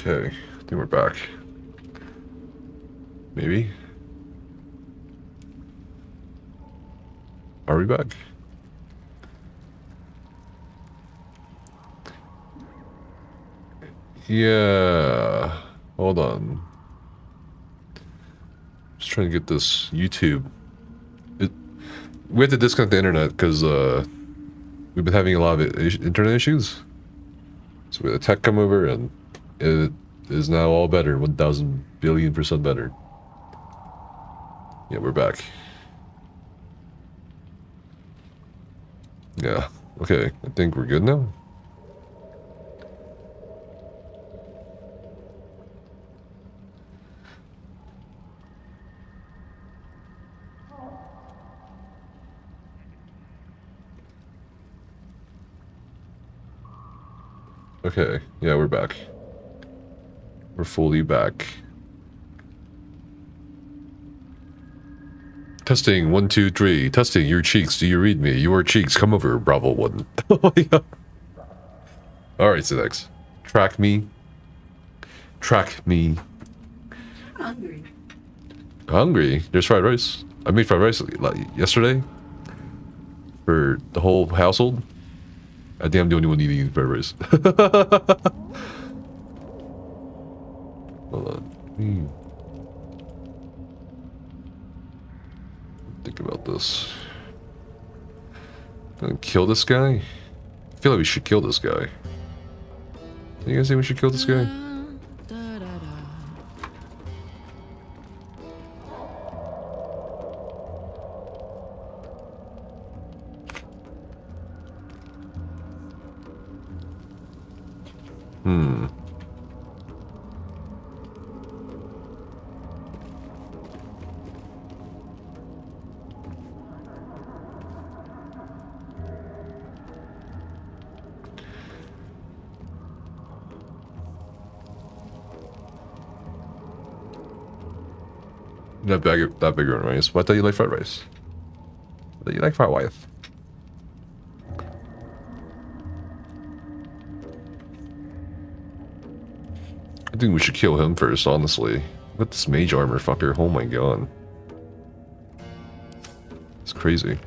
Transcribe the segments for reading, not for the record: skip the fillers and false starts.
Okay, I think we're back. Maybe? Are we back? Yeah. Hold on. Just trying to get this YouTube. We have to disconnect the internet because we've been having a lot of internet issues. So we had a tech come over and it is now all better. 1,000 billion% better. Yeah, we're back. Yeah. Okay, I think we're good now. Okay, yeah, we're back. We're fully back. Testing, 1, 2, 3. Testing, your cheeks. Do you read me? Your cheeks. Come over, Bravo 1. Oh my god. Alright, Sinex. Track me. Track me. Hungry. Hungry? There's fried rice. I made fried rice like yesterday. For the whole household. I think I'm the only one eating fried rice. Hold on. Think about this. Gonna kill this guy? I feel like we should kill this guy. Do you guys think we should kill this guy? That big one rice. Why thought you like fried rice? I thought you like fried rice. I think we should kill him first, honestly. Look at this mage armor fucker. Oh my god. It's crazy.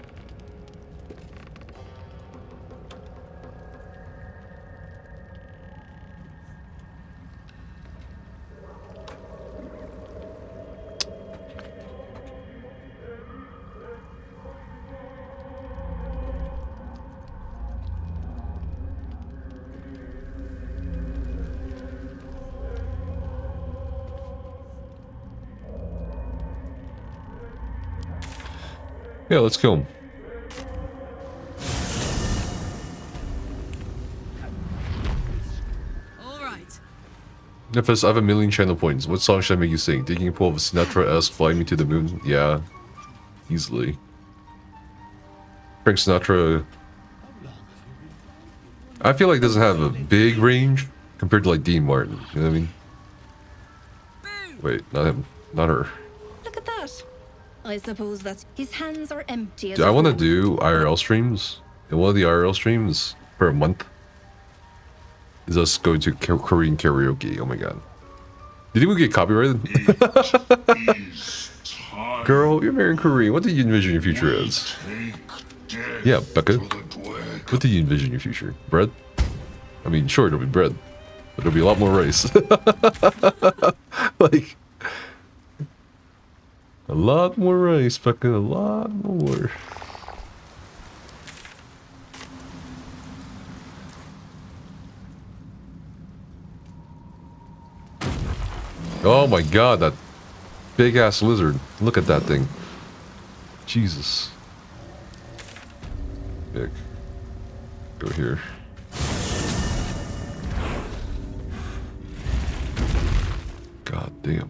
Yeah, let's kill him. Alright. Nefes, I have 1,000,000 channel points. What song should I make you sing? Digging a pool of Sinatra-esque Fly Me to the Moon? Yeah. Easily. Frank Sinatra... I feel like doesn't have a big range compared to like Dean Martin. You know what I mean? Wait, not him. Not her. Look at that. I suppose that his hands are empty. Dude, I want to do IRL streams. And one of the IRL streams for a month is us going to Korean karaoke. Oh my god. Did we get copyrighted? Girl, you're marrying Korean. What do you envision your future as? Yeah, Becca. What do you envision your future? Bread? I mean, sure, it'll be bread. But it'll be a lot more rice. Like... a lot more rice, Becca. A lot more. Oh my god, that big ass lizard. Look at that thing. Jesus. Big. Go here. God damn.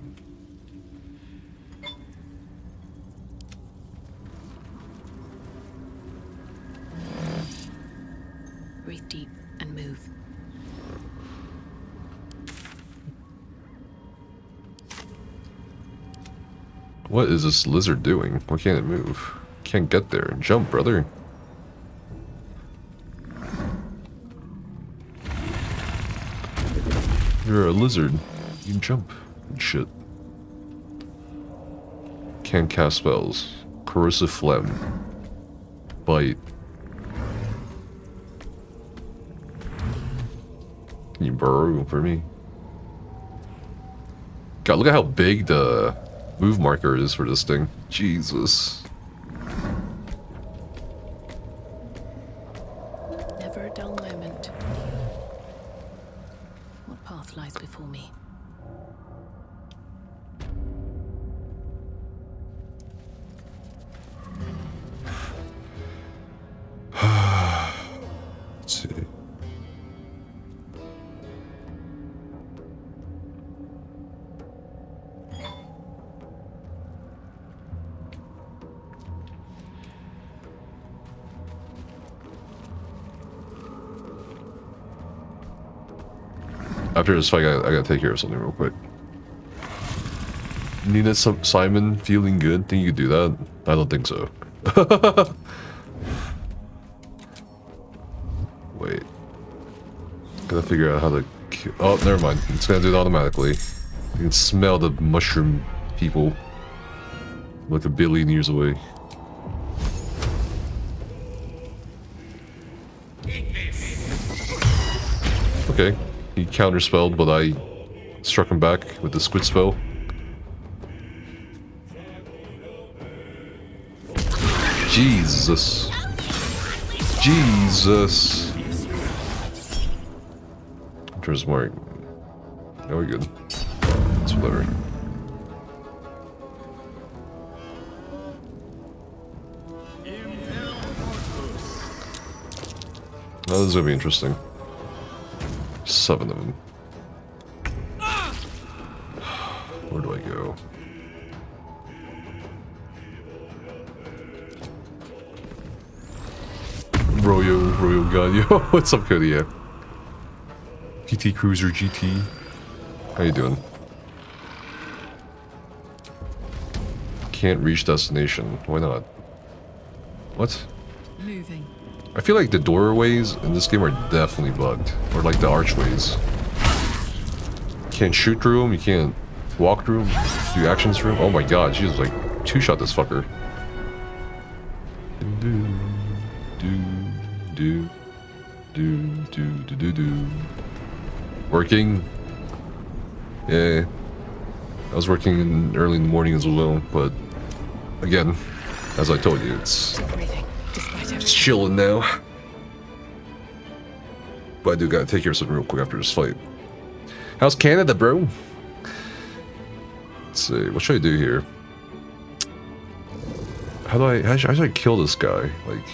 Breathe deep and move. What is this lizard doing? Why can't it move? Can't get there. Jump, brother. You're a lizard. You can jump and shit. Can't cast spells. Corrosive phlegm. Bite. Can you burrow for me? God, look at how big the move marker is for this thing. Jesus. Never a dull moment. What path lies before me? Let's see. After this fight, I gotta take care of something real quick. Nina Simon feeling good? Think you could do that? I don't think so. Wait. Gotta figure out how to kill. Oh, never mind. It's gonna do it automatically. You can smell the mushroom people like a billion years away. Okay. He counterspelled, but I struck him back with the squid spell. Jesus. Jesus. There's more. No, we're good. It's whatever. Oh, this is gonna be interesting. 7 of them. Where do I go? Royal God, yo, what's up, Cody? Yeah. PT Cruiser GT. How you doing? Can't reach destination. Why not? What? Moving. I feel like the doorways in this game are definitely bugged. Or like the archways. You can't shoot through them, you can't walk through them, do actions through them. Oh my god, she just like two-shot this fucker. Do. Working. Yeah. I was working early in the morning as well, but again, as I told you, it's chilling now. But I do gotta take care of something real quick after this fight. How's Canada, bro? Let's see, what should I do here? How should I kill this guy? Like,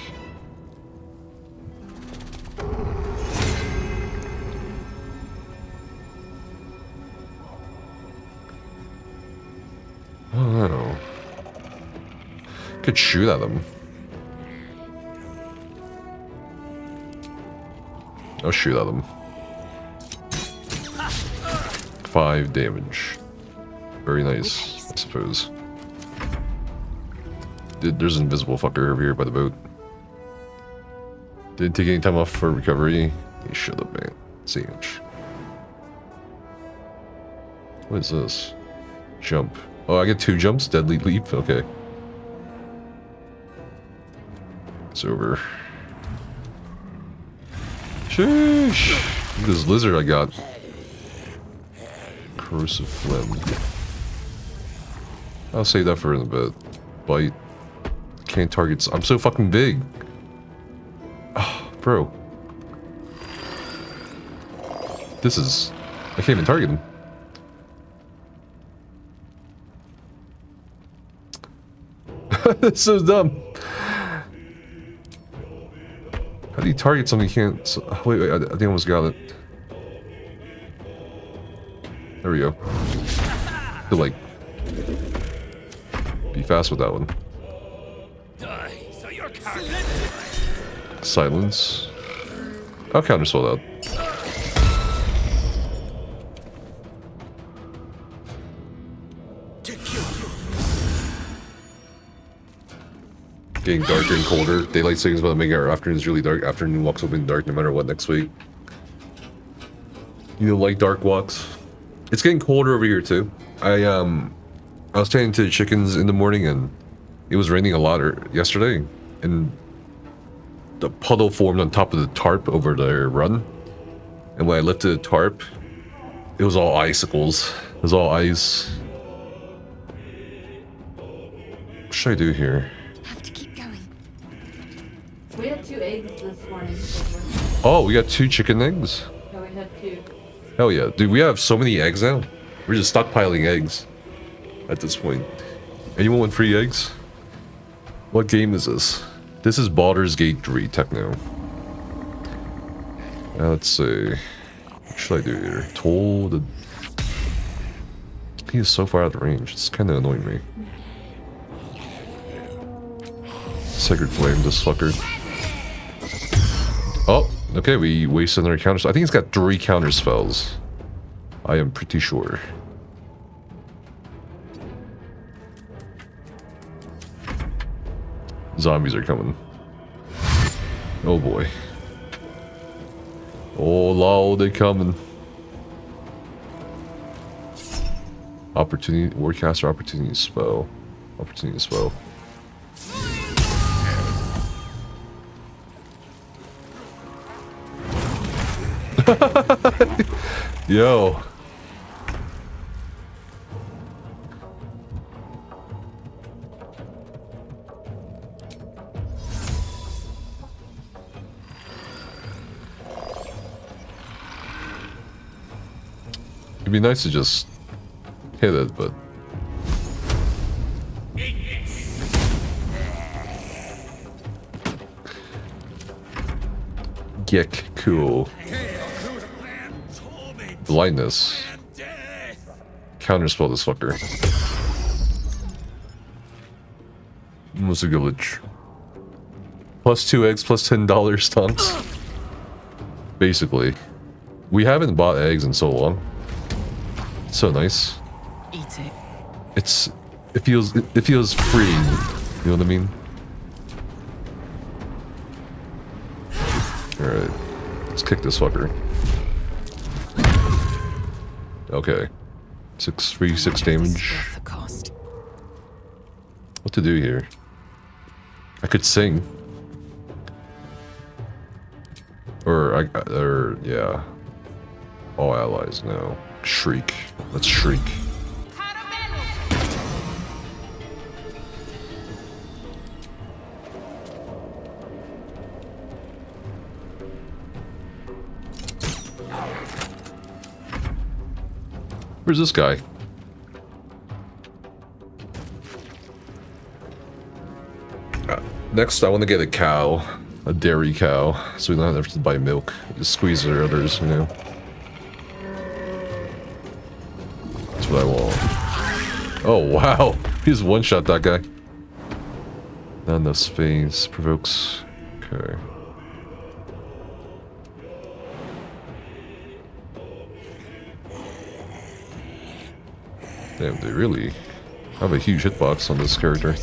I don't know. Could shoot at him. I'll shoot at him. 5 damage. Very nice, I suppose. There's an invisible fucker over here by the boat. Didn't take any time off for recovery. You shut up, man. Sandwich. What is this? Jump. Oh, I get 2 jumps? Deadly leap? Okay. It's over. Sheesh! Look at this lizard I got. Corrosive phlegm. I'll save that for in a bit. Bite. Can't target. I'm so fucking big. Oh, bro. This is... I can't even target him. That's so dumb. How do you target something you can't... Wait, I think I almost got it. There we go. To like... Be fast with that one. Silence. I'll counterspell that. Getting darker and colder. Daylight savings about to make our afternoons really dark. Afternoon walks will be dark no matter what next week. You know, like dark walks. It's getting colder over here too. I was tending to the chickens in the morning and it was raining a lot yesterday, and the puddle formed on top of the tarp over their run. And when I lifted the tarp, it was all icicles. It was all ice. What should I do here? Have to keep going. We had 2 eggs this morning. Oh, we got 2 chicken eggs. So we had 2. Hell yeah. Dude, we have so many eggs now. We're just stockpiling eggs at this point. Anyone want free eggs? What game is this? This is Baldur's Gate 3 Techno. Let's see. What should I do here? Toll the... He is so far out of range. It's kind of annoying me. Sacred Flame, this fucker. Oh, okay, we wasted another counter. I think it's got 3 counter spells. I am pretty sure. Zombies are coming. Oh boy. Oh lol, they coming. Opportunity, Wardcaster opportunity spell. Opportunity spell. Yo. It'd be nice to just hit it, but... Gick, cool. Blindness. Counterspell this fucker. What's a glitch? Plus 2 eggs, plus $10 stonks. Basically. We haven't bought eggs in so long. It's so nice. Eat it. It feels free. You know what I mean? Alright. Let's kick this fucker. Okay. 6 damage. Worth the cost. What to do here? I could sing. Or yeah. All allies, no. Shriek. Let's shriek. Where's this guy? Next, I want to get a cow. A dairy cow. So we don't have to buy milk. Just squeeze their udders, you know. That's what I want. Oh, wow. He's one-shot that guy. Not enough space. Provokes. Okay. Damn, they really have a huge hitbox on this character.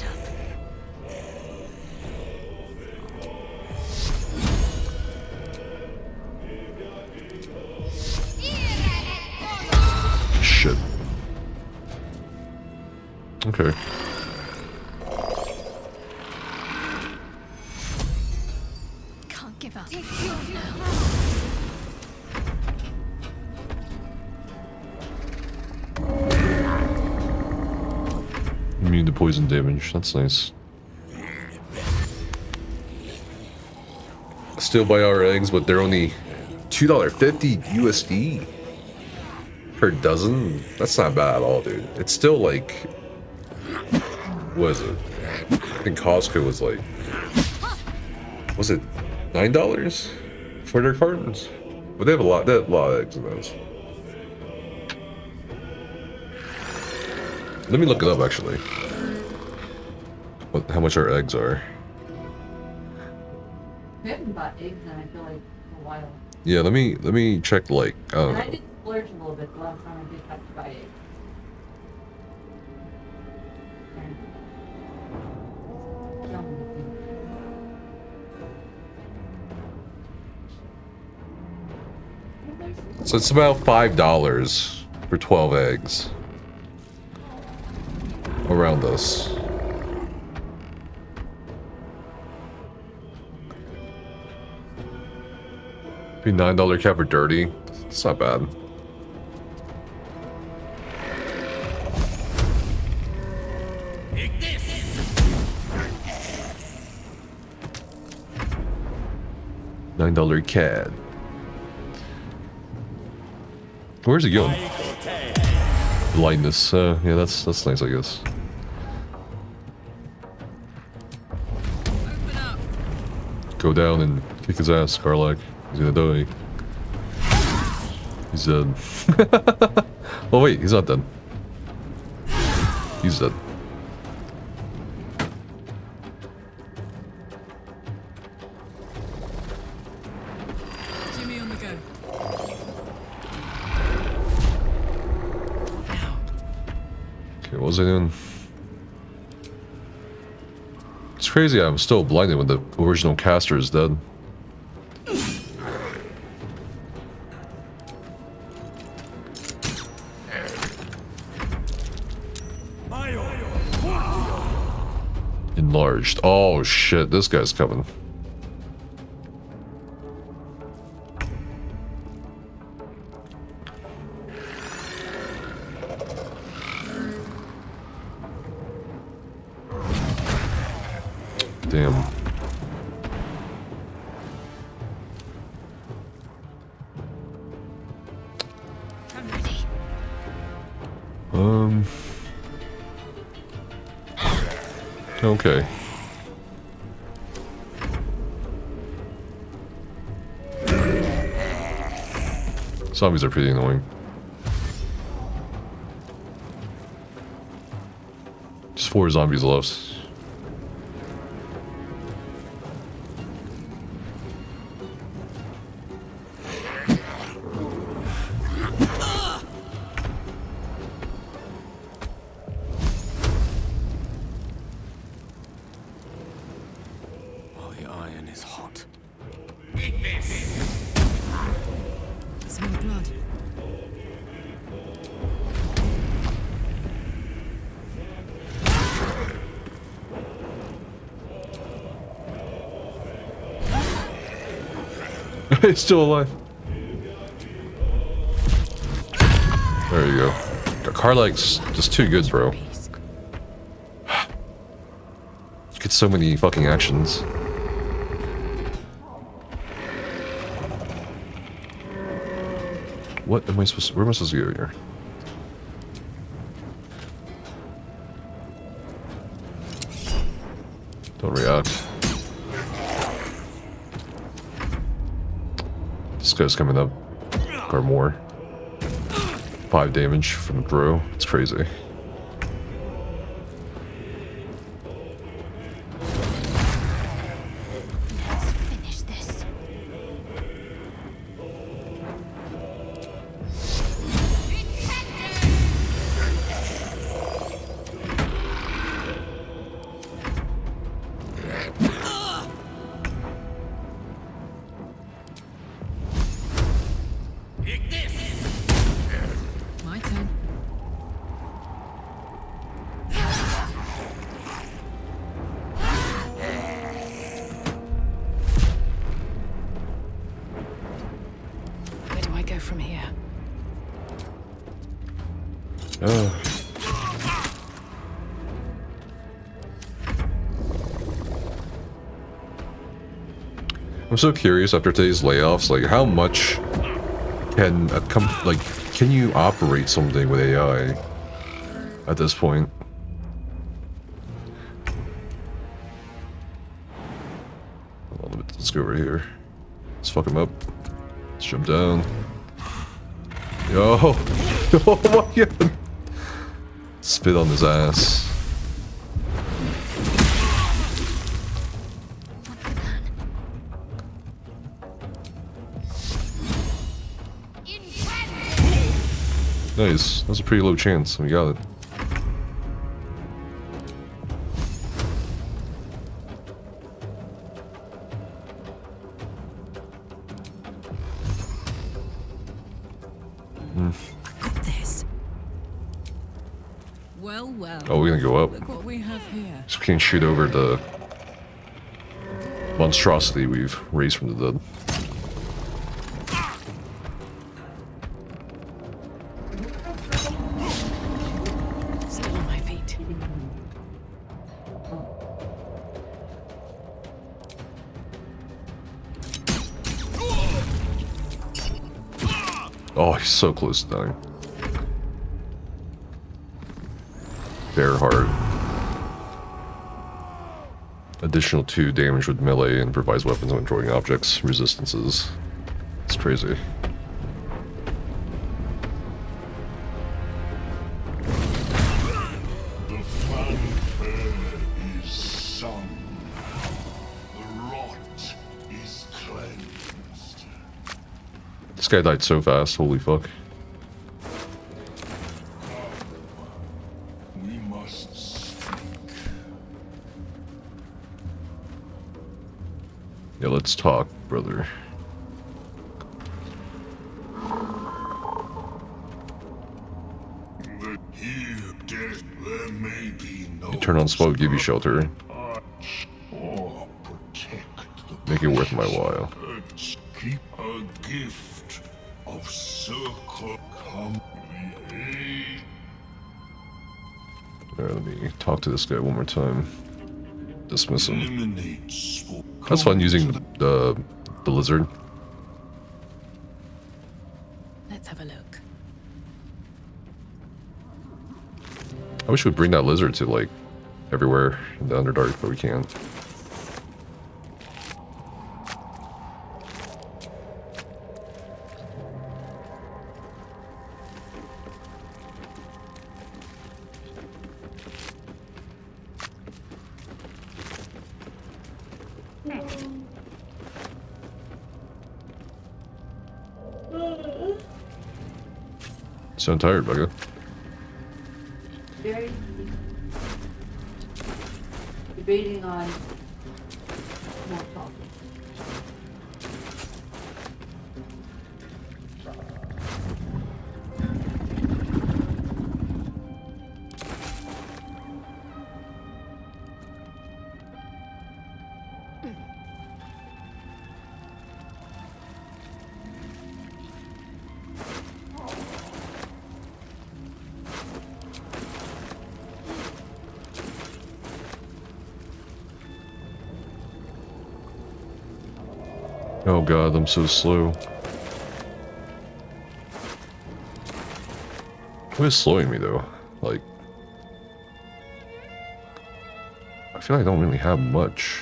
Shit. Okay. Can't give up. Immune to poison damage. That's nice. Still buy our eggs, but they're only $2.50 USD per dozen. That's not bad at all, dude. It's still like, what is it? I think Costco was like, was it $9 for their cartons? But they have a lot of eggs in those. Let me look it up actually. How much our eggs are. We haven't bought eggs in, I feel like, a while. Yeah, let me check, like, I don't And I know. did splurge a little bit the last time I did have to buy eggs. So it's about $5 for 12 eggs. Around this. Be $9 cap for dirty. It's not bad. $9 CAD. Where's he going? Blindness. Yeah, that's nice, I guess. Go down and kick his ass, Karlak. He's gonna die. He's dead. Oh wait, he's not dead. He's dead. Jimmy on the go. Okay, what was I doing? It's crazy I'm still blinded when the original caster is dead. Enlarged. Oh shit, this guy's coming. Damn. I'm ready. Okay. Zombies are pretty annoying. Just 4 zombies left. Oh, the iron is hot. Smell blood. He's still alive. There you go. Karlak's just too good, bro. Get so many fucking actions. What am I supposed to, where am I supposed to go here? Don't react. This guy's coming up. Or more. 5 damage from the bro. It's crazy. Let's finish this. My turn. Where do I go from here? I'm so curious after today's layoffs, like how much can can you operate something with AI at this point? Hold on, let's go over here. Let's fuck him up. Let's jump down. Yo! Oh my god! Spit on his ass. Nice. That was a pretty low chance. We got it. I got this. Well, well. Oh, we're gonna go up. Look what we have here. So we can shoot over the monstrosity we've raised from the dead. Still on my feet. Oh, he's so close to dying. Bear hard. Additional 2 damage with melee and improvised weapons when throwing objects. Resistances. It's crazy. The fanfare is sung. The rot is cleansed. This guy died so fast, holy fuck. We must speak. Yeah, let's talk, brother. That here, death, there may be no. You turn on smoke, give you shelter. Or protect the Make it worth my while. Let's keep a gift of circle company. Alright, let me talk to this guy one more time. Dismiss him. Eliminate smoke. That's fun using the lizard. Let's have a look. I wish we'd bring that lizard to, like, everywhere in the Underdark, but we can't. So tired, Becca. Very debating on more talking. Oh god, I'm so slow. What is slowing me though? Like, I feel like I don't really have much.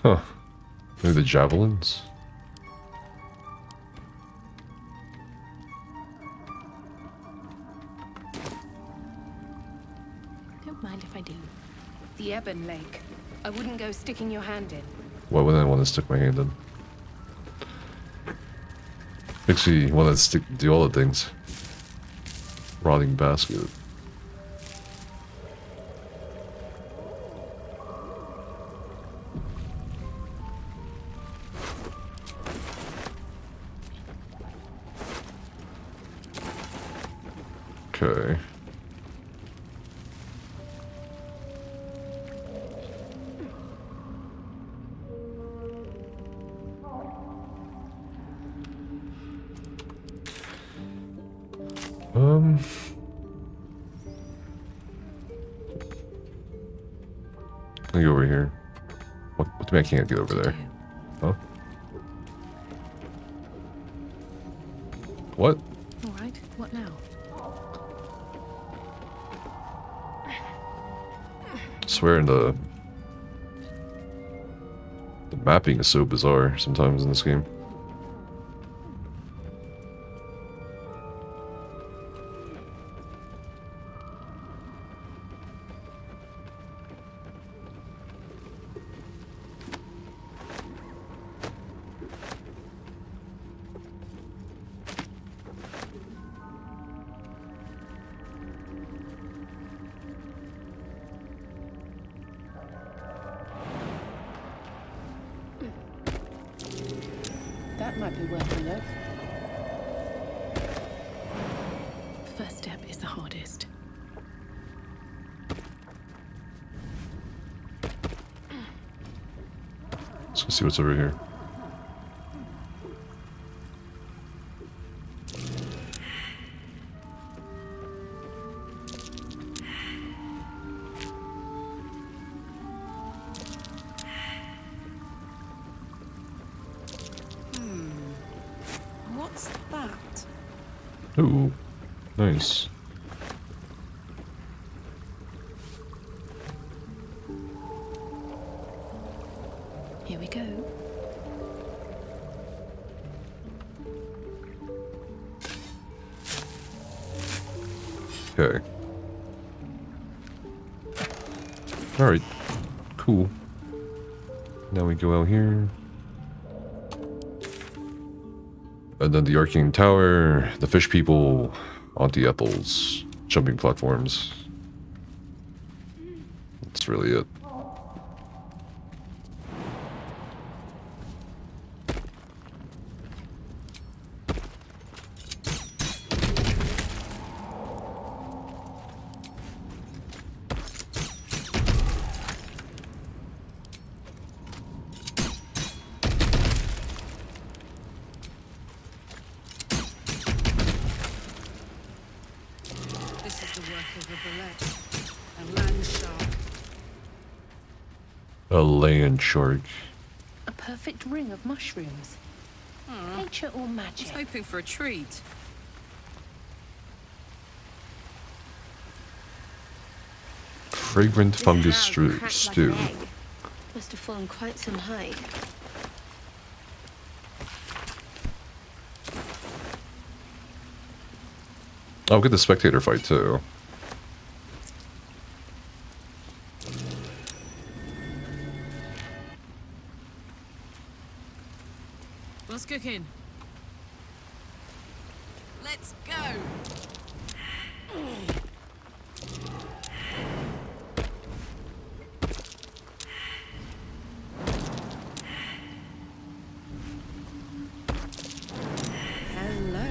Huh. Maybe the javelins? Don't mind if I do. The Ebon Lake. I wouldn't go sticking your hand in. Why would I want to stick my hand in? Makes me want to do all the things. Rotting basket. Okay. Let me go over here. What do you mean I can't get over there? Huh? What? All right, what now? I swear the mapping is so bizarre sometimes in this game. That might be worth a look. First step is the hardest. Let's go see what's over here. What's that? Ooh, nice. Here we go. Okay. Alright. Cool. Now we go out here. And then the Arcane Tower, the fish people, Auntie Ethel's jumping platforms. That's really it. This is the work of a bullet, a land shark. A land shark. A perfect ring of mushrooms. Nature or I was magic? hoping for a treat. Fragrant fungus stew. Must have fallen quite some height. I'll get the spectator fight too. What's cooking? Let's go! Hello.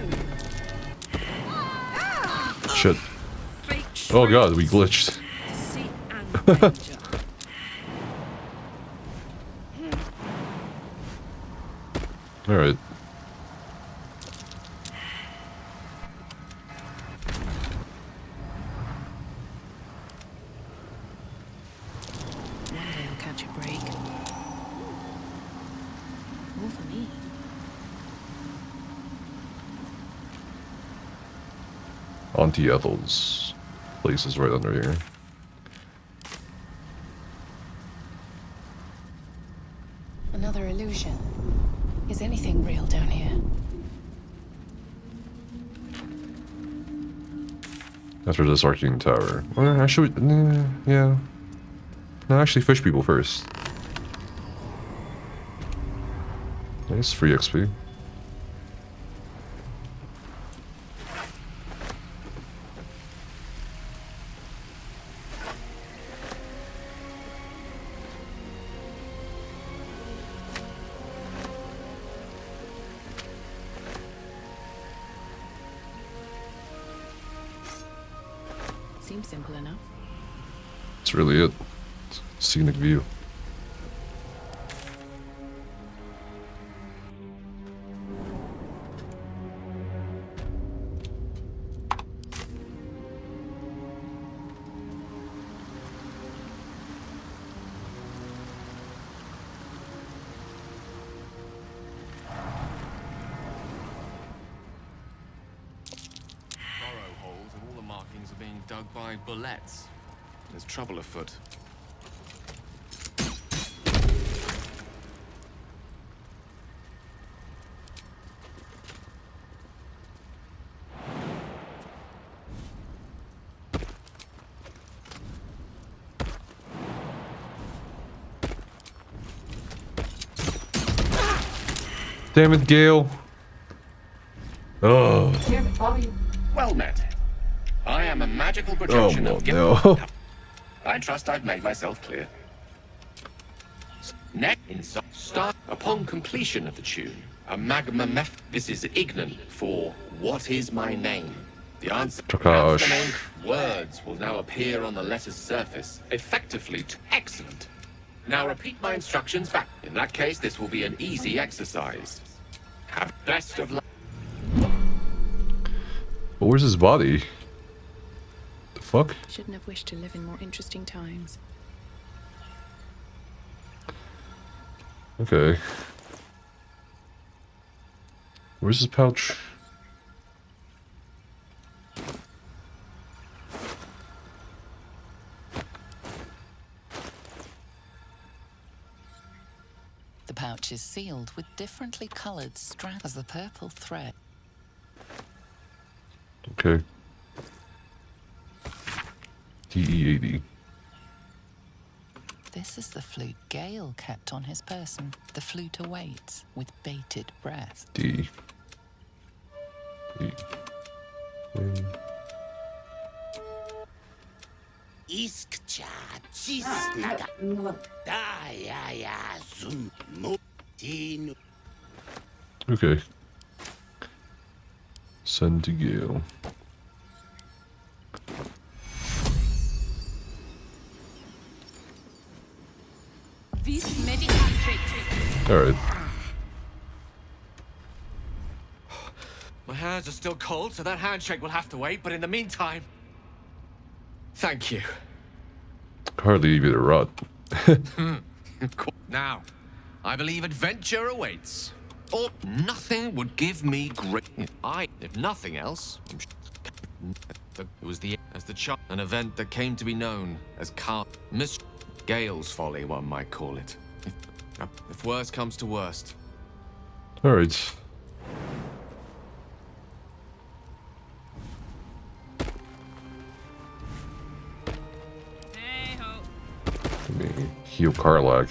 Shit. Fake Oh god, we shrooms. glitched. Deceit and danger. Alright. One day I'll catch a break. More for me. Auntie Ethel's place is right under here. Another illusion. Is anything real down here? After this Arcane Tower. Or actually, yeah. No, actually fish people first. Nice, free XP. Seems simple enough. That's really it. Scenic view. Burrow holes and all the markings are being dug by bullets. There's trouble afoot. Damn it, Gale. Oh. Here, Bobby. Well met. I am a magical Oh, projection well, of no. I trust I've made myself clear. Next, start upon completion of the tune, A magma meth. This is ignorant for what is my name? The answer. Prakash. The name, words will now appear on the letter's surface, effectively excellent. Now repeat my instructions back. In that case, this will be an easy exercise. Have best of luck. But where's his body? The fuck? Shouldn't have wished to live in more interesting times. Okay. Where's his pouch? The pouch is sealed with differently colored strands as the purple thread. Okay. DE80. This is the flute Gale kept on his person. The flute awaits with bated breath. D. E. A. Iskcha cisnada. Daya zum mutin. Okay. Send to Gale. Alright. My hands are still cold, so that handshake will have to wait, but in the meantime... Thank you. Hardly even a rot. Now, I believe adventure awaits. Or nothing would give me great... if nothing else... It was as the child, an event that came to be known as Miss Gale's folly, one might call it. If worst comes to worst. Alright. Let me heal Karlak.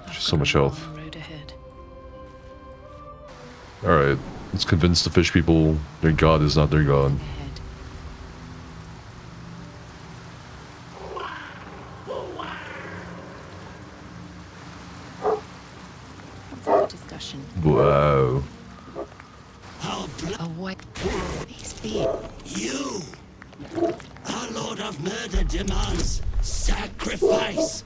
Just so much health. Road ahead. Alright, let's convince the fish people their god is not their god. Discussion. Wow. Away. You! Our Lord of Murder demands sacrifice.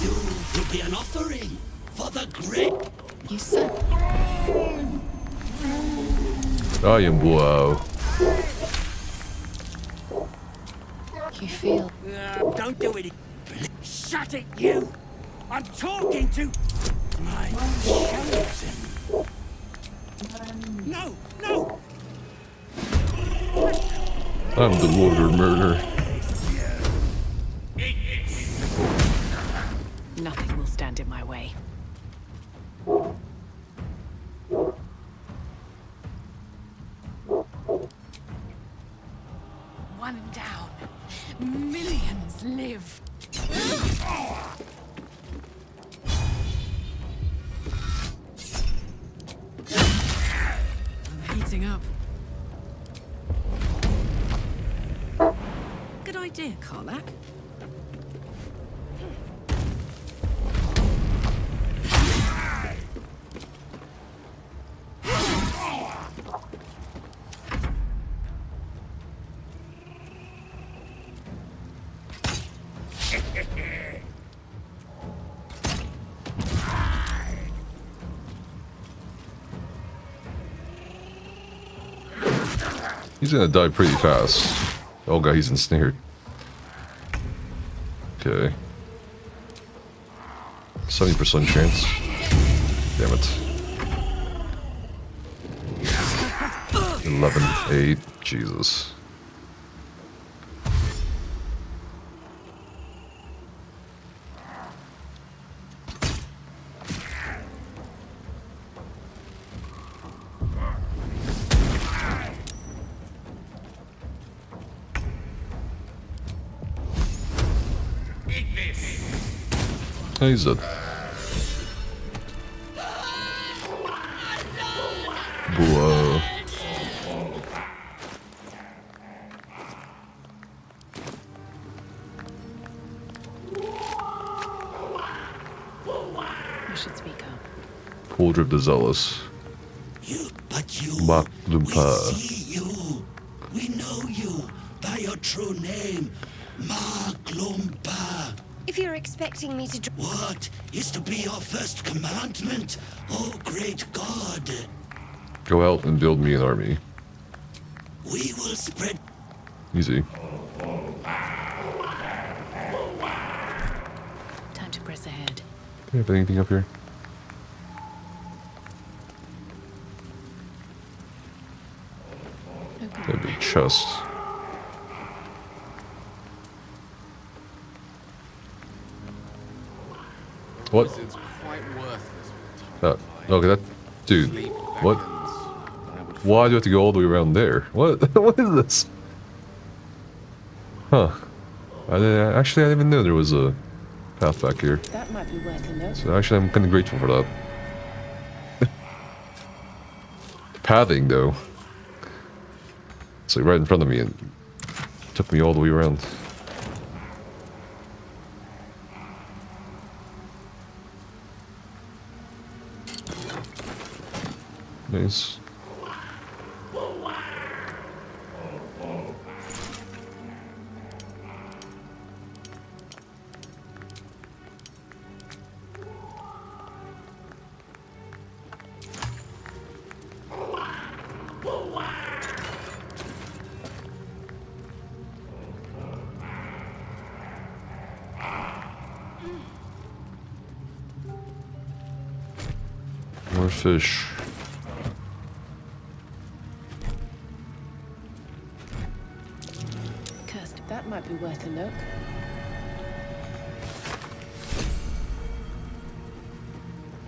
You will be an offering for the great. You said. I am wow. You feel. Don't do it. Shut it, you! I'm talking to my chosen. No, no! I'm the Lord of Murder. Nothing will stand in my way. One down. Millions live. I'm heating up. Good idea, Karlak. He's gonna die pretty fast. Oh god, he's ensnared. Okay. 70% chance. Damn it. 11, 8. Jesus. He's dead. Whoa. Cauldron of the Zealous. But you, Mark we Lumpa. see you. We know you by your true name, Mark Lumpa. If you're expecting me to... What is to be your first commandment, oh great God? Go out and build me an army. We will spread... Easy. Time to press ahead. Do you have anything up here? That'd be chest. What? It's quite worthless. Okay, that dude. What? Why do you have to go all the way around there? What? What is this? Huh? Actually, I didn't even know there was a path back here. That might be worth a note. So actually, I'm kind of grateful for that. The pathing, though, it's like right in front of me and took me all the way around. Nice. More fish. Cursed. That might be worth a look.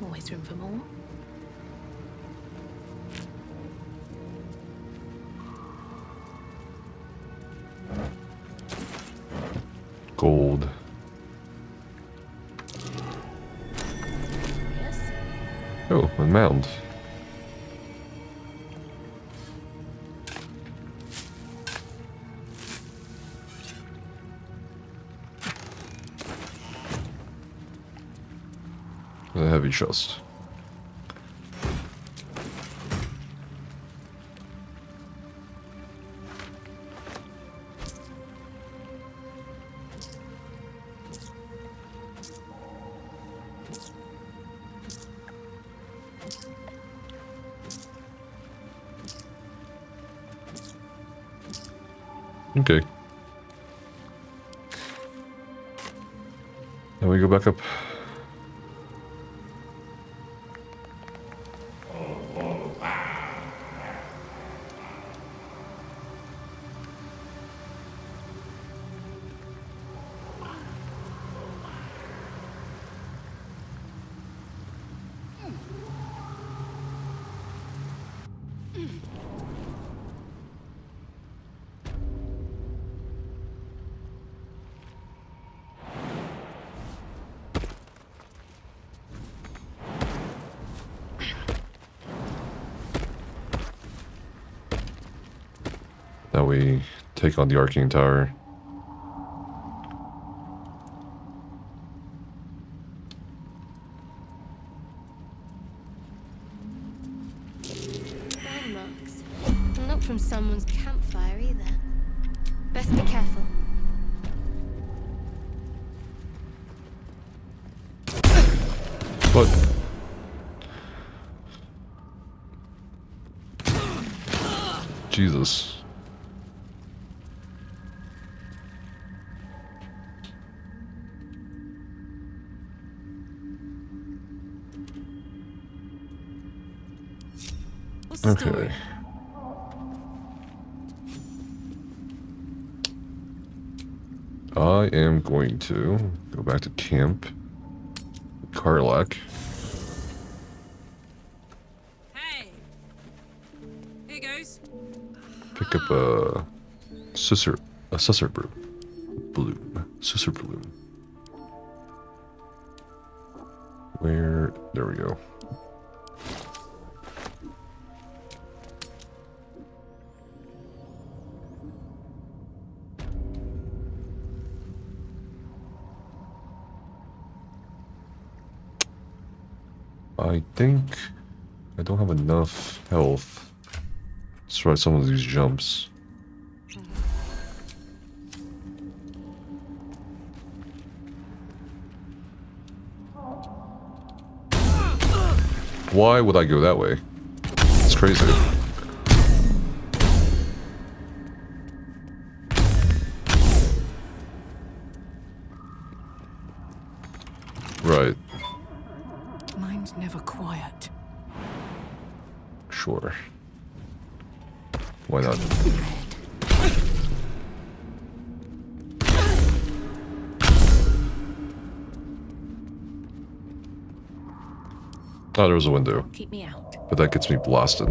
Always room for more. Gold. Yes. Oh, a mound. A heavy chest. Okay. Now we go back up. Now we take on the Arcane Tower. Landmarks. Not from someone's campfire either. Best be careful. What? Jesus. What's the story? Okay. I am going to go back to camp. Karlak. Hey! Here goes. Pick up a sussur bloom. Sussur bloom. Where? There we go. I think I don't have enough health to try some of these jumps. Why would I go that way? It's crazy. Right. Mine's never quiet. Sure. Why not? Oh, there was a window. Keep me out. But that gets me blasted.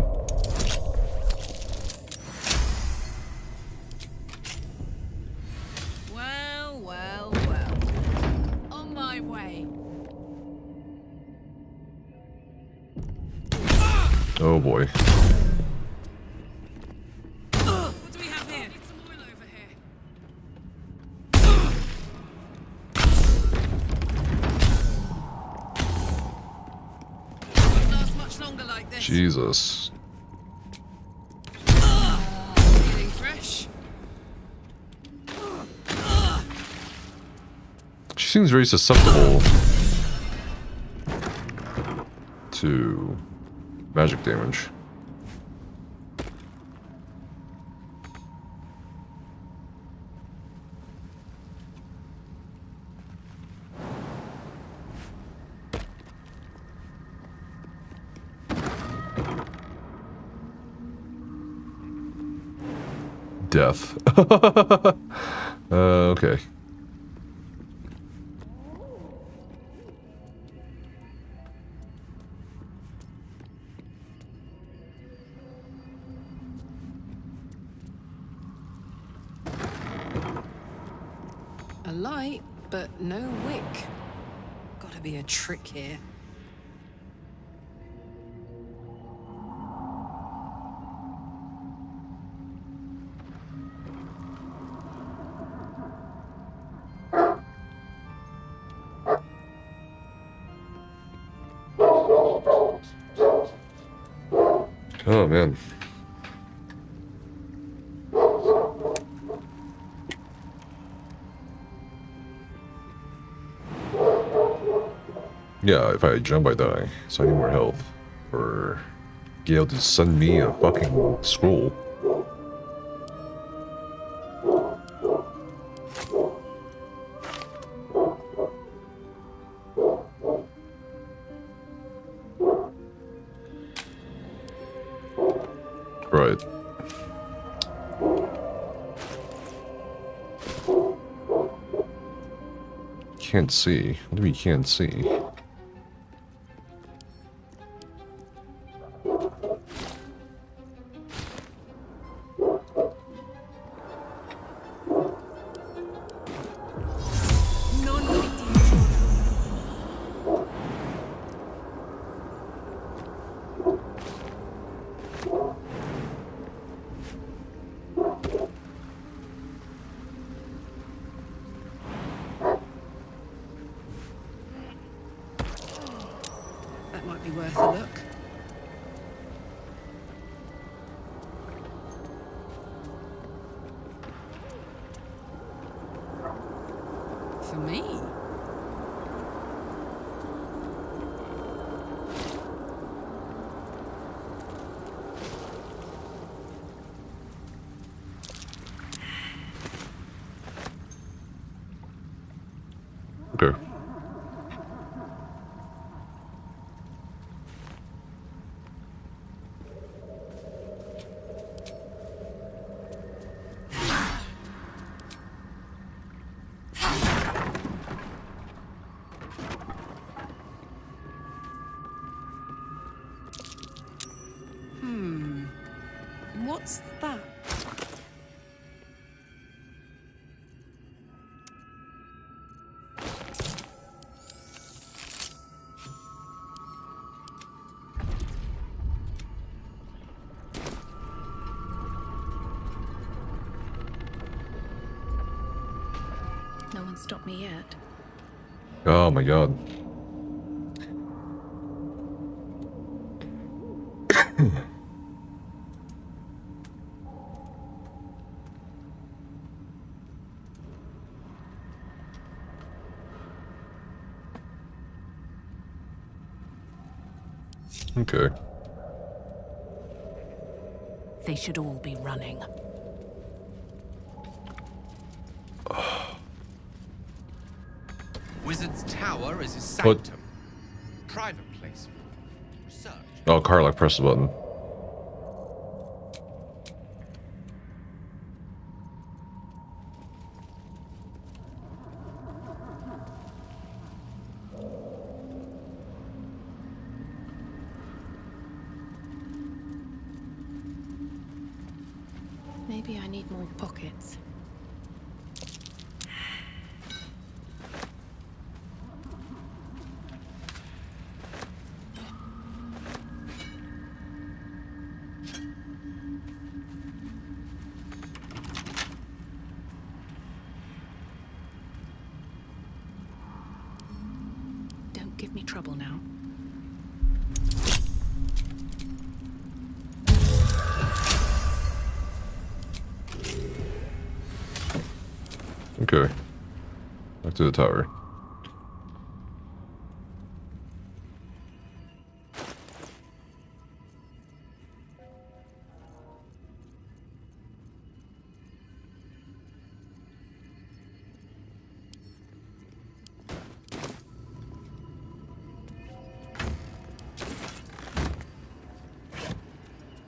Well, well, well. On my way. Oh boy. What do we have here? Need some oil over here. Won't last much longer like this. Jesus. Feeling fresh? She seems very susceptible to magic damage. Death. Okay. A light, but no wick. Gotta be a trick here. Oh man. Yeah, if I jump I die, so I need more health. Or Gale to send me a fucking scroll. Right. Can't see. What do you mean can't see? That might be worth a look. For me? Okay. What's that? No one stopped me yet. Oh my god. Okay. They should all be running. Wizard's Tower is his What? sanctum. Private place for research. Oh, Carla, press the button. Maybe I need more pockets. Don't give me trouble now. Okay. Back to the tower.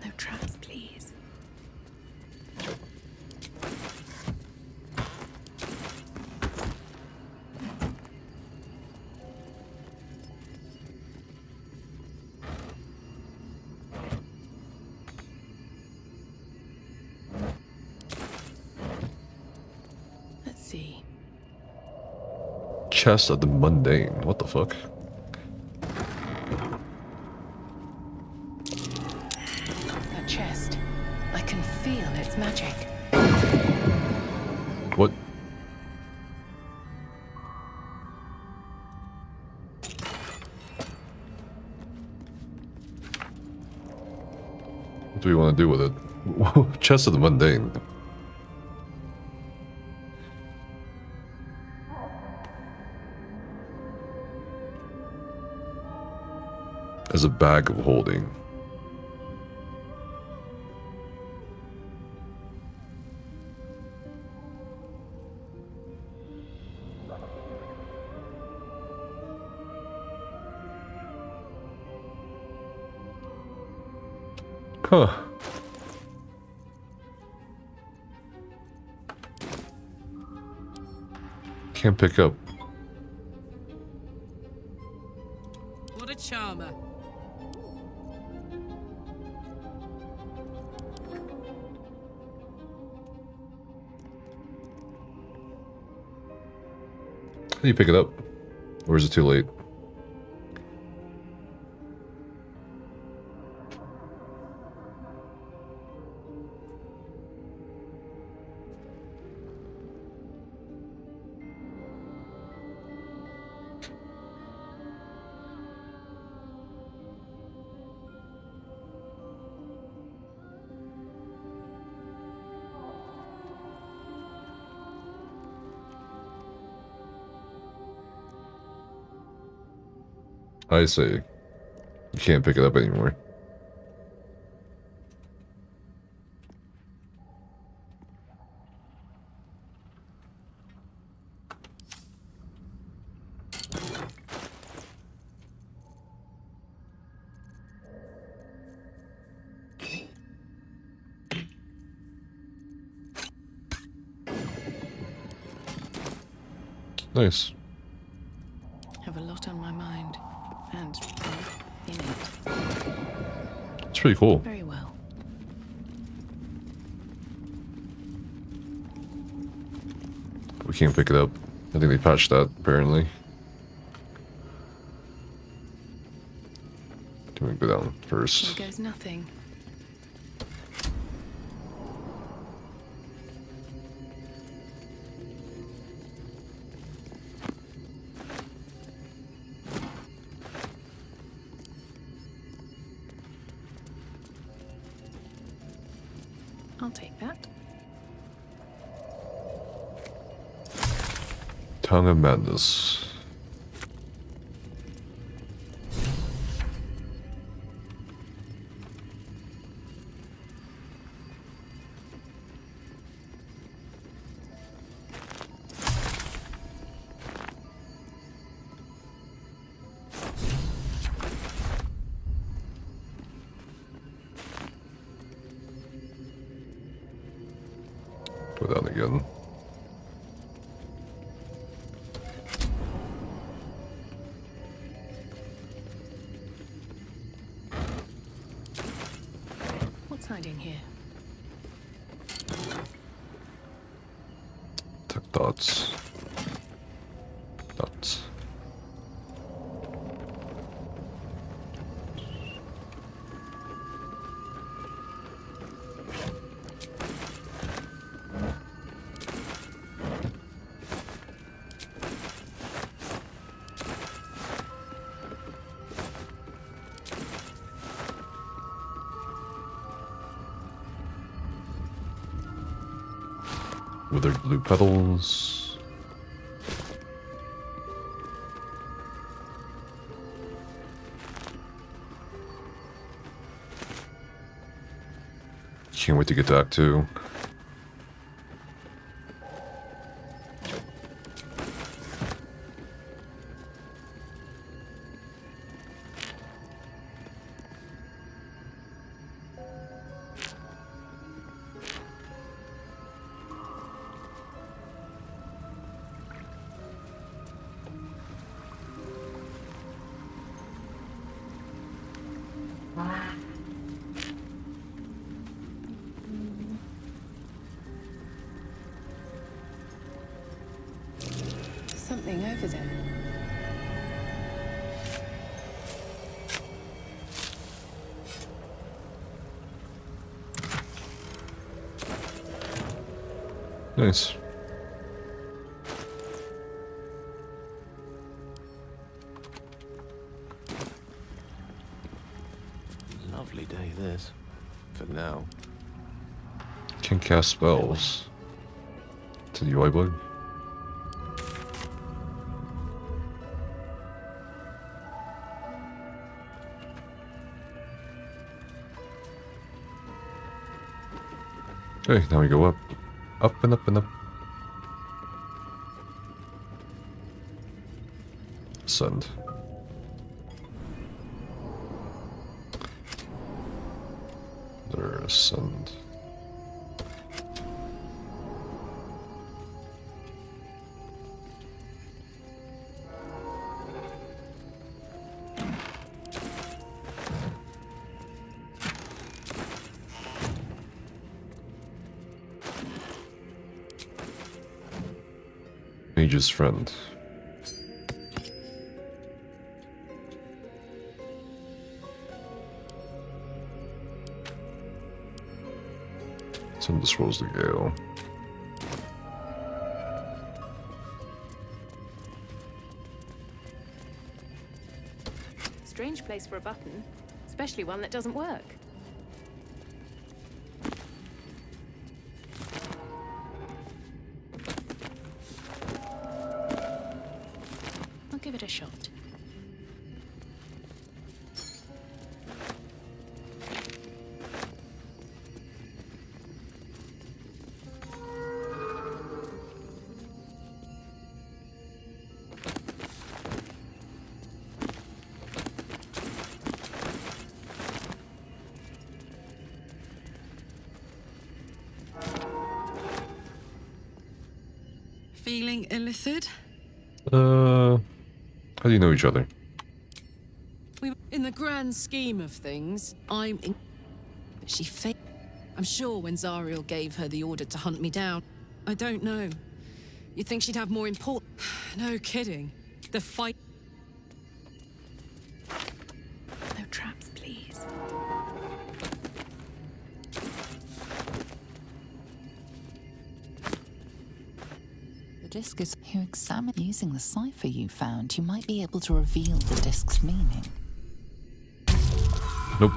No traps, please. Let's see. Chest of the mundane. What the fuck? That chest. I can feel its magic. What? What do we want to do with it? Chest of the mundane. As a bag of holding. Huh. Can't pick up. What a charmer. How do you pick it up? Or is it too late? I see. You can't pick it up anymore. Nice. Have a lot on my mind. And in it. It's pretty cool. Very well. We can't pick it up. I think they patched that, apparently. Do we go down first? There goes nothing. I'll take that. Tongue of Madness. Go down again. What's hiding here? Tech dots. Dots. Withered blue petals. Can't wait to get to Act 2. Something over there. Nice. Lovely day, this. For now. Can cast spells. To the UI blade. Okay, now we go up. Up and up and up. Ascend. There, ascend. Mage's friend. Send the scrolls to Gale. Strange place for a button, especially one that doesn't work. I'll give it a shot. Feeling illicit? How do you know each other? In the grand scheme of things, but she failed. I'm sure when Zariel gave her the order to hunt me down, I don't know. You'd think she'd have more important... No kidding. The fight... No traps, please. The disc is... You examine using the cipher you found, you might be able to reveal the disc's meaning. Nope.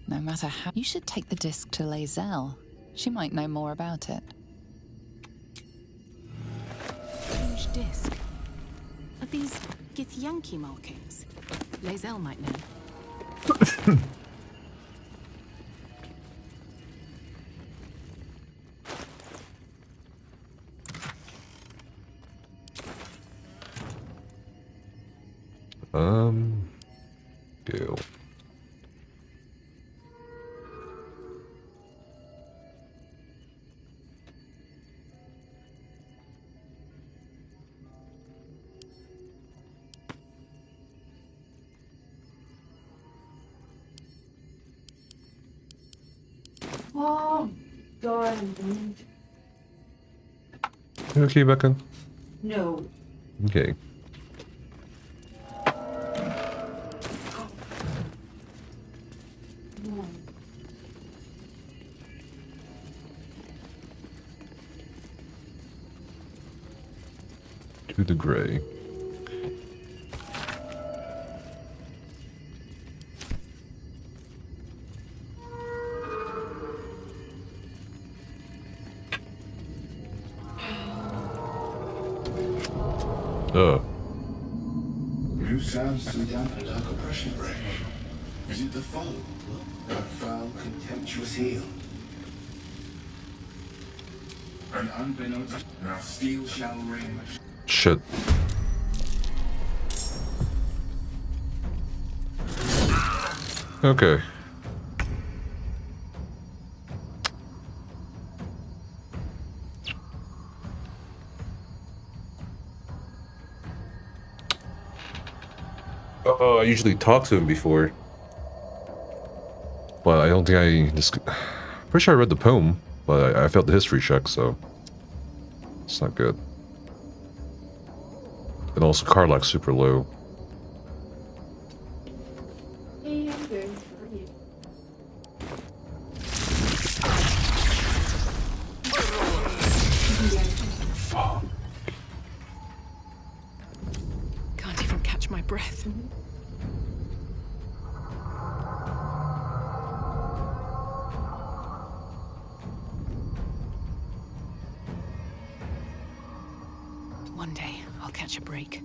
No matter how... You should take the disc to Lae'zel. She might know more about it. Strange disc. Are these Githyanki markings? Lae'zel might know. Gale. Oh, darling. You okay, Becca? No. Okay. No. To the gray. New sounds to dampen dark oppression, brain. Is it the foe? That foul, contemptuous heel? An unbeknownst, now steel shall ring. Shit. Okay. Oh, I usually talk to him before. But I don't think I just... Pretty sure I read the poem, but I failed the history check, so... It's not good. And also Karlach's super low. Hey, I'm good. How are you? Fuck. Can't even catch my breath. One day, I'll catch a break.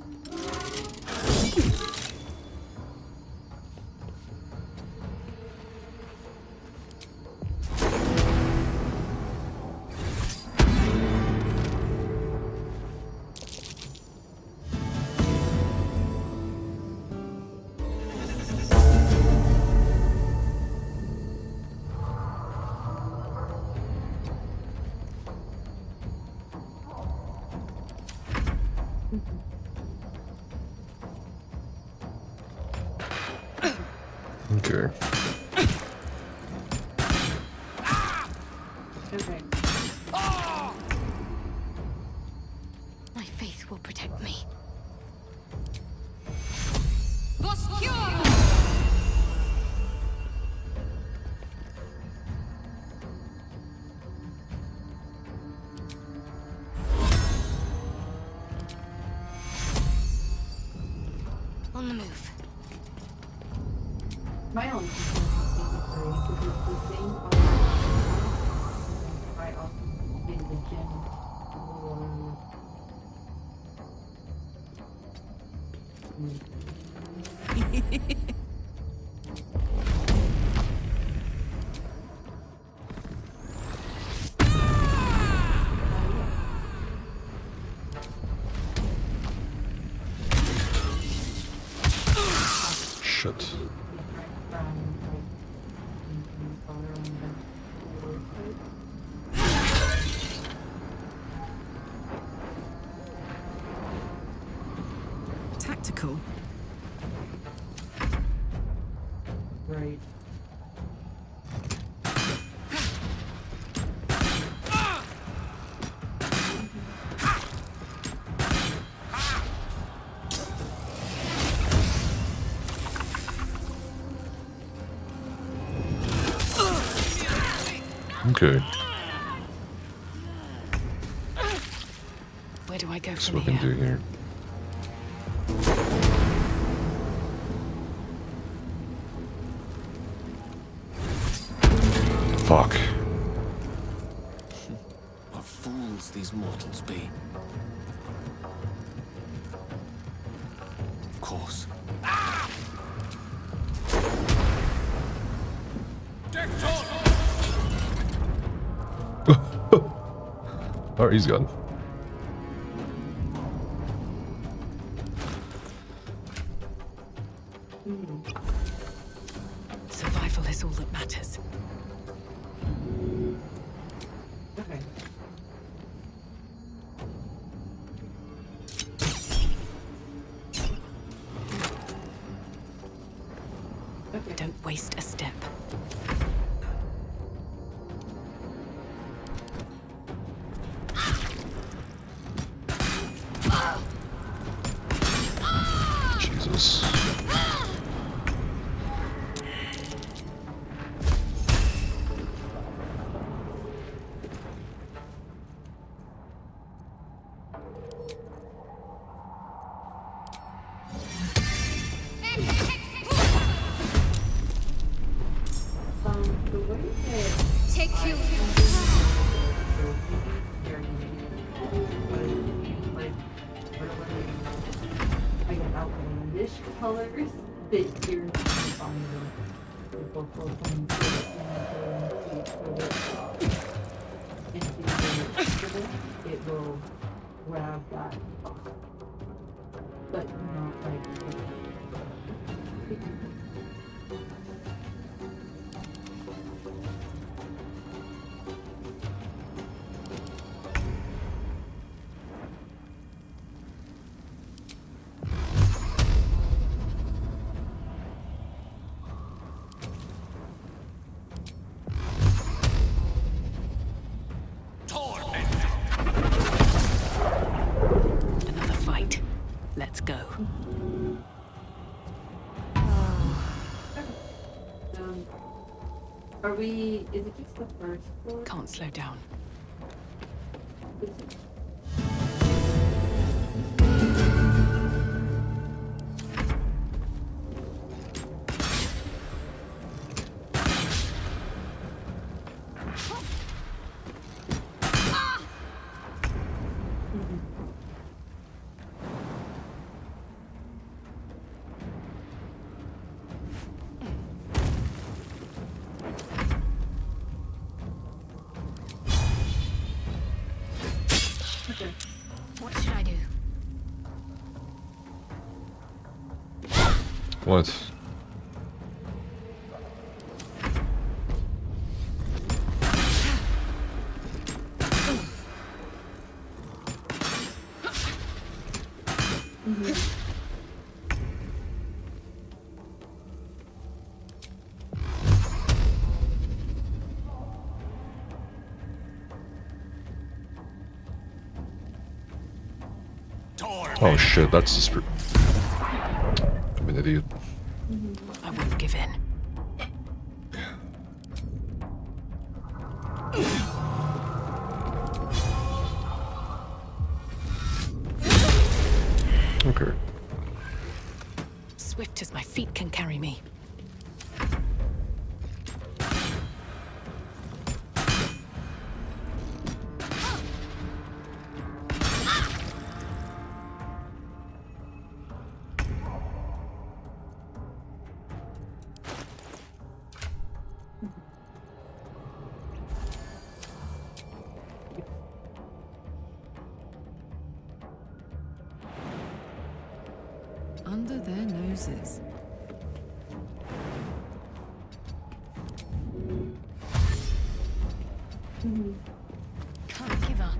Okay. Okay. My faith will protect me. On the move. My own because the thing I often in the gym or Shit. Tactical. right. Okay. Where do I go That's from what we can here? do here. Fuck. What fools these mortals be. Of course. Alright, he's gone. Survival is all that matters. Okay. Okay. Don't waste a step. I get outlandish colors that you're finding. People and it will grab that box. But not like Another fight. Let's go. Are we, is it just the first floor? Can't slow down. What should I do? What? Oh shit, that's the spirit. I'm an idiot. I won't give in. Okay. Swift as my feet can carry me. Under their noses. Can't give up.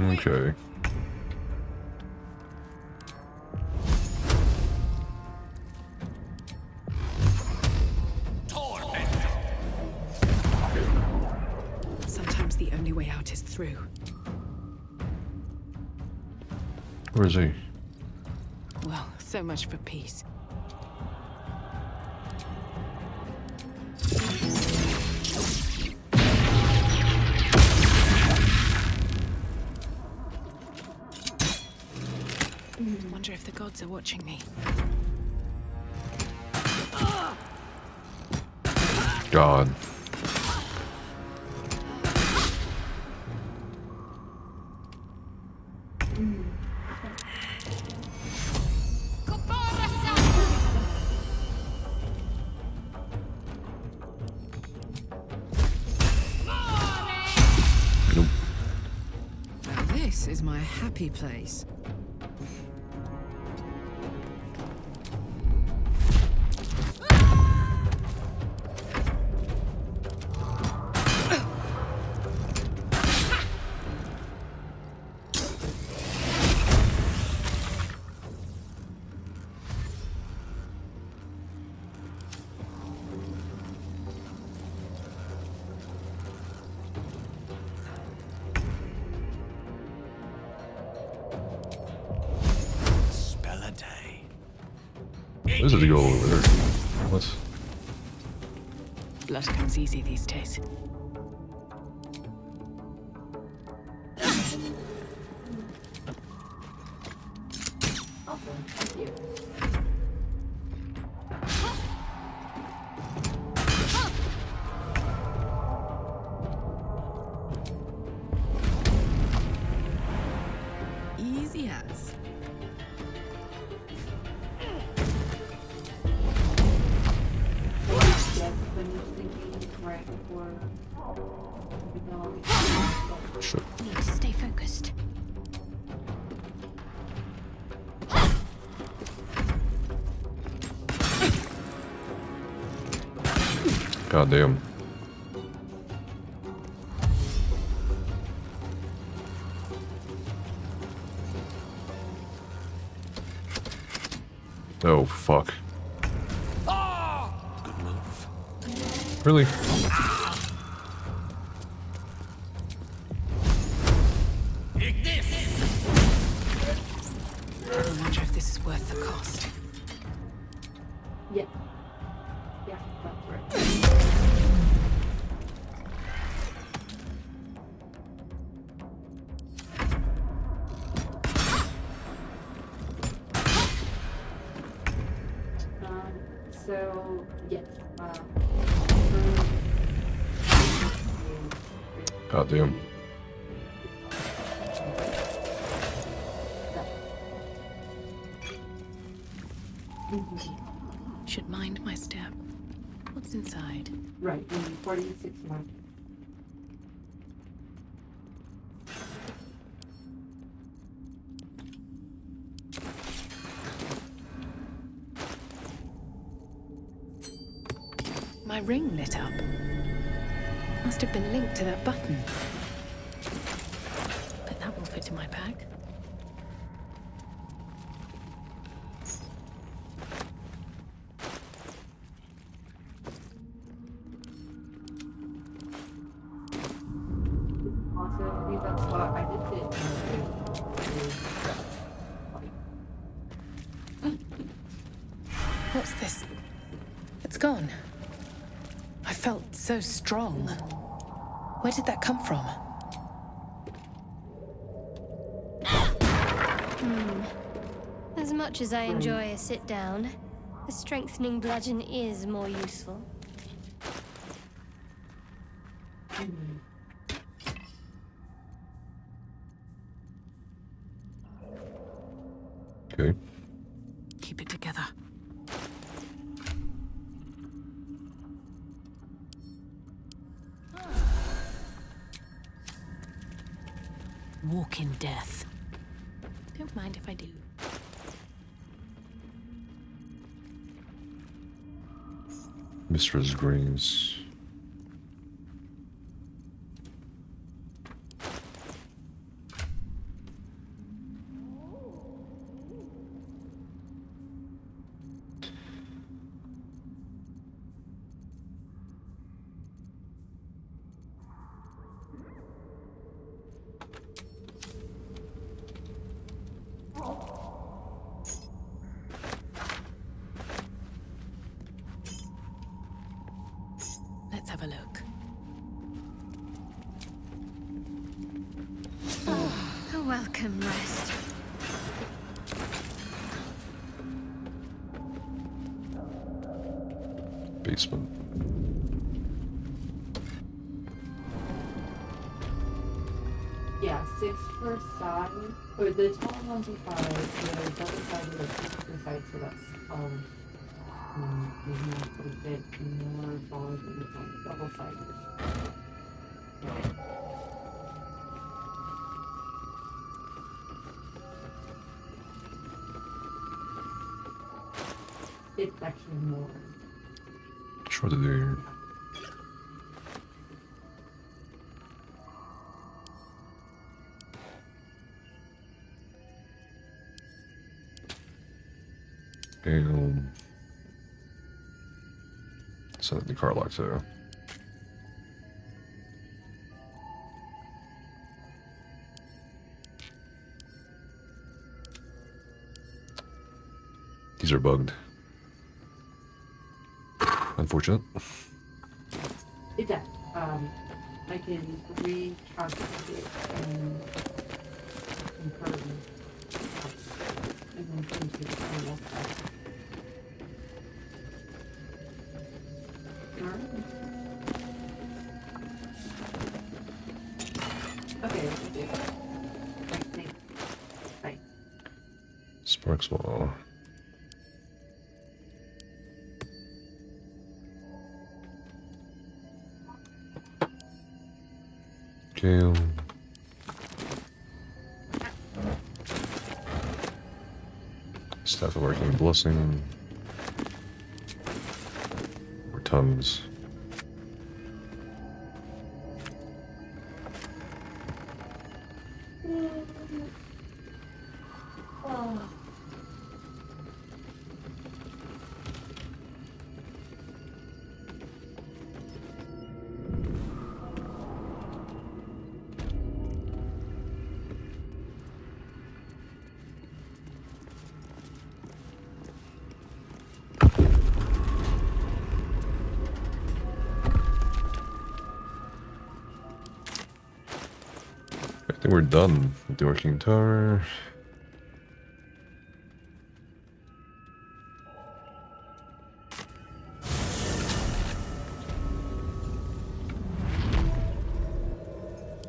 Okay. Sometimes the only way out is through. Where is he? Well, so much for peace. Wonder if the gods are watching me. God. Now this is my happy place. This is to go over there. What? Blood comes easy these days. Awesome. Thank you. Easy as. Yes, when you're thinking right before we go. Shit. Need to stay focused. God damn. Oh, fuck. Good move. Really? I wonder if this is worth the cost. Yeah. Yeah, that's right. So, yes. God damn. Should mind my step. What's inside? Right, in 46 months. My ring lit up. Must have been linked to that button. But that will fit in my pack. Also, I think that's what I did it. What's this? It's gone. I felt so strong. Where did that come from? As much as I enjoy a sit down, the strengthening bludgeon is more useful. Okay. Keep it together. Walk in death. Don't mind if I do. Mistress Greens. Let's have a look. A welcome rest. Basement. Yeah, 6 per side. Or the tall ones are 5, the double sided are 6 per side, so that's maybe not a bit more balls than it's like double sided. It's actually more. Try to do here. And set the car lock there. These are bugged. Unfortunate. It does. I can recalculate it and confirm. And then Okay, okay. Thanks. Bye. Sparks wall. Jail. Staff of Working Blessing. More tongues. Oh. I think we're done with the Working Tower.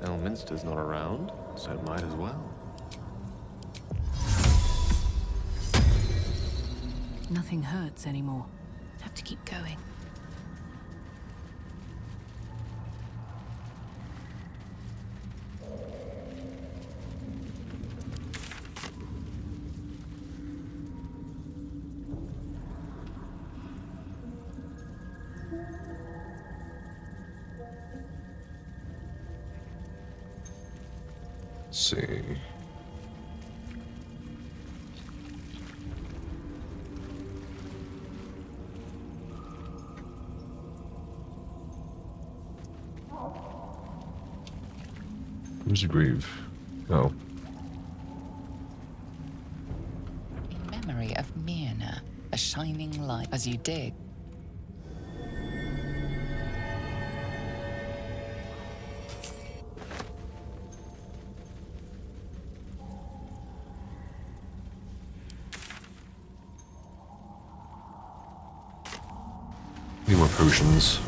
Elminster's not around, so it might as well. Nothing hurts anymore. Have to keep going. Let's see. Where's the grave? Oh. In memory of Myrna, a shining light as you dig. Need more potions.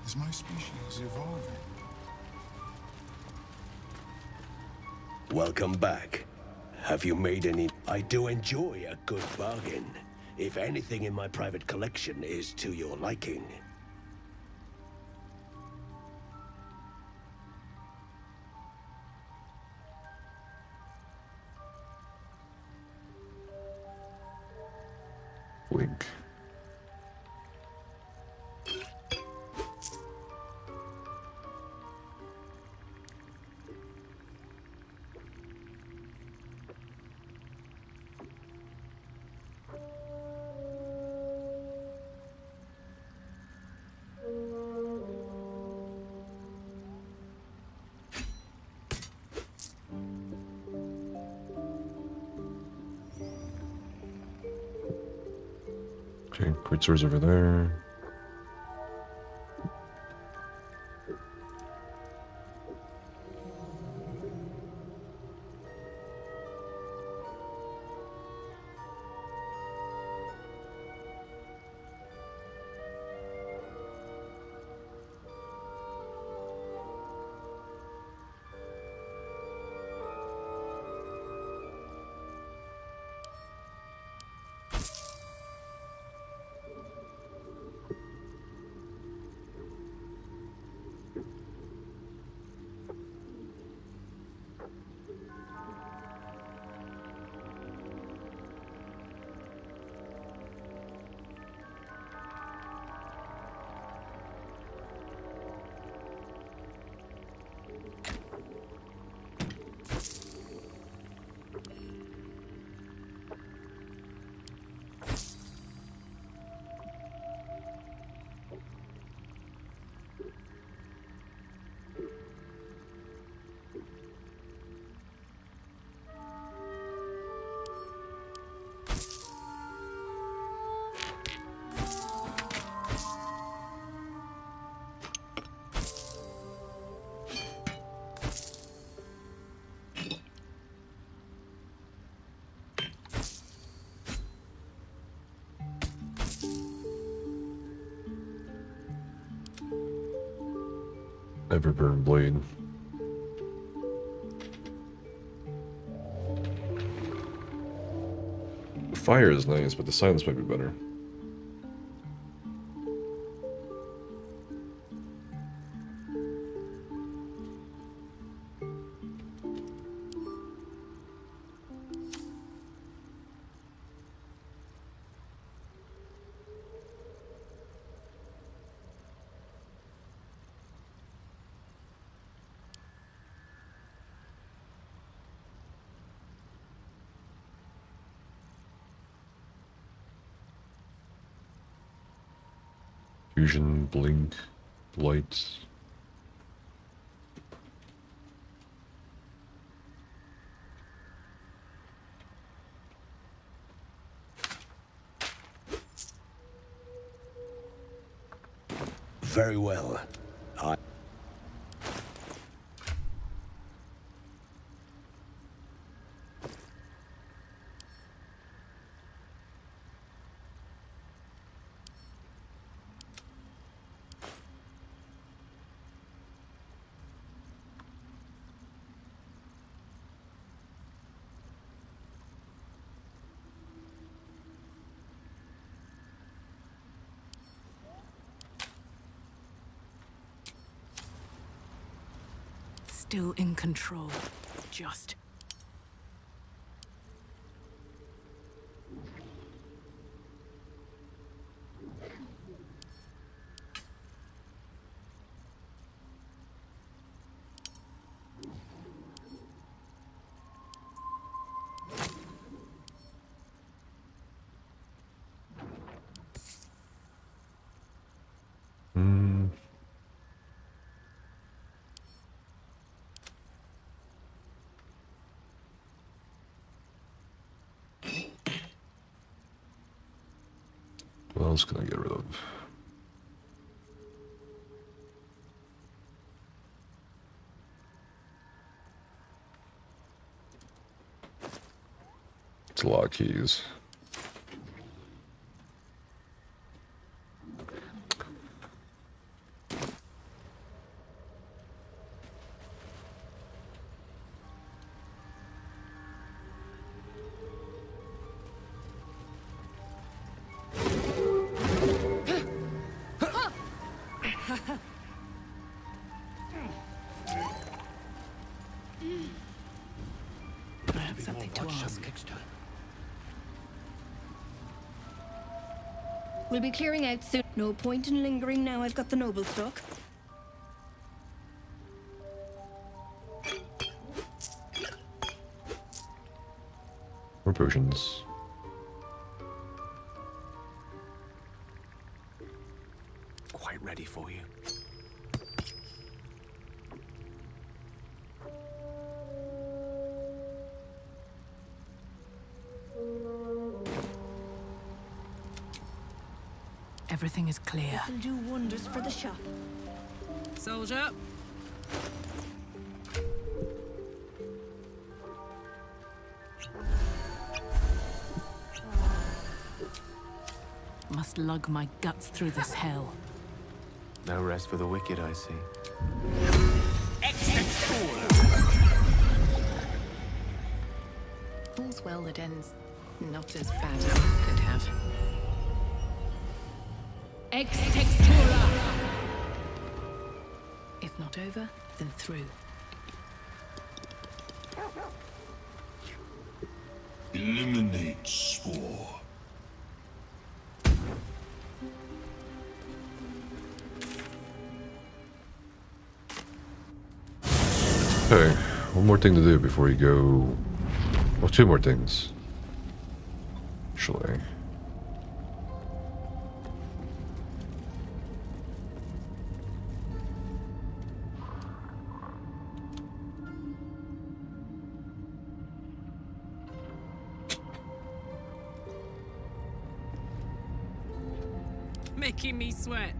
Is my species evolving? Welcome back. Have you made any? I do enjoy a good bargain. If anything in my private collection is to your liking. Wink. Okay, Pritzer's over there. Everburn blade. The fire is nice, but the silence might be better. Fusion, blink, lights. Very well. Still in control. Just. What else can I get rid of? It's a lot of keys. I have something to ask. We'll be clearing out soon. No point in lingering now I've got the noble stuck. More potions. Quite ready for you. Everything is clear. This'll do wonders for the shop. Soldier. Must lug my guts through this hell. No rest for the wicked, I see. All's well that ends not as bad as it could have. Ex textura! If not over, then through. Eliminate spore. Okay, one more thing to do before you go. Well, two more things. Actually. Making me sweat.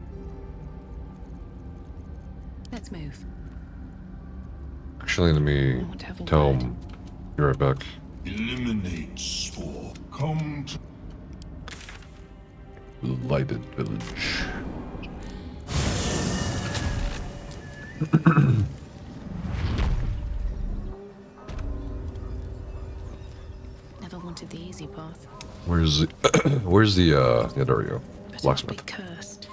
Let's move. Actually, let me tell him. You're right back. Eliminate spore. Come to Lighted village. Never wanted the easy path. Where's the where's the yeah, there we go. Blacksmith. Cursed.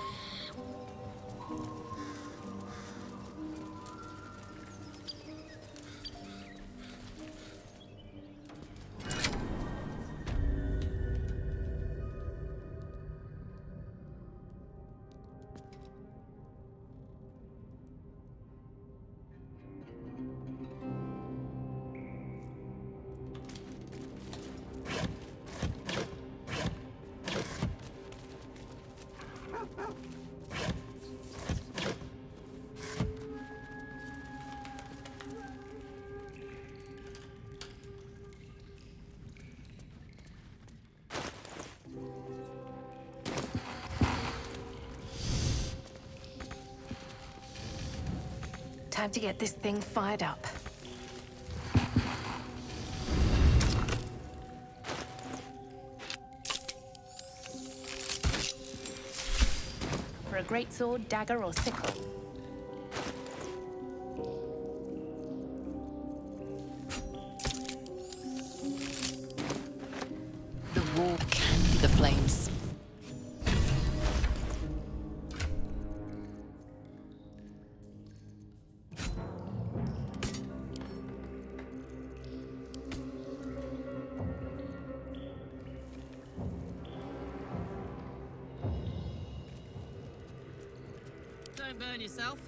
Time to get this thing fired up. For a great sword, dagger, or sickle. The war can be the flames. Don't burn yourself.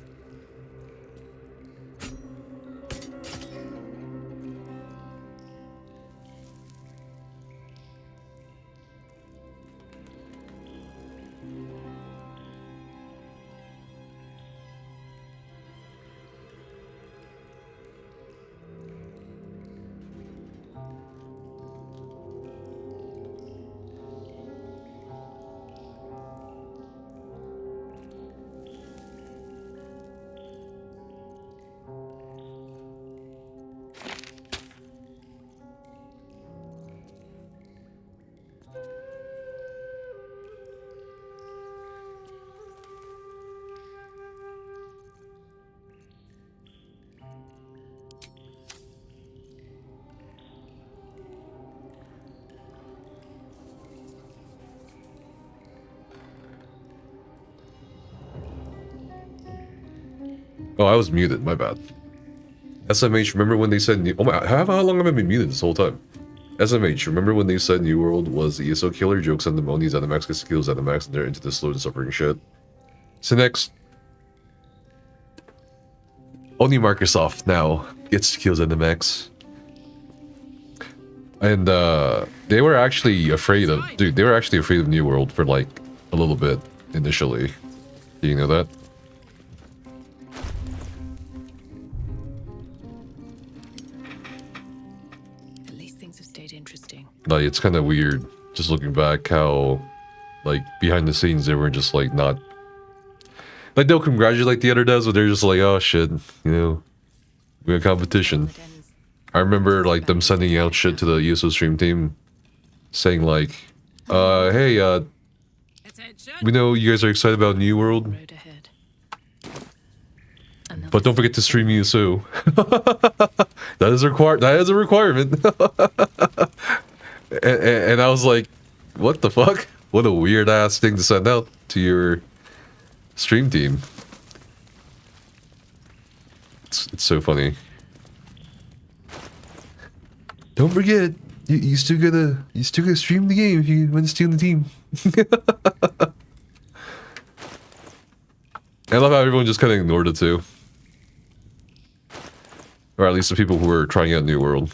Oh, I was muted. My bad. SMH, remember when they said new... Oh my... How long have I been muted this whole time? SMH, remember when they said New World was the ESO killer? Jokes on the Monies at the max, because kills at the max, and they're into the slow and suffering shit. So next... Only Microsoft now gets kills at the max. And, they were actually afraid of... Dude, they were actually afraid of New World for, like, a little bit, initially. Do you know that? Like, it's kind of weird, just looking back, how, like, behind the scenes, they were just, like, not... Like, they'll congratulate the other devs, but they're just like, oh, shit, you know, we have competition. I remember, like, them sending out shit to the ESO stream team, saying, like, hey, we know you guys are excited about New World, but don't forget to stream ESO. That is a requirement. And I was like, what the fuck? What a weird ass thing to send out to your stream team. It's so funny. Don't forget, you still gotta stream the game if you want to steal the team. I love how everyone just kind of ignored it too. Or at least the people who were trying out New World.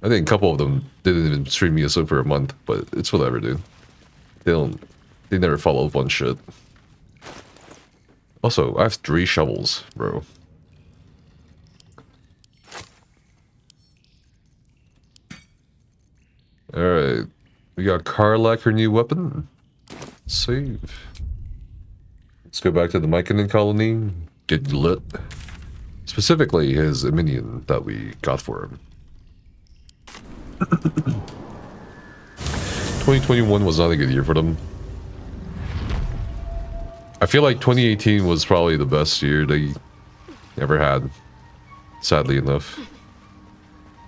I think a couple of them didn't even stream ESO for a month, but it's whatever, dude. They never follow up on shit. Also, I have 3 shovels, bro. Alright. We got Karlak, her new weapon. Save. Let's go back to the Mykonin colony. Get lit. Specifically, his minion that we got for him. 2021 was not a good year for them. I feel like 2018 was probably the best year. They ever had, sadly enough.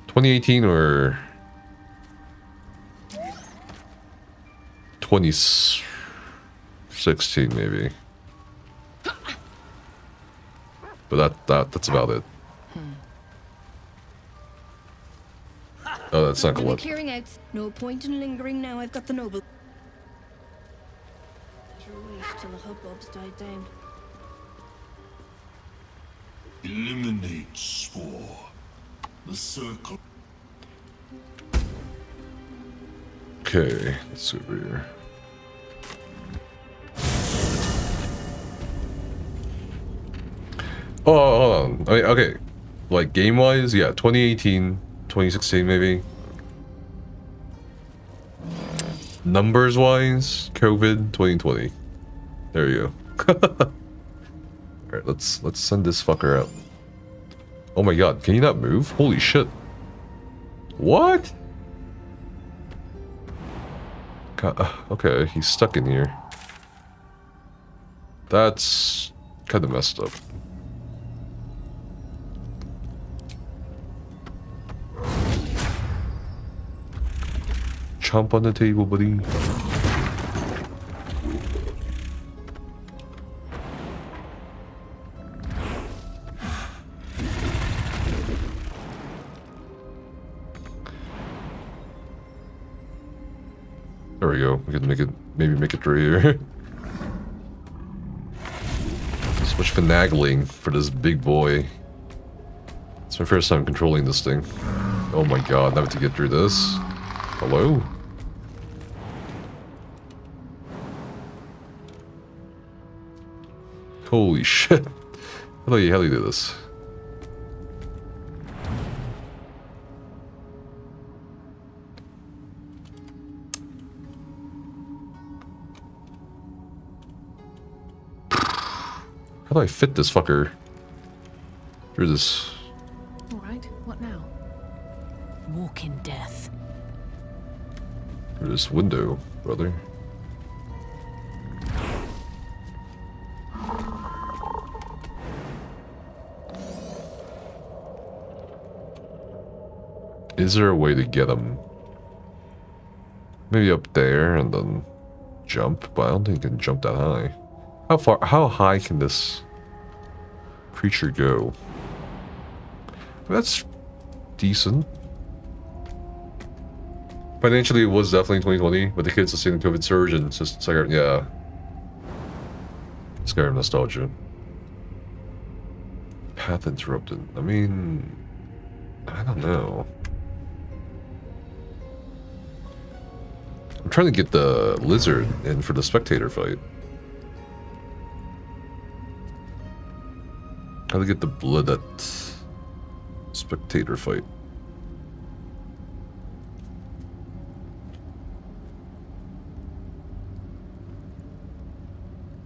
2018 or 2016 maybe. But that's about it. Oh, that's not gonna Clearing out. No point in lingering now. I've got the noble. Better wait till the hubbub's died down. Eliminate spore. The circle. Okay, let's see over here. Oh, hold on. Okay. Like, game-wise, yeah, 2018, 2016, maybe. Numbers-wise, COVID, 2020. There you go. Alright, let's send this fucker out. Oh my god, can you not move? Holy shit. What? God, okay, he's stuck in here. That's kind of messed up. Chomp on the table, buddy. There we go. We can make it, maybe make it through here. So much finagling for this big boy. It's my first time controlling this thing. Oh my god, now to get through this. Hello? Holy shit. How do you do this? How do I fit this fucker through this? All right, what now? Walk in death. Through this window, brother. Is there a way to get him? Maybe up there and then jump, but I don't think you can jump that high. How high can this creature go? That's decent. Financially, it was definitely 2020, but the kids are seeing the COVID surge and it's just Skyrim, yeah. Skyrim nostalgia. Path interrupted. I mean, I don't know. I'm trying to get the lizard in for the spectator fight. How to get the blood at spectator fight.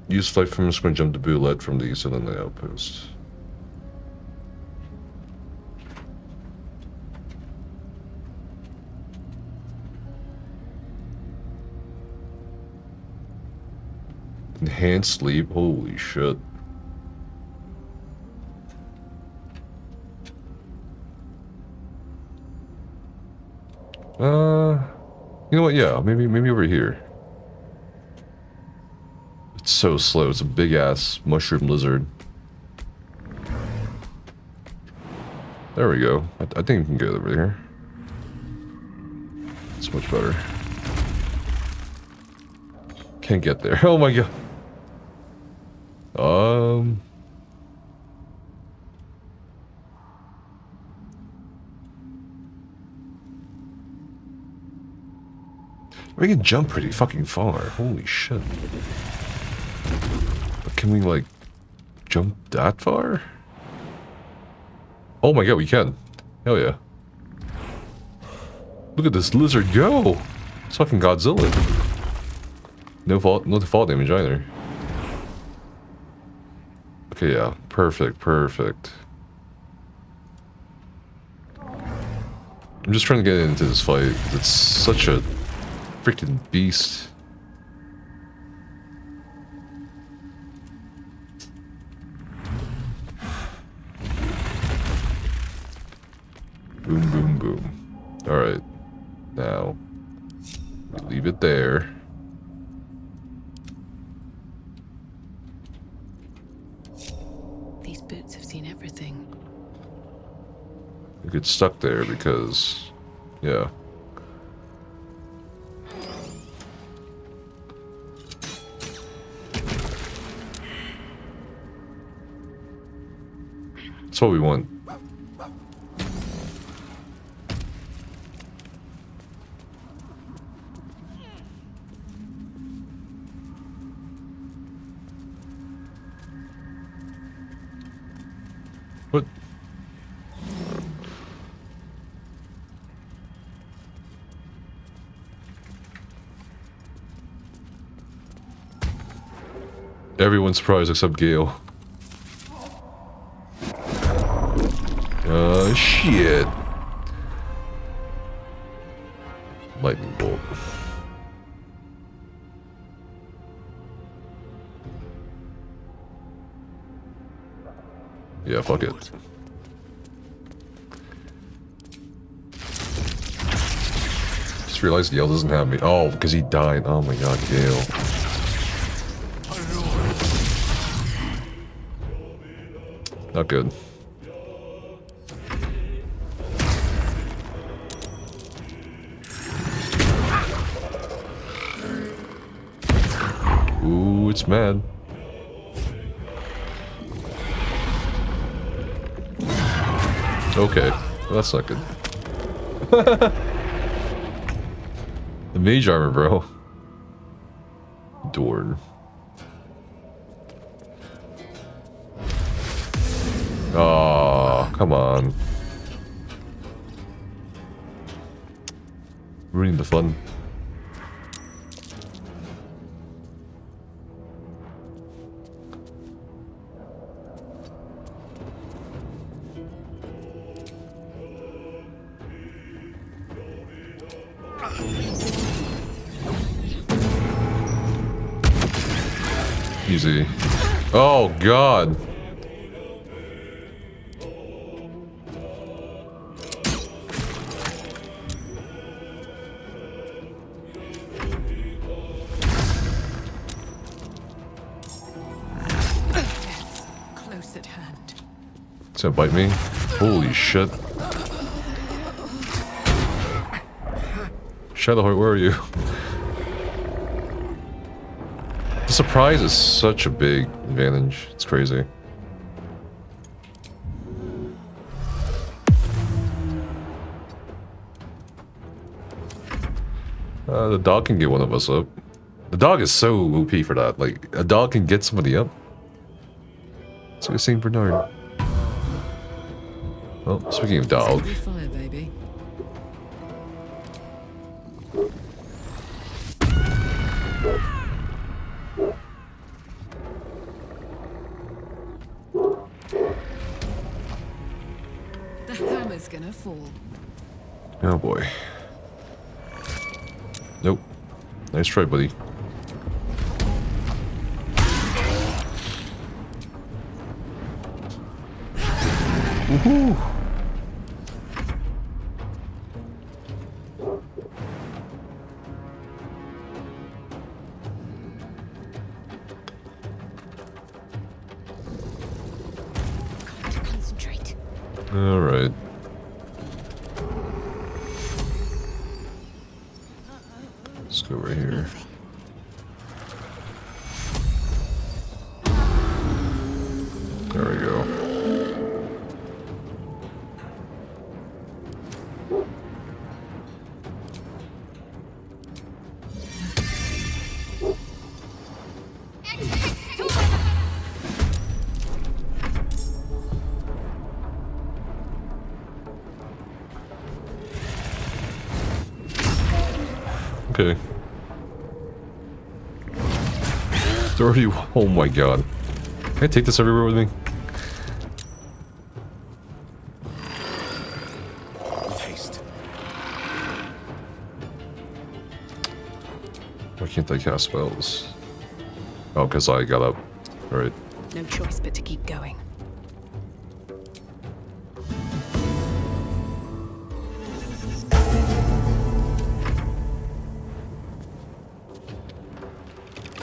Use flight from the screen, jump to Bullet from the east and then the outpost. Enhanced sleep, holy shit. You know what? Yeah, maybe over here. It's so slow. It's a big ass mushroom lizard. There we go. I think we can go over here. It's much better. Can't get there. Oh my god. We can jump pretty fucking far. Holy shit. But can we, like, jump that far? Oh my god, we can. Hell yeah. Look at this lizard go! It's fucking Godzilla. No fall damage either. Okay, yeah. Perfect, perfect. I'm just trying to get into this fight. It's such a freaking beast. Boom, boom, boom. Alright. Now, we leave it there. These boots have seen everything. We get stuck there because, yeah. That's what we want. What? Everyone's surprised except Gale. Shit. Lightning bolt. Yeah, fuck it. Just realized Gale doesn't have me. Oh, because he died. Oh my god, Gale. Not good. Ooh, it's mad. Okay, well, that's not good. The mage armor, bro. Dorn. Oh, come on. Ruining the fun. Easy. Oh, God. Close at hand. It's gonna bite me? Holy shit. Shadowheart, where are you? The surprise is such a big advantage. It's crazy. The dog can get one of us up. The dog is so OP for that. Like, a dog can get somebody up. So we're seeing Bernard. Well, speaking of dog. Fire, baby. The hammer's gonna fall. Oh boy. Nope. Nice try, buddy. Woohoo! Concentrate. All right. Let's go right here. There we go. Okay. It's already. Oh my god. Can I take this everywhere with me? With haste. Why can't I cast spells? Oh, because I got up. Alright. No choice but to keep going.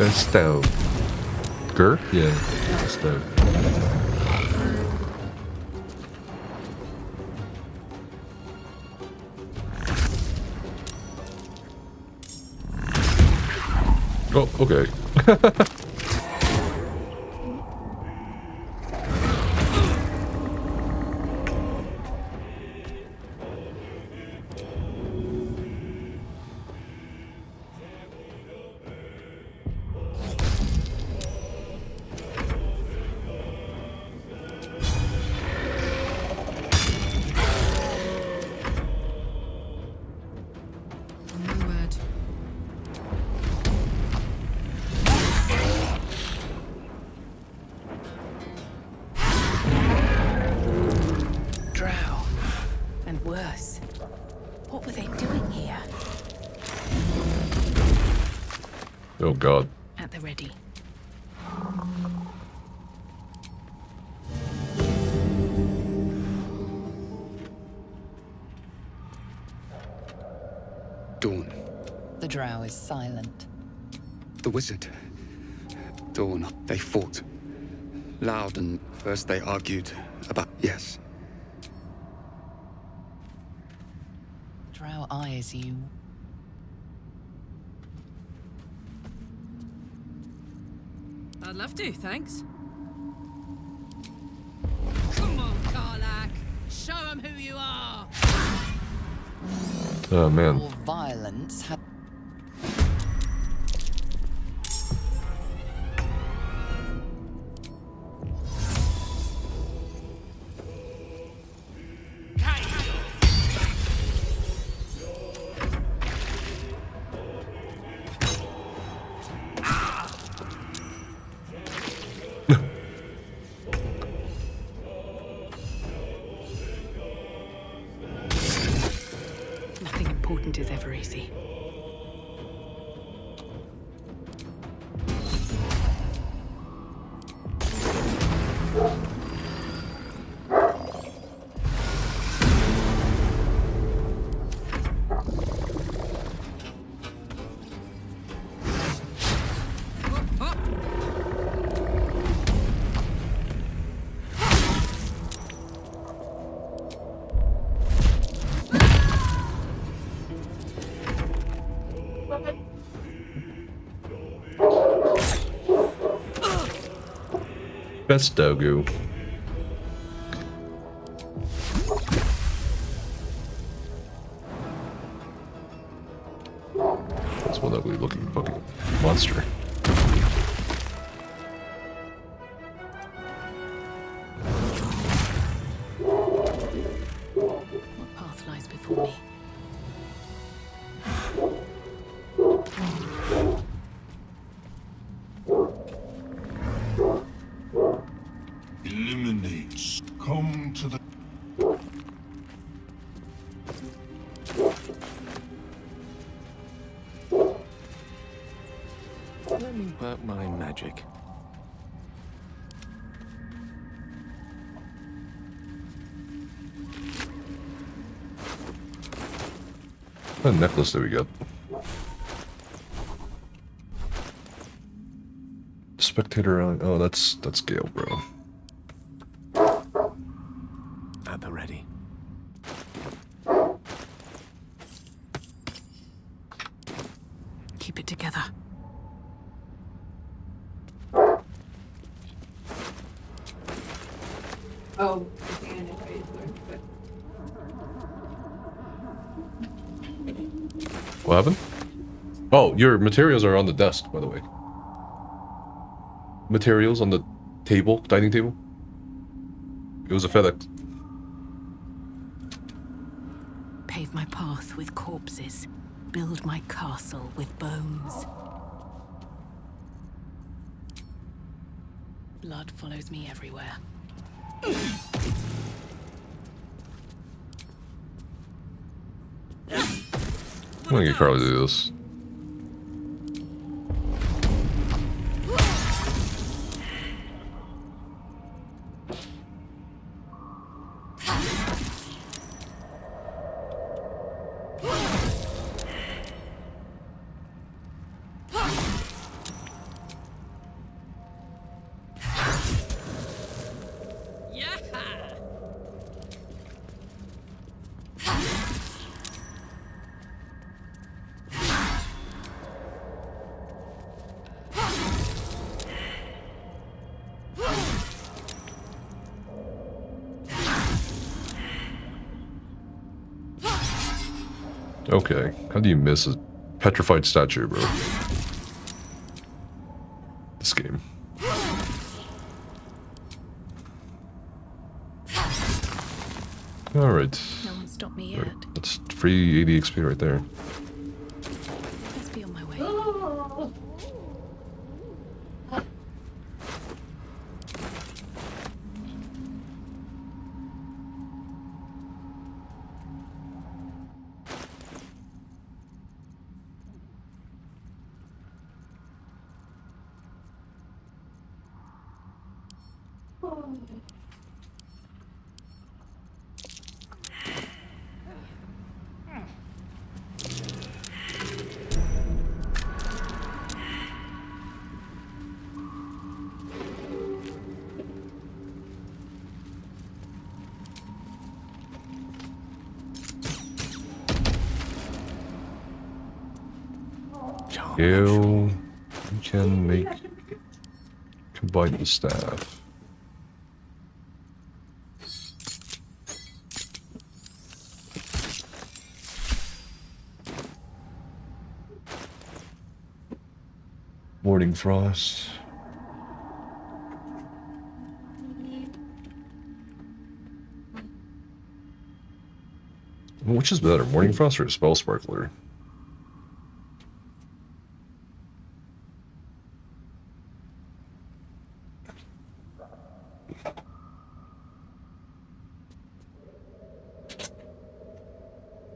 Bestow. Gur? Yeah. Bestow. Oh, okay. No word. Drow. And worse. What were they doing here? Oh god. At the ready. Dawn. The drow is silent. The wizard. Dawn. They fought. Loud, and first they argued about... Yes. Drow eyes you. I'd love to, thanks. Come on, Karlak. Show them who you are. Oh man. Your violence had. Nothing important is ever easy. Best Dogu. That's one ugly looking fucking monster. What path lies before me? Eliminates. Come to the... Let me work my magic. What necklace did we get? Spectator on. Oh, that's Gale, bro. At the ready. Keep it together. Oh, the hand is right there, What happened? Oh, your materials are on the desk, by the way. Materials on the table, dining table. It was a FedEx. Pave my path with corpses. Build my castle with bones. Blood follows me everywhere. I'm gonna get Carly to do this. Okay, how do you miss a petrified statue, bro? This game. Alright. No one stopped me yet. That's free 80 XP right there. Let's be on my way. You can make combine the staff. Morning frost. Which is better, morning frost or spell sparkler?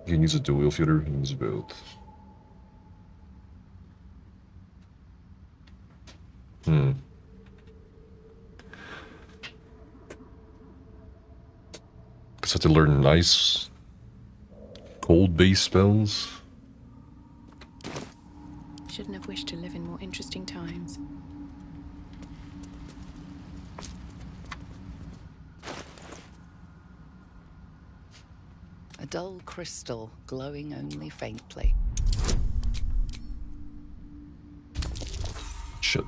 You can use a dual feeder, you can use both. Guess I have to learn nice cold base spells. Shouldn't have wished to live in more interesting times. A dull crystal, glowing only faintly. Shit.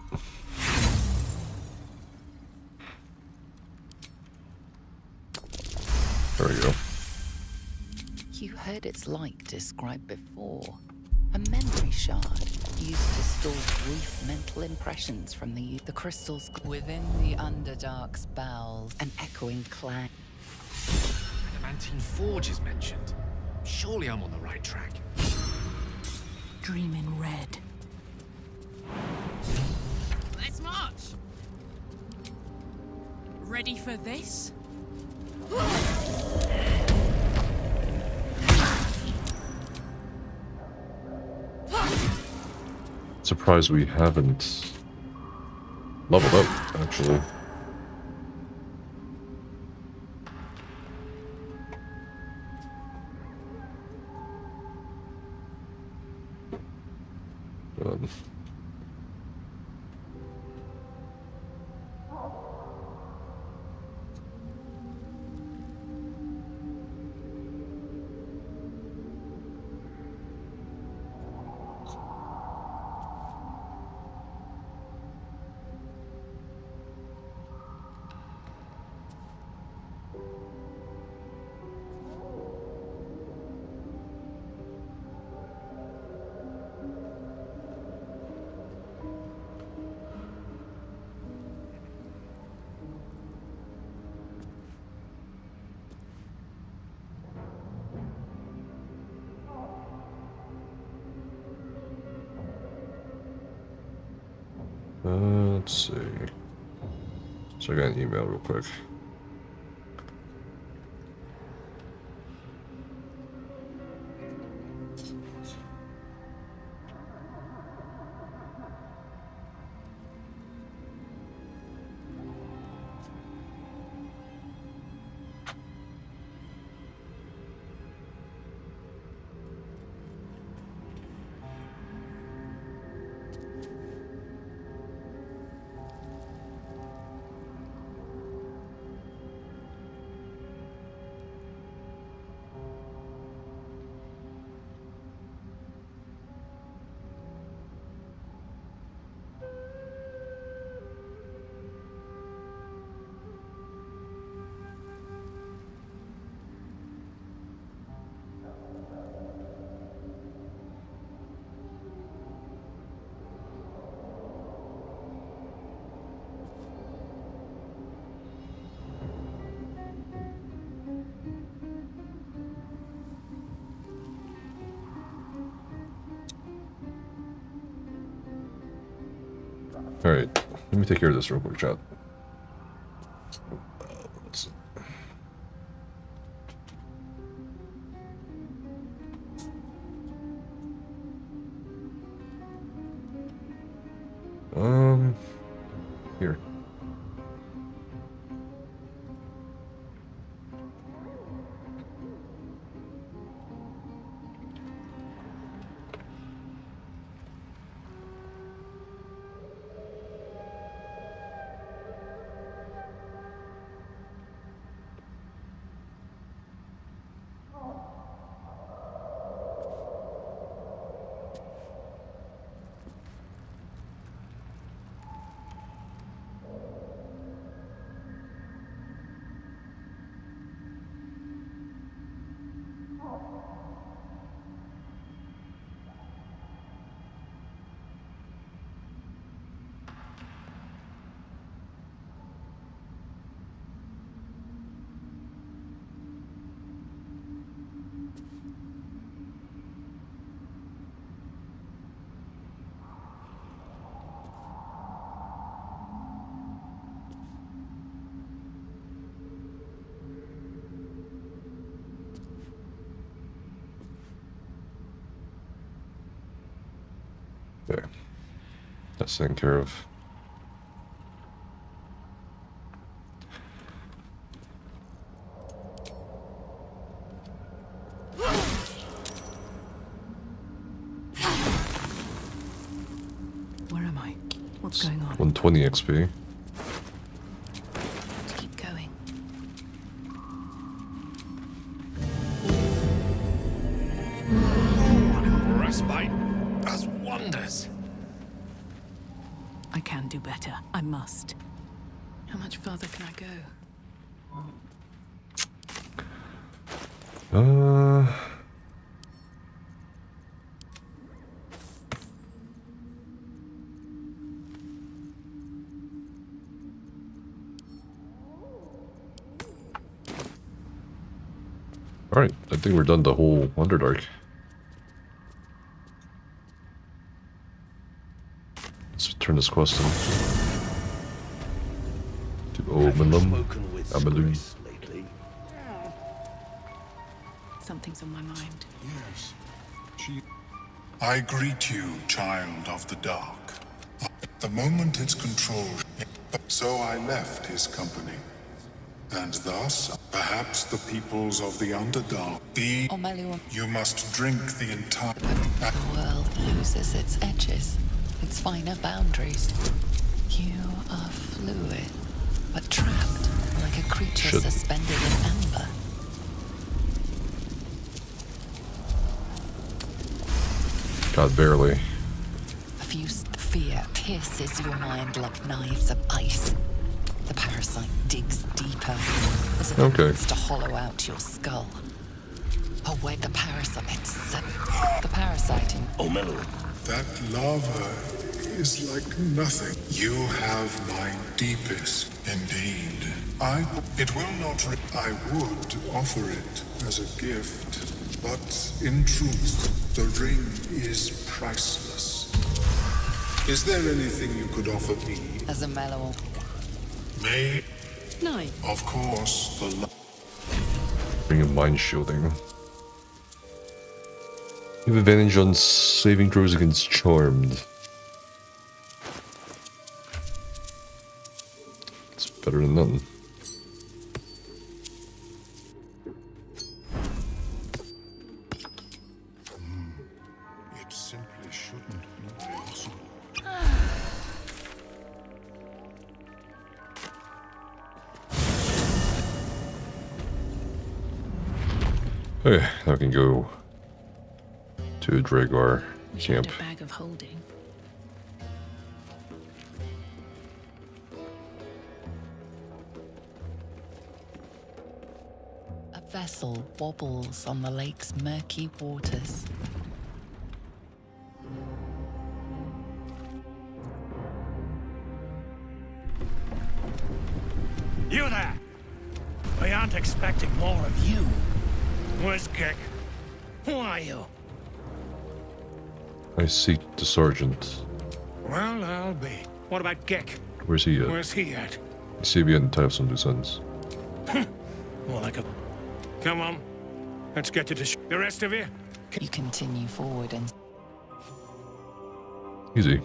There we go. You heard its light described before. A memory shard used to store brief mental impressions from the crystals within the Underdark's bowels. An echoing clang. Adamantine Forge is mentioned. Surely I'm on the right track. Dream in red. Let's march! Ready for this? Surprised we haven't leveled up, actually. Let's see. So I got an email real quick. Alright, let me take care of this real quick, chat. Here. There. That's taken care of. Where am I? What's going on? 120 XP. Keep going. Respite does wonders. I can do better. I must. How much further can I go? Alright, I think we're done the whole Underdark. Let's turn this quest in. To Omelum. Amalum. Something's on my mind. Yes. I greet you, child of the dark. The moment it's controlled, so I left his company. And thus, perhaps the peoples of the Underdark, you must drink the entire... The world loses its edges, its finer boundaries. You are fluid, but trapped like a creature suspended in amber. God, barely. A fused fear pierces your mind like knives of ice. The parasite digs deeper as it wants to hollow out your skull. Away the parasite. The parasite in Omelu. That lava is like nothing. You have my deepest, indeed. It will not. I would offer it as a gift, but in truth, the ring is priceless. Is there anything you could offer me? as a mellow? May. No. Of course, the. Bring a mind shielding. You have advantage on saving throws against charmed. It's better than nothing. It simply shouldn't be possible. Okay, now we can go to Dragar camp. A bag of holding. A vessel wobbles on the lake's murky waters. You there! We aren't expecting more of you. Where's Gek? Who are you? I seek the sergeant. Well, I'll be. What about Gek? Where's he at? Where's he at? You see if you can tie up some loose ends. More like a... Come on. Let's get to the rest of you. You continue forward and... Easy.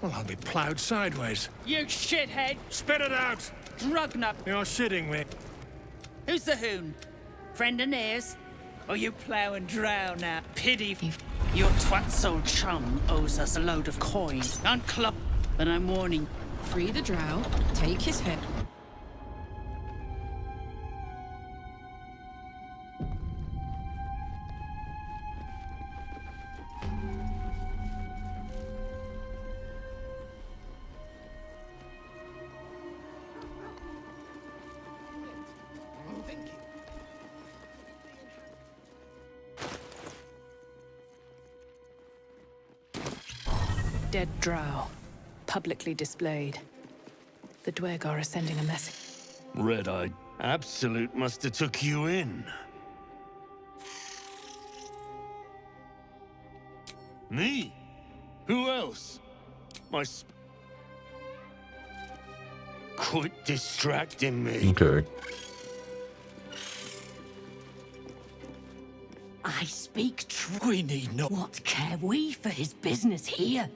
Well, I'll be plowed sideways. You shithead! Spit it out! Drugnut! You're shitting me. Who's the hoon? Friend of Nair's? Or you plough and drown now? Pity. Your twat's old chum owes us a load of coin. And club. But I'm warning. Free the drow, take his head. Dead drow, publicly displayed. The Dwergar are sending a message. Red-eyed. Absolute must have took you in. Me? Who else? Quit distracting me. Okay. I speak true. We need no. What care we for his business here?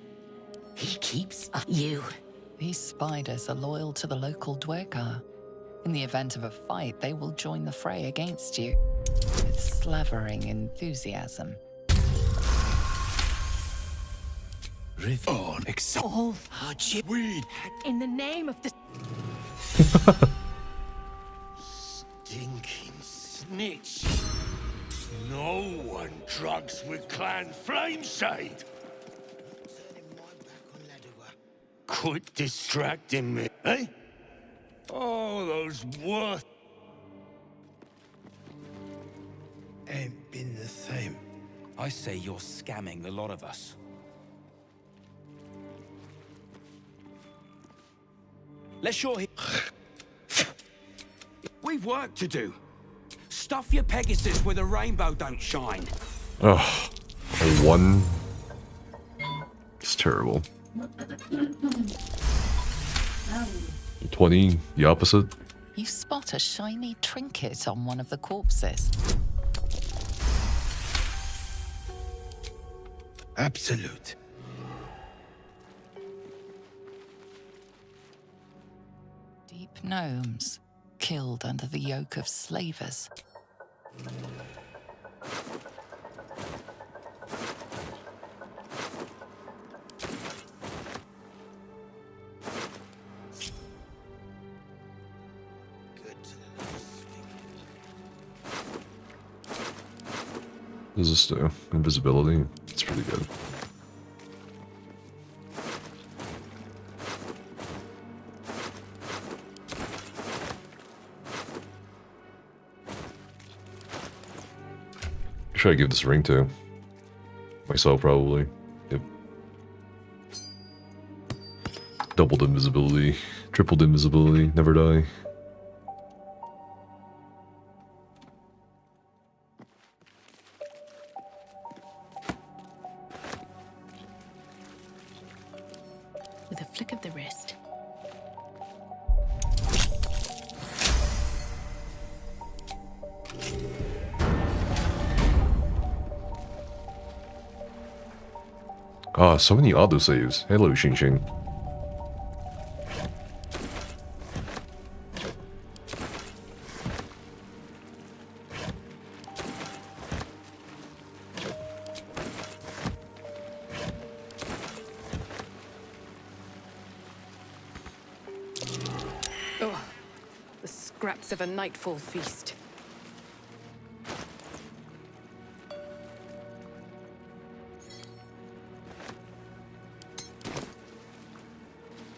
He keeps you. These spiders are loyal to the local Dwergar. In the event of a fight, they will join the fray against you. With slavering enthusiasm. Rivon, all hardship. Weed. In the name of the... Stinking snitch. No one drugs with Clan Flameshade. Quit distracting me, eh? Oh, those worth... Ain't been the same. I say you're scamming the lot of us. Let's show him. We've work to do. Stuff your Pegasus where the rainbow don't shine. Ugh. I won. It's terrible. 20, the opposite. You spot a shiny trinket on one of the corpses. Absolute. Deep gnomes, killed under the yoke of slavers. What does this do? Invisibility. It's pretty good. Should I give this ring to? Myself, probably. Yep. Doubled invisibility. Tripled invisibility. Never die. With a flick of the wrist. Ah, so many autosaves. Hello, Xing Xing. Oh, the scraps of a nightfall feast.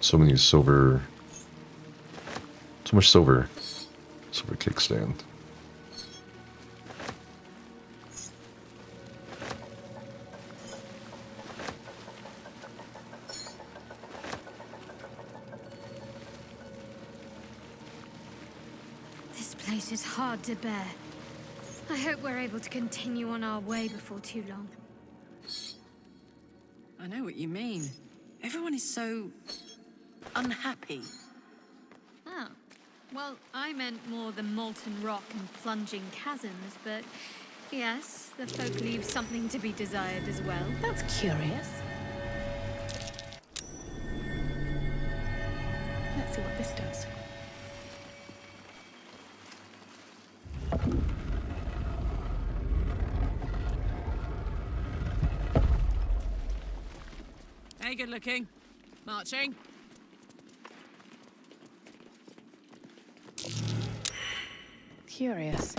So many silver. So much silver. Silver kickstand. This place is hard to bear. I hope we're able to continue on our way before too long. I know what you mean. Everyone is so unhappy. Oh. Well, I meant more the molten rock and plunging chasms, but yes, the folk leave something to be desired as well. That's curious. Let's see what this does. Hey, good looking. Marching. Curious.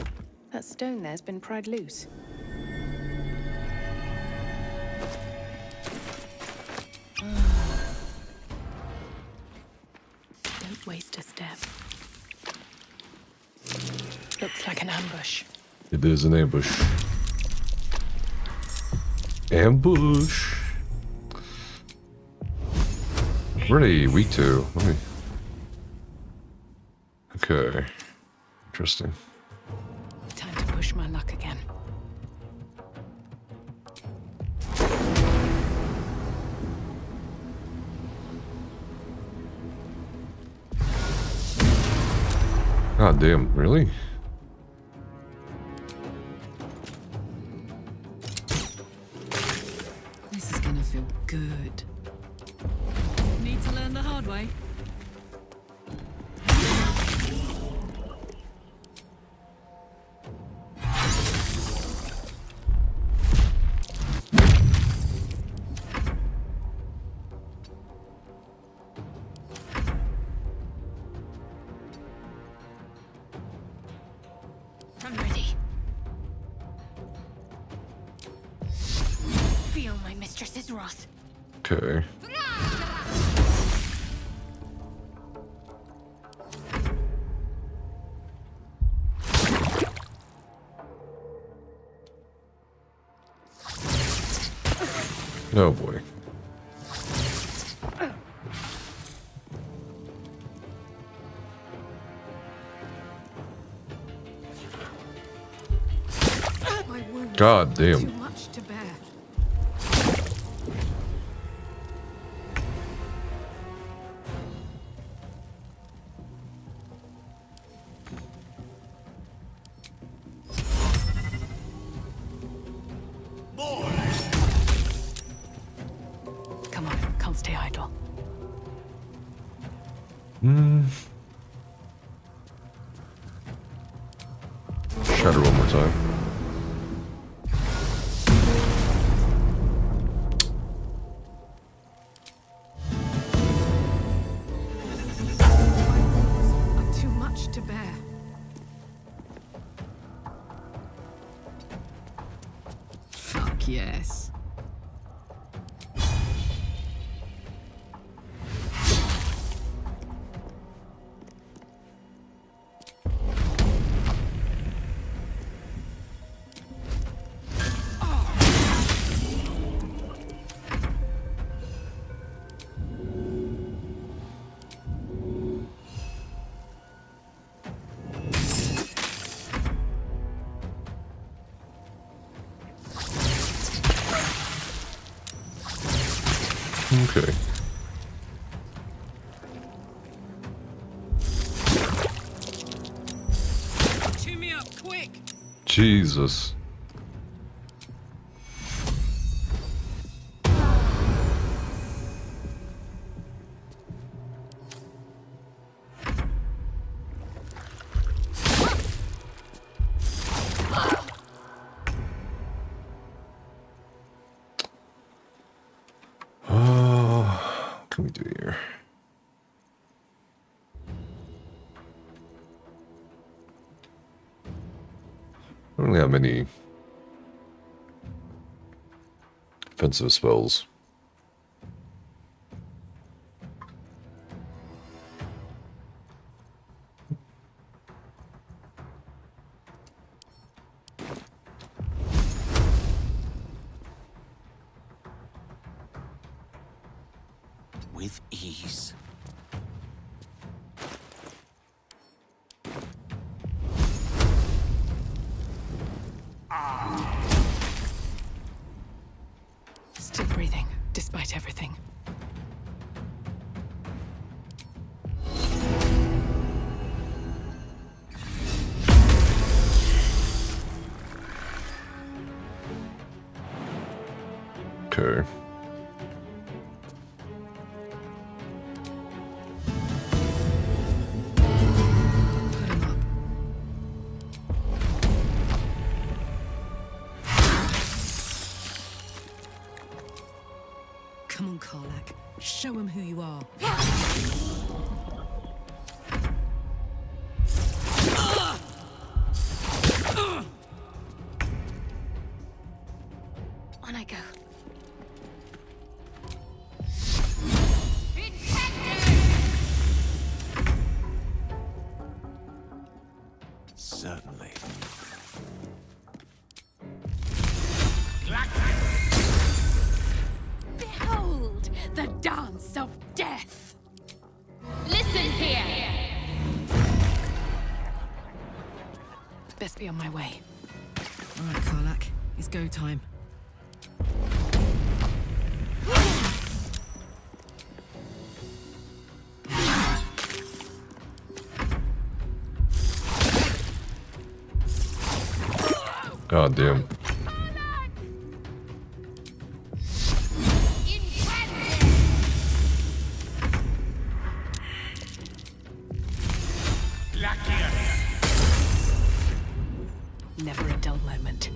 That stone there's been pried loose. Don't waste a step. Looks like an ambush. It is an ambush. Ambush. Really weak to. Let me. Okay. Interesting. Time to push my luck again. God damn, really? This is gonna feel good. Need to learn the hard way. I'm ready. Feel my mistress's wrath. Okay. Oh boy. My wounds God damn. too much to bear. Come on, can't stay idle. Shatter one more time. Are too much to bear. Fuck yes. Okay. Chew me up, quick! Jesus. What can we do here? I don't really have many offensive spells. With ease. Show him who you are. On I go. Certainly. Behold the dance of death. Listen here. Best be on my way. All right, Karlak. It's go time. God damn. Never a dull moment.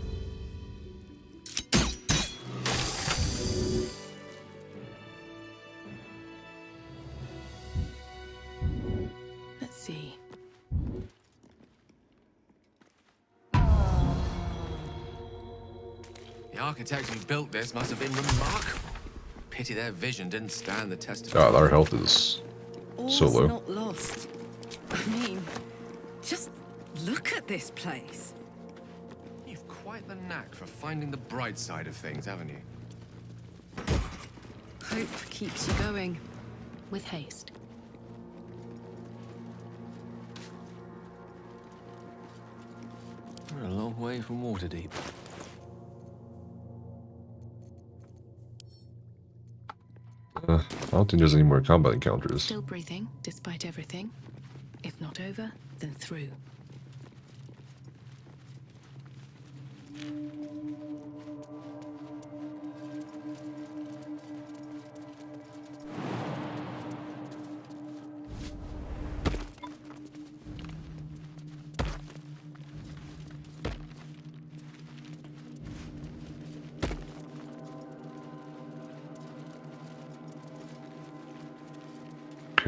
Let's see. The architects who built this must have been remarkable. Pity their vision didn't stand the test of God, our health is so All's low. not lost. I mean, just look at this place. You've quite the knack for finding the bright side of things, haven't you? Hope keeps you going. With haste. We're a long way from Waterdeep. I don't think there's any more combat encounters. Still breathing, despite everything. If not over, then through.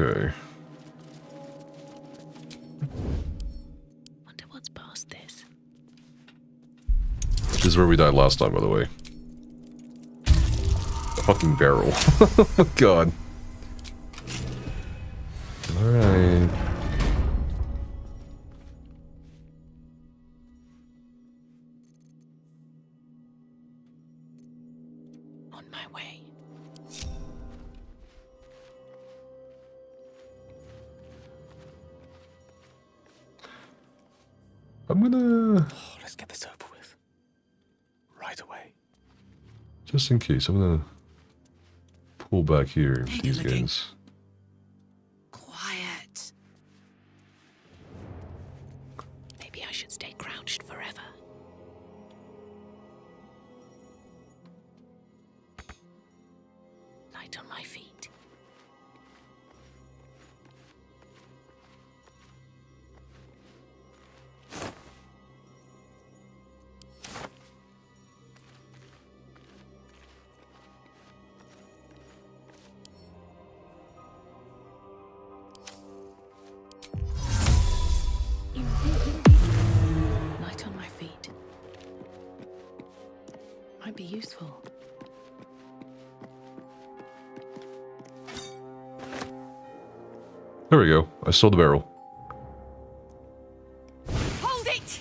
Okay. Wonder what's past this. This is where we died last time, by the way. The fucking barrel. God. Alright. On my way. I'm gonna... Let's get this over with. Right away. Just in case, I'm gonna pull back here with these guys. Quiet. Maybe I should stay crouched forever. Light on my feet. Light on my feet. Might be useful. There we go. I stole the barrel. Hold it!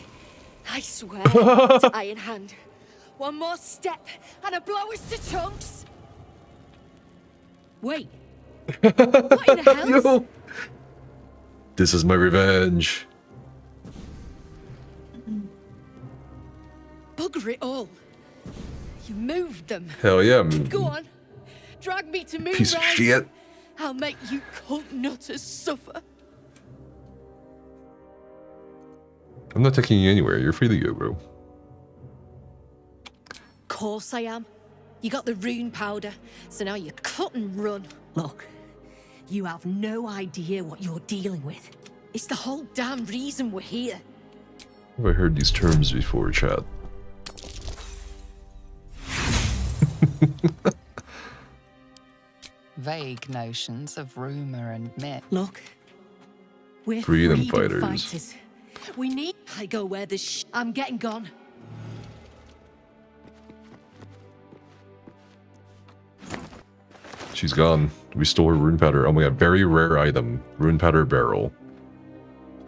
I swear, it's Iron Hand. One more step, and I blow us to chunks. Wait. What in the hell? Yo. This is my revenge. Bugger it all. You moved them. Hell yeah. Go on. Drag me to Moonrise. Piece of shit. I'll make you cult nutters suffer. I'm not taking you anywhere. You're free to go, bro. Course I am. You got the rune powder, so now you cut and run. Look, you have no idea what you're dealing with. It's the whole damn reason we're here. Have I heard these terms before, chat? vague notions of rumor and myth. Look, we're Freedom freedom fighters. fighters. We need. I go where the I'm getting gone. She's gone. We stole her rune powder. Oh my god, very rare item. Rune powder barrel.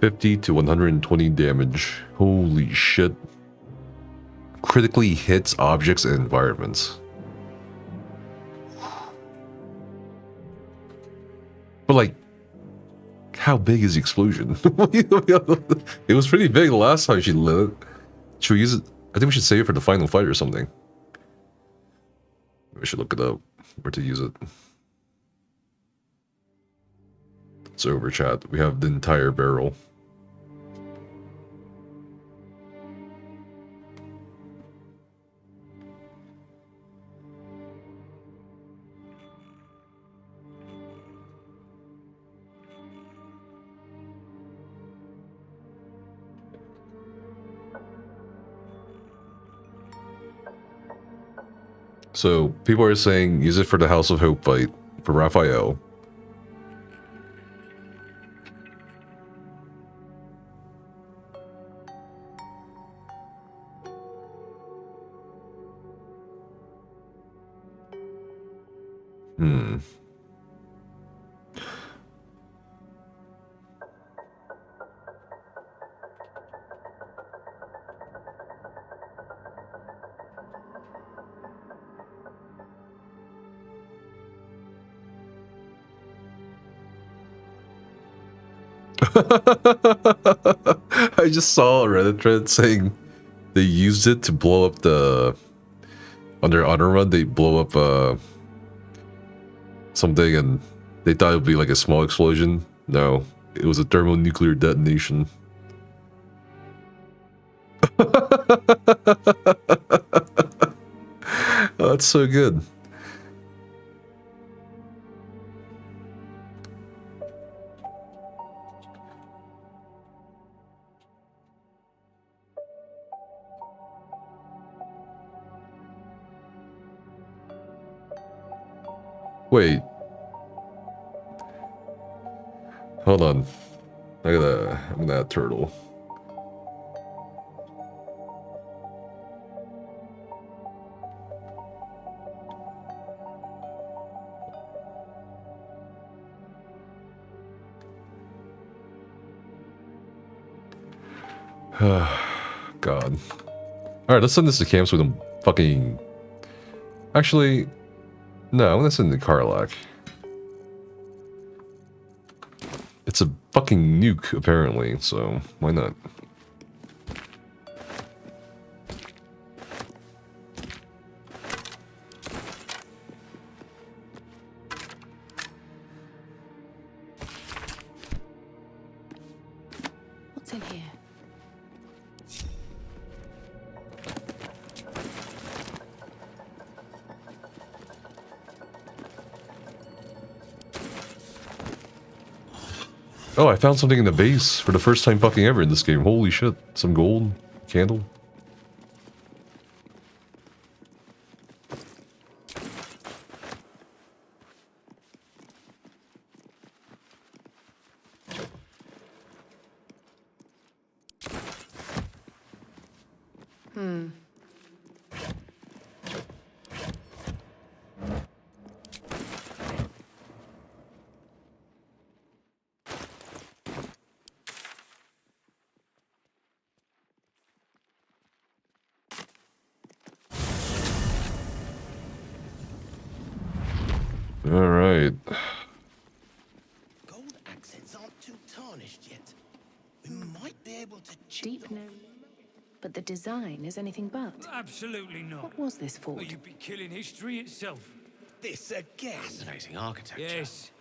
50 to 120 damage. Holy shit. Critically hits objects and environments. But like, how big is the explosion? It was pretty big the last time she lit it. Should we use it? I think we should save it for the final fight or something. We should look it up. Where to use it. It's over, chat. We have the entire barrel. So, people are saying use it for the House of Hope fight for Raphael. Hmm. I just saw a Reddit thread saying they used it to blow up the... On their honor run, they blow up something and they thought it would be like a small explosion. No, it was a thermonuclear detonation. Oh, that's so good. Wait. Hold on. I'm gonna add turtle. God. Alright, let's send this to camp so we don't fucking... Actually... No, I'm gonna send the Karlak. It's a fucking nuke, apparently, so why not? What's in here? Oh, I found something in the base for the first time fucking ever in this game. Holy shit. Some gold. Candle. Alright. Gold accents aren't too tarnished yet. We might be able to Deep no. But the design is anything but. Absolutely not. What was this for? Well, you'd be killing history itself. This again. Fascinating architecture. Yes.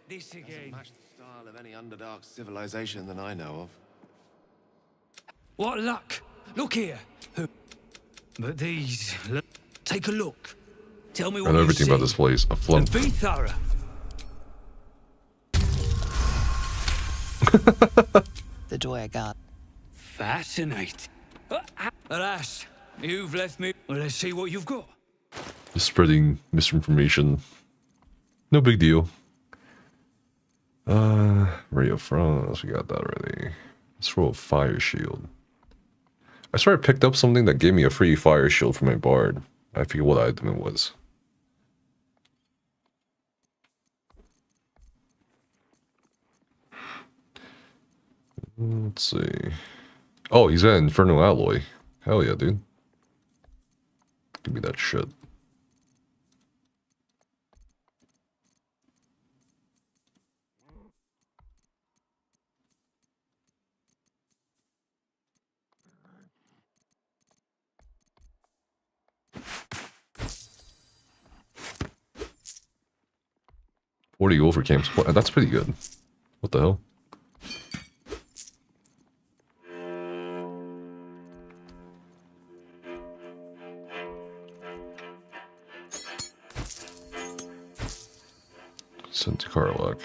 This Doesn't again. match the style of any Underdark civilization that I know of. What luck! Look here. But these... Take a look. Tell me I what know you everything see. about this place. A flump. And be thorough. The Dwargar. Fascinating. Alas, you've left me. Well, let's see what you've got. Just spreading misinformation. No big deal. Ray of Frost, we got that already. Let's roll a fire shield. I swear I picked up something that gave me a free fire shield for my bard. I forget what item it was. Let's see. Oh, he's got an Inferno Alloy. Hell yeah, dude. Give me that shit. $40 gold for camp support. That's pretty good. What the hell? Sent to Carlock.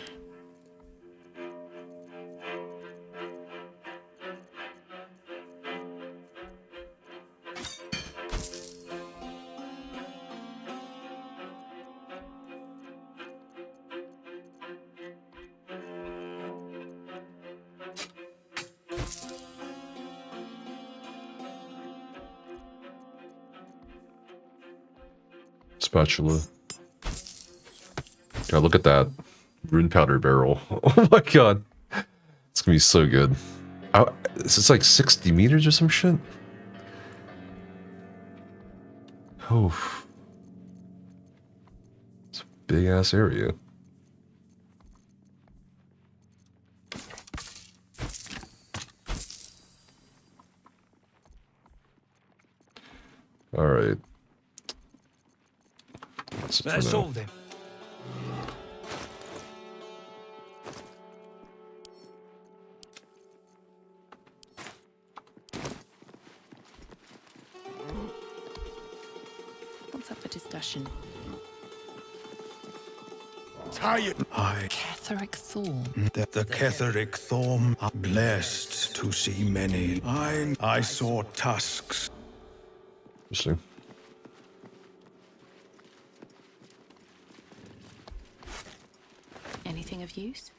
Spatula. God, look at that rune powder barrel. Oh my god. It's gonna be so good. It's like 60 meters or some shit? Oh. It's a big ass area. Alright. That's all then. What's up for discussion? Catheric Thorn. The Catheric Thorn are blessed to see many. I saw tusks. Interesting. Anything of use?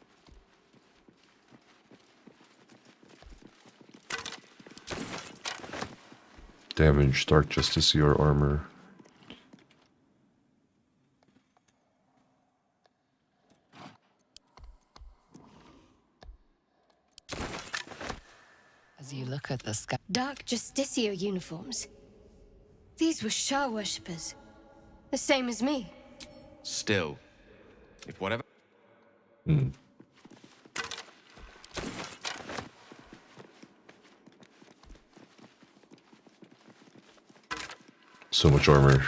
Damage, Dark Justiciar armor. As you look at the sky. Dark Justiciar uniforms. These were Shah worshippers. The same as me. Still, if whatever. So much armor.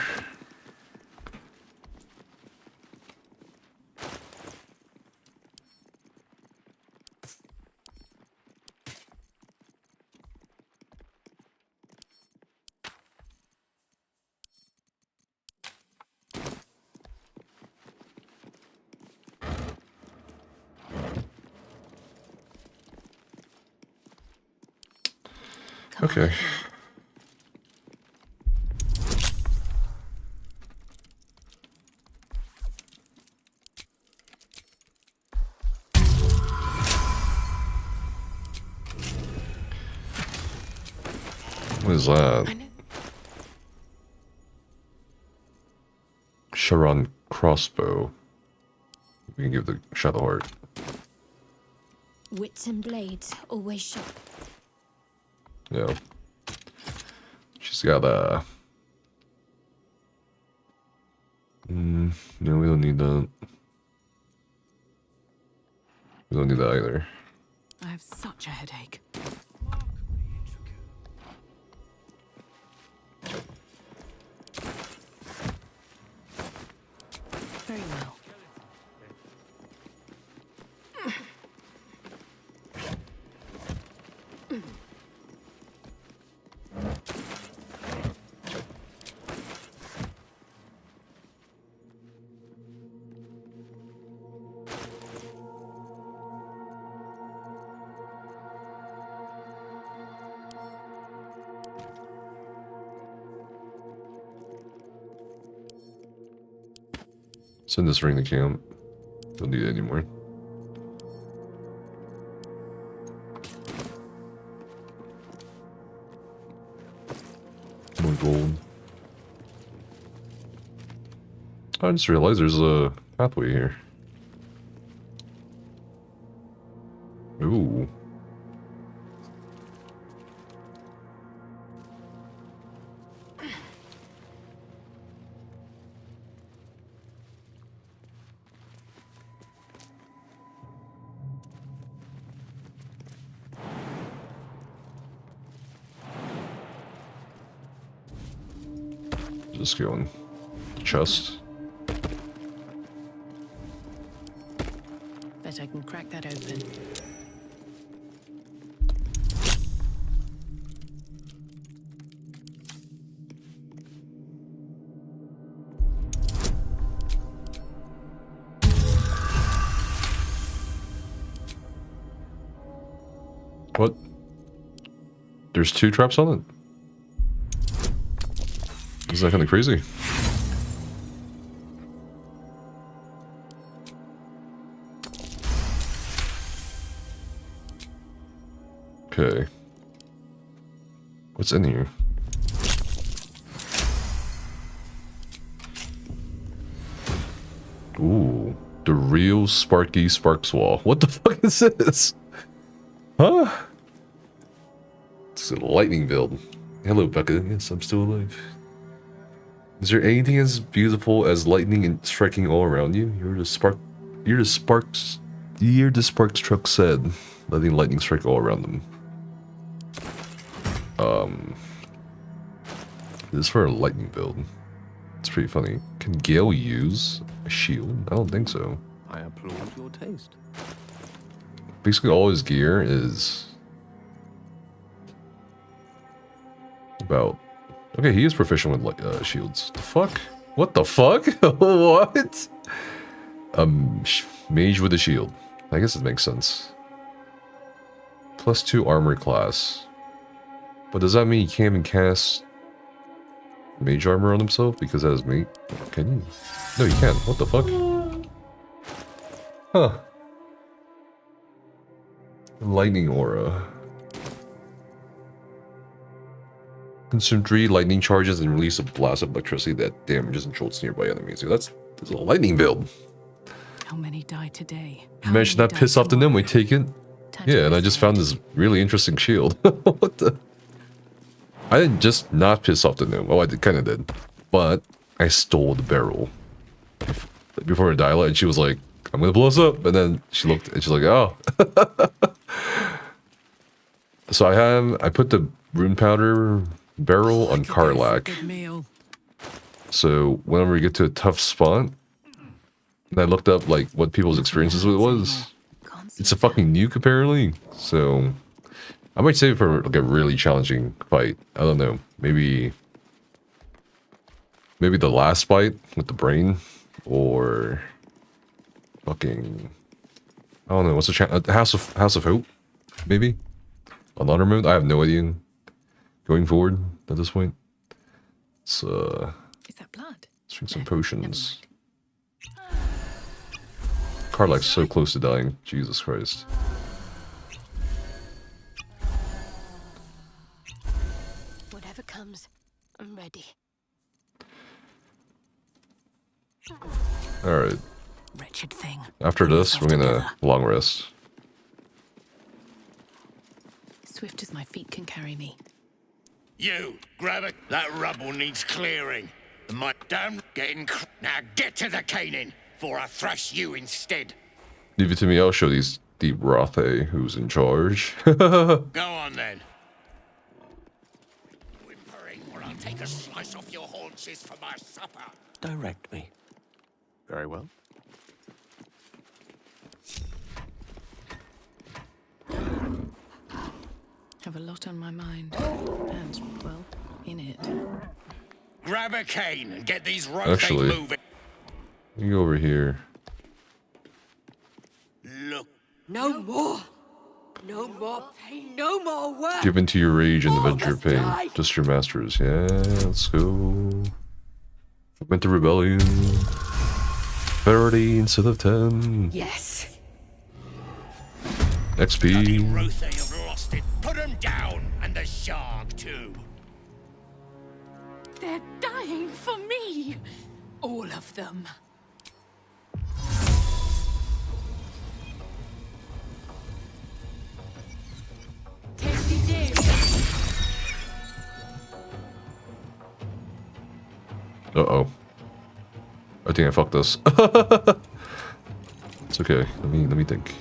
Okay. What is that? Sharon crossbow. We can give the Shadow Heart. Wits and blades, always sharp. Yeah. She's got a... no, we don't need that. We don't need that either. I have such a headache. Very well. Send this ring to camp. Don't need it anymore. More gold. I just realized there's a pathway here. Ooh. Just going. Chest. Bet I can crack that open. What? There's 2 traps on it? Is that kind of crazy? Okay. What's in here? Ooh. The real Sparky Sparkswall. What the fuck is this? Huh? It's a lightning build. Hello, BECKA. Yes, I'm still alive. Is there anything as beautiful as lightning and striking all around you? You're the sparks truck said, letting lightning strike all around them. This is for a lightning build. It's pretty funny. Can Gale use a shield? I don't think so. I applaud your taste. Basically, all his gear is about. Okay, he is proficient with shields. The fuck? What the fuck? What? Mage with a shield. I guess it makes sense. +2 armor class. But does that mean he can't even cast mage armor on himself because that is mate? Can you? No, you can't. What the fuck? Huh. Lightning aura. Consume 3 lightning charges and release a blast of electricity that damages and jolts nearby enemies. So that's a lightning build. How many die today? Imagine that piss off the gnome we take it. Yeah, and I just found this really interesting shield. What the? I didn't just not piss off the gnome. Oh, I kind of did. But I stole the barrel. Before her dialogue, and she was like, I'm gonna blow us up. And then she looked and she's like, oh. So I put the rune powder barrel on Karlach. So whenever we get to a tough spot, and I looked up like what people's experiences with it was. It's a fucking nuke apparently. So I might save it for like a really challenging fight. I don't know. Maybe the last fight with the brain, or fucking I don't know. What's the House of Hope? Maybe on honor mode. I have no idea. Going forward at this point, it's Is that blood? Let's drink some potions. Karlach's so close to dying. Jesus Christ. Whatever comes, I'm ready. Alright. Wretched thing. After this, we're gonna long rest. Swift as my feet can carry me. You, grab it. That rubble needs clearing. My damn getting now get to the caning, for I thrash you instead. Leave it to me, I'll show these deep Rothe who's in charge. Go on then. Whimpering, or I'll take a slice off your haunches for my supper. Direct me. Very well. Have a lot on my mind. And, well, in it. Grab a cane and get these ropes Actually, moving. you go over here. Look. No more. No more pain. No more work. Give into your rage and adventure pain. Just your masters. Yeah, let's go. Went to rebellion. 30 instead of 10. Yes. XP. Rotha, you've lost it. Put him down, and the shark too. They're dying for me. All of them. Tasty day. Uh-oh. I think I fucked this. It's okay. Let me think.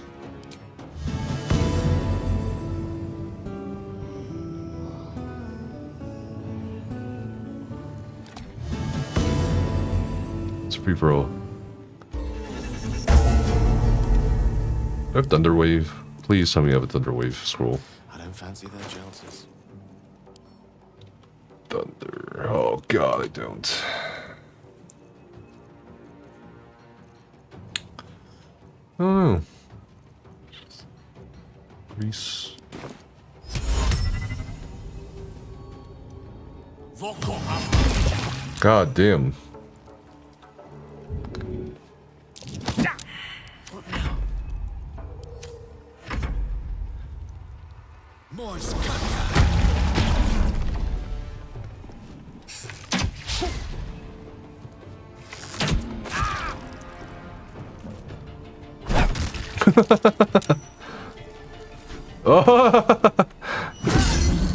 It's free for all. I have Thunder Wave. Please tell me I have a Thunder Wave scroll. I don't fancy their chances. Thunder. Oh god, I don't. Oh. Grease. God damn.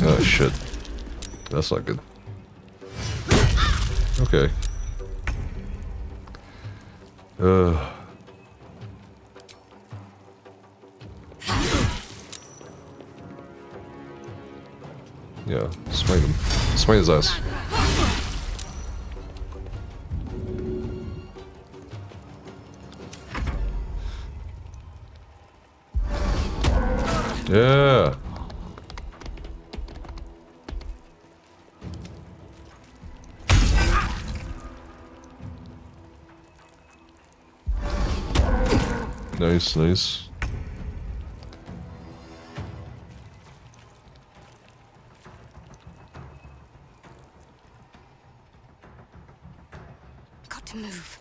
Oh shit. That's not good. Okay. Yeah, smite him. Smite his ass. Yeah. Nice, nice. Got to move.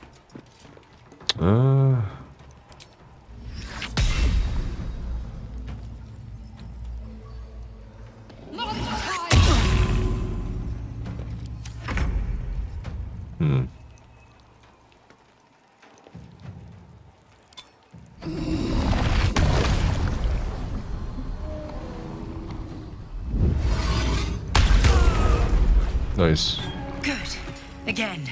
Nice. Good. Again.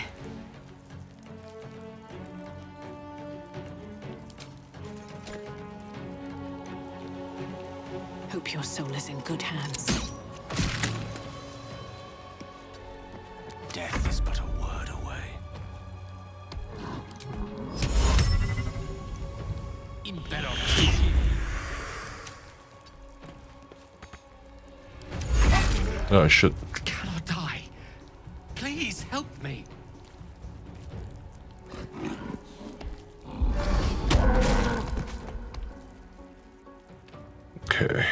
Hope your soul is in good hands. Death is but a word away. Oh shit. I cannot die. Please help me. Okay.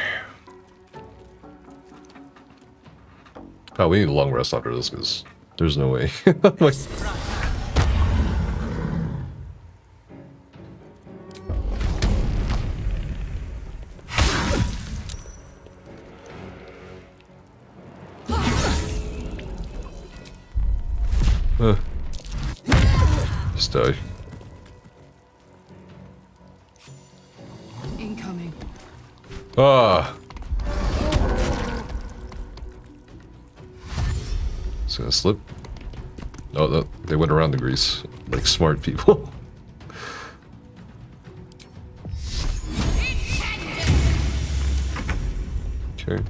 Oh, we need a long rest after this because there's no way. Like, just die. Incoming. Ah! It's gonna slip. Oh, no, they went around the grease like smart people. Okay.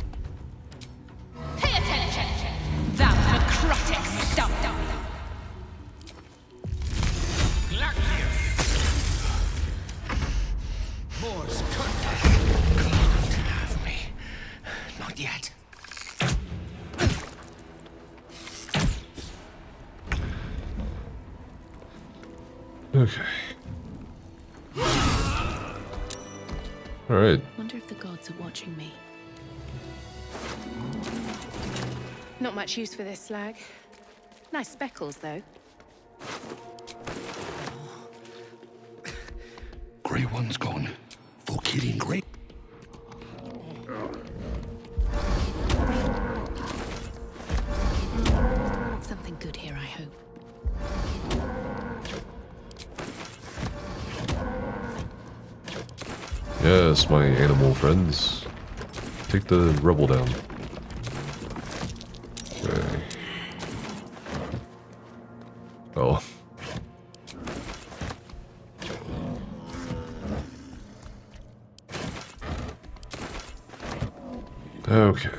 Pay attention. That necrotic stuff. More's can't have me. Not yet. Okay. All right. Wonder if the gods are watching me. Not much use for this slag. Nice speckles, though. one's gone. For killing great. Something good here, I hope. Yes, my animal friends. Take the rebel down. Okay. Oh. Okay.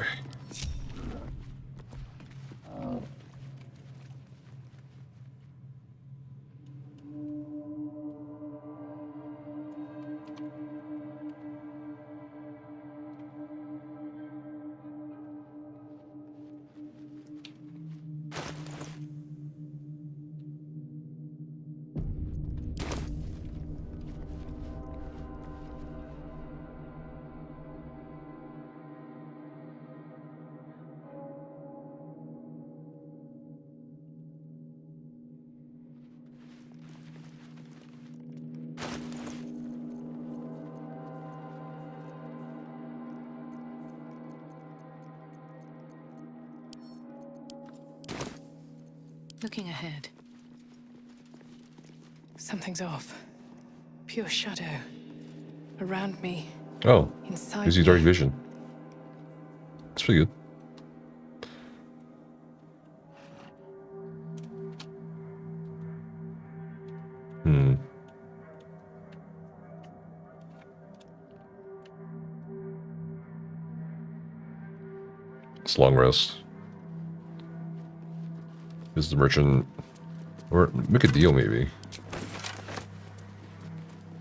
Looking ahead. Something's off. Pure shadow. Around me. Oh. Inside Gives you dark vision. That's pretty good. Hmm. It's long rest. Is the merchant, or make a deal maybe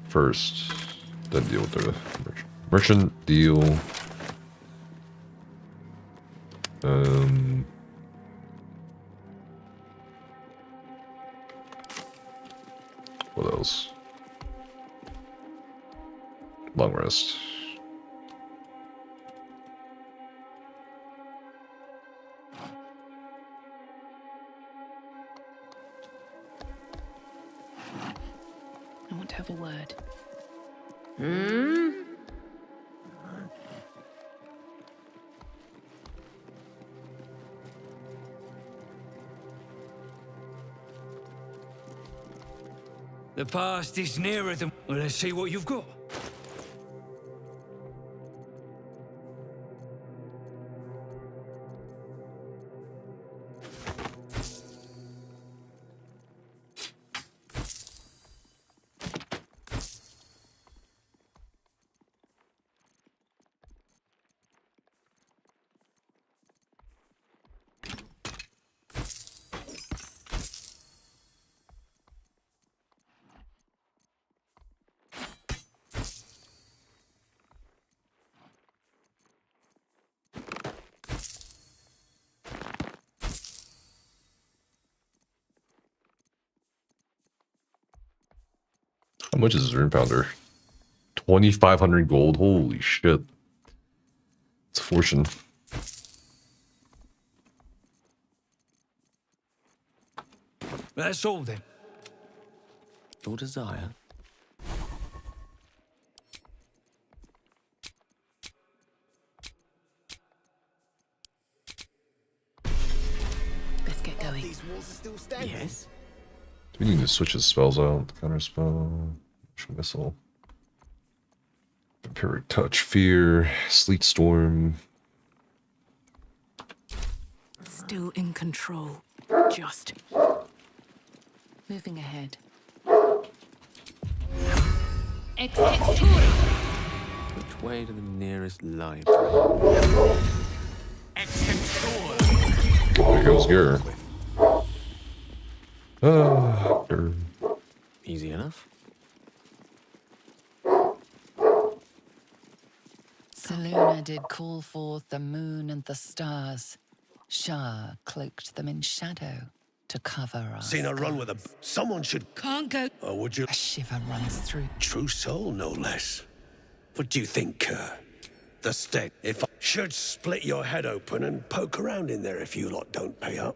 first, then deal with the merchant deal. What else? Long rest. I want to have a word. The past is nearer than... Well, let's see what you've got. How much is this rune pounder? 2,500 gold. Holy shit. It's a fortune. That's all then. Your desire. Let's get going. These walls are still standing. Yes. We need to switch his spells out. Counter spell. Missile. Vampiric touch. Fear. Sleet storm. Still in control. Just. Moving ahead. Which way to the nearest library? There goes Gur. Easy enough. Selûne did call forth the moon and the stars. Shah cloaked them in shadow to cover us. Seen her run with a... Someone should... Can't go. Or would you... A shiver runs through. True soul, no less. What do you think, Kerr? The stench. If I should split your head open and poke around in there if you lot don't pay up.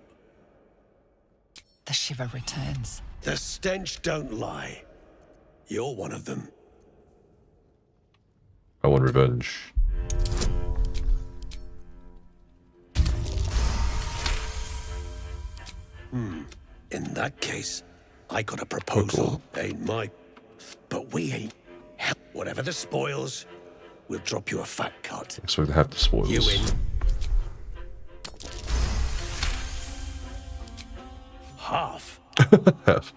The shiver returns. The stench don't lie. You're one of them. want revenge. In that case, I got a proposal. Ain't my... But we ain't... Whatever the spoils, we'll drop you a fat cut. So they have the spoils. You in? Half. Half.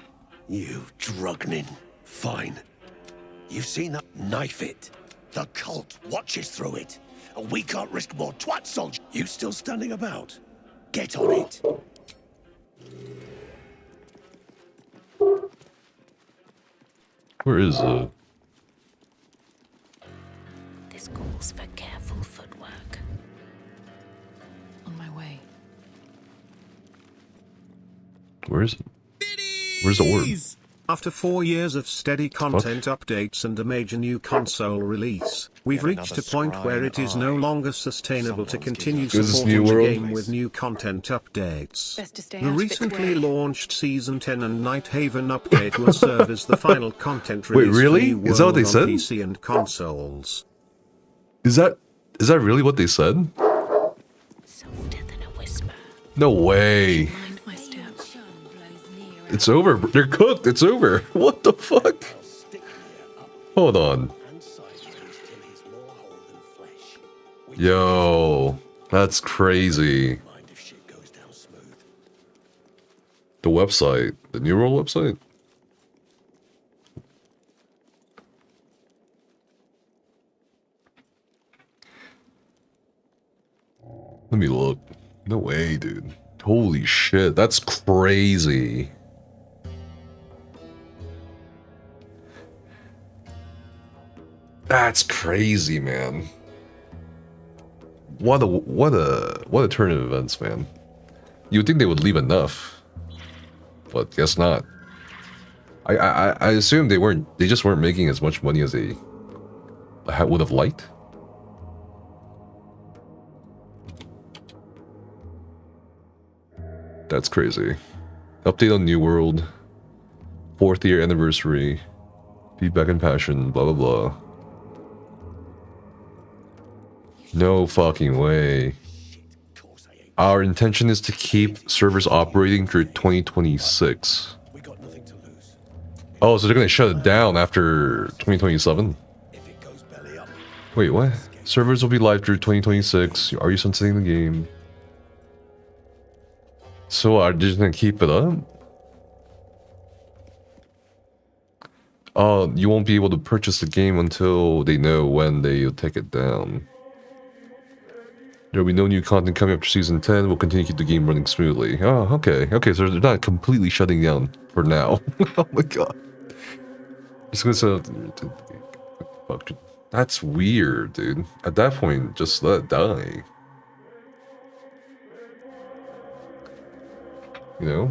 You drugnin. Fine. You've seen that? Knife it. The cult watches through it. And we can't risk more twat soldiers. You still standing about? Get on it. Where is it? This calls for careful footwork. On my way. Where is it? Where's the orb? After 4 years of steady content updates and a major new console release, we've reached a point where it is no longer sustainable to continue supporting the game with new content updates. The recently launched Season 10 and Night Haven update will serve as the final content Wait, release really? for New Is that what World they on said? PC and consoles. Is that really what they said? No way. It's over. They're cooked. It's over. What the fuck? Hold on. Yo, that's crazy. The website, the New World website. Let me look. No way, dude. Holy shit, that's crazy. That's crazy, man. What a turn of events, man. You would think they would leave enough, but guess not. I assume they just weren't making as much money as they would have liked. That's crazy. Update on New World. 4th year anniversary. Feedback and passion. Blah blah blah. No fucking way. Our intention is to keep servers operating through 2026. Oh, so they're gonna shut it down after 2027? Wait, what? Servers will be live through 2026. Are you sunsetting the game? So are they just gonna keep it up? Oh, you won't be able to purchase the game until they know when they'll take it down. There'll be no new content coming after Season 10. We'll continue to keep the game running smoothly. Oh, okay. Okay, so they're not completely shutting down for now. Oh my god. Just gonna say... Fuck. That's weird, dude. At that point, just let it die. You know?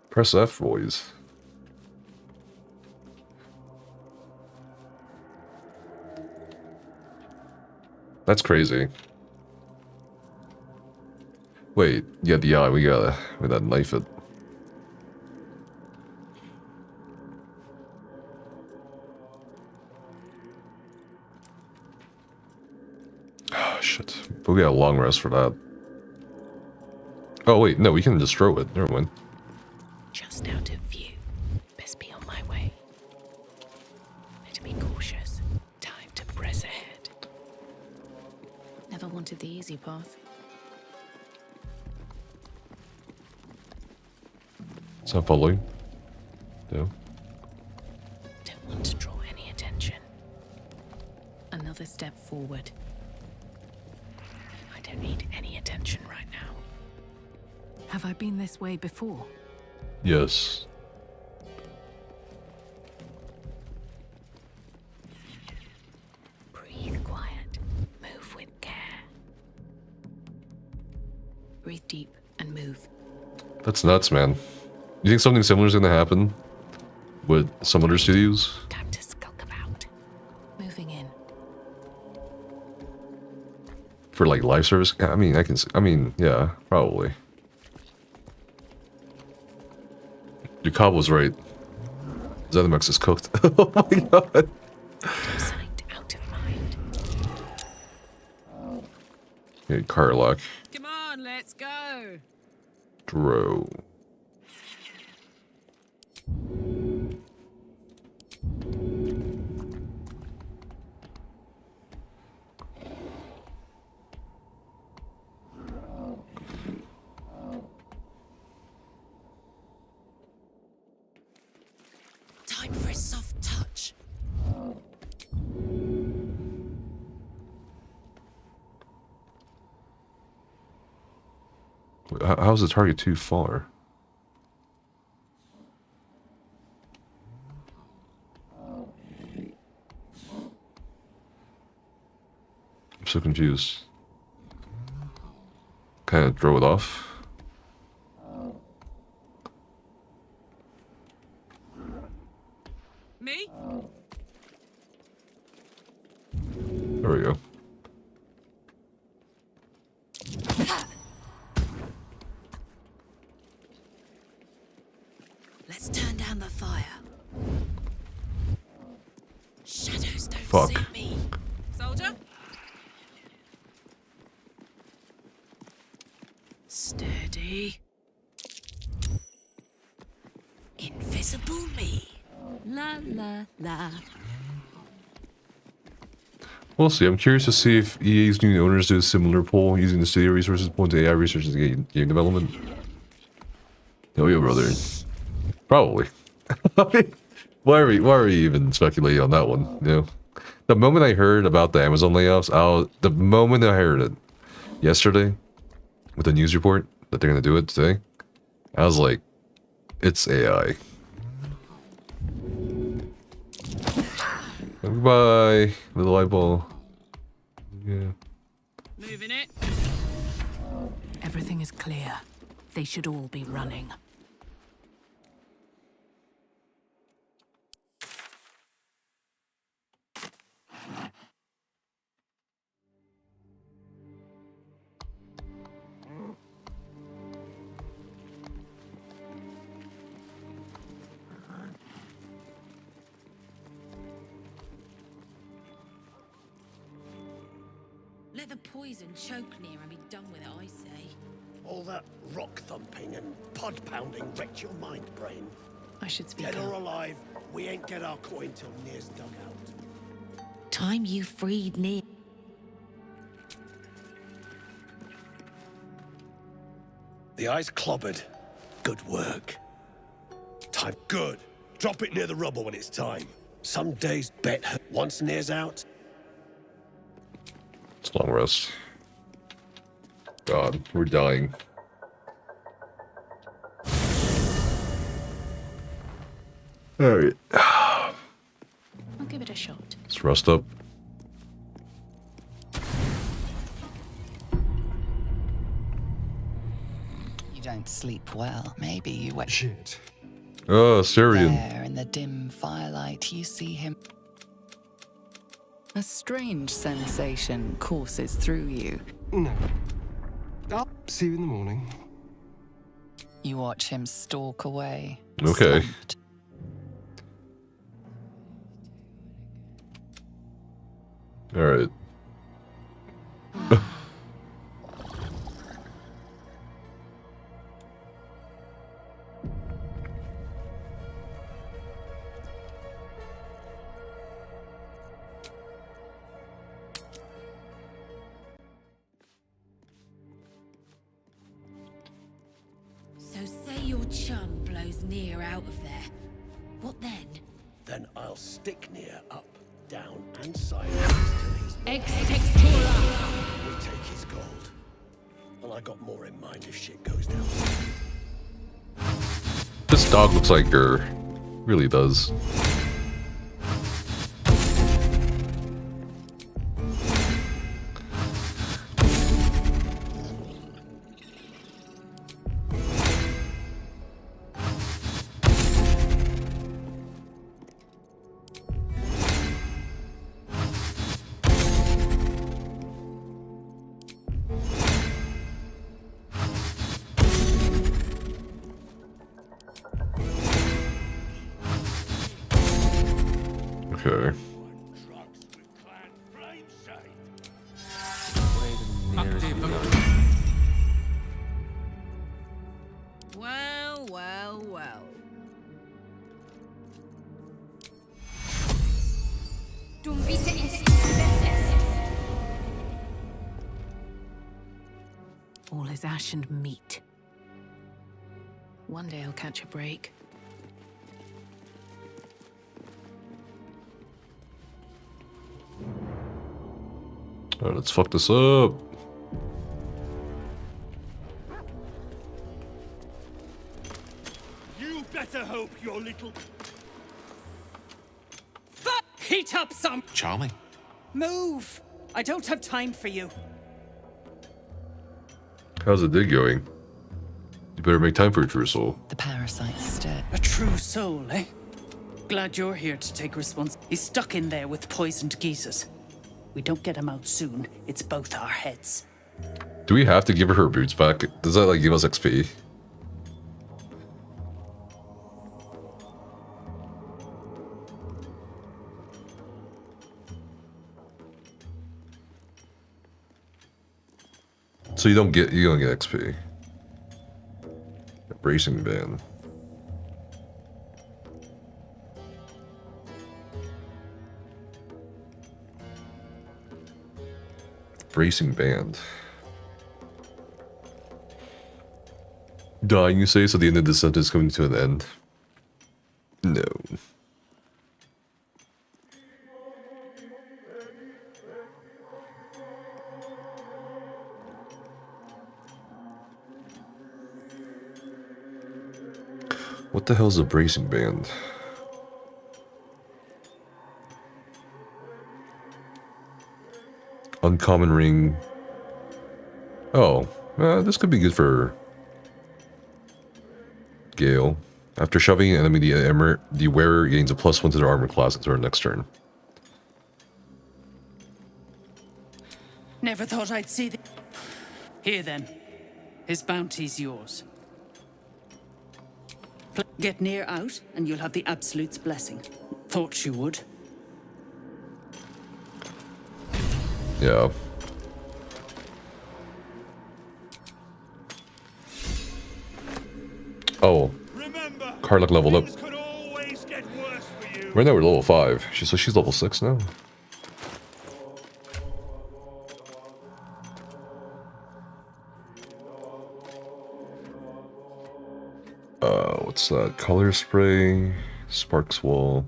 Press F, boys. That's crazy. Wait, yeah, we gotta knife it. Oh, shit. But we got a long rest for that. Oh, wait, no, we can just throw it. Never mind. Just out of view. Best be on my way. Better be cautious. Time to press ahead. Never wanted the easy path. Is that following? No. Don't want to draw any attention. Another step forward. I don't need any attention right now. Have I been this way before? Yes. Breathe quiet. Move with care. Breathe deep and move. That's nuts, man. You think something similar is gonna happen with some other studios? Time to skulk about. Moving in. For like live service? I mean, yeah, probably. Your cob was right. Zenimax is cooked. Oh my god. Out of mind. Okay, car lock. Come on, let's go. Dro. Time for a soft touch. How's the target too far? I'm so confused. Kind of throw it off. Me? There we go. Let's turn down the fire. Shadows don't Fuck. see me. Soldier? Steady. Invisible me. La la la. We'll see. I'm curious to see if EA's new owners do a similar poll using the studio resources point to AI research and game development. Oh yeah, brother. Probably. I mean, why are we even speculating on that one? You know, the moment I heard about the Amazon layoffs, the moment I heard it yesterday with the news report that they're gonna do it today, I was like, it's AI. Goodbye, little eyeball. Yeah. Moving it. Everything is clear. They should all be running. Let the poison choke near and be done with it, I say. All that rock thumping and pod pounding wrecked your mind, brain. I should speak Dead out. or alive, we ain't get our coin till Near's dug out. Time you freed Near. The eye's clobbered. Good work. Time. Good. Drop it near the rubble when it's time. Some days bet her. Once Near's out. It's long rest. God, we're dying. Alright. I'll give it a shot. Let's rest up. You don't sleep well. Maybe you wet. Shit. Oh, Syrian. There in the dim firelight, you see him. A strange sensation courses through you. No. I'll see you in the morning. You watch him stalk away. Okay. slumped. Alright. So say your chum blows Near out of there. What then? Then I'll stick Near up, down, and sideways till he's. We take his gold. And I got more in mind if shit goes down. This dog looks like her. Really does. Okay. Well, well, well. Don't be the instant. All his ash and meat. One day I'll catch a break. Alright, let's fuck this up. You better hope your little... Heat up some... Charming. Move! I don't have time for you. How's the dig going? You better make time for your true soul. The parasite's step. A true soul, eh? Glad you're here to take response. He's stuck in there with poisoned geezers. We don't get him out soon, it's both our heads. Do we have to give her boots back? Does that like give us XP? So you don't get XP. Bracing band. Bracing band. Dying, you say, so the end of the sentence is coming to an end? No. What the hell is a bracing band? Uncommon ring. Oh, this could be good for Gale. After shoving an enemy, the wearer gains a +1 to their armor class until their next turn. Never thought I'd see the... Here then. His bounty's yours. Get near out, and you'll have the Absolute's blessing. Thought you would. Yeah. Oh. Karlach leveled up. Right now we're level 5. So she's level 6 now. What's that? Color spray, sparks wall.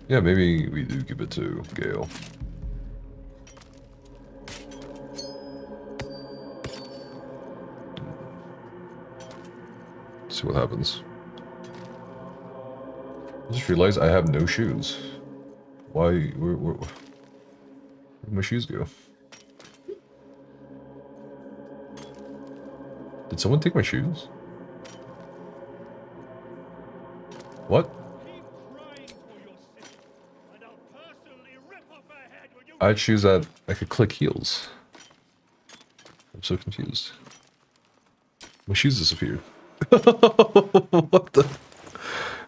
Yeah, maybe we do give it to Gale. See what happens. I just realized I have no shoes. Why? Where'd my shoes go? Did someone take my shoes? What? I had shoes that I could click heels. I'm so confused. My shoes disappeared. What the?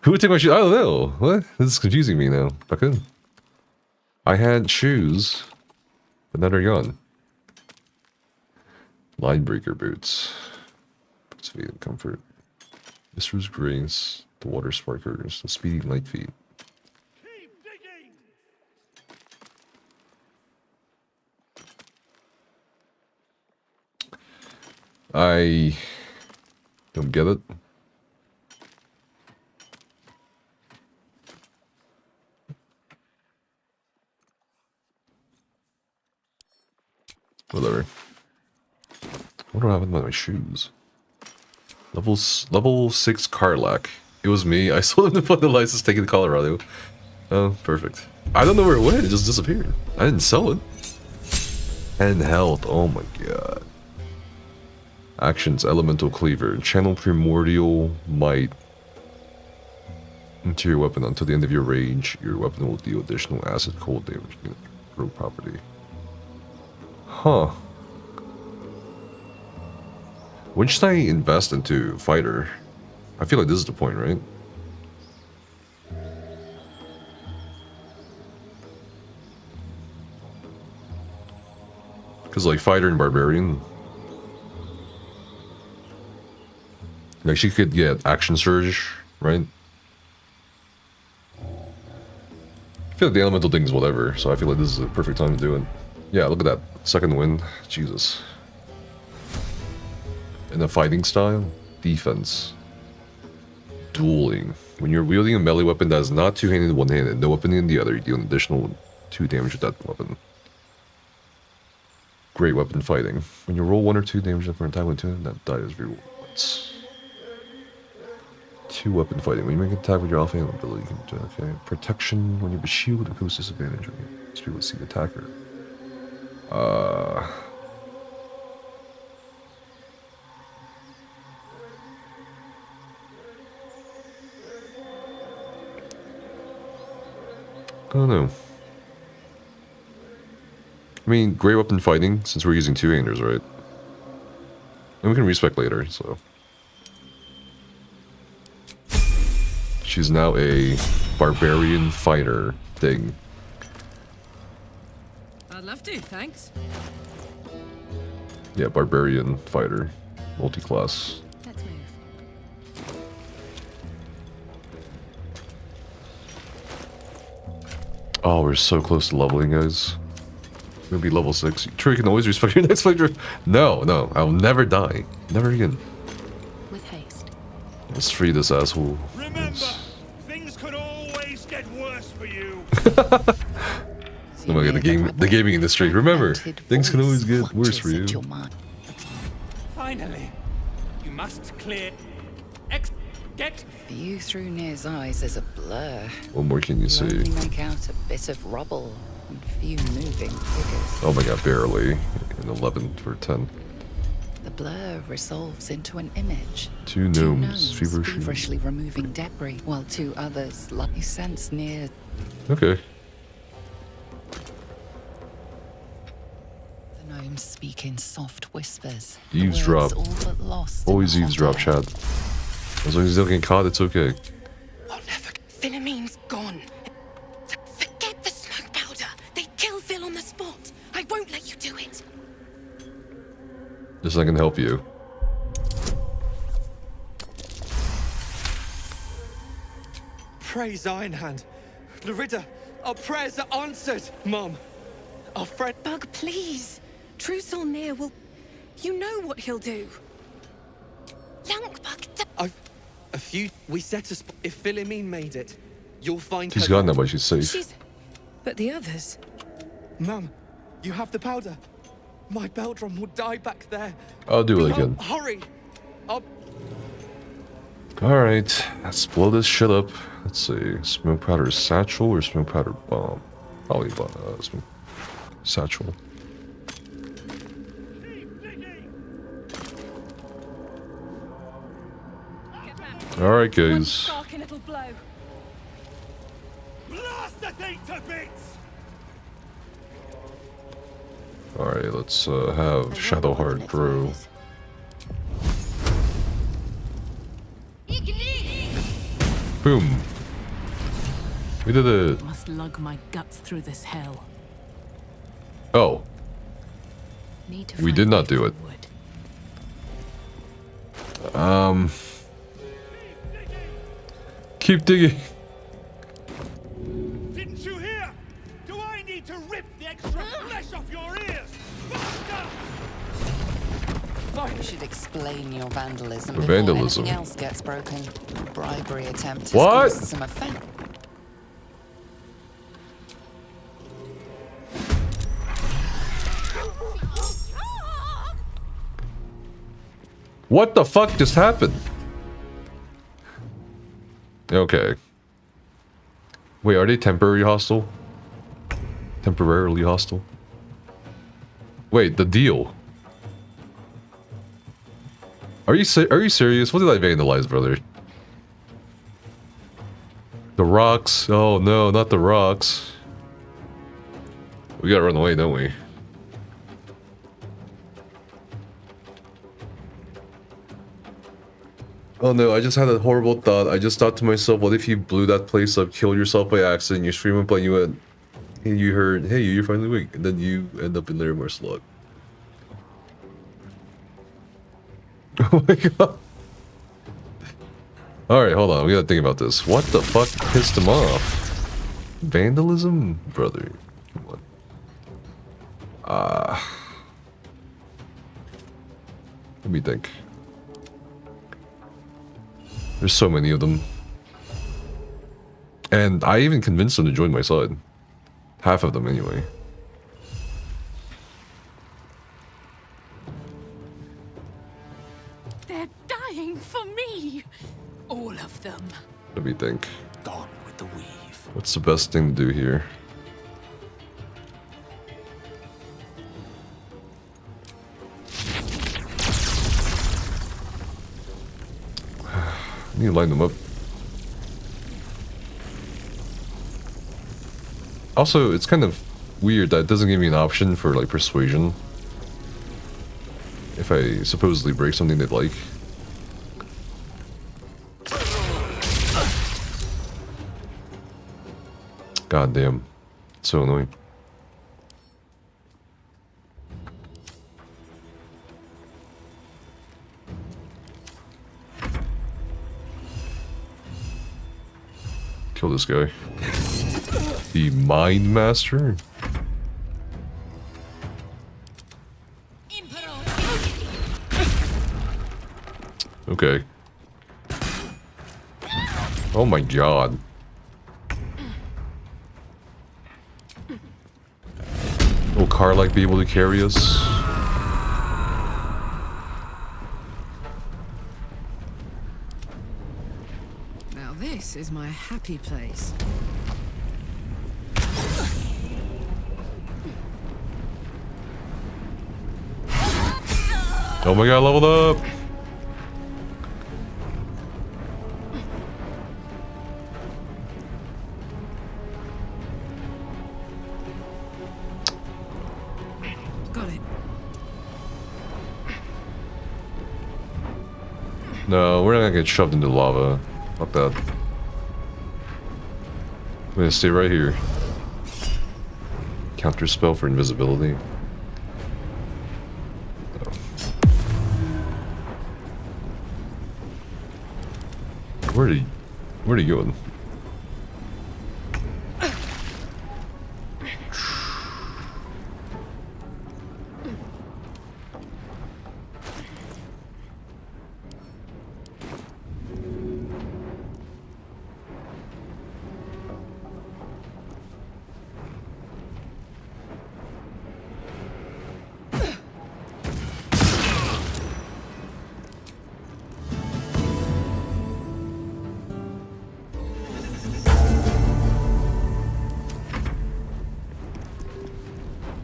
Who would take my shoes? I don't know. What? This is confusing me now. Fucking. I had shoes, but now they're gone. Linebreaker boots. Speed and comfort. Mistress Grace. The water sparkers. The speedy light feet. I don't get it. Whatever. What happened with my shoes? Level 6 Karlach. It was me. I sold him to put the license taken to Colorado. Oh, perfect. I don't know where it went. It just disappeared. I didn't sell it. And health. Oh my god. Actions: Elemental Cleaver. Channel Primordial Might into your weapon until the end of your range. Your weapon will deal additional acid cold damage. Grow property. Huh. When should I invest into fighter? I feel like this is the point, right? Because like fighter and barbarian, like she could get action surge, right? I feel like the elemental thing is whatever, so I feel like this is a perfect time to do it. Yeah, look at that second wind, Jesus. And the fighting style, defense, dueling. When you're wielding a melee weapon that is not two-handed, one-handed, no weapon in the other, you deal an additional 2 damage with that weapon. Great weapon fighting. When you roll 1 or 2 damage for an attack with 2, that die is rerolled once. 2 weapon fighting. When you make an attack with your offhand ability, you can do it. Okay. Protection. When you have a shield, it goes disadvantage. Okay. These people see the attacker. I don't know. I mean, great weapon fighting, since we're using two-handers, right? And we can respec later, so. She's now a barbarian fighter thing. I'd love to, thanks. Yeah, barbarian fighter. Multi-class. Let's move. Oh, we're so close to leveling, guys. We'll be level 6. True, you can always respec your next fighter. No, no, I'll never die. Never again. With haste. Let's free this asshole. Remember, things could always get worse for you. Oh my god, the gaming industry. Remember, things can always get worse for you. Finally, you must clear. Get view through Near's eyes is a blur. What more can you see? Only make out a bit of rubble and few moving figures. Oh my god, barely. An 11 for 10. The blur resolves into an image. Two gnomes feverishly removing debris, while 2 others lucky sense near. Okay. The gnomes speak in soft whispers. Eavesdrop. The words all but lost Always in the hot eavesdrop, air. Chad. As long as he's not getting caught, it's okay. Philommene's gone. Forget the smoke powder. They kill Phil on the spot. I won't let you do it. Just I can help you. Praise Ironhand. Larida, our prayers are answered, Mom. Our friend... Bug, please. Trusil Near will... You know what he'll do. I've... A few... We set a spot. If Philomene made it, you'll find She's her... gone now, but she's safe. But the others... Mum, you have the powder. My Beldrum will die back there. I'll do it again. Hurry. Alright, let's blow this shit up. Let's see. Smoke powder satchel or smoke powder bomb? Probably smoke satchel. Alright, guys. Blast the thing to bits! Alright, let's have Shadowheart grow. Boom. We did it. Must lug my guts through this hell. Oh. We did not do it. Keep digging. Didn't you hear? Do I need to rip the extra flesh off your ears? Faster! You should explain your vandalism The before vandalism. anything else gets broken. Bribery attempt has What? caused some offense. What the fuck just happened? Okay. Wait, are they temporarily hostile? Temporarily hostile? Wait, the deal. Are you serious? What did I vandalize, brother? The rocks. Oh no, not the rocks. We gotta run away, don't we? Oh no, I just had a horrible thought. I just thought to myself, what if you blew that place up, killed yourself by accident, you stream up and you went, and you heard, hey, you're finally awake, and then you end up in Larimar Slug. Oh my god. Alright, hold on, we gotta think about this. What the fuck pissed him off? Vandalism? Brother. Come on. Let me think. There's so many of them. And I even convinced them to join my side. Half of them, anyway. They're dying for me. All of them. Let me think. Gone with the weave. What's the best thing to do here? I need to line them up. Also, it's kind of weird that it doesn't give me an option for, like, persuasion. If I supposedly break something they'd like. God damn. It's so annoying. Kill this guy. The Mind Master? Okay. Oh my god. Will Carlac be able to carry us? Now this is my happy place. Oh my god, leveled up! Got it. No, we're not gonna get shoved into lava. Fuck that. I'm gonna stay right here. Counter spell for invisibility. Where are you going?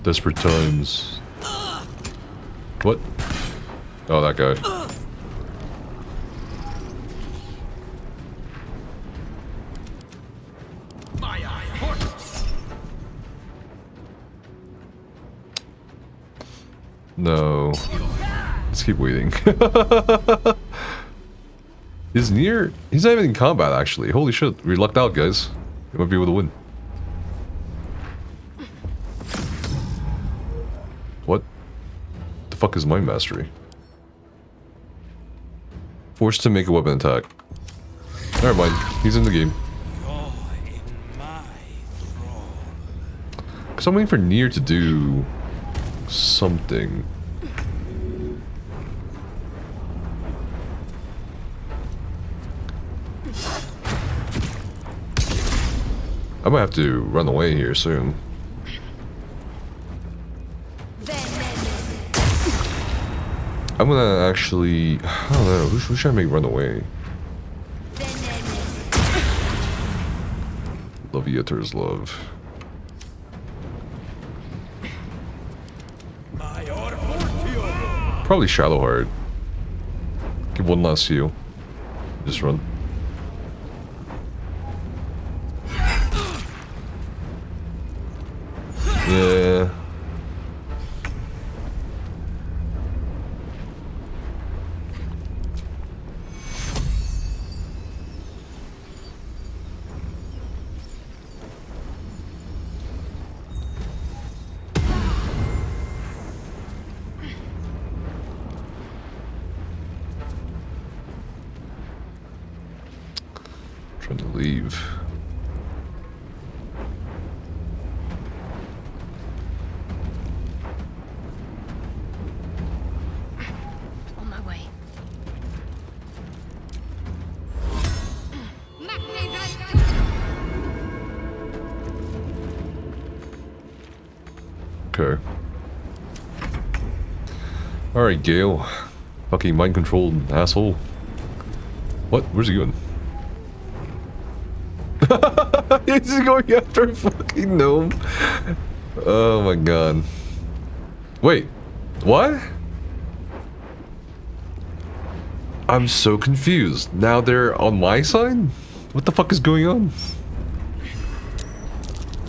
Desperate times. What? Oh, that guy. No. Let's keep waiting. He's near. He's not even in combat, actually. Holy shit. We lucked out, guys. We might be able to win. What the fuck is Mind Mastery? Forced to make a weapon attack. Never mind. He's in the game. Because I'm waiting for Nier to do something. I might have to run away here soon. I'm gonna actually... I don't know. Who should I make run away? Leviator's Love. Probably Shadowheart. Give one last heal. Just run. Yeah. Trying to leave. On my way. Okay. Alright, Gale. Fucking mind-controlled asshole. What? Where's he going? He's going after a fucking gnome. Oh my god. Wait. What? I'm so confused. Now they're on my side? What the fuck is going on?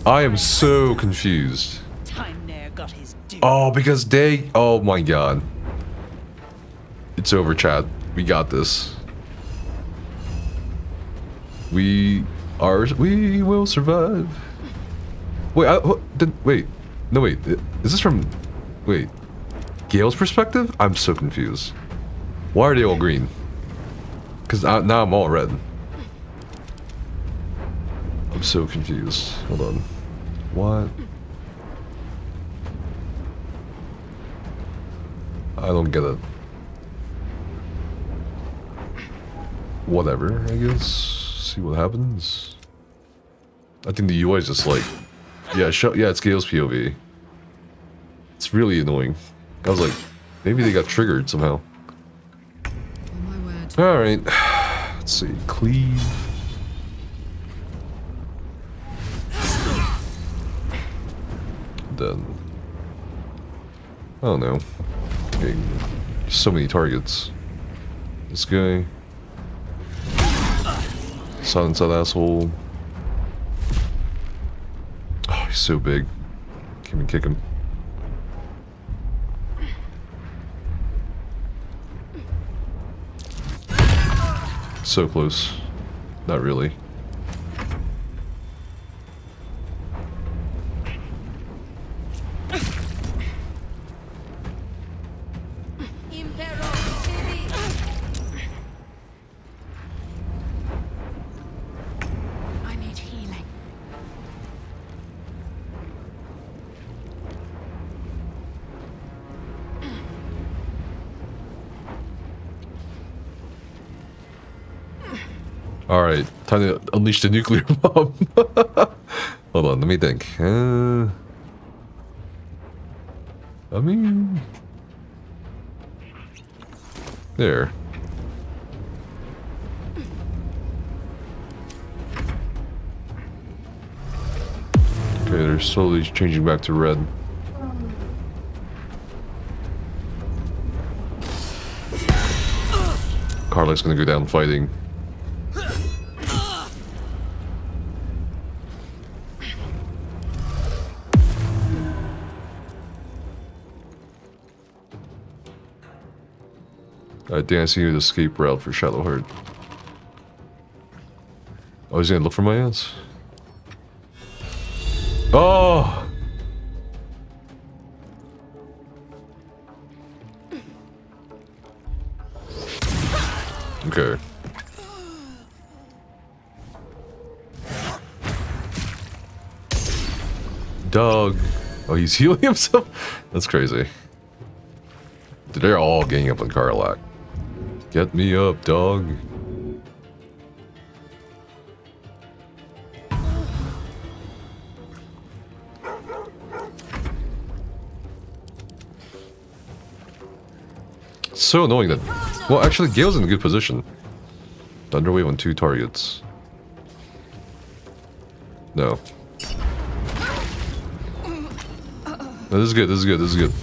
I am so confused. Oh, because they... Oh my god. It's over, chat. We got this. We will survive. Wait, wait. No, wait. Is this from... Wait. Gale's perspective? I'm so confused. Why are they all green? Because now I'm all red. I'm so confused. Hold on. What? I don't get it. Whatever, I guess. See what happens. I think the UI is just like... Yeah, yeah, it's Gale's POV. It's really annoying. I was like, maybe they got triggered somehow. Alright. Let's see. Cleave. Then... I don't know. Okay. So many targets. This guy. Silence that asshole. Oh, he's so big. Can't even kick him. So close. Not really. I need healing. Alright, time to unleash the nuclear bomb. Hold on, let me think. I mean... There. Okay, they're slowly changing back to red. Carla's gonna go down fighting. I didn't see the escape route for Shadowheart. Oh, he's gonna look for my ass? Oh! Okay. Dog. Oh, he's healing himself? That's crazy. They're all ganging up on Karlach. Get me up, dog. So annoying that... Well, actually, Gale's in a good position. Thunderwave on 2 targets. No. No, this is good, this is good, this is good.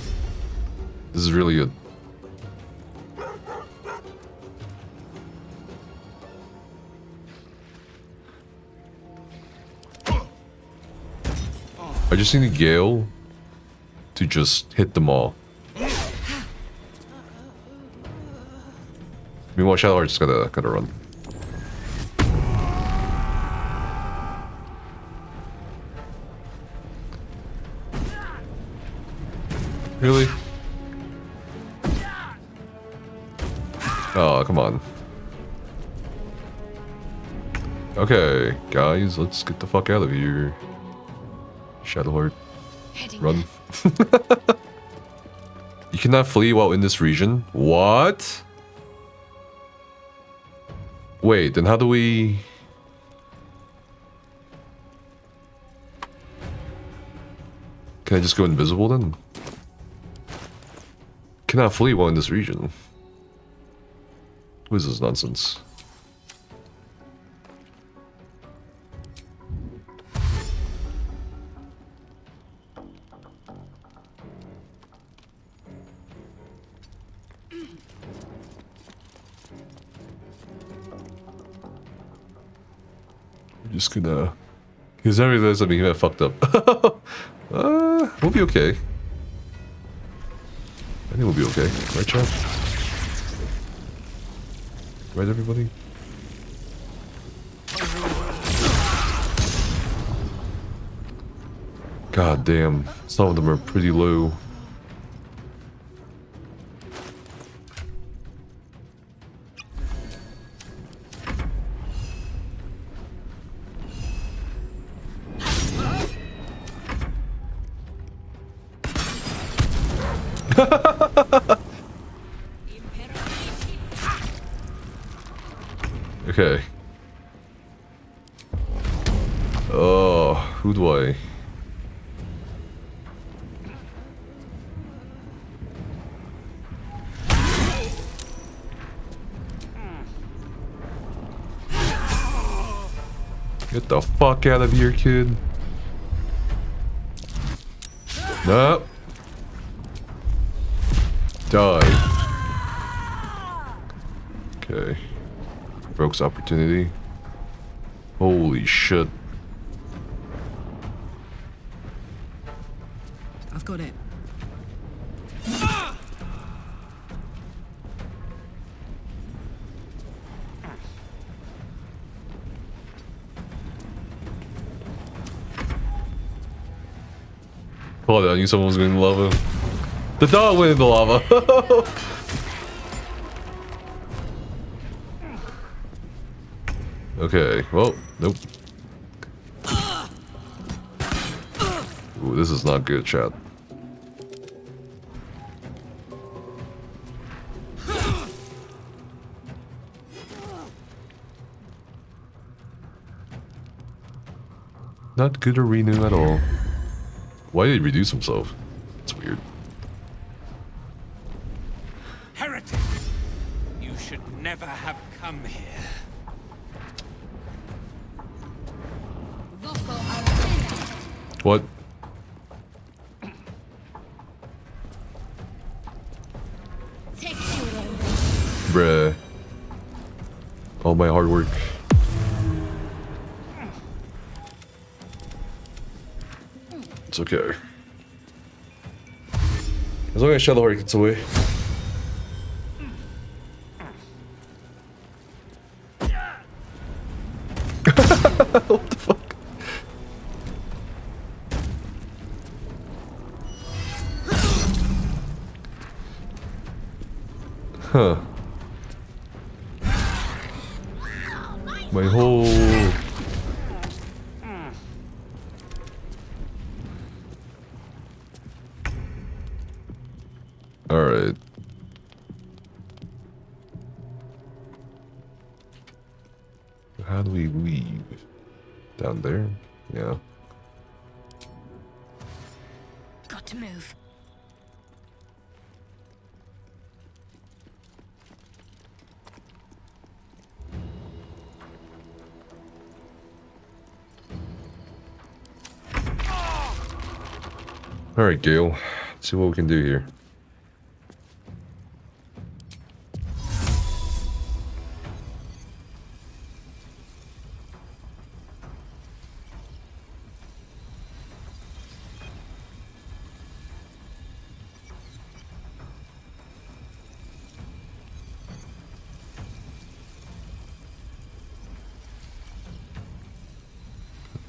This is really good. I just need Gale to just hit them all. Meanwhile, Shadowheart just gotta run. Really? Oh, come on. Okay, guys, let's get the fuck out of here. Shadowheart, run. You cannot flee while in this region? What? Wait, then how do we... Can I just go invisible then? Cannot flee while in this region. What is this nonsense? I'm just gonna... Because I realized I'm being fucked up. We'll be okay. I think we'll be okay. Right, chat? Right, everybody? God damn. Some of them are pretty low. Okay. Oh, who do I? Get the fuck out of here, kid. Nope. Die. Okay. Rogue's opportunity. Holy shit. I've got it. Hold on, I knew someone was going in the lava. The dog went in the lava. Okay, well, nope. Ooh, this is not good, chat. Not good arena at all. Why did he reduce himself? It's weird. Heretic! You should never have come here. What? Bruh. All my hard work. It's okay. As long as Shadowheart gets away. What the fuck? Huh. My whole... Alright. How do we leave? Down there? Yeah. Got to move. Alright, Gale. Let's see what we can do here.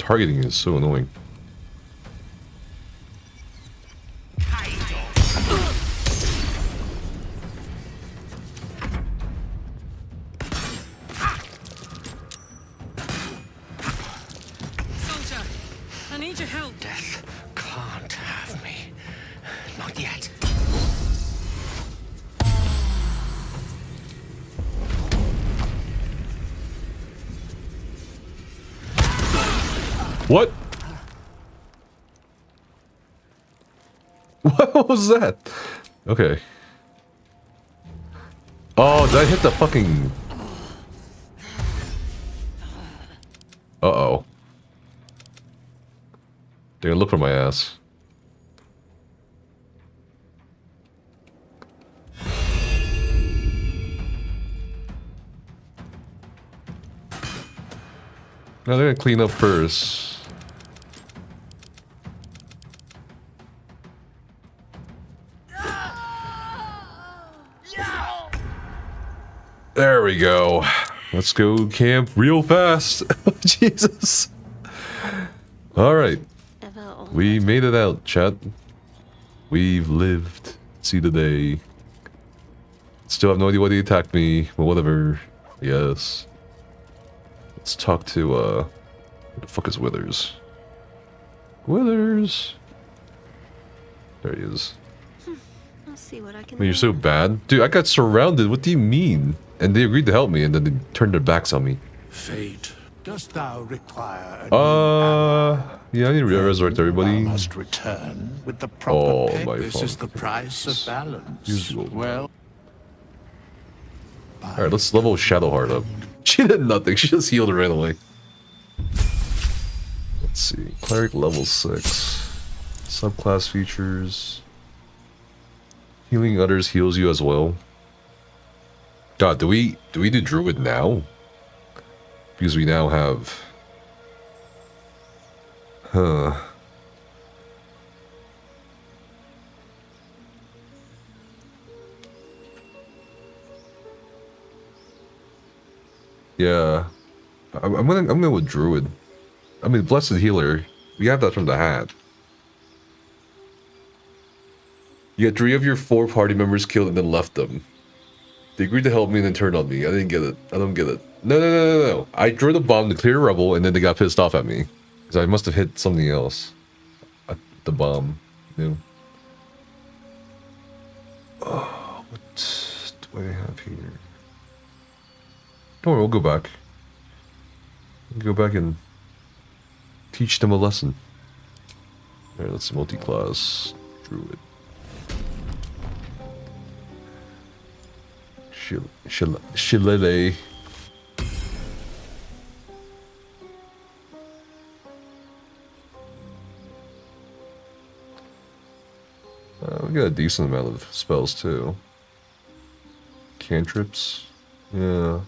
targeting is so annoying. Soldier, I need your help. Death can't have me. Not yet. What? What was that? Okay. Oh, did I hit the fucking... Uh-oh. They're gonna look for my ass. Now they're gonna clean up first. There we go. Let's go camp real fast. Jesus. Alright. We made it out, chat. We've lived. See the day. Still have no idea why they attacked me, but whatever. Yes. Let's talk to, where the fuck is Withers? Withers! There he is. I'll see what I can I mean, you're so bad. Dude, I got surrounded. What do you mean? And they agreed to help me, and then they turned their backs on me. Fate, dost thou require yeah, I need to resurrect everybody. Thou must return with the proper peg. My This is the price of balance. Well, alright, let's level Shadowheart up. She did nothing, she just healed right away. Let's see. Cleric level 6. Subclass features. Healing others heals you as well. God, do we do Druid now? Because we now have... Huh. Yeah. I'm gonna with Druid. I mean, Blessed Healer. We have that from the hat. You got 3 of your 4 party members killed and then left them. They agreed to help me and then turned on me. I didn't get it. I don't get it. No. I drew the bomb to clear Rebel and then they got pissed off at me. Because I must have hit something else. The bomb. You know? Oh, what do I have here? Don't worry, we'll go back. We'll go back and teach them a lesson. Alright, let's multi-class Druid. Shillelagh. We got a decent amount of spells too. Cantrips. Yeah.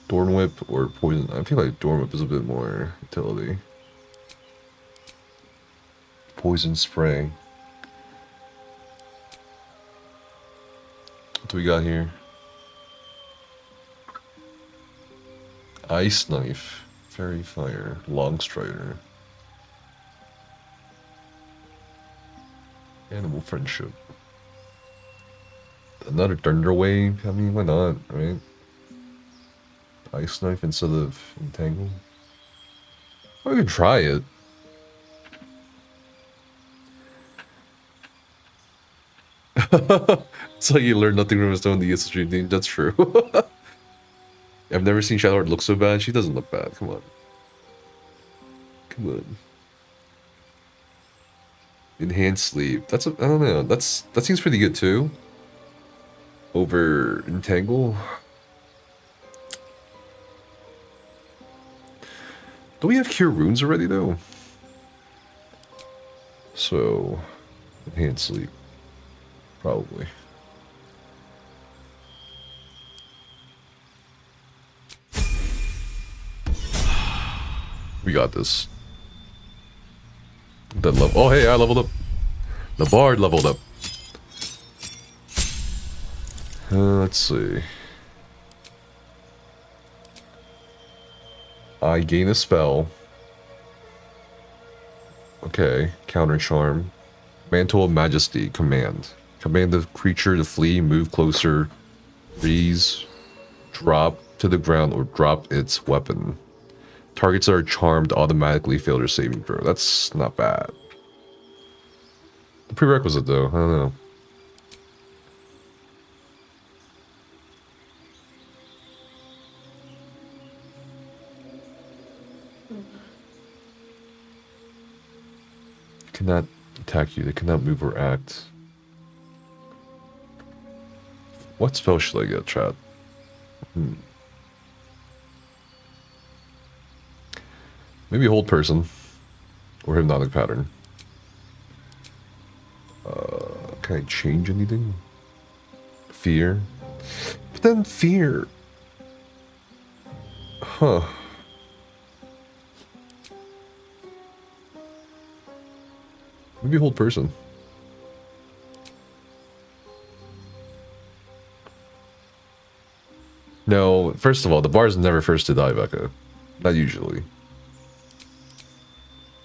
Thorn Whip or Poison. I feel like Thorn Whip is a bit more utility. Poison Spray. What do we got here? Ice Knife, Fairy Fire, Long Strider, Animal Friendship, another Thunder Wave. I mean, why not, right? Ice Knife instead of Entangle. Well, we can try it. It's like you learn nothing from a stone the stream thing. That's true. I've never seen Shadowheart look so bad. She doesn't look bad. Come on. Come on. Enhanced Sleep. That's I don't know. That seems pretty good too. Over Entangle. Do we have Cure Wounds already though? So, Enhanced Sleep. Probably. We got this. That level. Oh, hey, I leveled up. The Bard leveled up. Let's see. I gain a spell. Okay, counter charm. Mantle of Majesty, command. Command the creature to flee, move closer, freeze, drop to the ground, or drop its weapon. Targets that are charmed automatically fail their saving throw. That's not bad. The prerequisite, though, I don't know. Cannot attack you. They cannot move or act. What spell should I get, chat? Maybe Hold Person. Or Hypnotic Pattern. Can I change anything? Fear? But then Fear... Huh. Maybe Hold Person. No, first of all, the bar's never first to die, BECKA. Not usually.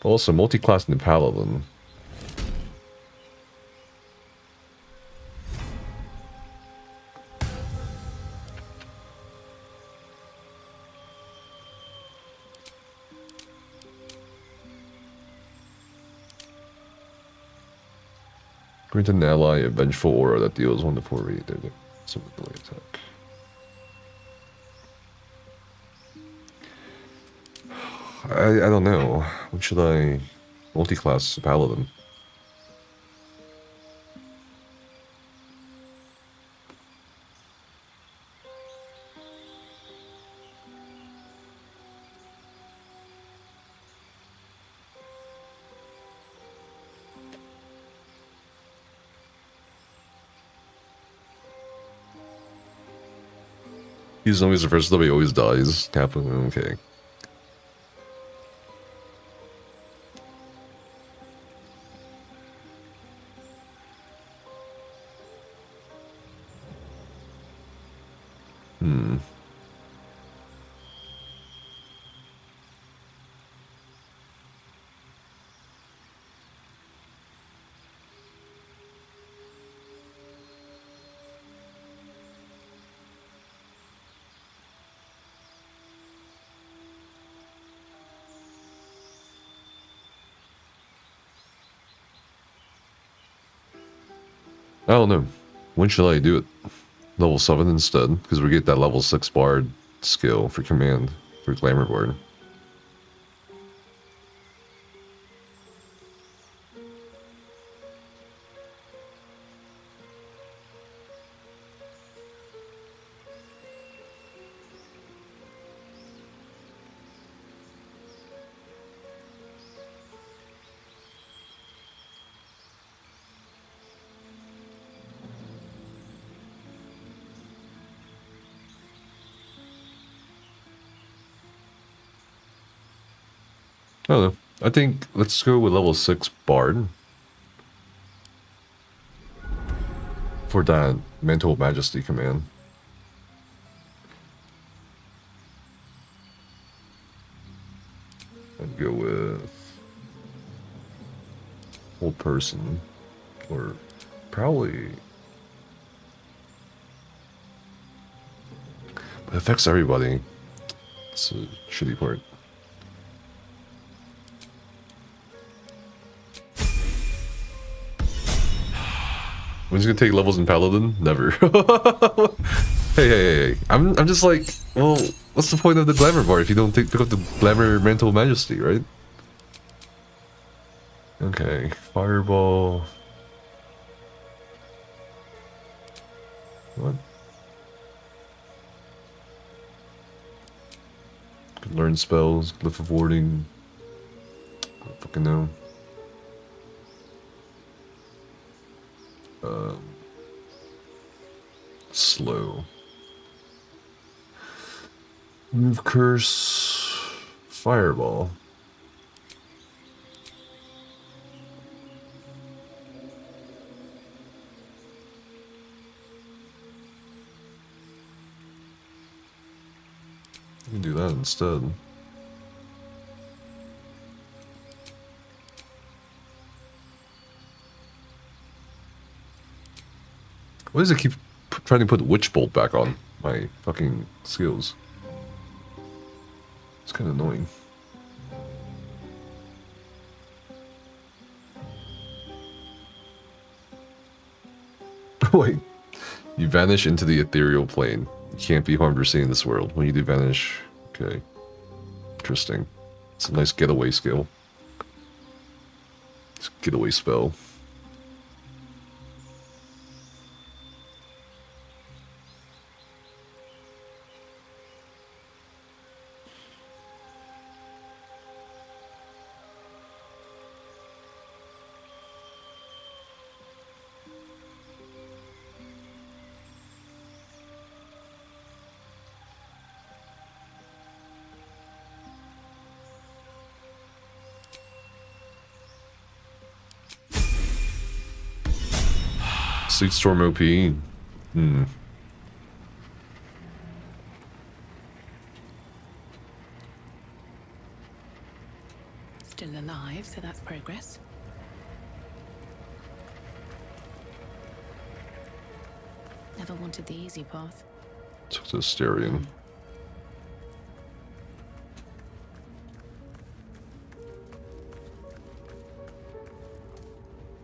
Also, multi-class in the Paladin. Grant an ally a vengeful aura that deals 1 to 4 radiant damage. Some melee attack. I don't know. What should I... Multi-class Paladin. He's always the first he always dies. Happen, okay. I don't know. When should I do it? Level 7 instead, because we get that level 6 bard skill for command for Glamour Bard. I don't know. I think let's go with level 6 Bard. For that Mantle of Majesty command. And go with Hold Person. Or probably... But it affects everybody. It's a shitty part. When's he gonna take levels in Paladin? Never. hey. I'm just like, well, what's the point of the Glamour Bar if you don't pick up the Glamour Mantle of Majesty, right? Okay, Fireball. What? Could learn spells, Glyph of Warding. I don't fucking know. Slow. Move Curse. Fireball. You can do that instead. Why does it keep trying to put Witch Bolt back on my fucking skills? It's kind of annoying. Wait. You vanish into the ethereal plane. You can't be harmed or seen in this world. When you do vanish... Okay. Interesting. It's a nice getaway skill. It's a getaway spell. Sleep Storm OP. Still alive, so that's progress. Never wanted the easy path. Took the Asterion.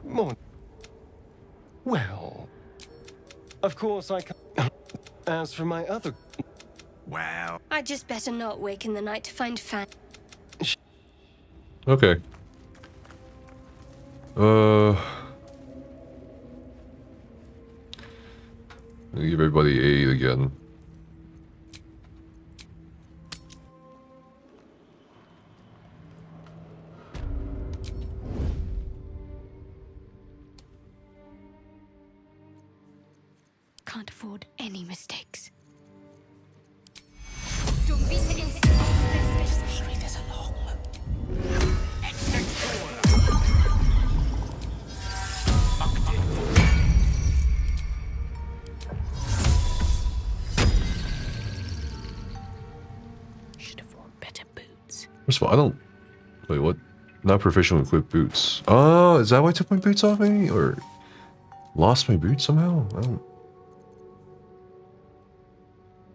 Mon. Well, of course I can't. As for my other... Well... I'd just better not wake in the night to find Fan. Okay. Give everybody 8 again. Can't afford any mistakes. Hurry this along. Should have worn better boots. First of all, I don't... Wait, what? Not proficient with equipped boots. Oh, is that why I took my boots off me? Or lost my boots somehow? I don't...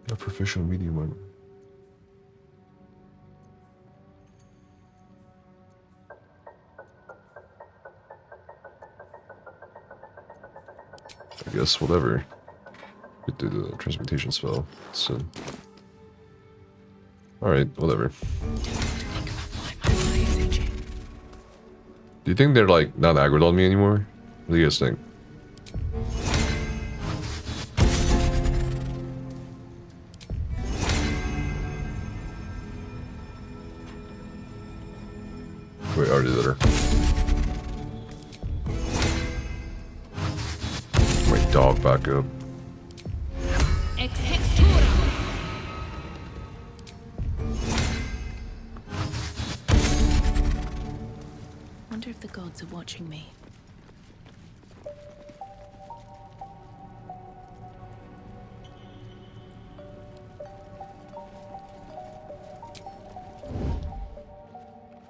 Not proficient with medium armor. I guess, whatever. Could do the transmutation spell. So... Alright, whatever. Do you think they're like not aggroed on me anymore? What do you guys think? Wait, already there. My dog back up. Wonder if the gods are watching me.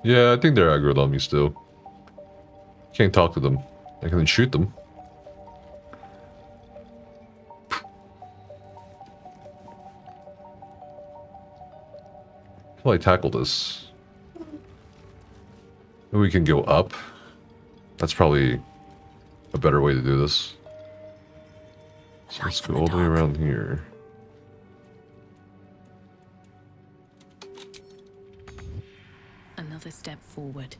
Yeah, I think they're aggroed on me still. Can't talk to them. I can shoot them. Well, I tackle this. Maybe we can go up. That's probably a better way to do this. So let's go all the way around here. Another step forward.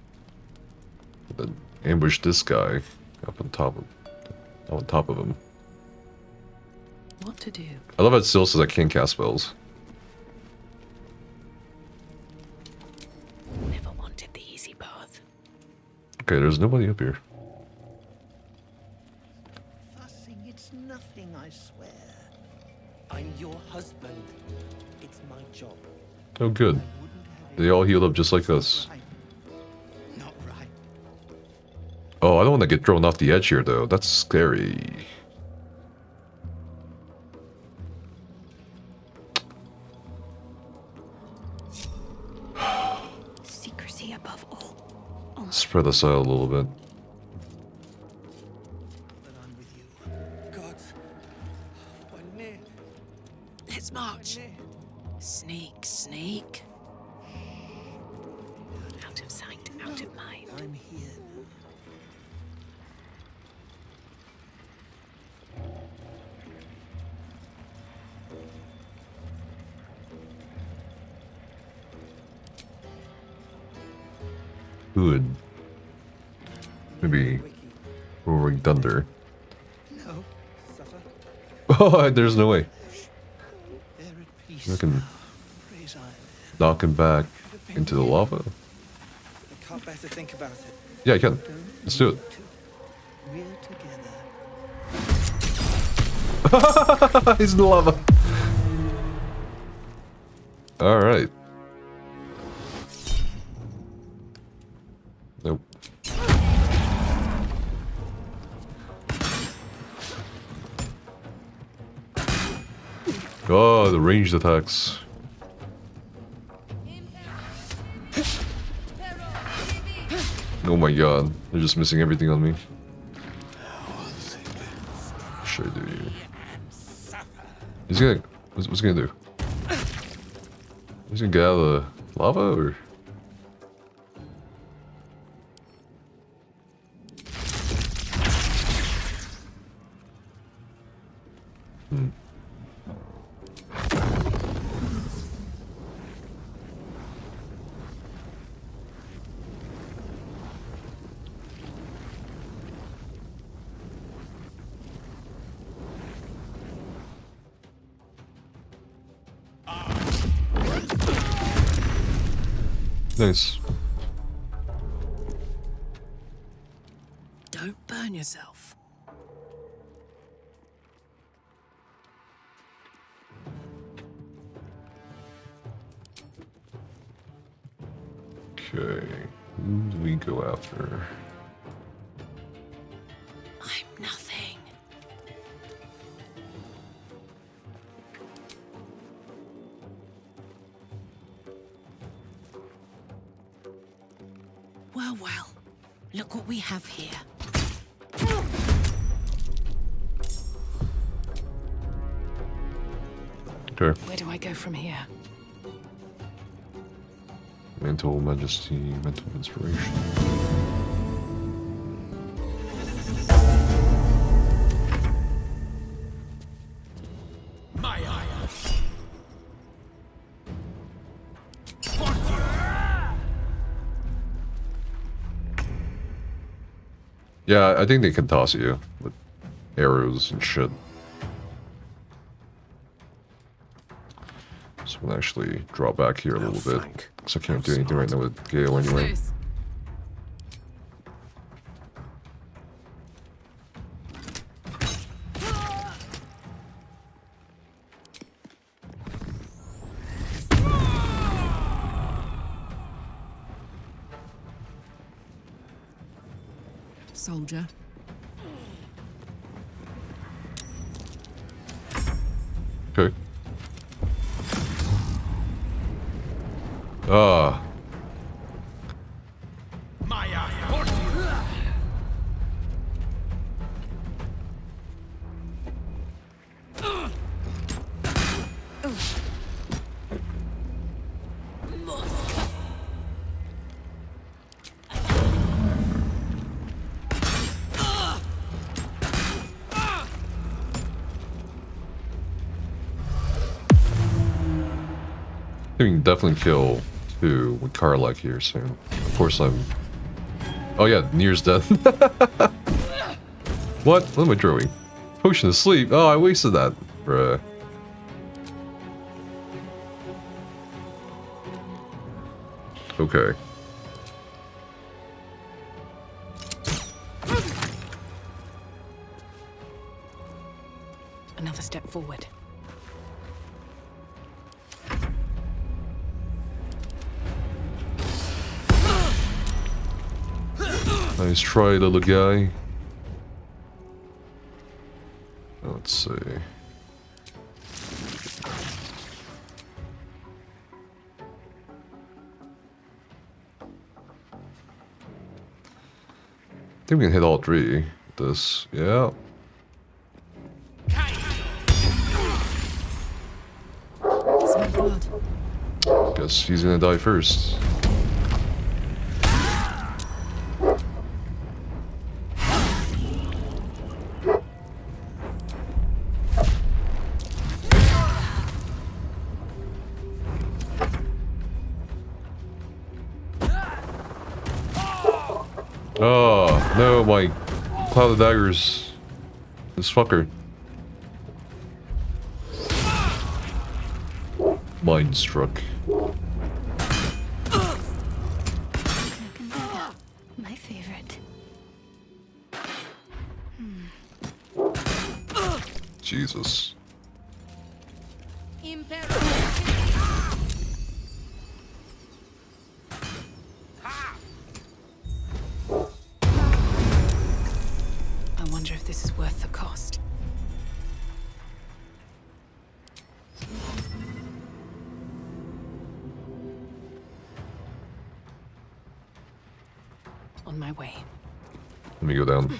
Then ambush this guy up on top of him. What to do? I love how it still says I can't cast spells. Never wanted the easy path. Okay, there's nobody up here. Fussing, it's nothing, I swear. I'm your husband. It's my job. Oh, good. They all healed up just like us. Not right. Oh, I don't want to get thrown off the edge here, though. That's scary. Secrecy above all. Spread us out a little bit. But I'm with you. Gods, could maybe roaring thunder. No, suffer. Oh, there's no way. They're at peace. I can Praise Iron. knock him back into the lava. I can't bear to think about it. Yeah, I can. Let's do it. We're together. He's in the lava. All right. Nope. Oh, the ranged attacks. Oh my god, they're just missing everything on me. What should I do here? He's gonna... What's he gonna do? He's gonna get out of the lava, or...? Nice. Don't burn yourself. Okay, who do we go after? I'm nothing. Well, well. Look what we have here. Okay. Where do I go from here? Mental majesty, mental inspiration. My eye. Yeah, I think they can toss you with arrows and shit. So we'll actually draw back here a little bit. So I can't do anything right now with Gale anyway. Soldier. Okay. Ah. We can definitely kill two with Karlach here soon. Of course I'm... Oh yeah, Nier's dead. What am I drawing? Potion of sleep? Oh, I wasted that. Bruh. Okay. Another step forward. Nice try, little guy. Let's see. I think we can hit all three with this. Yeah. Guess he's gonna die first. Oh, no, my cloud of daggers. This fucker. Mind struck. My favorite. Jesus. I wonder if this is worth the cost. On my way. Let me go down.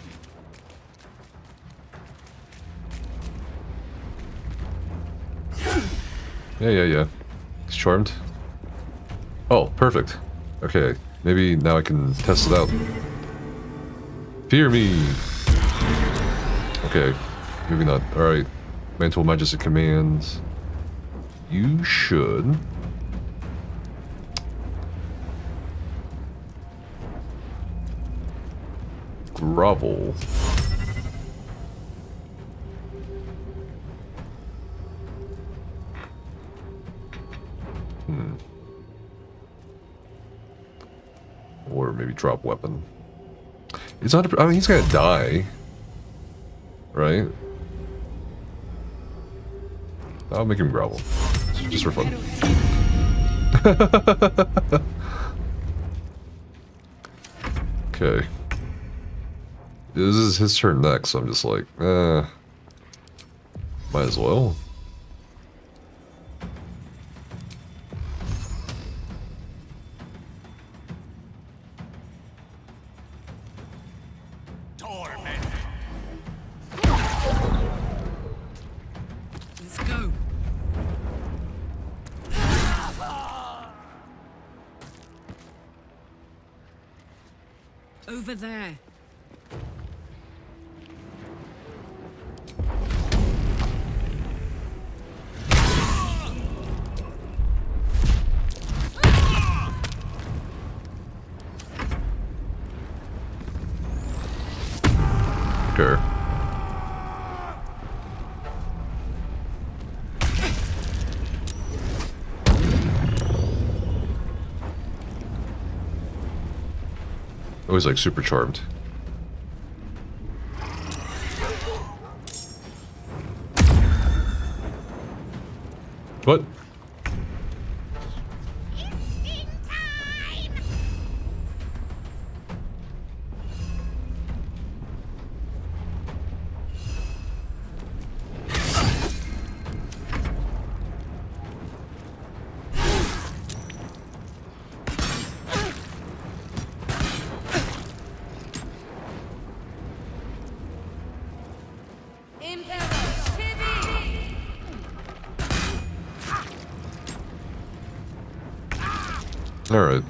Yeah. He's charmed. Oh, perfect. Okay, maybe now I can test it out. Fear me! Okay, maybe not. Alright. Mental Majesty commands. You should... grovel. Or maybe drop weapon. It's not. I mean, he's gonna die, right? I'll make him grovel, just for fun. Okay. This is his turn next. So I'm just like, might as well. Let's go. Over there. Okay. Always like super charmed. What? All right.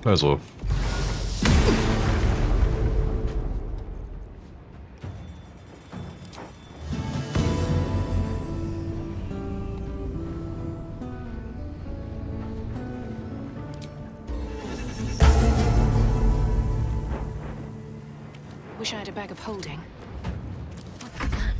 Might as well. Wish I had a bag of holding. What's the plan?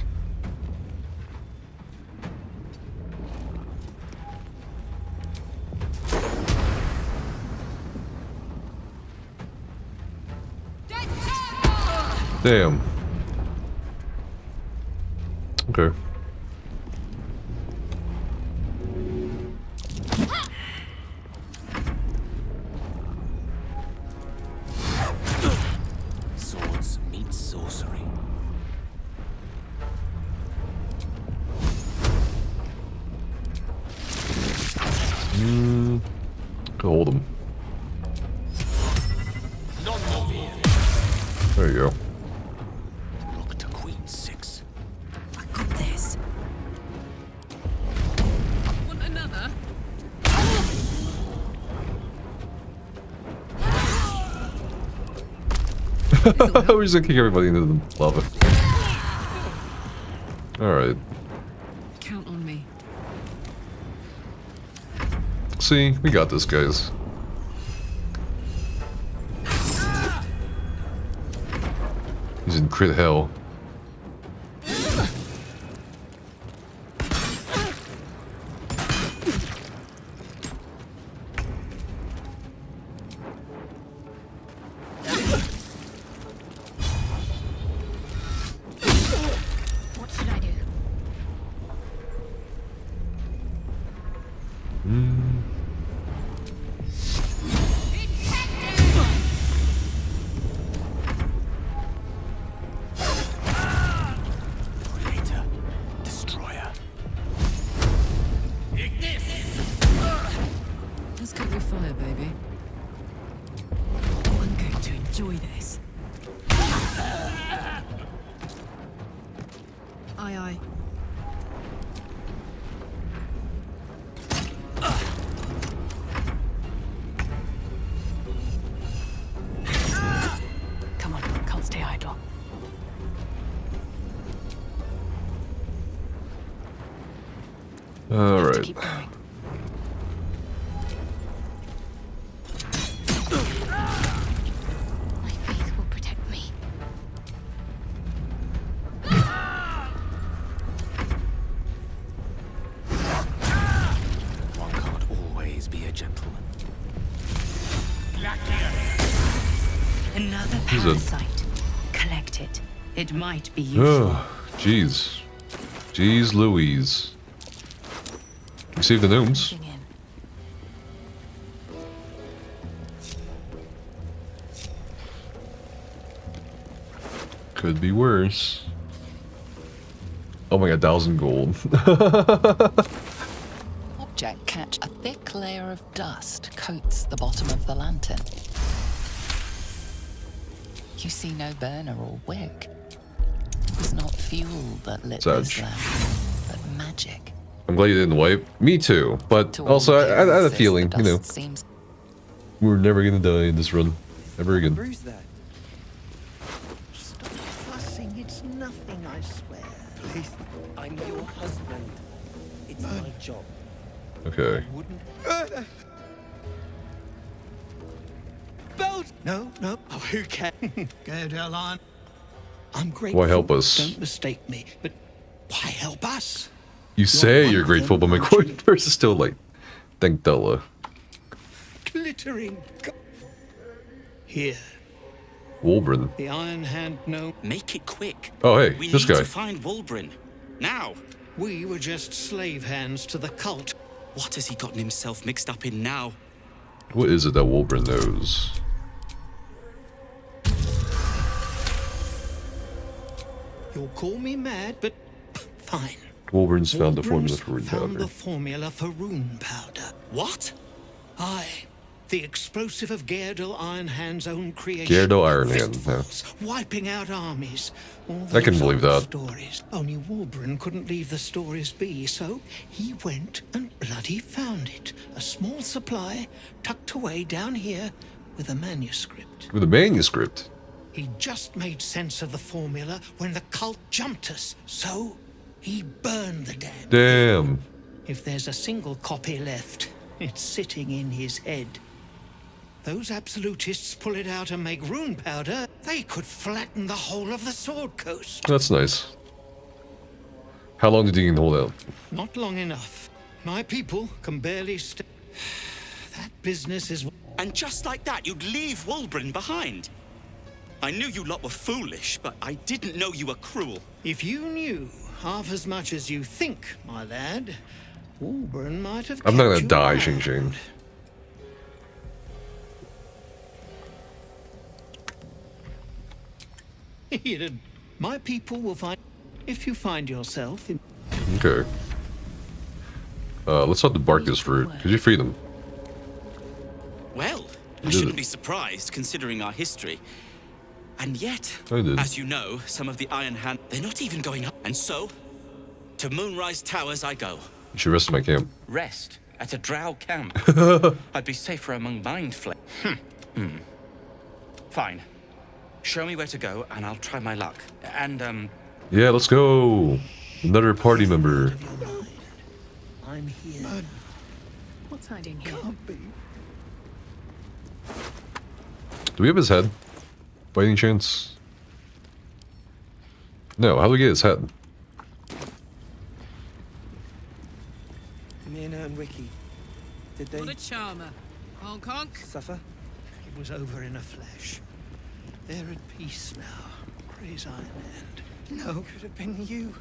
Damn. Okay. Swords meet sorcery. Hold him. There you go. Look to Queen 6. I got this. Want another? We're just gonna kick everybody into the lava. Alright. Count on me. See, we got this, guys. He's in crit hell. What should I do? Creator, destroyer. Let's cover your fire, baby. I'm going to enjoy this. Aye, aye. Come on, can't stay idle. Alright. Keep going. My faith will protect me. One can't always be a gentleman. Another He's a- parasite. Collect it. It might be useful. Oh, jeez. Jeez Louise. Receive the gnomes. Could be worse. Oh my god, 1,000 gold. Object catch. A thick layer of dust coats the bottom of the lantern. You see no burner or wick. It was not fuel that lit this Sag. lamp, but magic. I'm glad you didn't wipe. Me too. But To also, all I had a appearances, feeling, the you know, dust seems we're never gonna die in this run. Ever again. Bruise that. Stop fussing. It's nothing, I swear. Please. I'm your husband. It's my job. Okay. Belt! No, no. Oh, who can? Go down line. I'm grateful. Why help us? Don't mistake me, but why help us? You say one you're of grateful, but them, my aren't you? verse is still like, thank Della. Glittering. Here, Wolbrin. the Iron Hand gnome. Make it quick. Oh, hey, We this need guy. to find Wolbrin. Now. We were just slave hands to the cult. What has he gotten himself mixed up in now? What is it that Wolbrin knows? You'll call me mad, but fine. Wolbrin's found the formula Wolbrin's for rune found powder. the formula for rune powder. What? Aye. The explosive of Gerdel Ironhand's own creation. Gyardo Ironhand. Yeah. Wiping out armies. All I can those believe old that. Stories. Only Wolbrin couldn't leave the stories be, so he went and bloody found it. A small supply tucked away down here with a manuscript. With a manuscript. He just made sense of the formula when the cult jumped us, so he burned the damn. Damn. If there's a single copy left, it's sitting in his head. Those absolutists pull it out and make rune powder, they could flatten the whole of the Sword Coast. That's nice. How long did you hold out? Not long enough. My people can barely stay. That business is... And just like that, you'd leave Wolbrin behind. I knew you lot were foolish, but I didn't know you were cruel. If you knew half as much as you think, my lad, Wolbrin might have I'm not kept gonna you die, around. Shing Shing. He'd- My people will find... If you find yourself in... Okay. Let's not debark this fruit. Could you feed him? Well, You I did shouldn't it. be surprised, considering our history. And yet, I did. as you know, some of the Iron Hand, they're not even going up. And so, to Moonrise Towers I go. You should rest in my camp. Rest at a drow camp. I'd be safer among mind flayers. Fine. Show me where to go, and I'll try my luck. And, Yeah, let's go. Another party member. I'm here. What's hiding here? Do we have his head? By any chance? No, how do we get his head? Mina and Wiki. Did they What a charmer. Honk honk. suffer? It was over in a flash. They're at peace now. Praise Iron Hand. No, could have been you.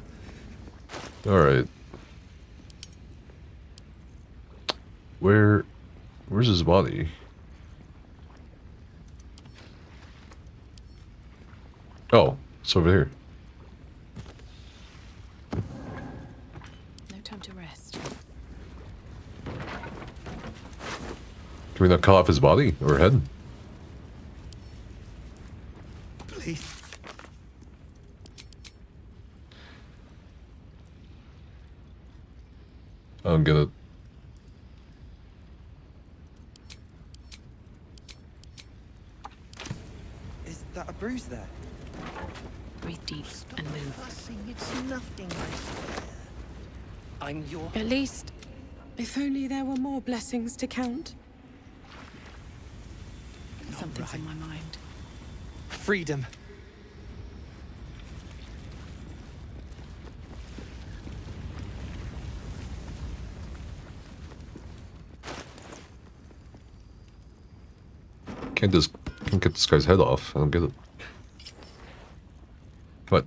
Alright. Where's his body? Oh, it's over here. No time to rest. Can we not cut off his body or head? Please. I'm gonna. Is that a bruise there? Breathe deep and move. It's nothing, I swear. I'm your... At least, if only there were more blessings to count. Something's on my mind. Freedom. Can't get this guy's head off. I don't get it. What?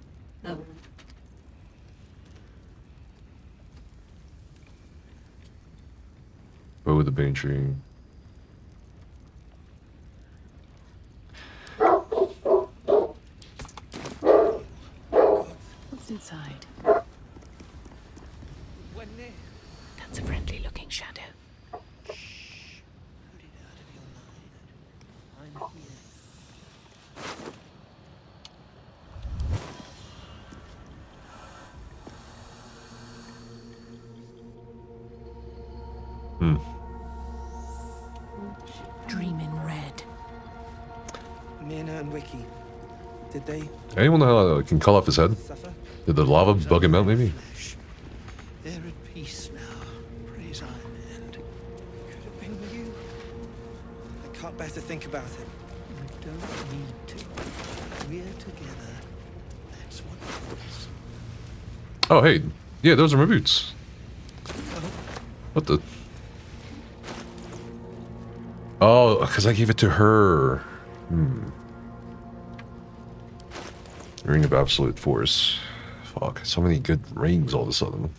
Bow with the Bane Tree. What's inside? When near. That's a friendly looking shadow. I'm here. Dream in red. Mina and Wiki. Did they Anyone know how can cut off his head? suffer? Did the lava bug him out, maybe? They're at peace now. Praise Iron Hand. Could have been you. I can't bear to think about it. You don't need to. We're together. That's what matters. Oh, hey. Yeah, those are my boots. What the? Oh, because I gave it to her. Ring of Absolute Force. Fuck, so many good rings all of a sudden.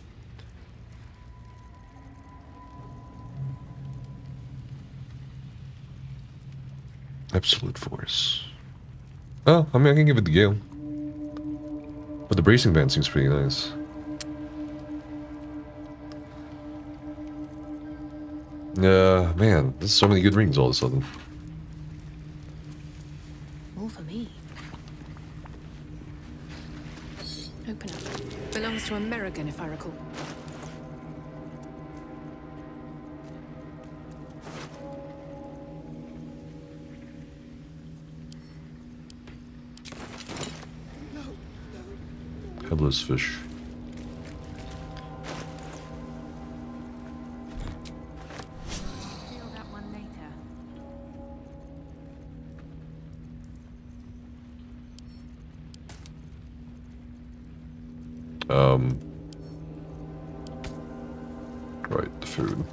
Absolute Force. Oh, I mean, I can give it to Gale. But the bracing band seems pretty nice. Man, there's so many good rings all of a sudden. All for me. Open up. Belongs to American, if I recall. Headless fish. Feel that one later. Right, the food.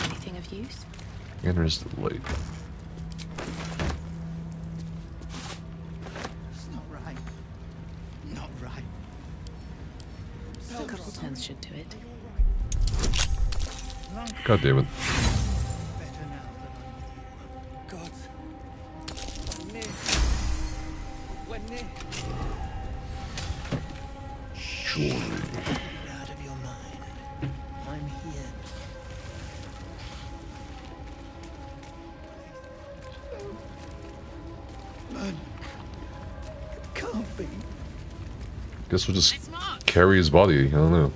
Anything of use? And there's the light. It's not right. Not right. A couple turns should do it. God damn it. Better now that I'm with you. God. When near. When near. Surely. Get it out of your mind. I'm here. Guess we'll just carry his body. I don't know.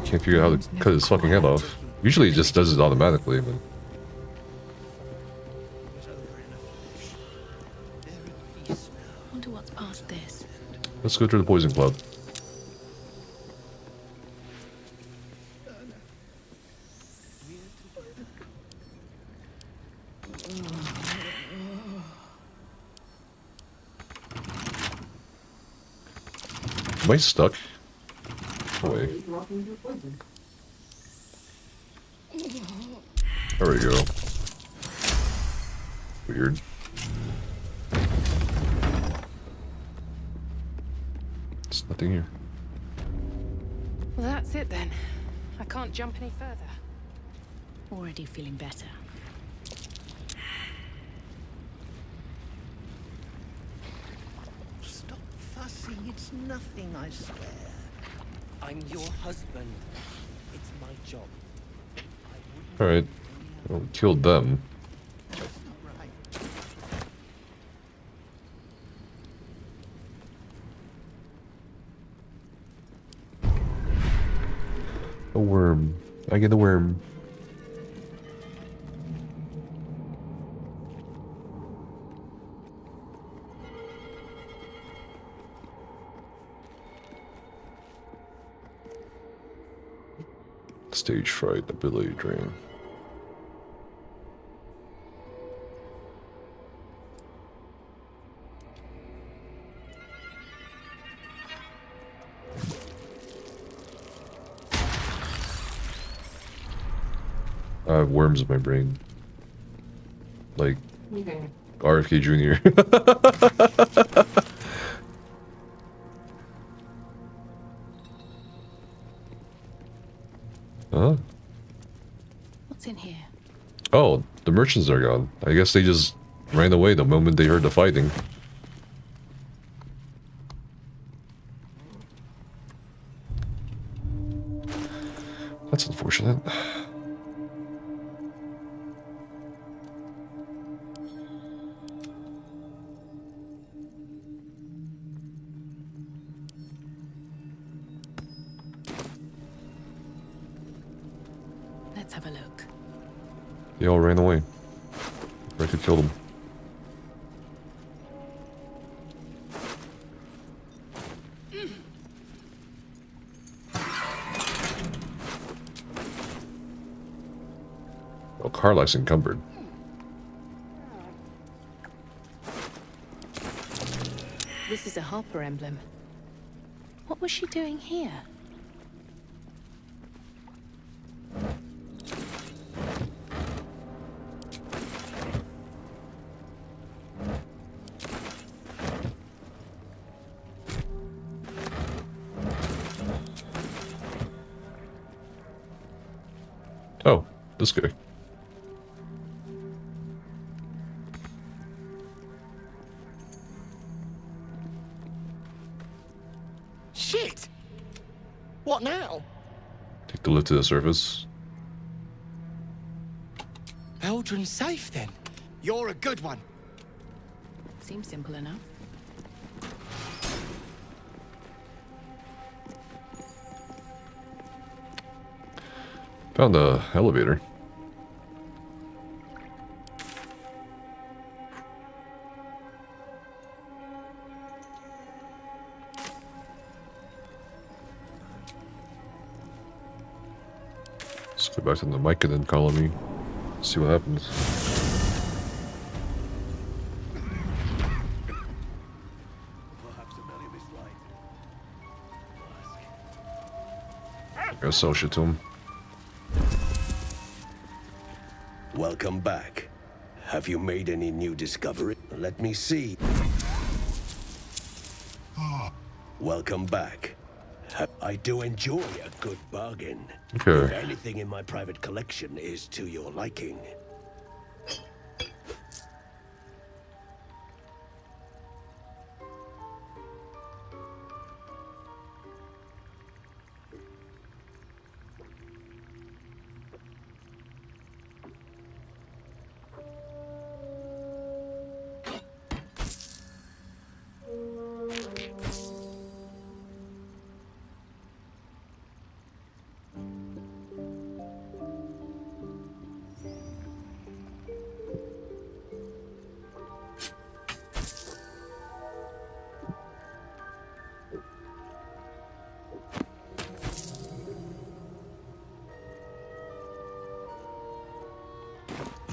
Can't figure out how to cut his fucking head off. Usually it just does it automatically, but... Wonder what's past this. Let's go through the poison cloud. Am I stuck? Wait. There we go. Weird. There's nothing here. Well, that's it then. I can't jump any further. Already feeling better. Stop fussing. It's nothing, I swear. I'm your husband. It's my job. Alright. Well, we killed them. A worm. I get a worm. Stage fright, ability drain. I have worms in my brain. Like RFK Jr. Huh? What's in here? Oh, the merchants are gone. I guess they just ran away the moment they heard the fighting. That's unfortunate. Let's have a look. They all ran away. I could kill them. Oh, Carla's encumbered. This is a Harper emblem. What was she doing here? Oh, this guy. Shit! What now? Take the lift to the surface. Eldrin's safe then. You're a good one. Seems simple enough. Found the elevator. Let's go back to the mic and then colony. See what happens. I guess I'll shit to him. Welcome back. Have you made any new discovery? Let me see. Welcome back. I do enjoy a good bargain. Okay. If anything in my private collection is to your liking.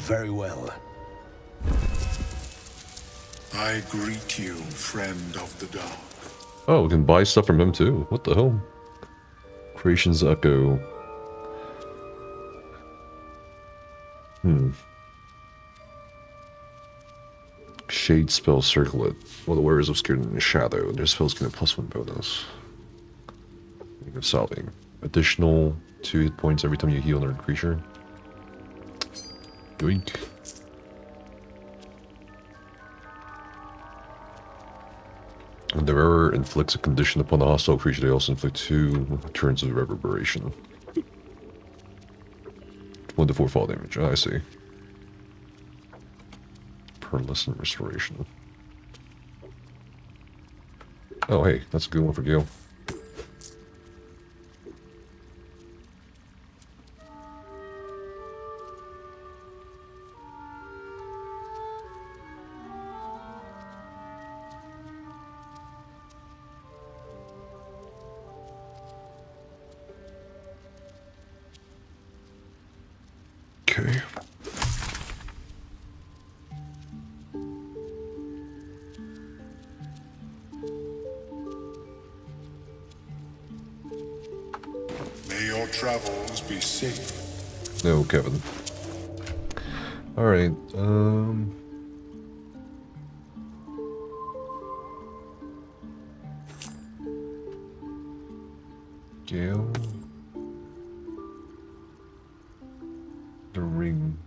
Very well. I greet you, friend of the dark. Oh, we can buy stuff from him too. What the hell? Creation's Echo. Shade spell circlet. While the wearer is obscured in the shadow, their spells get a +1 bonus. Solving. Additional 2 hit points every time you heal another creature. Yoink. When the wearer inflicts a condition upon a hostile creature, they also inflict 2 turns of reverberation. 1 to 4 fall damage. Oh, I see. Pearlescent restoration. Oh, hey, that's a good one for Gil. Okay. May your travels be safe. No, Kevin. Alright, Gale. The ring.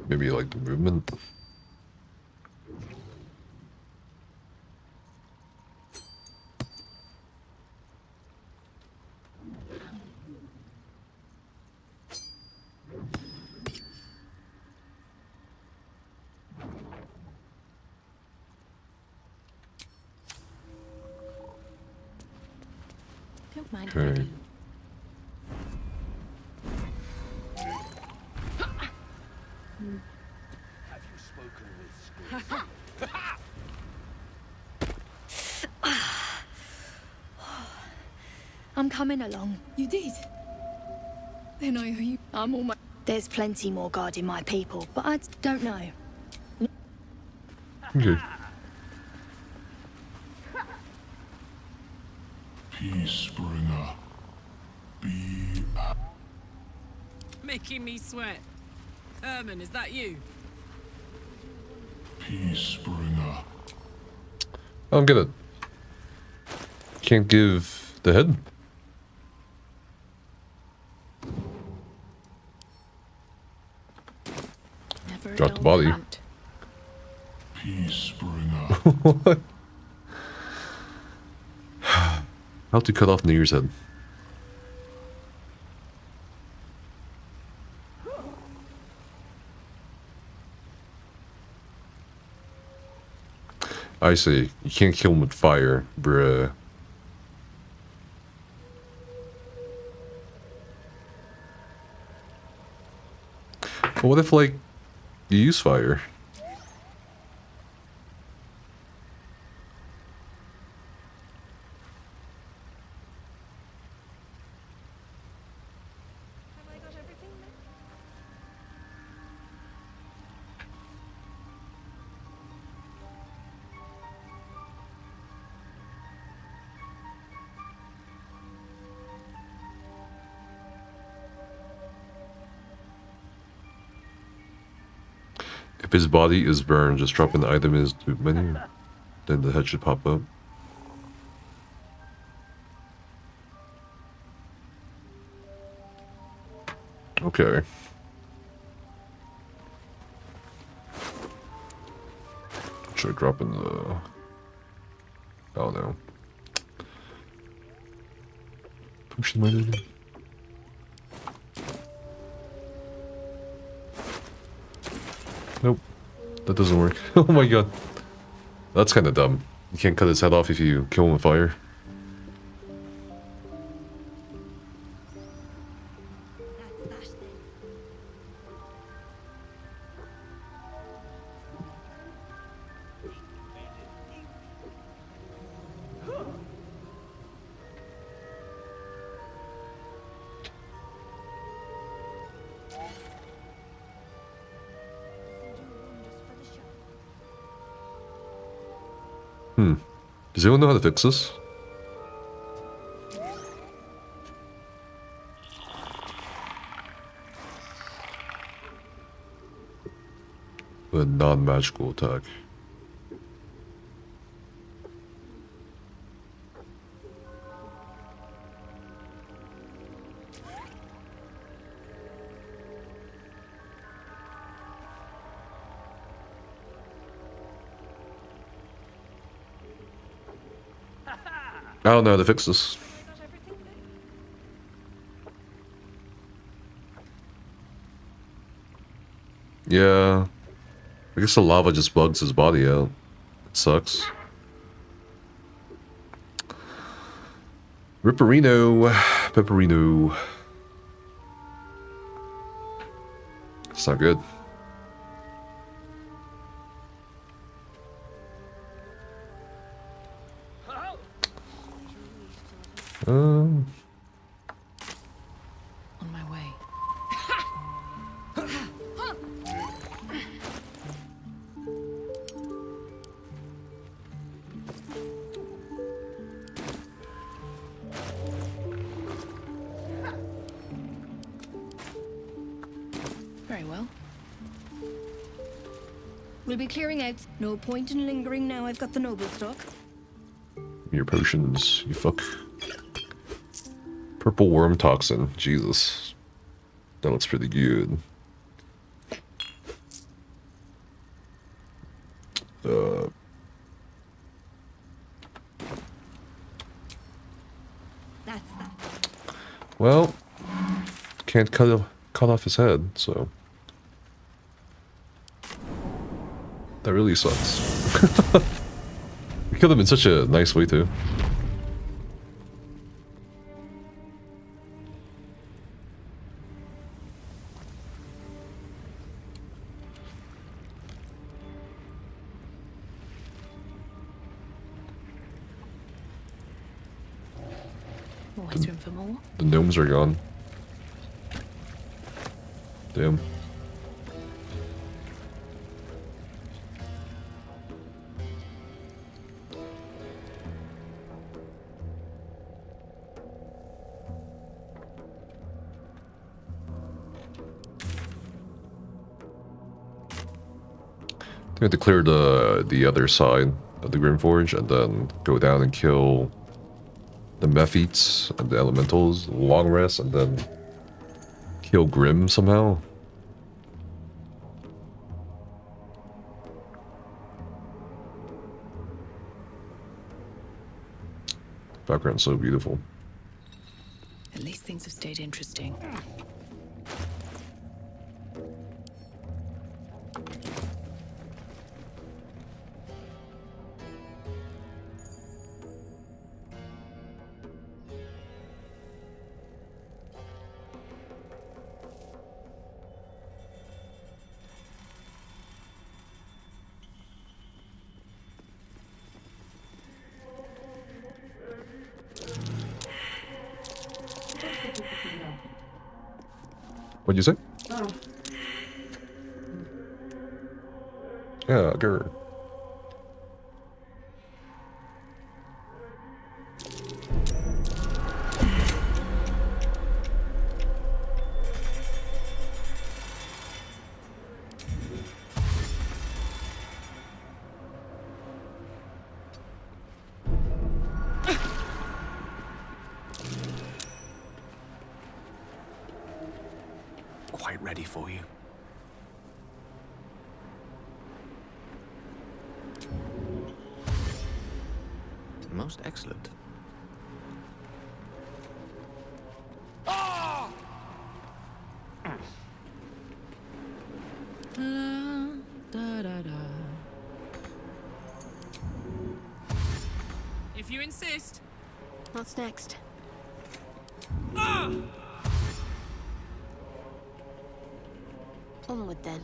Maybe like the movement. Don't mind if I Okay. do. Have you spoken with Squeeze? I'm coming along. You did? Then I owe you. I'm almost. There's plenty more guarding my people, but I don't know. Okay. Peacebringer. Be Making me sweat. Herman, is that you? Peacebringer. I don't get it. Can't give the head. Never a Drop the dull body. hunt. Peacebringer. What? How to cut off New Year's head? I see. You can't kill him with fire, bruh. But what if, like, you use fire? If his body is burned, just drop an item in his loot menu. Then the head should pop up. Okay. Should I drop in the... Oh no. Potion minded. Nope. That doesn't work. Oh my god. That's kind of dumb. You can't cut his head off if you kill him with fire. Does anyone know how to fix this? A non-magical attack. I don't know how to fix this. Yeah. I guess the lava just bugs his body out. It sucks. Ripperino. Pepperino. It's not good. On my way. Very well. We'll be clearing out. No point in lingering now I've got the noble stock. Your potions, you fuck. Purple worm toxin. Jesus. That looks pretty good. That's that. Well, can't cut off his head, so that really sucks. He killed him in such a nice way too. Always room for more. The gnomes are gone. Damn. We have to clear the other side of the Grimforge and then go down and kill the Mephites and the Elementals, long rest, and then kill Grim somehow. Background's so beautiful. At least things have stayed interesting. What'd you say? Yeah, grr. Quite ready for you. Most excellent. If you insist. What's next? Onward then.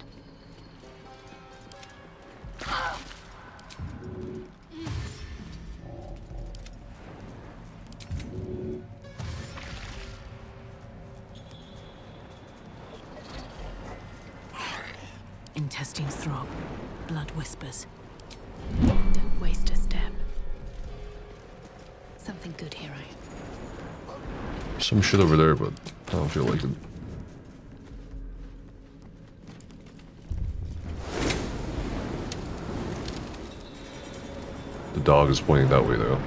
Intestines throb. Blood whispers. Don't waste a step. Something good here, Some shit over there, but I don't feel like it. The dog is pointing that way, though.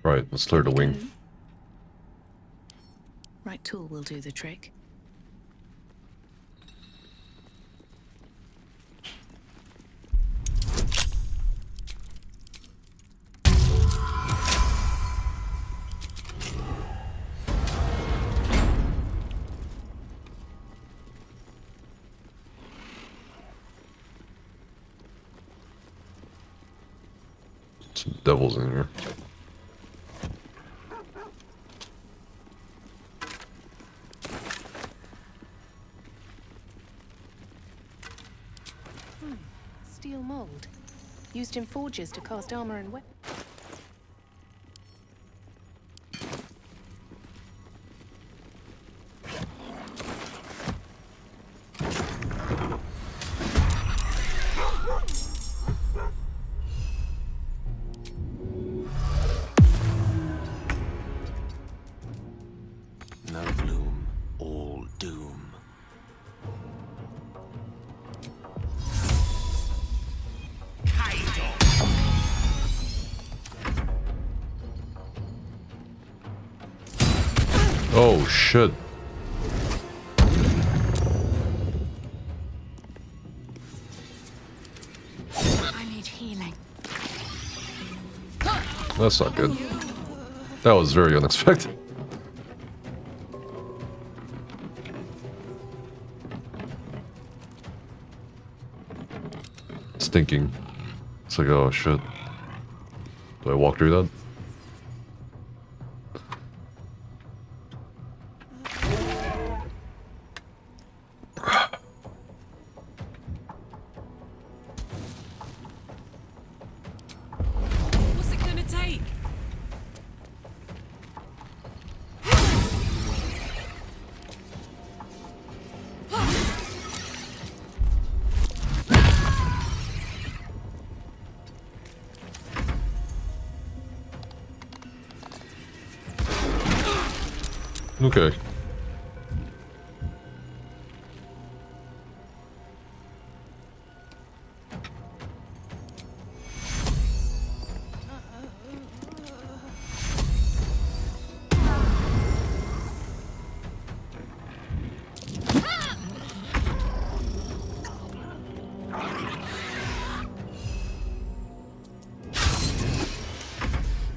Right, let's clear the wing. Right tool will do the trick. Some devils in here. Steel mold. Used in forges to cast armor and weapons. No bloom, all doom. Oh shit. I need healing. That's not good. That was very unexpected. Stinking. It's like, oh shit. Do I walk through that? What's it gonna take? Okay.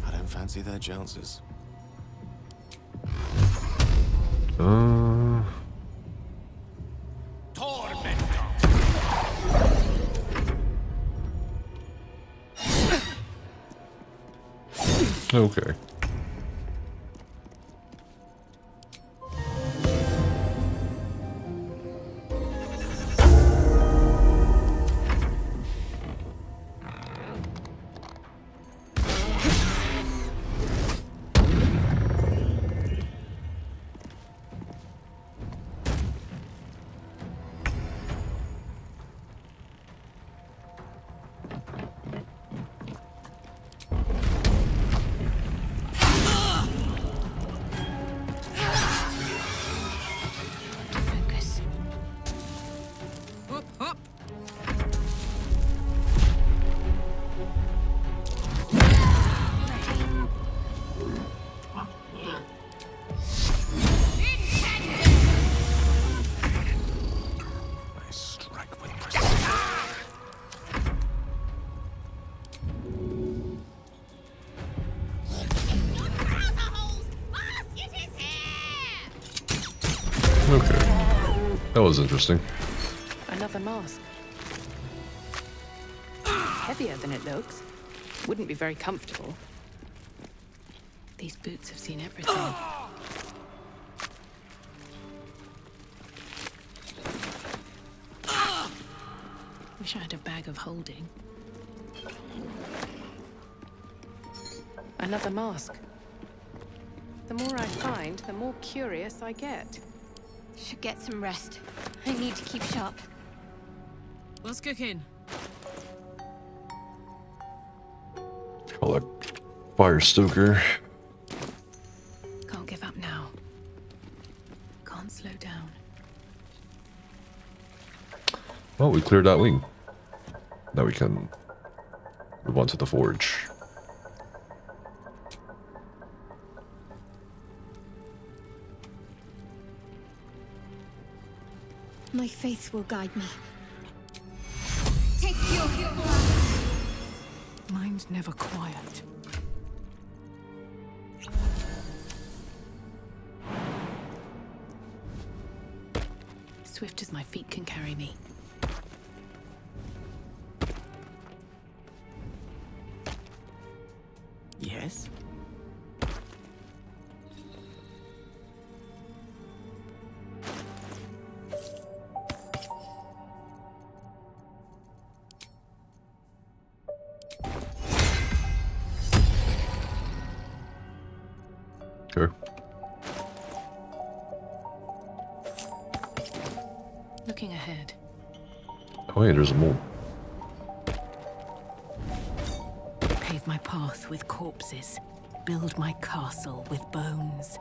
I don't fancy their chances. Okay. That was interesting. Another mask. Heavier than it looks. Wouldn't be very comfortable. These boots have seen everything. Wish I had a bag of holding. Another mask. The more I find, the more curious I get. Should get some rest. I need to keep sharp. What's cooking? Call that fire stoker. Can't give up now. Can't slow down. Well, we cleared that wing. Now we can move on to the forge. My faith will guide me. Take your Mine's never quiet. Swift as my feet can carry me. Yes? Sure. Looking ahead. Oh, hey, there's a mole. Pave my path with corpses. Build my castle with bones.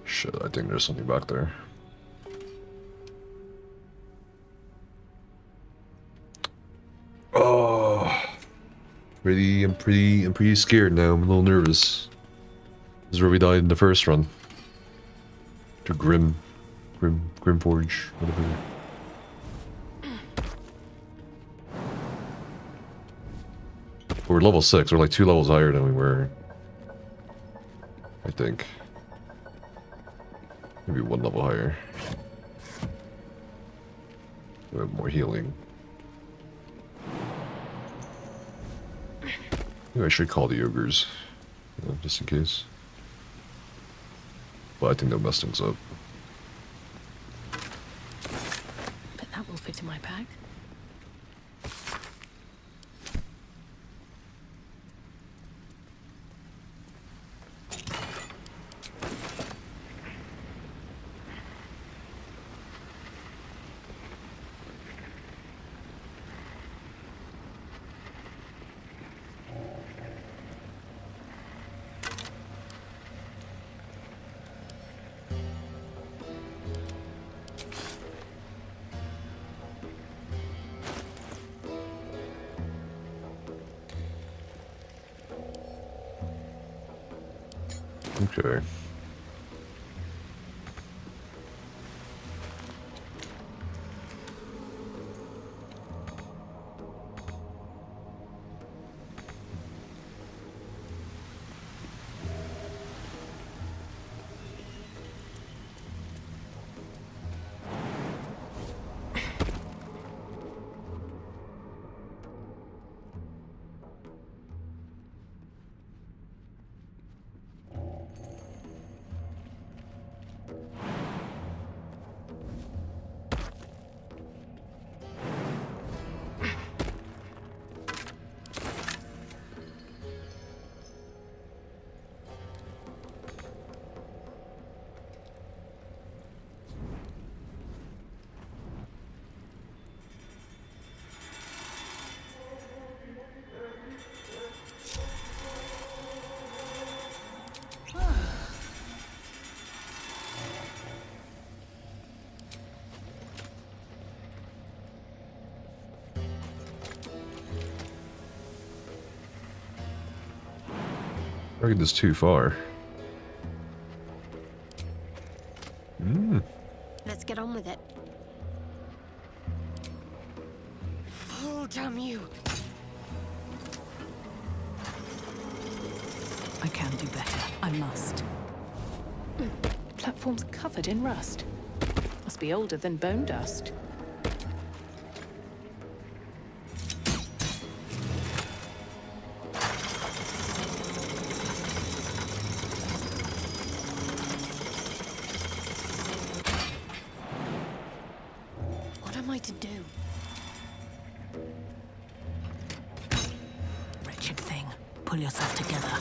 Shit, I think there's something back there. Oh, I'm pretty scared now. I'm a little nervous. This is where we died in the first run. To Grim Forge, whatever. We're level 6. We're like 2 levels higher than we were. I think. Maybe 1 level higher. We have more healing. Maybe I should call the ogres, just in case. But I think they'll mess things up. But that will fit in my bag. Okay. I reckon this too far. Let's get on with it. I can do better. I must. Platform's covered in rust. Must be older than bone dust. What am I to do? Wretched thing. Pull yourself together.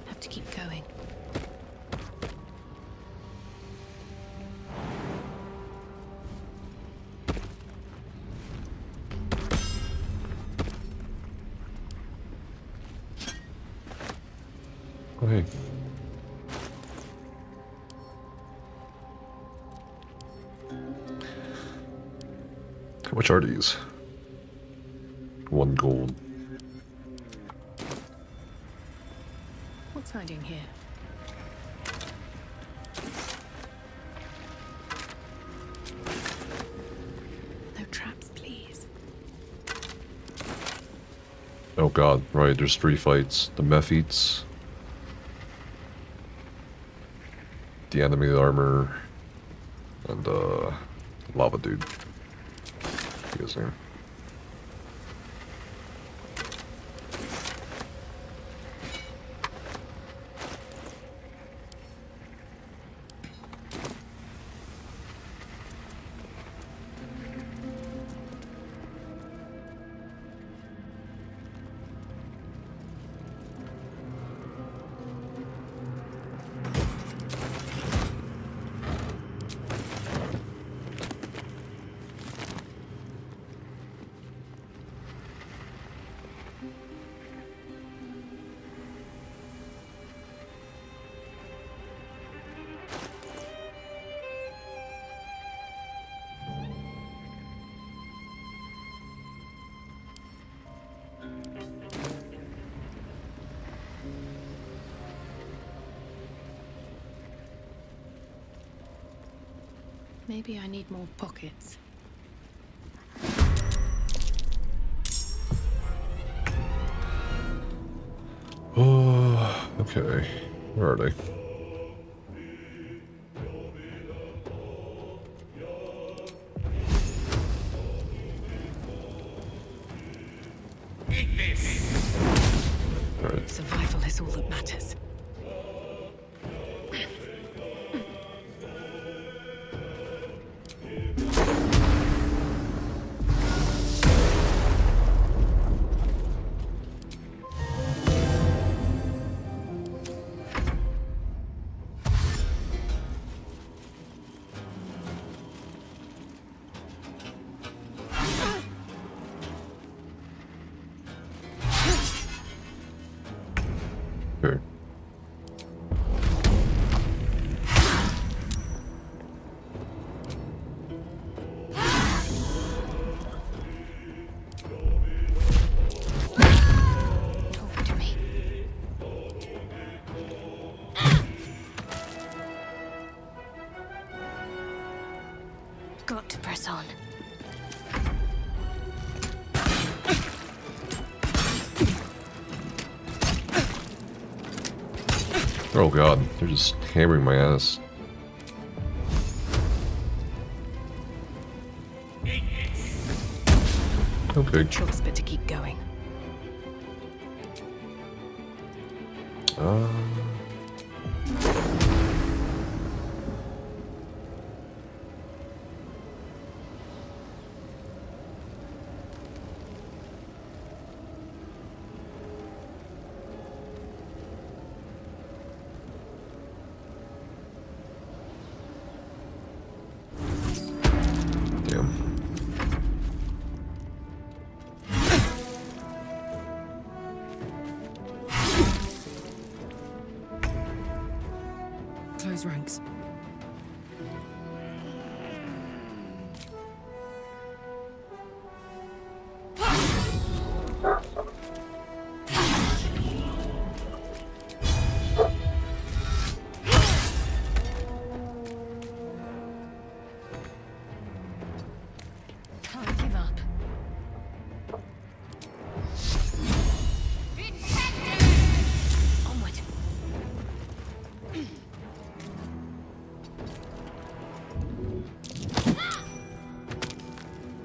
Have to keep going. Oh, hey. How much are these? 1 gold. What's hiding here? No traps, please. Oh god, right, there's 3 fights. The Mephites. The animated armor. And lava dude. You guys there. Maybe I need more pockets. Oh, okay. Where are they? Alright. Survival is all that matters. Sure. Talk to me. Got to press on. Oh god, they're just hammering my ass. Okay. Choice but to keep going. Damn. Close ranks.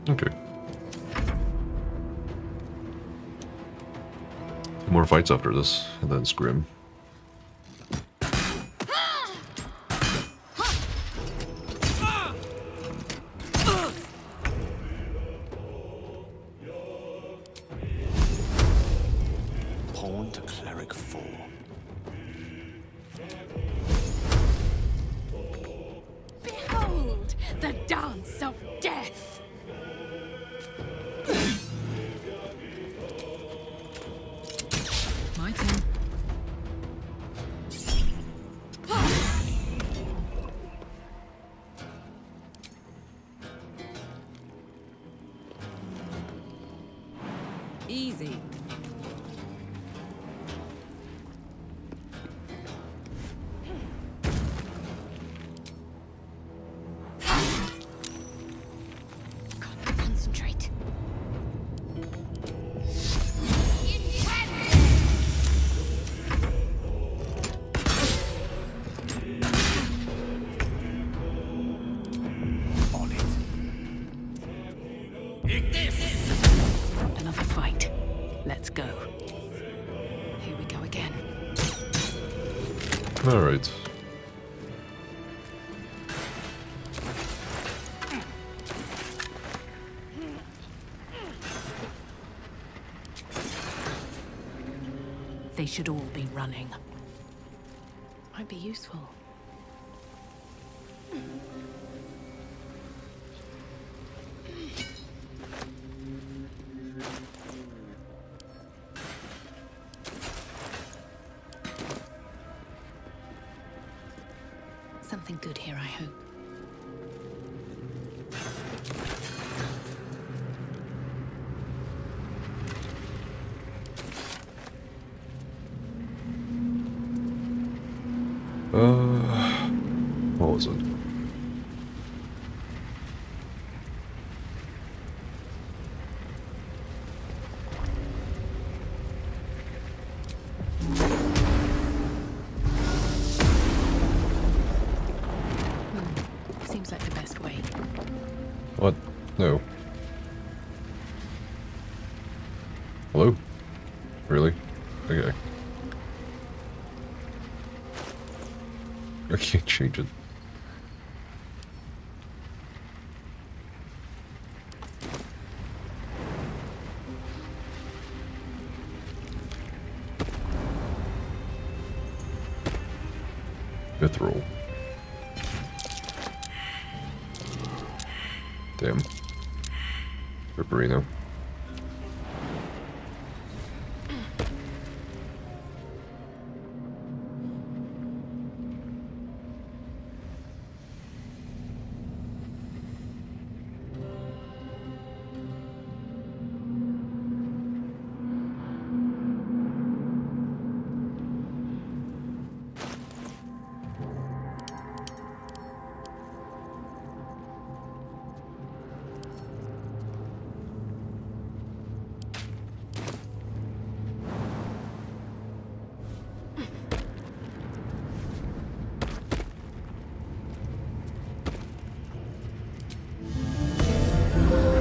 Okay. More fights after this, and then scrim. Pawn to cleric 4. Behold the dance of death. My turn. Easy. Concentrate. On it. Another fight. Let's go. Here we go again. Alright. They should all be running. Might be useful. Something good here, I hope. What was it? Seems like the best way. What? No. Hello? Really? Okay. I can't change it. Mithril. Damn. Ripperino.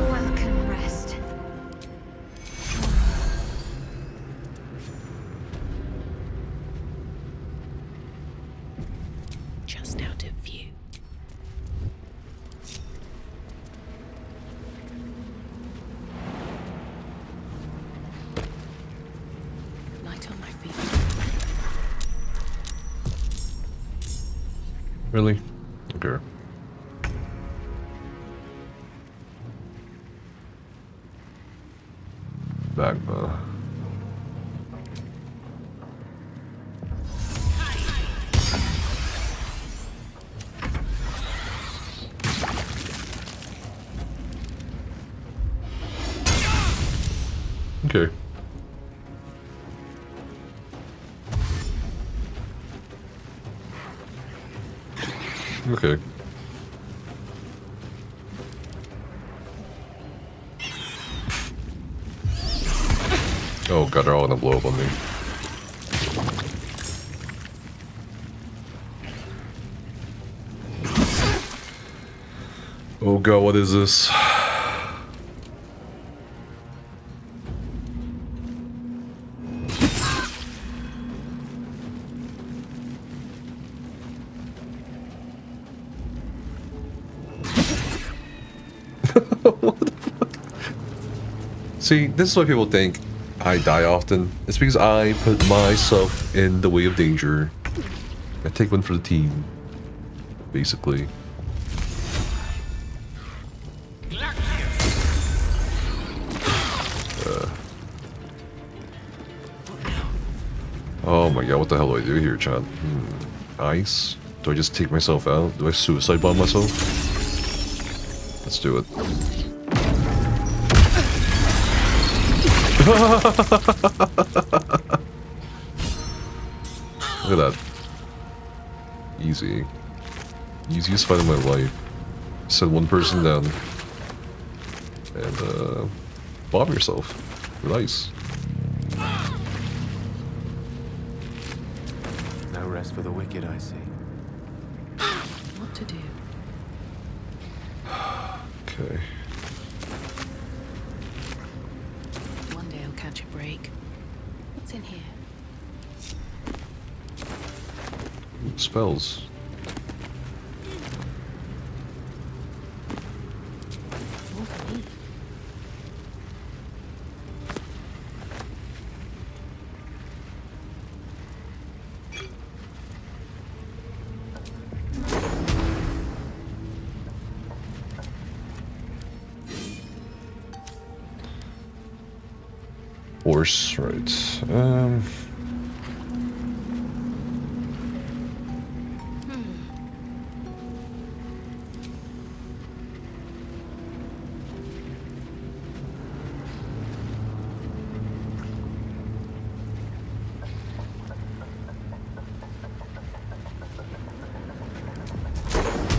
Welcome, rest. Just out of view. Light on my feet. Really? Okay. Magma. Okay. Okay. Oh god, they're all gonna blow up on me. Oh god, what is this? What the fuck? See, this is why people think I die often. It's because I put myself in the way of danger. I take one for the team, basically. Oh my god, what the hell do I do here, Chad? Ice? Do I just take myself out? Do I suicide bomb myself? Let's do it. Look at that. Easy. Easiest fight of my life. Send one person down. And, bomb yourself. Nice. No rest for the wicked, I see. What to do? Okay. One day I'll catch a break. What's in here? Spells. More for me. Horse, right.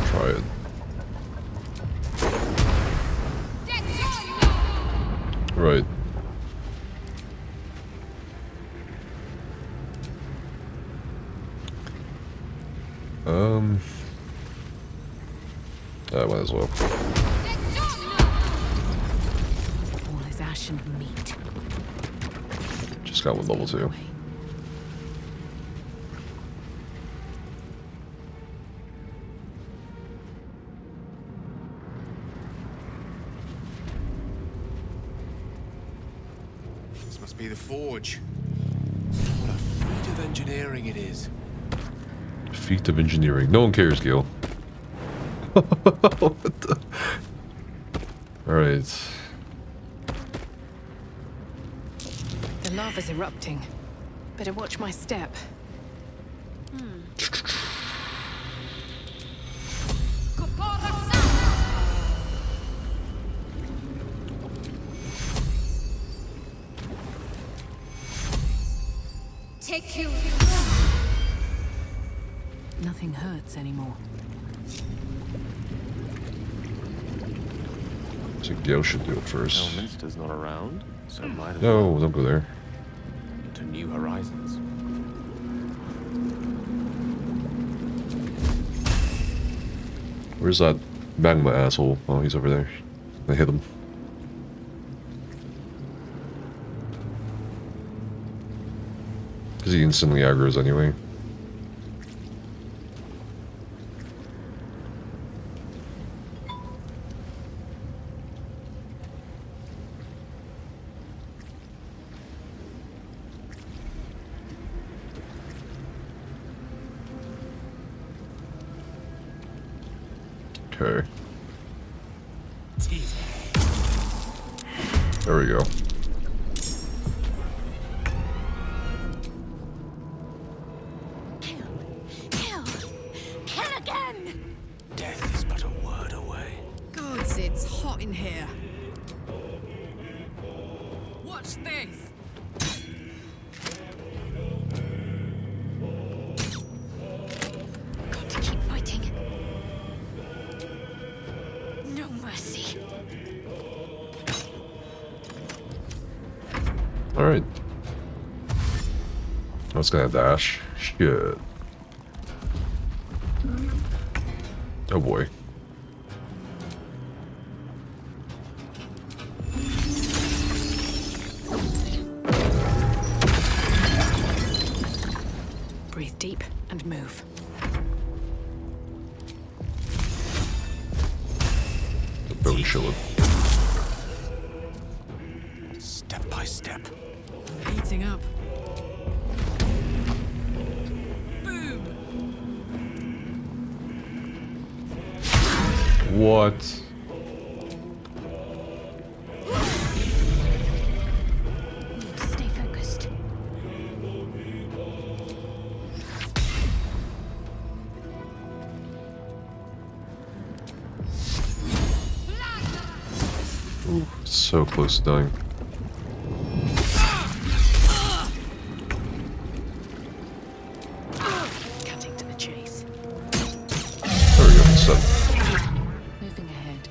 Try it. Right. I might as well. All his ash and meat. Just got one level 2. This must be the forge. What a feat of engineering it is. Feat of engineering. No one cares, Gil. What the? Alright. The lava's erupting. Better watch my step. Take you. Nothing hurts anymore. I think Gil should do it first. Elminster's not around, so might as No, well. don't go there. To new horizons. Where's that magma asshole? Oh, he's over there. I hit him. Because he instantly aggroes anyway. Okay. There we go. Kill again! Death is but a word away. Gods, it's hot in here. Watch this. Got to keep fighting. No mercy. Alright. I was gonna dash. Shit. Oh boy. Breathe deep and move. Oh, chillin'. Step by step. Heating up. Boom! What? Stay focused. Ooh, so close to dying. Cutting to the chase. There we go, set. Moving ahead.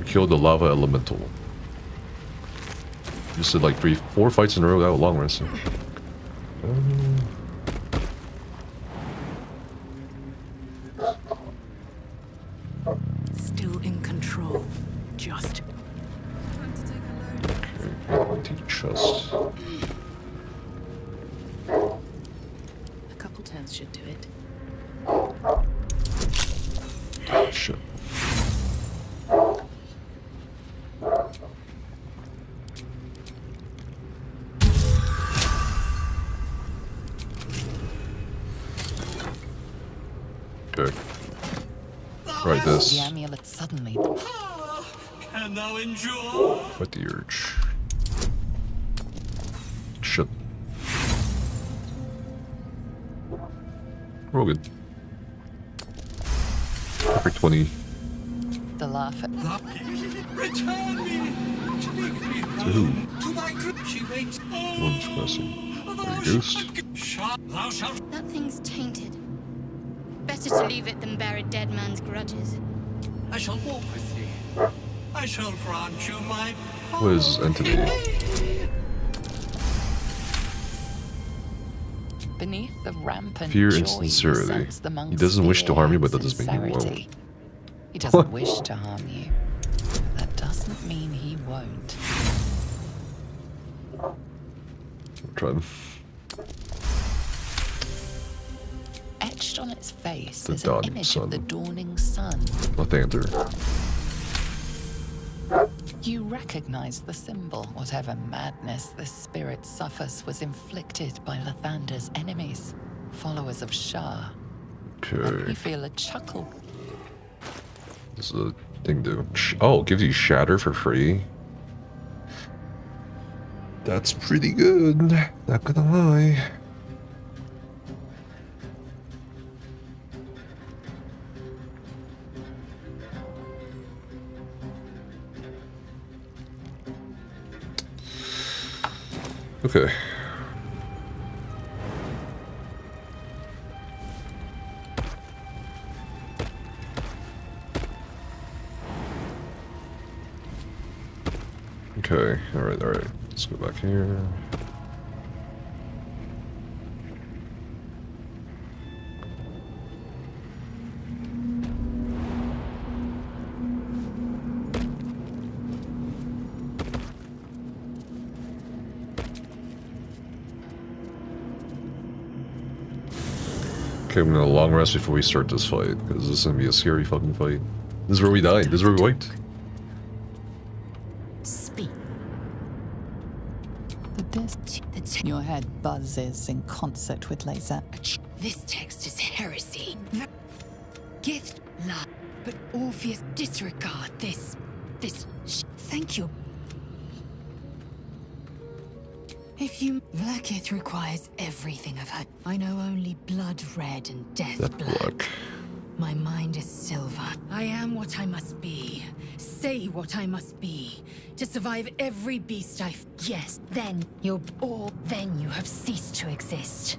Killed the lava elemental. Just did like 4 fights in a row without a long rest. Still in control. Just. Empty chest. A couple turns should do it. Shit. Okay. Right, The this. amulet suddenly. Can thou endure? What the urge? Shit. We're all good. Perfect 20. The laugh at Return me! Take me To who? to my group. She waits. One's question. Are you ghost? Thou shalt. That thing's tainted. Better to leave it than bear a dead man's grudges. I shall walk with thee. I shall grant you my. What is this entity? beneath the rampant Fear joy and he sincerity. sensed the He monk's doesn't wish to fear harm you, but and that doesn't mean he won't. sincerity. He doesn't wish to harm you. That doesn't mean he won't. Try them. Etched on its face The is an dawning image sun. of the dawning sun. Lathander. You recognize the symbol. Whatever madness this spirit suffers was inflicted by Lathander's enemies, followers of Shah. Okay. You feel a chuckle. This is a thing to. Oh, it gives you shatter for free. That's pretty good. Not gonna lie. Okay. Okay, alright. Let's go back here. Okay, I'm gonna long rest before we start this fight, because this is gonna be a scary fucking fight. This is where we died. This is where we wiped. Speak. Your head buzzes in concert with laser. This text is heresy. Gift, love, but Orpheus disregard this. Thank you. If you... Vlaakith requires everything of her. I know only blood red and death black. My mind is silver. I am what I must be. Say what I must be. To survive every beast Yes, then you're... Or then you have ceased to exist.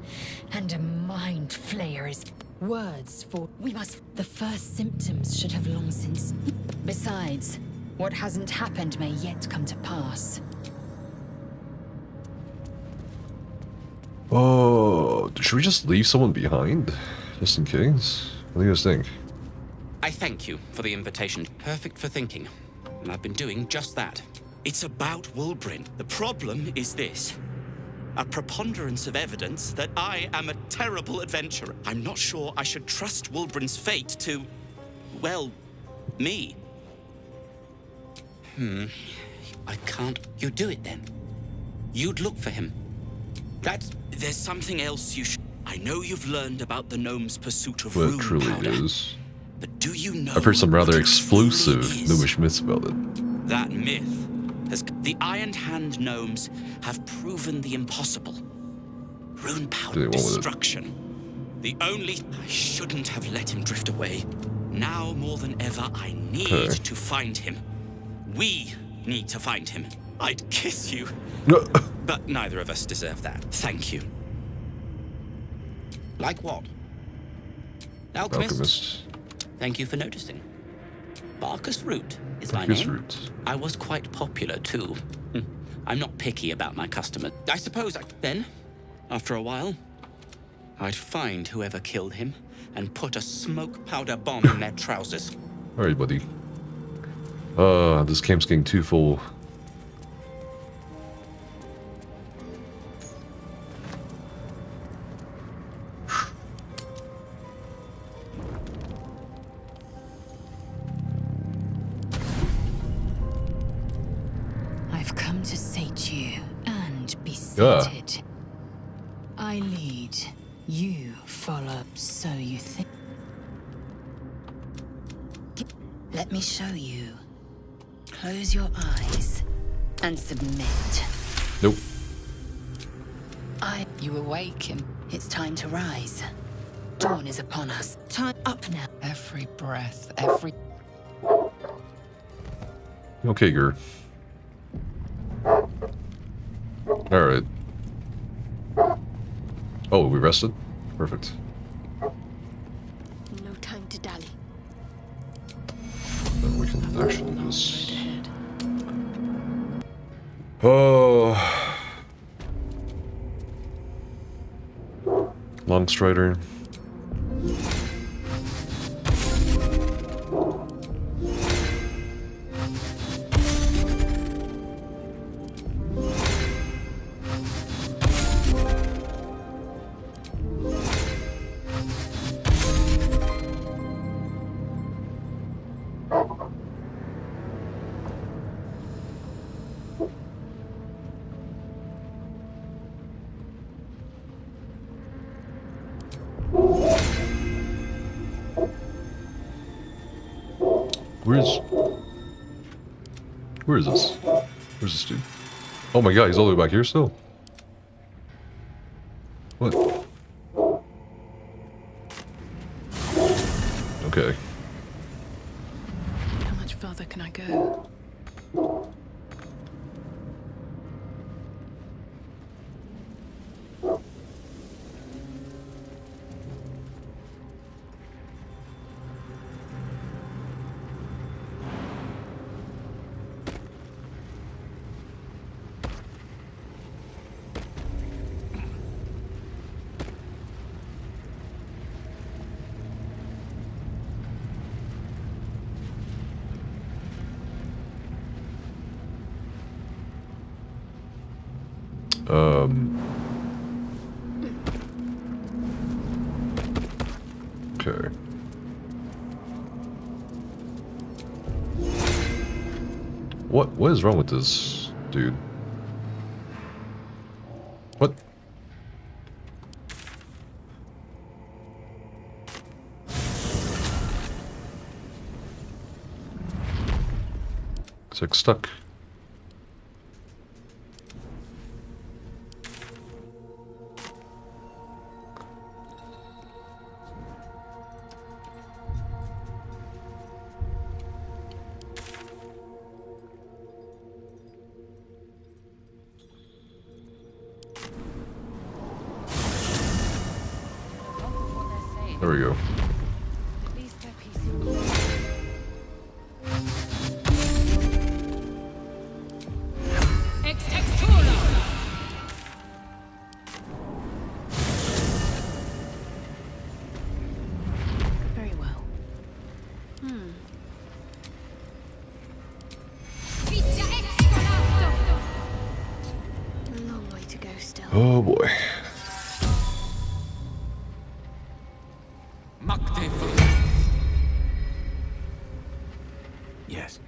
And a mind flayer is... Words for... We must... The first symptoms should have long since... Besides, what hasn't happened may yet come to pass. Oh, should we just leave someone behind? Just in case? What do you guys think? I thank you for the invitation. Perfect for thinking. And I've been doing just that. It's about Wulbrin. The problem is this. a preponderance of evidence that I am a terrible adventurer. I'm not sure I should trust Wulbren's fate to, well, me. I can't. You do it then. You'd look for him. There's something else you should. I know you've learned about the gnome's pursuit of What rune it truly powder, is. but do you know? I've heard some rather what it explosive truly is? gnomish myths about it. That myth has. The Iron Hand gnomes have proven the impossible. Rune powder destruction. The only. I shouldn't have let him drift away. Now more than ever, I need to find him. We need to find him. I'd kiss you. But neither of us deserve that. Thank you. Like what? Alchemist. Thank you for noticing. Barkus Root is my Barkus name. Root. I was quite popular too. I'm not picky about my customers. I suppose then, after a while, I'd find whoever killed him and put a smoke powder bomb in their trousers. Alright, buddy. This camp's getting too full. I've come to sate you and be sated. I lead, you follow, so you think. Let me show you. Close your eyes and submit. Nope. You awaken. It's time to rise. Dawn is upon us. Time up now. Every breath, every... Okay, Gur. Alright. Oh, we rested? Perfect. No time to dally. Then we can actually do this. Oh. Longstrider. Where is this? Where's this dude? Oh my god, he's all the way back here still? What? Okay. How much further can I go? Okay. What is wrong with this dude? What? It's like stuck. There we go. Very well. A long way to go. still. Oh boy. Yes.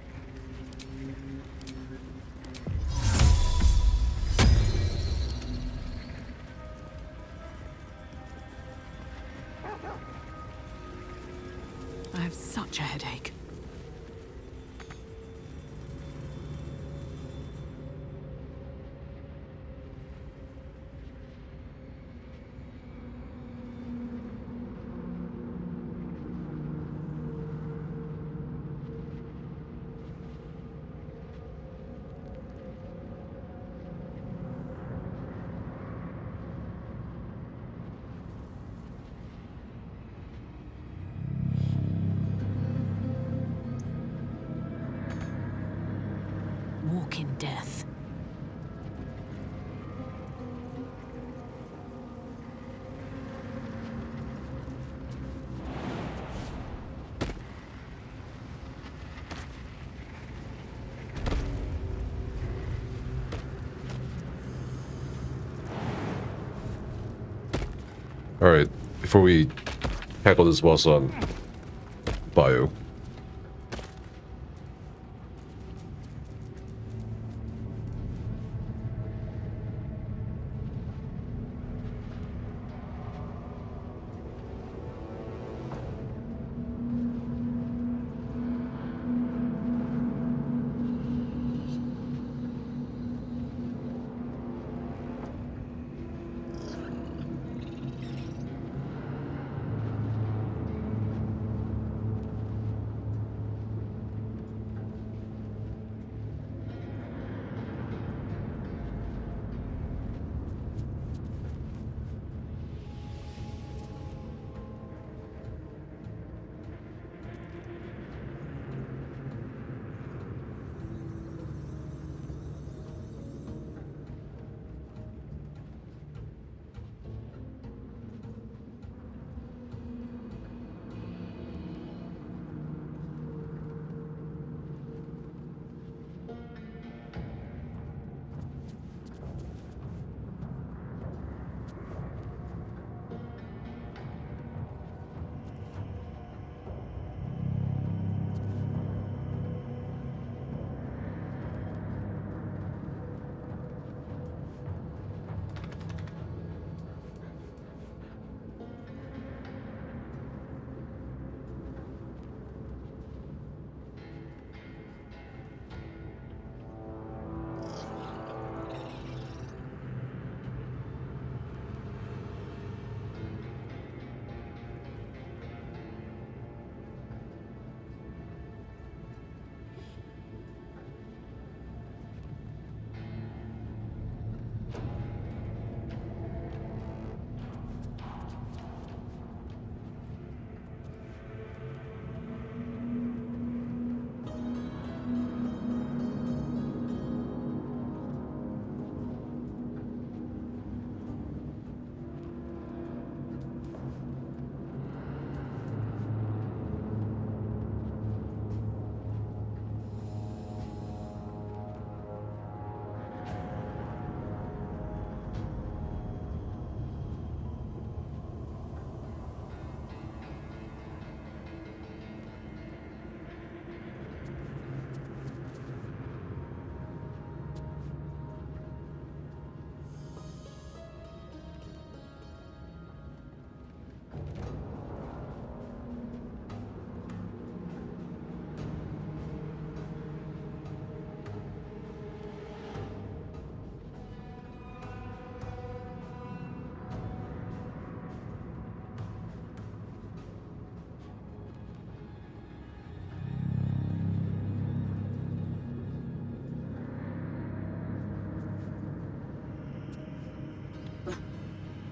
I have such a headache. Walk in death. Alright, before we tackle this boss on bio.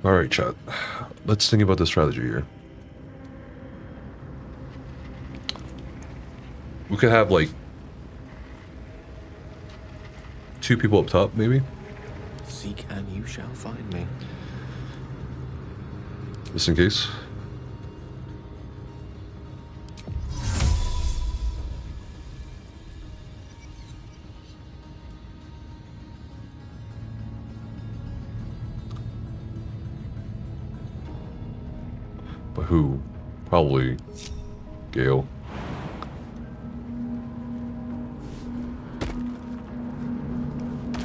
Alright, chat. Let's think about the strategy here. We could have, like, 2 people up top, maybe? Seek and you shall find me. Just in case. But who? Probably Gale.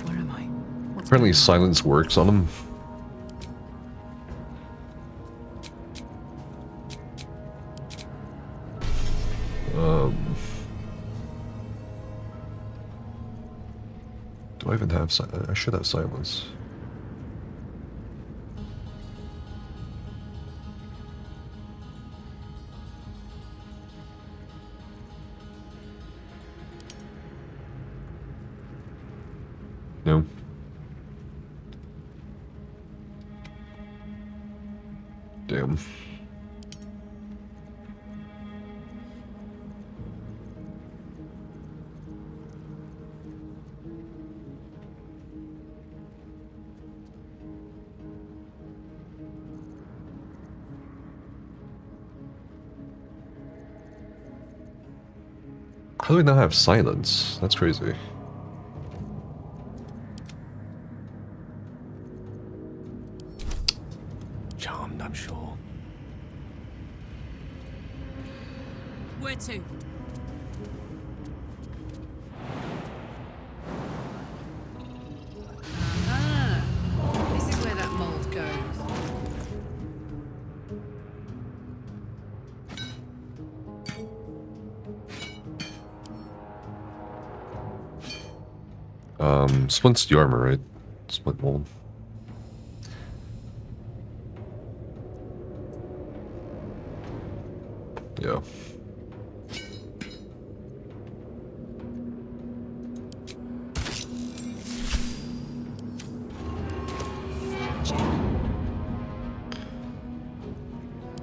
Where am I? Apparently silence works on him. Do I even have silence? I should have silence. No. Damn. How do we not have silence? That's crazy. Charmed, I'm sure. Where to? Ah, this is where that mold goes. Splint's the armor, right? Splint mold. Yeah.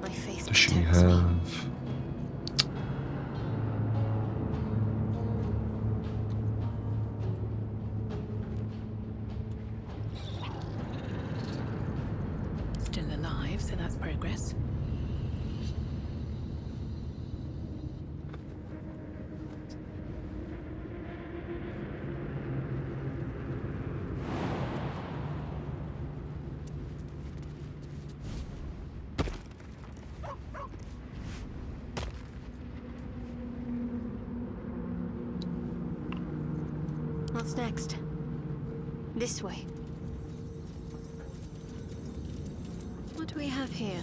My faith Does she protects me. have... Still alive, so that's progress. What's next? This way. What do we have here?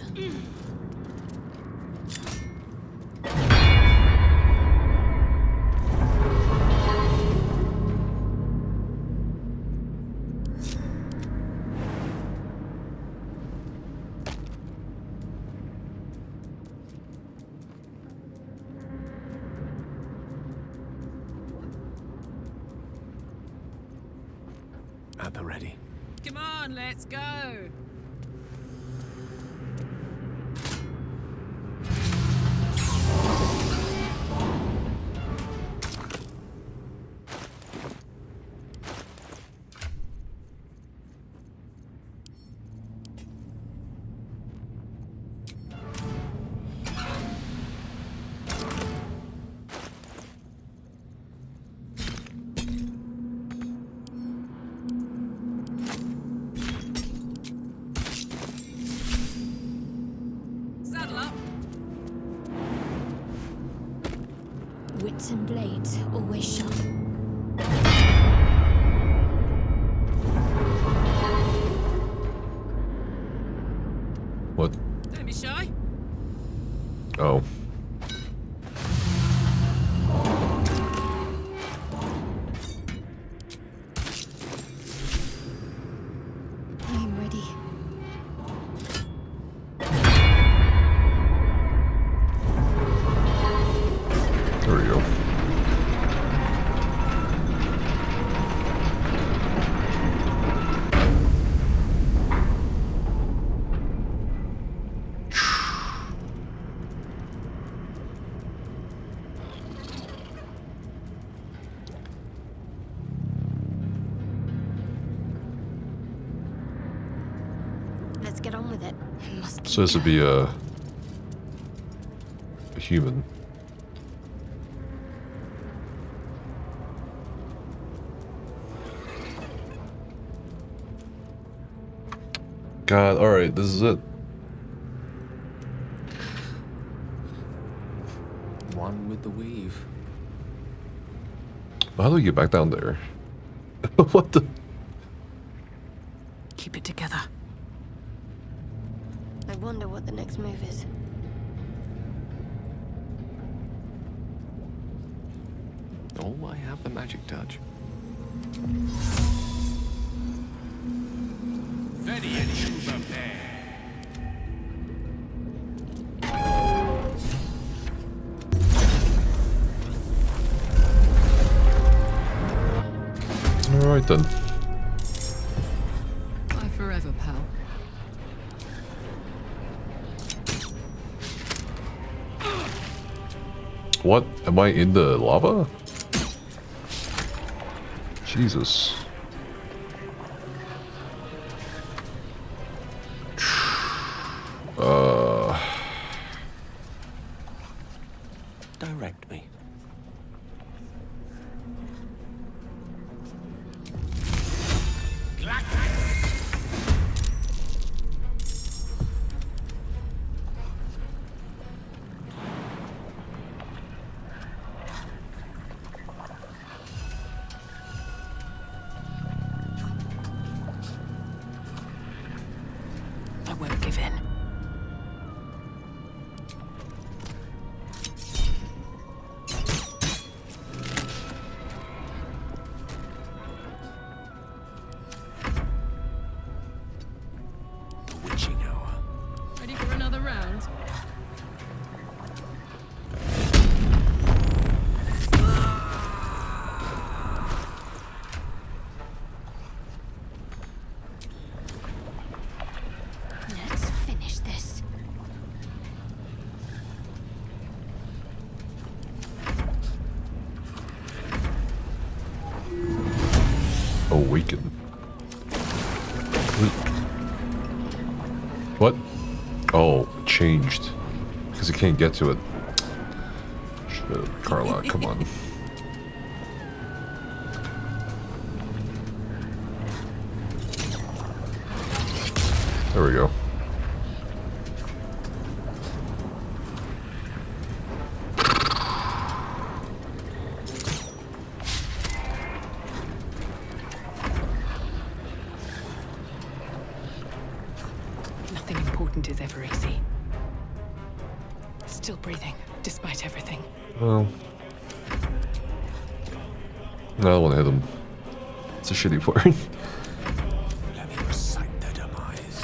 At the ready. Come on, let's go. Saddle up. Wits and blades, always sharp. What? Don't be shy. Oh. I'm ready. There we go. Let's get on with it. Must So this would be a human. God, alright, this is it. with the weave. How do we get back down there? What the? Keep it together. I wonder what the next move is. Oh, I have the magic touch. Alright then. Bye forever, pal. What? Am I in the lava? Jesus. Direct me. I won't give in. Witching hour. Ready for another round? Let's finish this. Awaken. What? Oh, it changed. Because he can't get to it. Shit, Carla, come on. There we go. Nothing important is ever easy. Still breathing, despite everything. Well. No, I don't want to hit him. It's a shitty part. Let me recite their demise.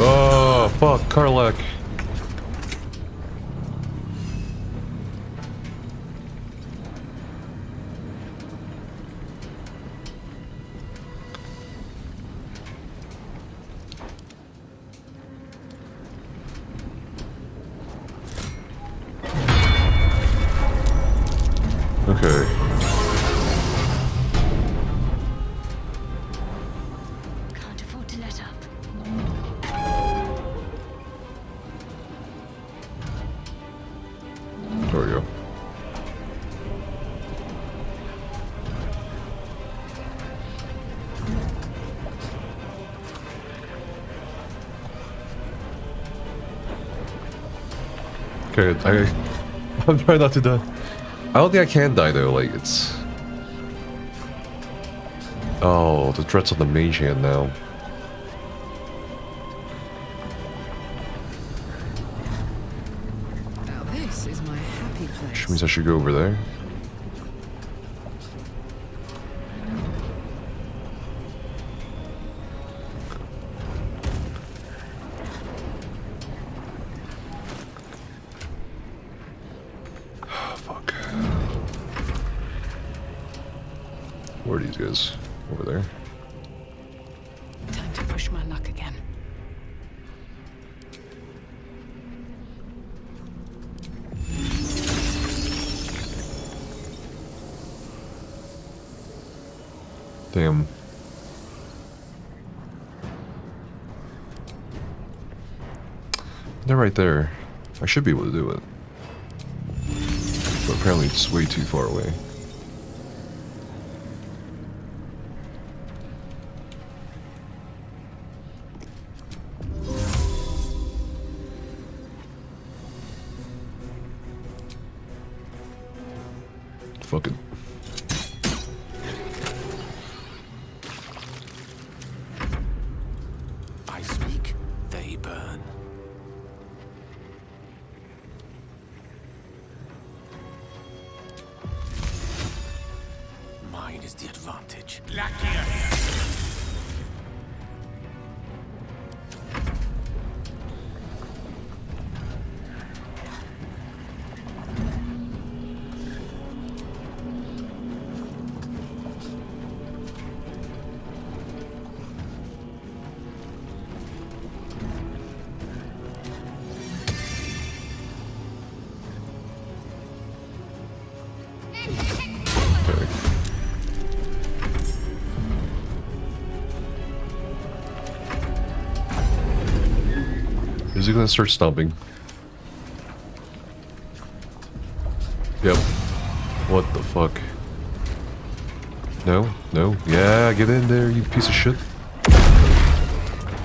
Oh, fuck, Karlak. Okay. Can't afford to let up. There we go. Okay, I'm trying not to die. I don't think I can die though, like it's... Oh, the threat's on the mage hand now. Now this is my happy place. Which means I should go over there. Fuck. Where are these guys? Over there. Time to push my luck again. Damn. They're right there. I should be able to do it. But apparently it's way too far away. Fuck it. I speak, they burn. Mine is the advantage. Is he gonna start stomping? Yep. What the fuck? No? No? Yeah, get in there, you piece of shit.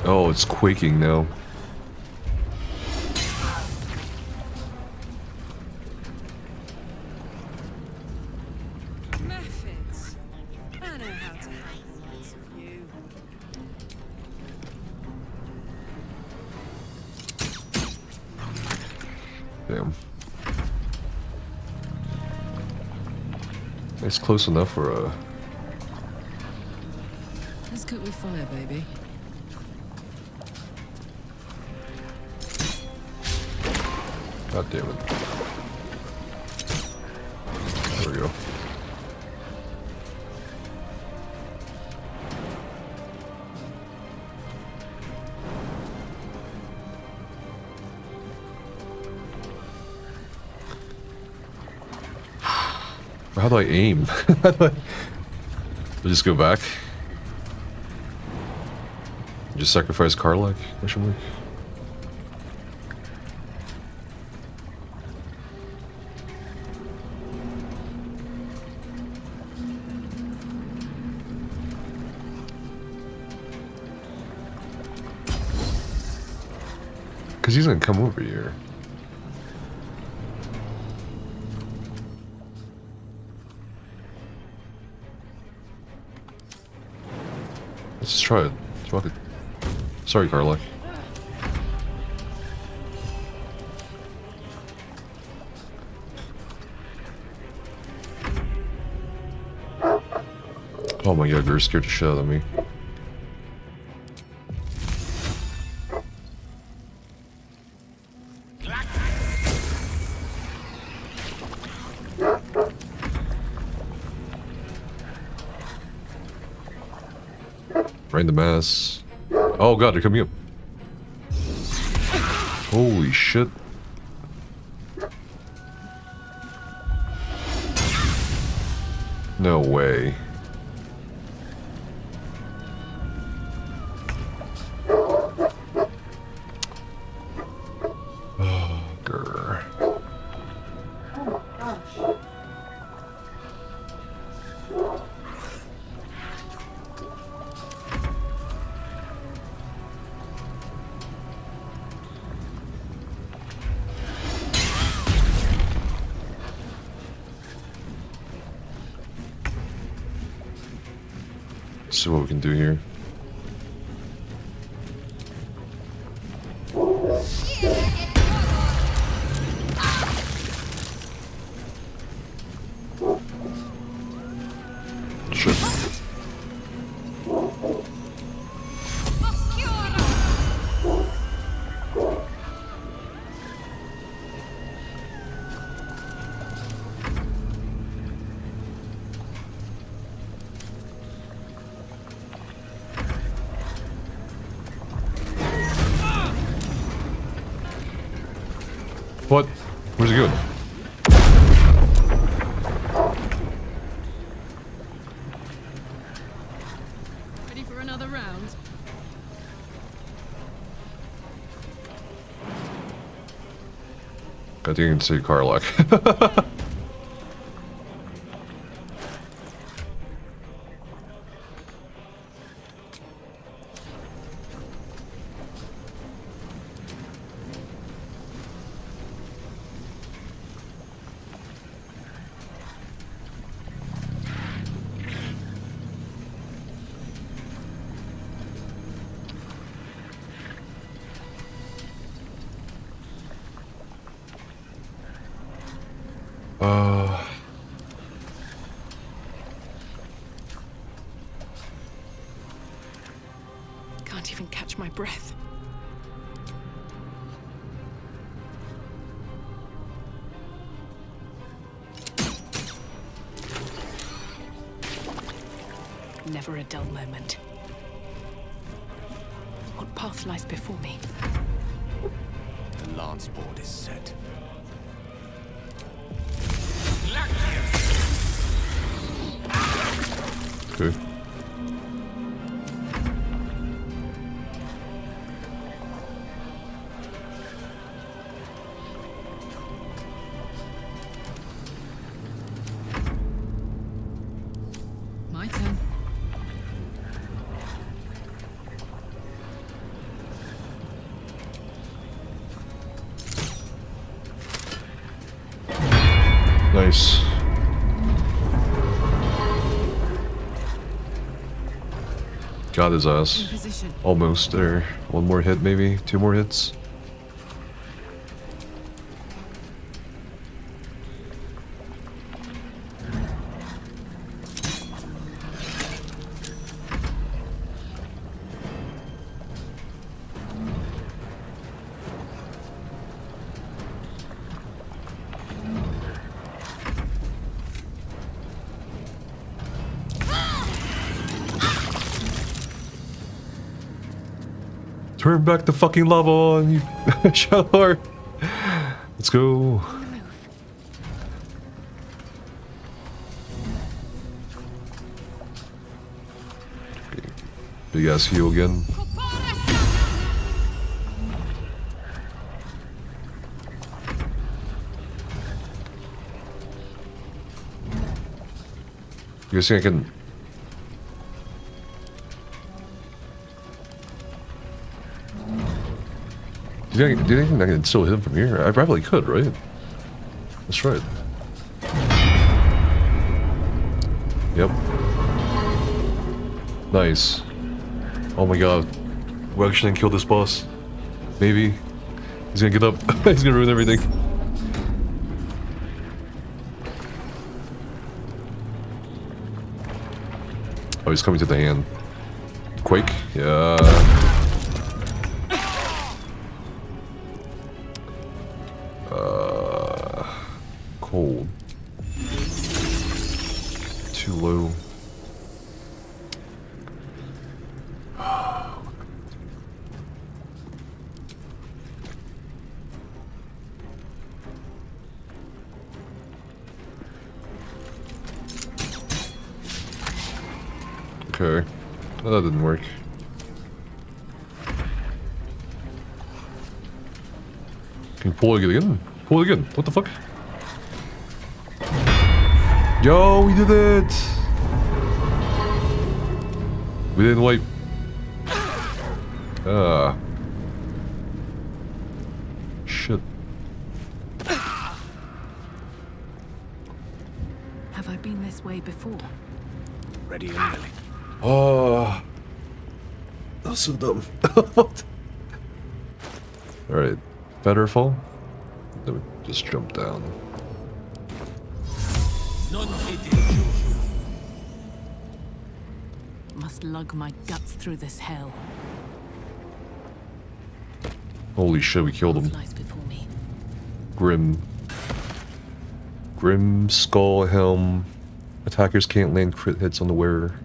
Oh, it's quaking now. Methods. I know how to handle the likes of you. Damn. It's close enough for a... Let's cook with fire, baby. God damn it. There we go. How do I aim? How do I just go back? Just sacrifice Karlach? Question mark? Because he's gonna come over here. Let's just try it. Fuck it. Sorry, Karlach. Oh my god, you're scared the shit out of me. Rain the mass. Oh god, they're coming up. Holy shit. No way. Oh, grr. See what we can do here. Shit. What? Where's he going? Ready for another round? I think you can see Karlach. Can't even catch my breath. Never a dull moment. What path lies before me? The lance board is set. Okay. My turn. Nice. Got his ass. Almost there. One more hit, maybe? 2 more hits? Turn back the fucking lava on, you shallow. Let's go. Big ass heal again. You guys think I can... Do you think I can still hit him from here? I probably could, right? Let's try it. Yep. Nice. Oh my god. We're actually gonna kill this boss. Maybe. He's gonna get up. He's gonna ruin everything. Oh, he's coming to the hand. Quake? Yeah. Cold. Too low. Okay. Well, that didn't work. Can you pull it again? Pull it again. What the fuck? Yo, we did it! We didn't wipe. Ah. Shit. Have I been this way before? Ready and willing. Oh. That was so dumb. Alright. Better fall? Then we just jump down. Must lug my guts through this hell. Holy shit, we killed him. Lies before me. Grim. Grim skull helm. Attackers can't land crit hits on the wearer.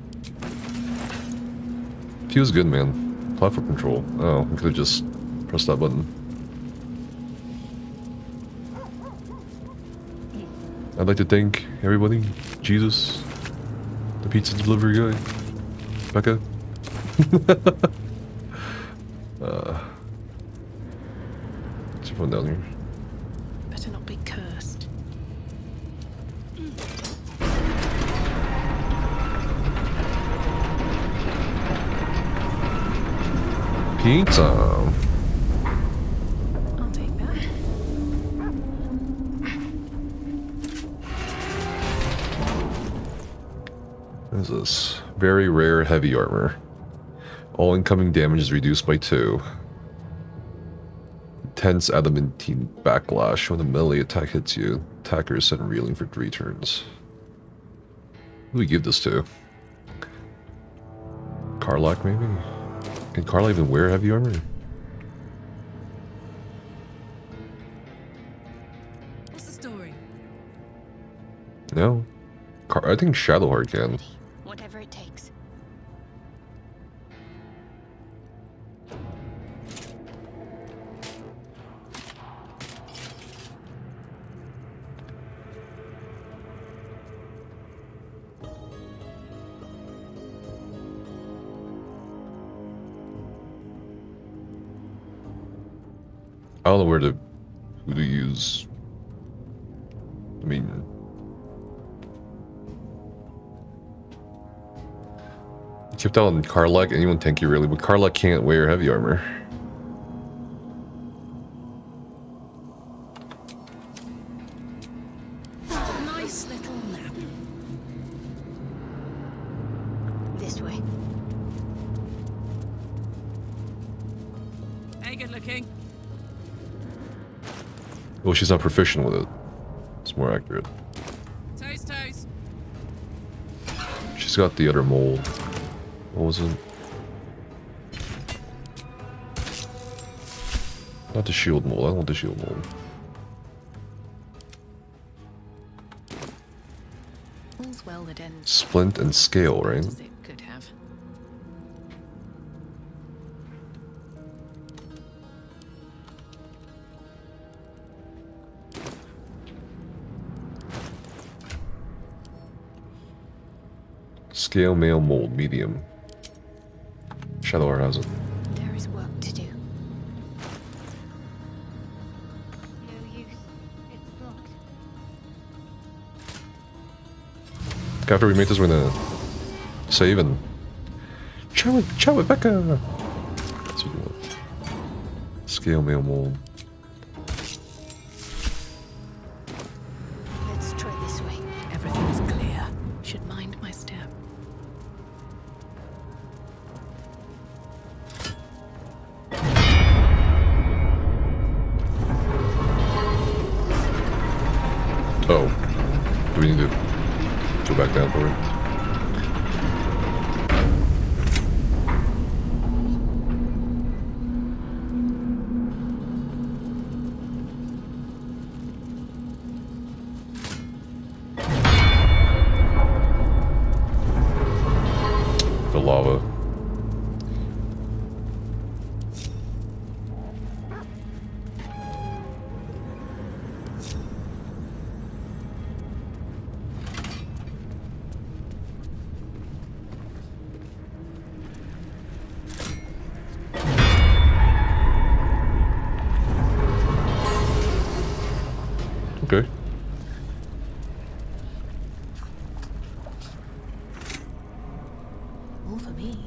Feels good, man. Platform control. Oh, I could have just pressed that button. I'd like to thank everybody. Jesus. The pizza delivery guy. BECKA. What's everyone down here? Better not be cursed. Pizza. I'll take that. What is this? Very rare heavy armor. All incoming damage is reduced by 2. Intense adamantine backlash when a melee attack hits you. Attacker is sent reeling for 3 turns. Who do we give this to? Karlach, maybe? Can Karlach even wear heavy armor? What's the story? No. I think Shadowheart can. Whatever it takes. I don't know who to use. I mean, kept out on Karlach. Anyone tanky really, but Karlach can't wear heavy armor. Nice little nap. This way. Hey, good looking. Well, she's not proficient with it. It's more accurate. Toes. She's got the other mold. What was it? Not the shield mold. I don't want the shield mold. All's well that ends. Splint and scale, right? As it could have. Scale, mail, mold, medium. Shadowheart has it. There is work to do. No use. It's blocked. After we make this, we're gonna save and ciao it, BECKA. That's what you want. Scale, mail, mold. Let's try this way. Everything is clear. Should mind my step. Oh, do we need to go back down for it? The lava. Okay. All for me.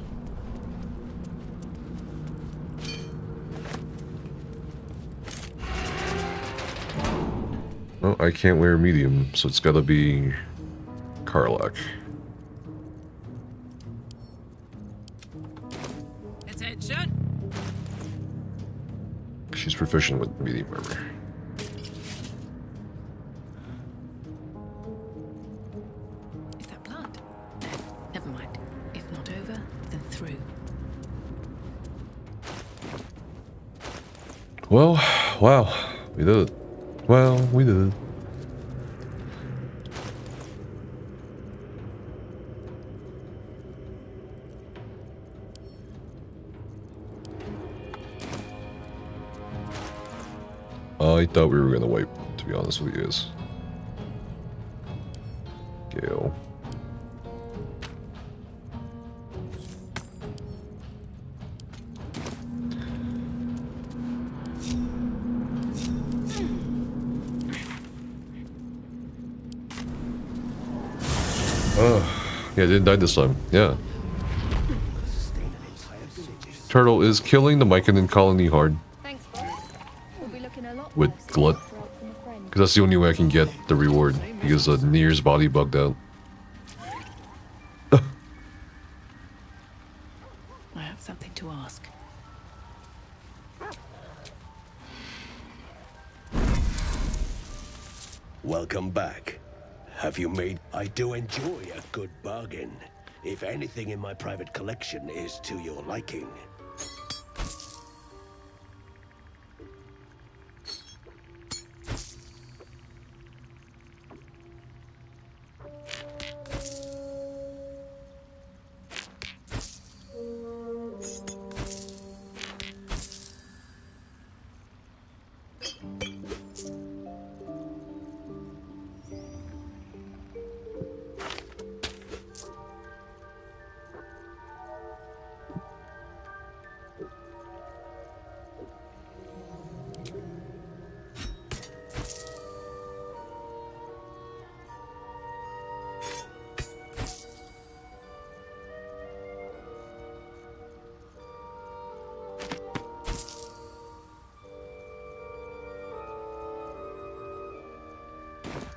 Well, I can't wear medium, so it's gotta be Karlach. Attention. She's proficient with medium armor. Is that blood? No, never mind. If not over, then through. Well, wow, we did it. Well, we did it. I thought we were gonna wipe, to be honest with you guys. Gale. Yeah, I didn't die this time. Yeah. Turtle is killing the Myconid colony hard. Thanks, boss. We'll be looking a lot With Glut. Because that's the only way I can get the reward. Because Nier's body bugged out. I have something to ask. Well Welcome back. Have you made... I do enjoy a good bargain. If anything in my private collection is to your liking.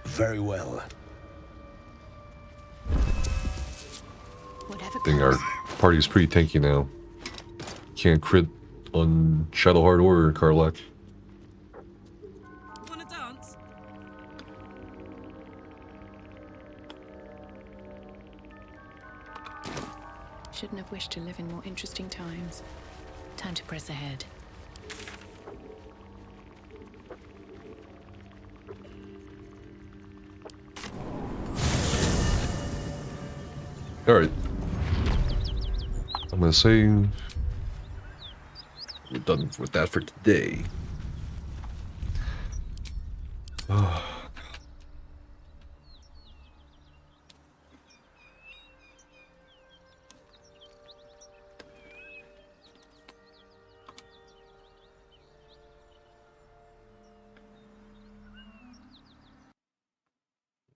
Very well. I think our party's pretty tanky now. Can't crit on Shadowheart or Karlach. Wanna dance? Shouldn't have wished to live in more interesting times. Time to press ahead. Alright. I'm gonna say we're done with that for today. Oh.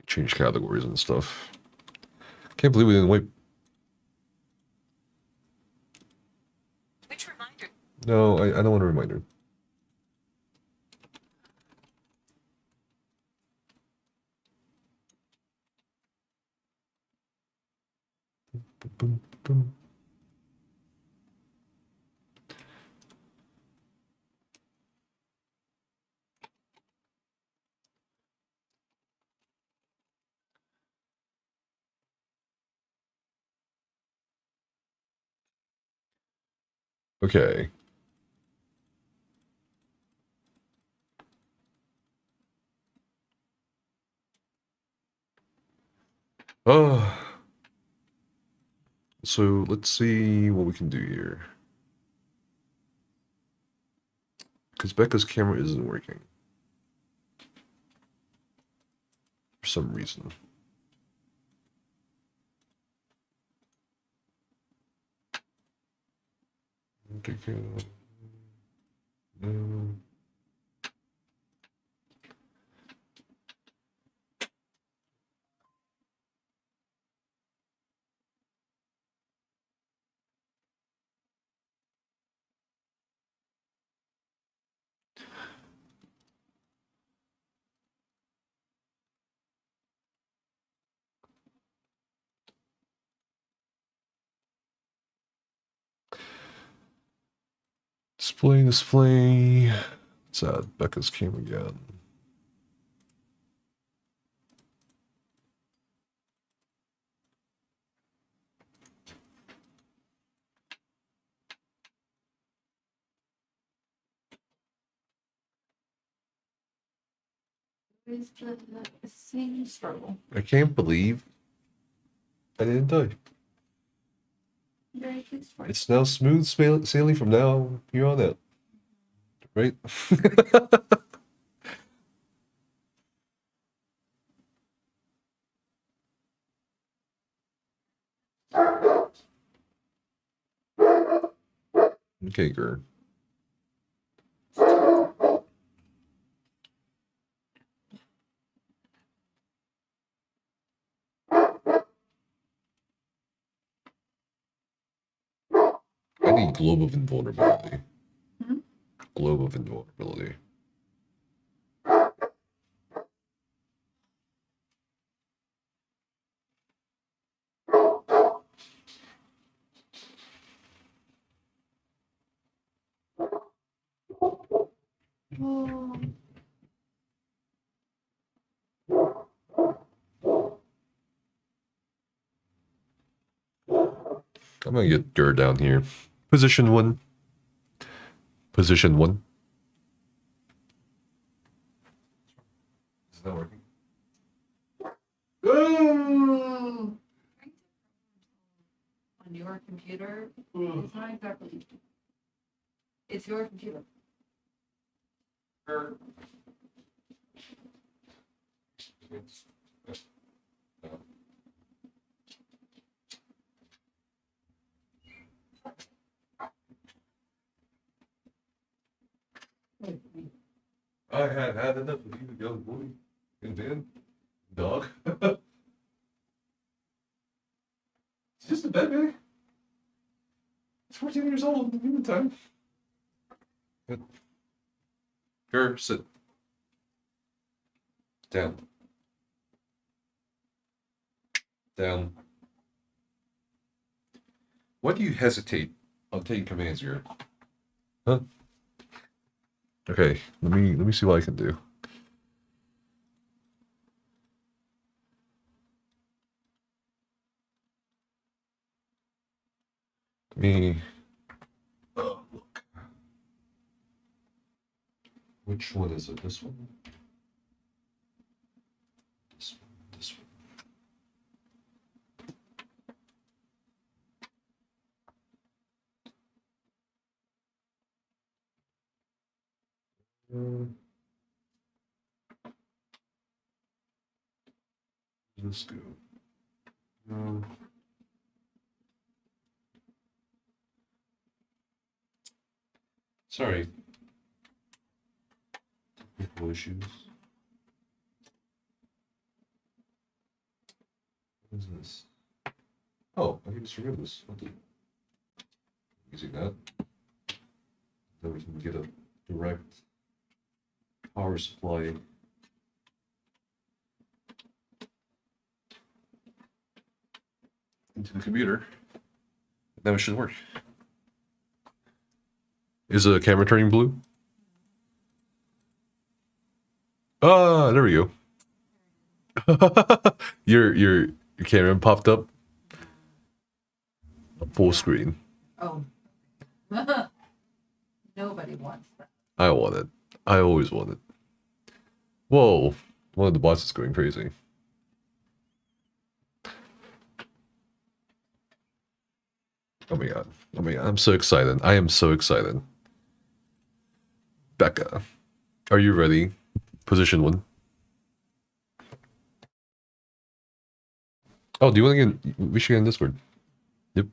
Change categories and stuff. Can't believe we didn't wait. Which reminder? No, I don't want a reminder. Boom, boom. Okay. Oh. So let's see what we can do here. Because Becca's camera isn't working. For some reason. No. Display. Let's add Becca's cam again. I can't believe I didn't die. It's now smooth sailing from now here on out. Right? Okay, girl. I need Globe of Invulnerability. Globe of Invulnerability. I'm gonna get Gur down here. Position 1. Position 1. Is that working? On your computer, it's not exactly. It's your computer. I had had enough of you, young boy. And then, dog. It's just a baby. It's 14 years old in the meantime. Gur, sit. Down. Down. Why do you hesitate on taking commands here? Huh? Okay, let me see what I can do. Oh, look. Which one is it? This one? This one. This one. Let's go. Sorry. Technical issues. What is this? Oh, I can just remove this. Using that. Then we can get a direct power supply. Into the computer. Now it should work. Is the camera turning blue? Ah, there we go. your camera popped up. Full screen. Oh. Nobody wants that. I want it. I always want it. Whoa. One of the bots is going crazy. Oh my god. Oh my god. I'm so excited. I am so excited. BECKA. Are you ready? Position 1. Oh, do you want to get... We should get in Discord. Yep.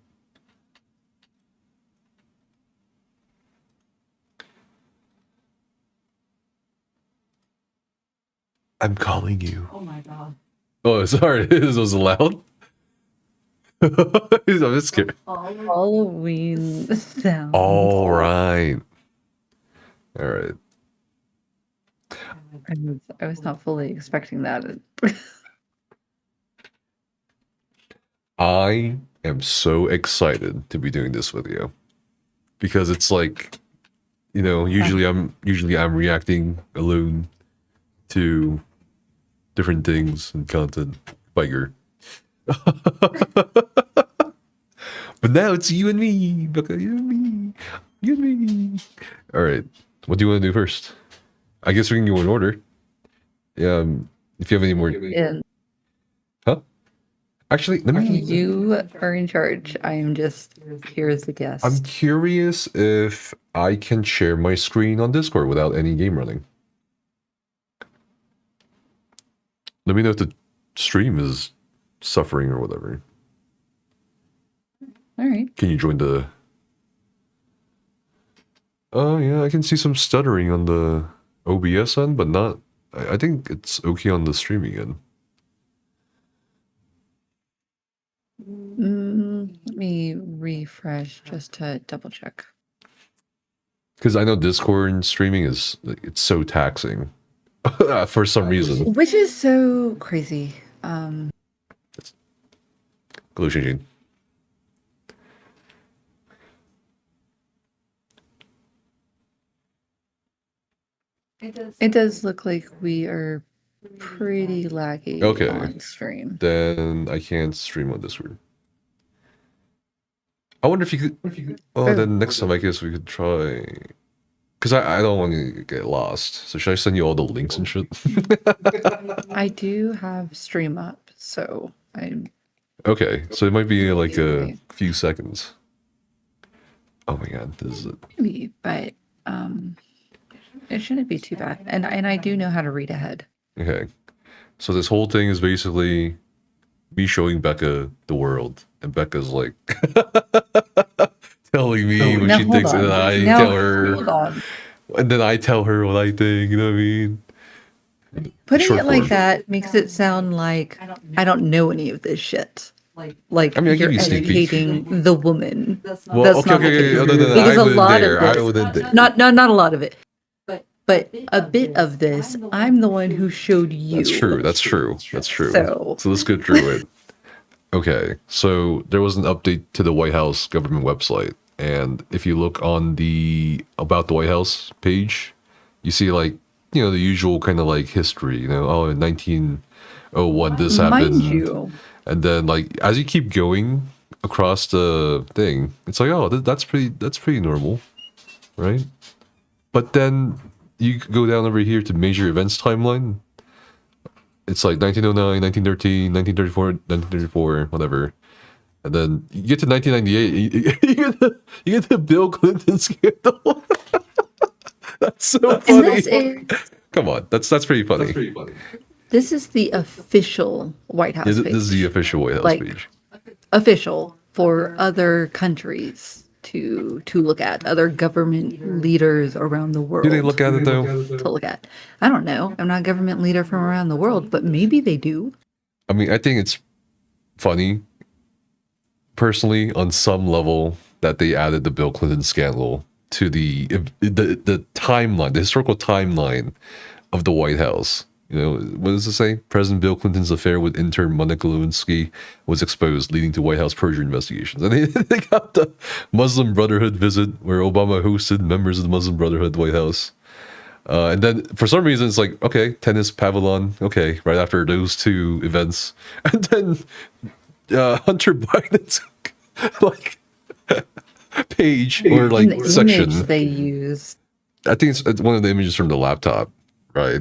I'm calling you. Oh my god. Oh, sorry. This was loud. I'm just scared. Halloween sound. All right. All right. I was not fully expecting that. I am so excited to be doing this with you because it's like, you know, usually I'm reacting alone to different things and content. Bigger. But now it's you and me, BECKA, you and me, you and me. All right, what do you want to do first? I guess we can go in order. Yeah, if you have any more. Yeah. Huh? Actually, let me. You are in charge. I am just here as a guest. I'm curious if I can share my screen on Discord without any game running. Let me know if the stream is suffering or whatever. All right. Can you join the... Oh, yeah, I can see some stuttering on the OBS end, but not... I think it's okay on the streaming end. Let me refresh just to double check. Because I know Discord streaming is... It's so taxing. For some reason. Which is so crazy. Glue Shinjin. It does look like we are pretty laggy Okay. on stream. Then I can't stream on Discord. I wonder if you could. Oh, then next time I guess we could try. Because I don't want to get lost. So should I send you all the links and shit? I do have stream up, so I'm Okay, so it might be like a few seconds. Oh my god, this is it. maybe, but it shouldn't be too bad. And I do know how to read ahead. Okay, so this whole thing is basically me showing BECKA the world, and BECKA's like telling me what she thinks, and then I tell her, and then I tell her what I think. You know what I mean? Putting Short it like form. that makes it sound like I don't know any of this shit. Like I mean, I give you're you a sneak peek. educating the woman. Well, That's okay, not the okay, case. okay. No, no, no, Because I a wasn't lot there. of I this, wasn't there. not a lot of it, but a bit of this, I'm the one who showed you. That's true. That's true. That's true. So- So let's go through it. Okay, so there was an update to the White House government website, and if you look on the About the White House page, you see like, you know, the usual kind of like history, you know, oh, in 1901 this happened. Mind you. And then like as you keep going across the thing, it's like, oh, that's pretty normal, right? But then you go down over here to major events timeline. It's like 1909, 1913, 1934, whatever. And then you get to 1998, you get the Bill Clinton scandal. That's so funny. Come on, that's pretty funny. This is the official White House Yeah, page. this is the official White House Like, page. official for other countries to look at, other government leaders around the world. Do they look at it though? To look at. I don't know. I'm not a government leader from around the world, but maybe they do. I mean, I think it's funny, personally, on some level, that they added the Bill Clinton scandal to the timeline, the historical timeline of the White House. You know, what does it say? President Bill Clinton's affair with intern Monica Lewinsky was exposed, leading to White House perjury investigations. And they got the Muslim Brotherhood visit, where Obama hosted members of the Muslim Brotherhood White House. And then, for some reason, it's like, okay, tennis pavilion, okay, right after those two events. And then Hunter Biden's like page or like And the section. image they use. I think it's one of the images from the laptop, right?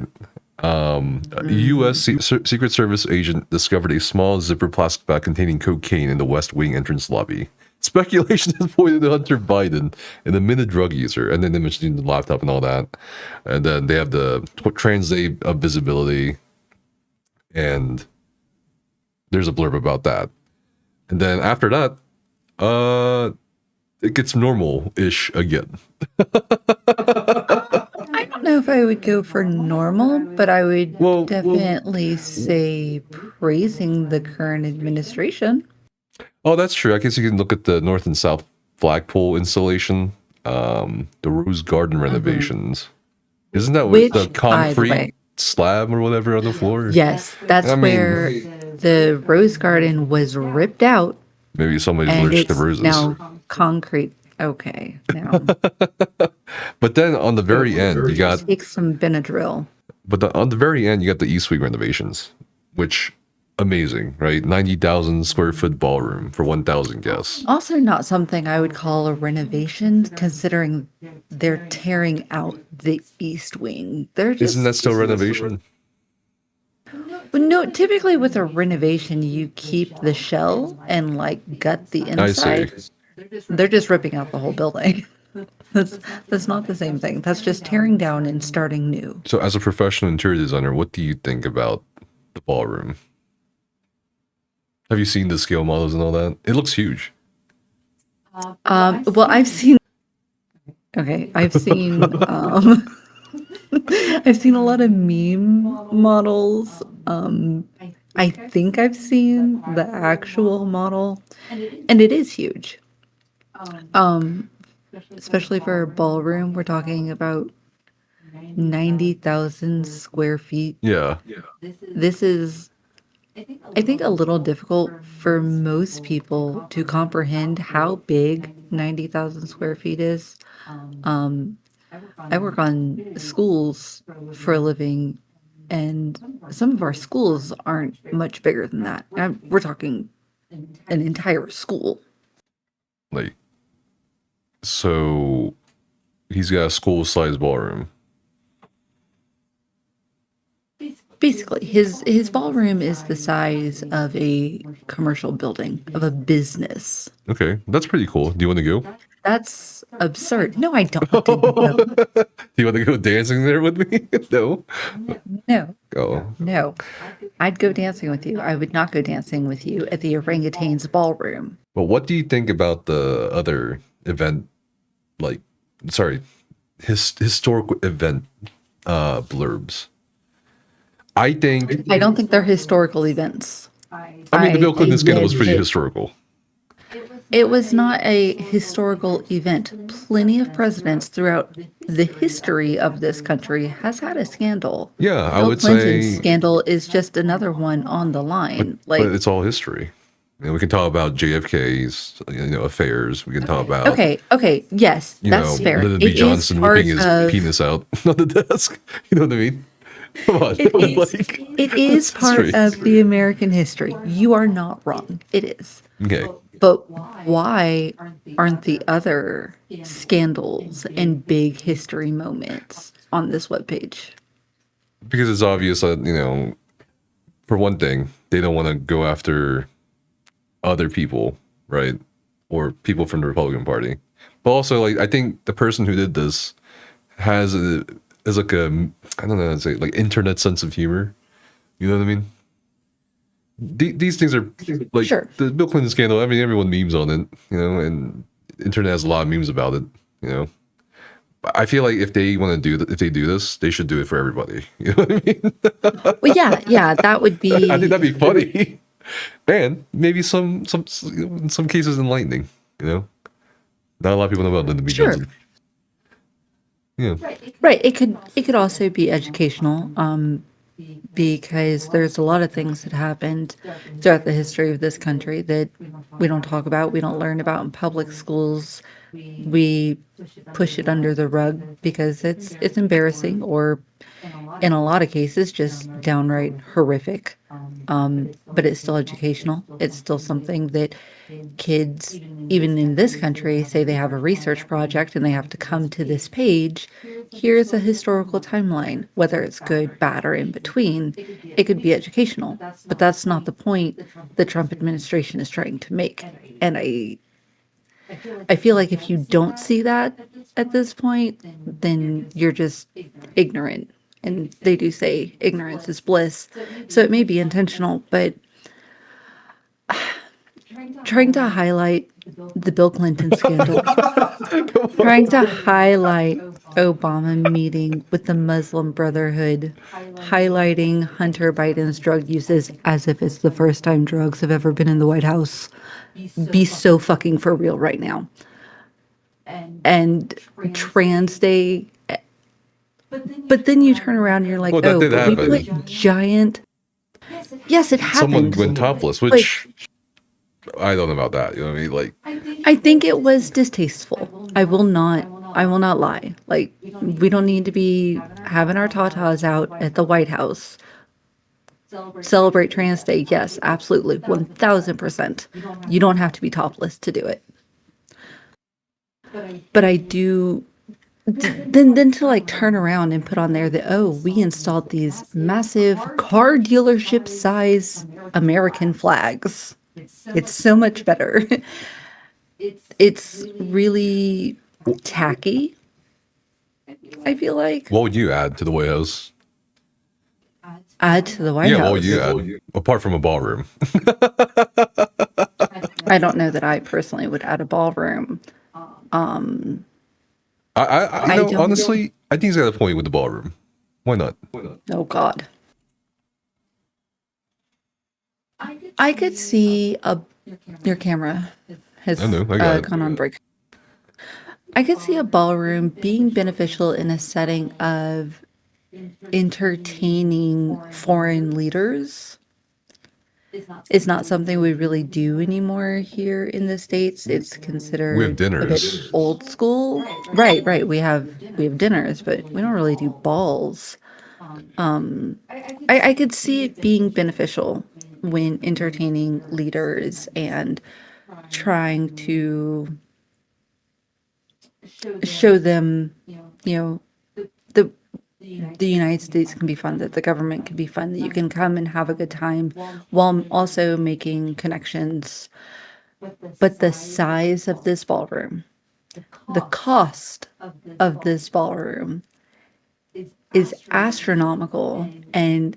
A U.S. Secret Service agent discovered a small zipper plastic bag containing cocaine in the West Wing entrance lobby. Speculation has pointed to Hunter Biden and a minute drug user, and then they mentioned the laptop and all that. And then they have the translate of visibility, and there's a blurb about that. And then after that, it gets normal-ish again. I don't know if I would go for normal, but I would definitely say praising the current administration. Oh, that's true. I guess you can look at the North and South flagpole installation, the Rose Garden renovations. Isn't that Which, the by the way- concrete slab or whatever on the floor? Yes, that's where the rose garden was ripped out. Maybe somebody's And allergic to it's roses. now concrete. Okay, now But then on the very end, you got. take some Benadryl. But on the very end, you got the East Wing renovations, which amazing, right? 90,000 square foot ballroom for 1,000 guests. Also, not something I would call a renovation, considering they're tearing out the East Wing. They're just Isn't that still renovation? But no, typically with a renovation, you keep the shell and like gut the I see. inside. They're just ripping out the whole building. That's not the same thing. That's just tearing down and starting new. So, as a professional interior designer, what do you think about the ballroom? Have you seen the scale models and all that? It looks huge. Well, I've seen. Okay, I've seen. I've seen a lot of meme models. I think I've seen the actual model, and it is huge. Especially for a ballroom, we're talking about 90,000 square feet. Yeah. This is, I think, a little difficult for most people to comprehend how big 90,000 square feet is. I work on schools for a living, and some of our schools aren't much bigger than that. We're talking an entire school. Like, so he's got a school-sized ballroom. Basically, his ballroom is the size of a commercial building, of a business. Okay, that's pretty cool. Do you want to go? That's absurd. No, I don't want to go. Do you want to go dancing there with me? No. No. Oh. No. I'd go dancing with you. I would not go dancing with you at the orangutans ballroom. Well, what do you think about the other event, like, sorry, historical event blurbs? I don't think they're historical events. I mean, the Bill Clinton scandal was pretty read historical. It was not a historical event. Plenty of presidents throughout the history of this country has had a scandal. Yeah, I Bill would Clinton's say, scandal is just another one on the line. but it's all history. You know, we can talk about JFK's, affairs. We can talk about okay, yes, that's fair. Lyndon B. It is Johnson part whipping his of- penis out on the desk. You know what I mean? Come on, It is. It is it's part history. of the American history. You are not wrong. It is. Okay. But why aren't the other scandals and big history moments on this webpage? Because it's obvious that, for one thing, they don't want to go after other people, right? Or people from the Republican Party. But also, I think the person who did this is like a, I don't know how to say, like, internet sense of humor. You know what I mean? These things are like the Bill Clinton scandal. I mean, everyone memes on it, and internet has a lot of memes about it. I feel like if they want to if they do this, they should do it for everybody. You know what I mean? Well, yeah, that would be. I think that'd be funny, and maybe in some cases enlightening. Not a lot of people know about Lyndon B. Sure. Johnson. Yeah. Right. It could also be educational. Because there's a lot of things that happened throughout the history of this country that we don't talk about, we don't learn about in public schools. We push it under the rug because it's embarrassing, or in a lot of cases just downright horrific. But it's still educational. It's still something that kids, even in this country, say they have a research project and they have to come to this page. Here's a historical timeline, whether it's good, bad, or in between. It could be educational, but that's not the point the Trump administration is trying to make. And I feel like if you don't see that at this point, then you're just ignorant. And they do say ignorance is bliss. So it may be intentional, but trying to highlight the Bill Clinton scandal, trying to highlight Obama meeting with the Muslim Brotherhood, highlighting Hunter Biden's drug uses as if it's the first time drugs have ever been in the White House. Be so fucking for real right now. And Trans Day. But then you turn around and you're like, Well, that oh, did but we happen. put giant. Yes, it happened. Someone went topless, which I don't know about that. You know what I mean? Like, I think it was distasteful. I will not lie. Like, we don't need to be having our tatas out at the White House. Celebrate Trans Day. Yes, absolutely. 1000%. You don't have to be topless to do it. But I do. Then to like turn around and put on there that, oh, we installed these massive car dealership size American flags. It's so much better. It's really tacky, I feel like. what would you add to the White House? Add to the White House. What would you add apart from a ballroom? I don't know that I personally would add a ballroom. I know, honestly, I think he's got a point with the ballroom. Why not? Oh God. I could see your camera has I know, I got it. gone on break. I could see a ballroom being beneficial in a setting of entertaining foreign leaders. It's not something we really do anymore here in the States. It's considered We have a bit dinners. old school. Right. We have dinners, but we don't really do balls. I could see it being beneficial when entertaining leaders and trying to show them, you know, the the United States can be fun, that the government can be fun, that you can come and have a good time while also making connections. But the size of this ballroom, the cost of this ballroom is astronomical and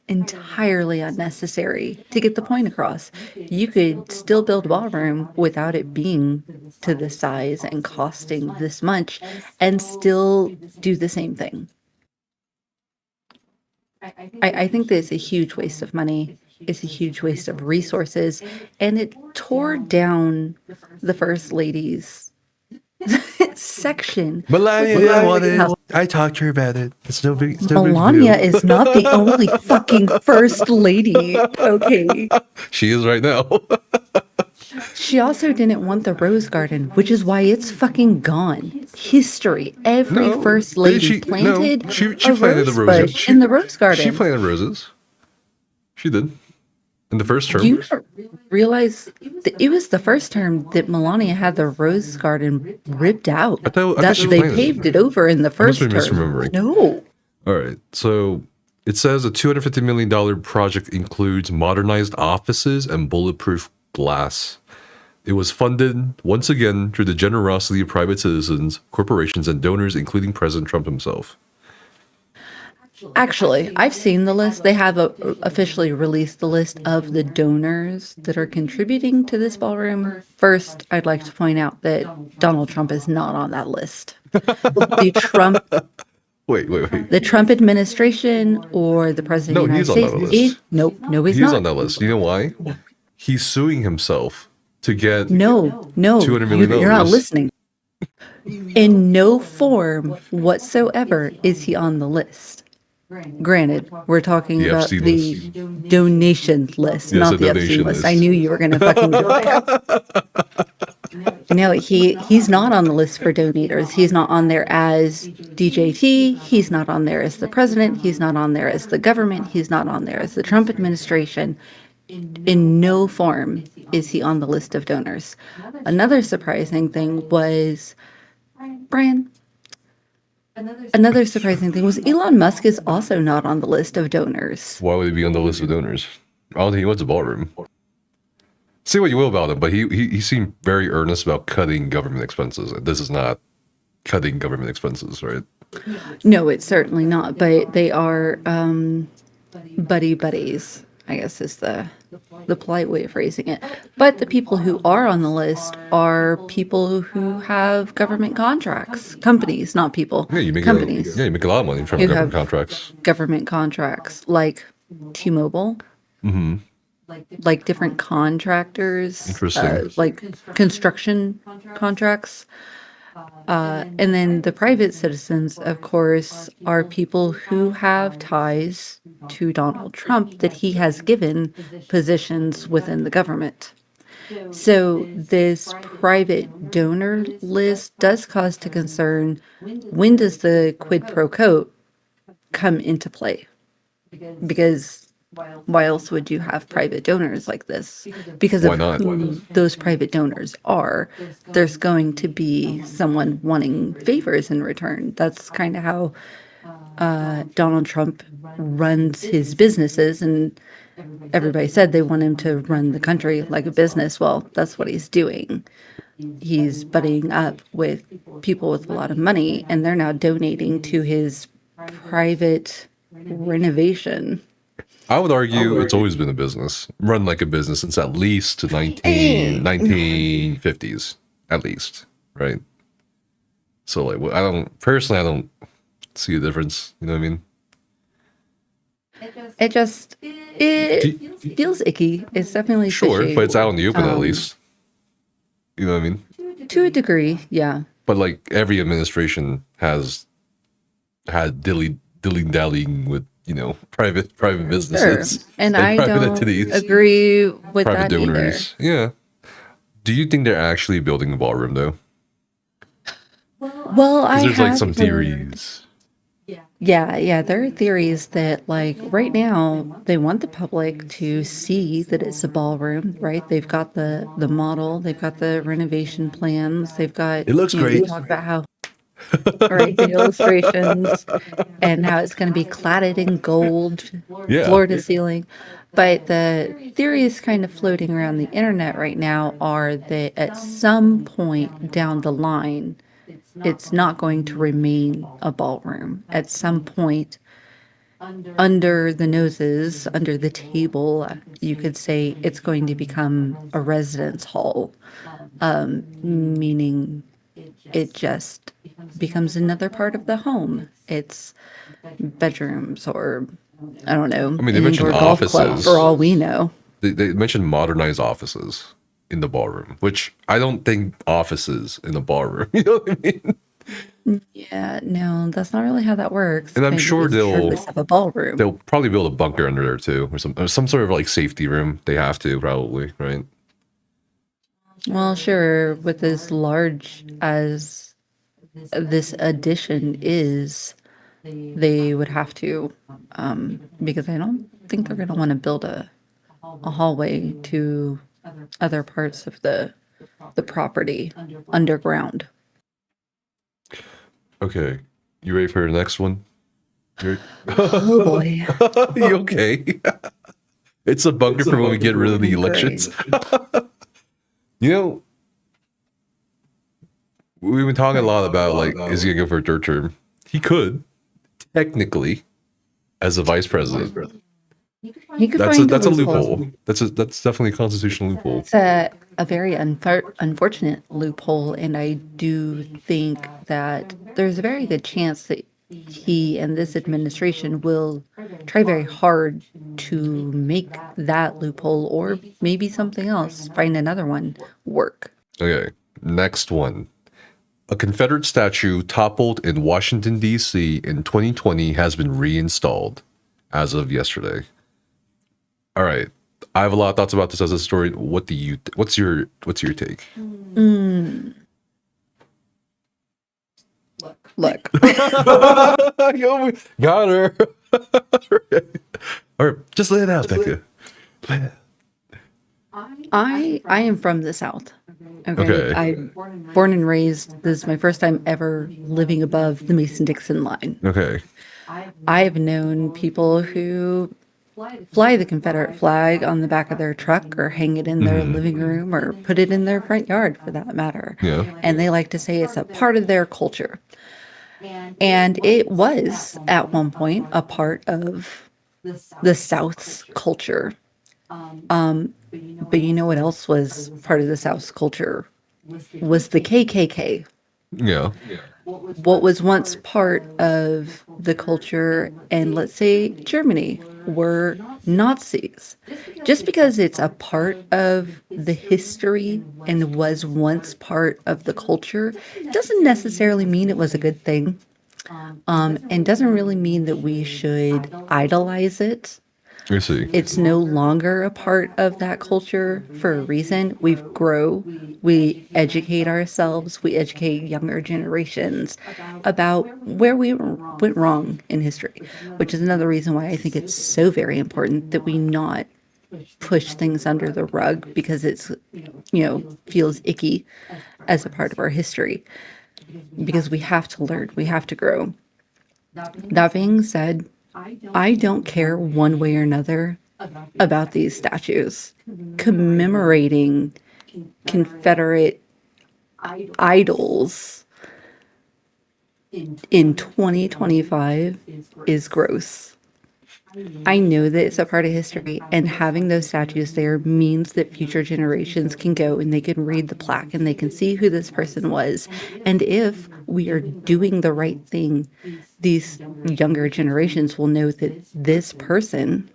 entirely unnecessary to get the point across. You could still build a ballroom without it being to this size and costing this much and still do the same thing. I think that it's a huge waste of money. It's a huge waste of resources. And it tore down the First Lady's section. Melania, I talked to her about it. It's no big deal. Melania is not the only fucking First Lady, okay? She is right now. She also didn't want the Rose Garden, which is why it's fucking gone. History. Every First Lady planted she a planted the rose roses. bush in the Rose Garden. She planted roses. She did. In the first term. You realize that it was the first term that Melania had the Rose Garden ripped out. I thought That she they planted paved it over in the first I must be term. misremembering. No. All right. So it says a $250 million project includes modernized offices and bulletproof glass. It was funded, once again, through the generosity of private citizens, corporations, and donors, including President Trump himself. Actually, I've seen the list. They have officially released the list of the donors that are contributing to this ballroom. First, I'd like to point out that Donald Trump is not on that list. The Trump Wait. The Trump administration or the president of the United States. On that list. No, he's He's not. on that list. You know why? He's suing himself to get No, $200 million. you're not listening. In no form whatsoever is he on the list. Granted, we're talking The about Epstein the donation list, Yes, not the the Epstein donation list. list. I knew you were going to fucking do it. No, he's not on the list for donators. He's not on there as DJT. He's not on there as the president. He's not on there as the government. He's not on there as the Trump administration. In no form is he on the list of donors. Another surprising thing was, Brian, another surprising thing was Elon Musk is also not on the list of donors. Why would he be on the list of donors? I don't think he wants a ballroom. Say what you will about him, but he seemed very earnest about cutting government expenses. This is not cutting government expenses, right? No, it's certainly not. But they are buddies, I guess is the polite way of phrasing it. But the people who are on the list are people who have government contracts. Companies, not people. Yeah, you make companies. You make a lot of money from who government have contracts. Government contracts like T-Mobile. Mm-hmm. Like different contractors. Interesting. Like construction contracts. And then the private citizens, of course, are people who have ties to Donald Trump that he has given positions within the government. So this private donor list does cause to concern, when does the quid pro quo come into play? Because why else would you have private donors like this? Because of who those private donors are, there's going to be someone wanting favors in return. That's kind of how Donald Trump runs his businesses, and everybody said they want him to run the country like a business. Well, that's what he's doing. He's buddying up with people with a lot of money, and they're now donating to his private renovation. I would argue it's always been a business, run like a business since at least 1950s, at least, right? So like, I don't see a difference. You know what I mean? It feels icky. It's definitely sure, fishy. but it's out in the open at least. You know what I mean? To a degree, yeah. But like every administration has had dilly-dallying with, you know, private businesses. Sure. And I don't agree with private that donors. either. Yeah. Do you think they're actually building a ballroom though? Well, There's like some theories. Yeah, there are theories that, like, right now, they want the public to see that it's a ballroom, right? They've got the model, they've got the renovation plans, they've got, It looks they great. talk about how, right, the illustrations and how it's going to be cladded in gold, Yeah. floor to ceiling. But the theories kind of floating around the internet right now are that at some point down the line, it's not going to remain a ballroom. At some point, under the noses, under the table, you could say it's going to become a residence hall, meaning it just becomes another part of the home. It's bedrooms or, I don't know, I mean, they an mentioned indoor golf club for offices. all we know. They mentioned modernized offices in the ballroom, which I don't think offices in a ballroom. You know what I mean? Yeah, no, that's not really how that works. And I'm Maybe sure it's the purpose of a ballroom. they'll probably build a bunker under there too, or some sort of like safety room. They have to probably, right? Well, sure, with as large as this addition is, they would have to, because I don't think they're going to want to build a hallway to other parts of the property underground. Okay, you ready for the next one? Oh boy. You okay? It's a bunker for when we get rid of the elections. You know, we've been talking a lot about, like, is he gonna go for a third term? He could, technically, as a vice president. He could That's find a loophole. That's definitely a constitutional loophole. It's a very unfortunate loophole, and I do think that there's a very good chance that he and this administration will try very hard to make that loophole, or maybe something else, find another one, work. Okay, next one. A Confederate statue toppled in Washington, D.C. in 2020 has been reinstalled as of yesterday. All right. I have a lot of thoughts about this as a story. What's your take? Look. Yo, got her. All right, just lay it out, Becca. Lay it out. I am from the South. Okay. I'm born and raised. This is my first time ever living above the Mason-Dixon line. Okay. I've known people who fly the Confederate flag on the back of their truck or hang it in their living room or put it in their front yard for that matter. Yeah. And they like to say it's a part of their culture. And it was at one point a part of the South's culture. But you know what else was part of the South's culture? Was the KKK. Yeah. What was once part of the culture, and let's say Germany, were Nazis. Just because it's a part of the history and was once part of the culture doesn't necessarily mean it was a good thing. And doesn't really mean that we should idolize it. I see. It's no longer a part of that culture for a reason. We grow, we educate ourselves, we educate younger generations about where we went wrong in history, which is another reason why I think it's so very important that we not push things under the rug because it's, feels icky as a part of our history. Because we have to learn, we have to grow. That being said, I don't care one way or another about these statues. Commemorating Confederate idols in 2025 is gross. I know that it's a part of history, and having those statues there means that future generations can go and they can read the plaque and they can see who this person was. And if we are doing the right thing, these younger generations will know that this person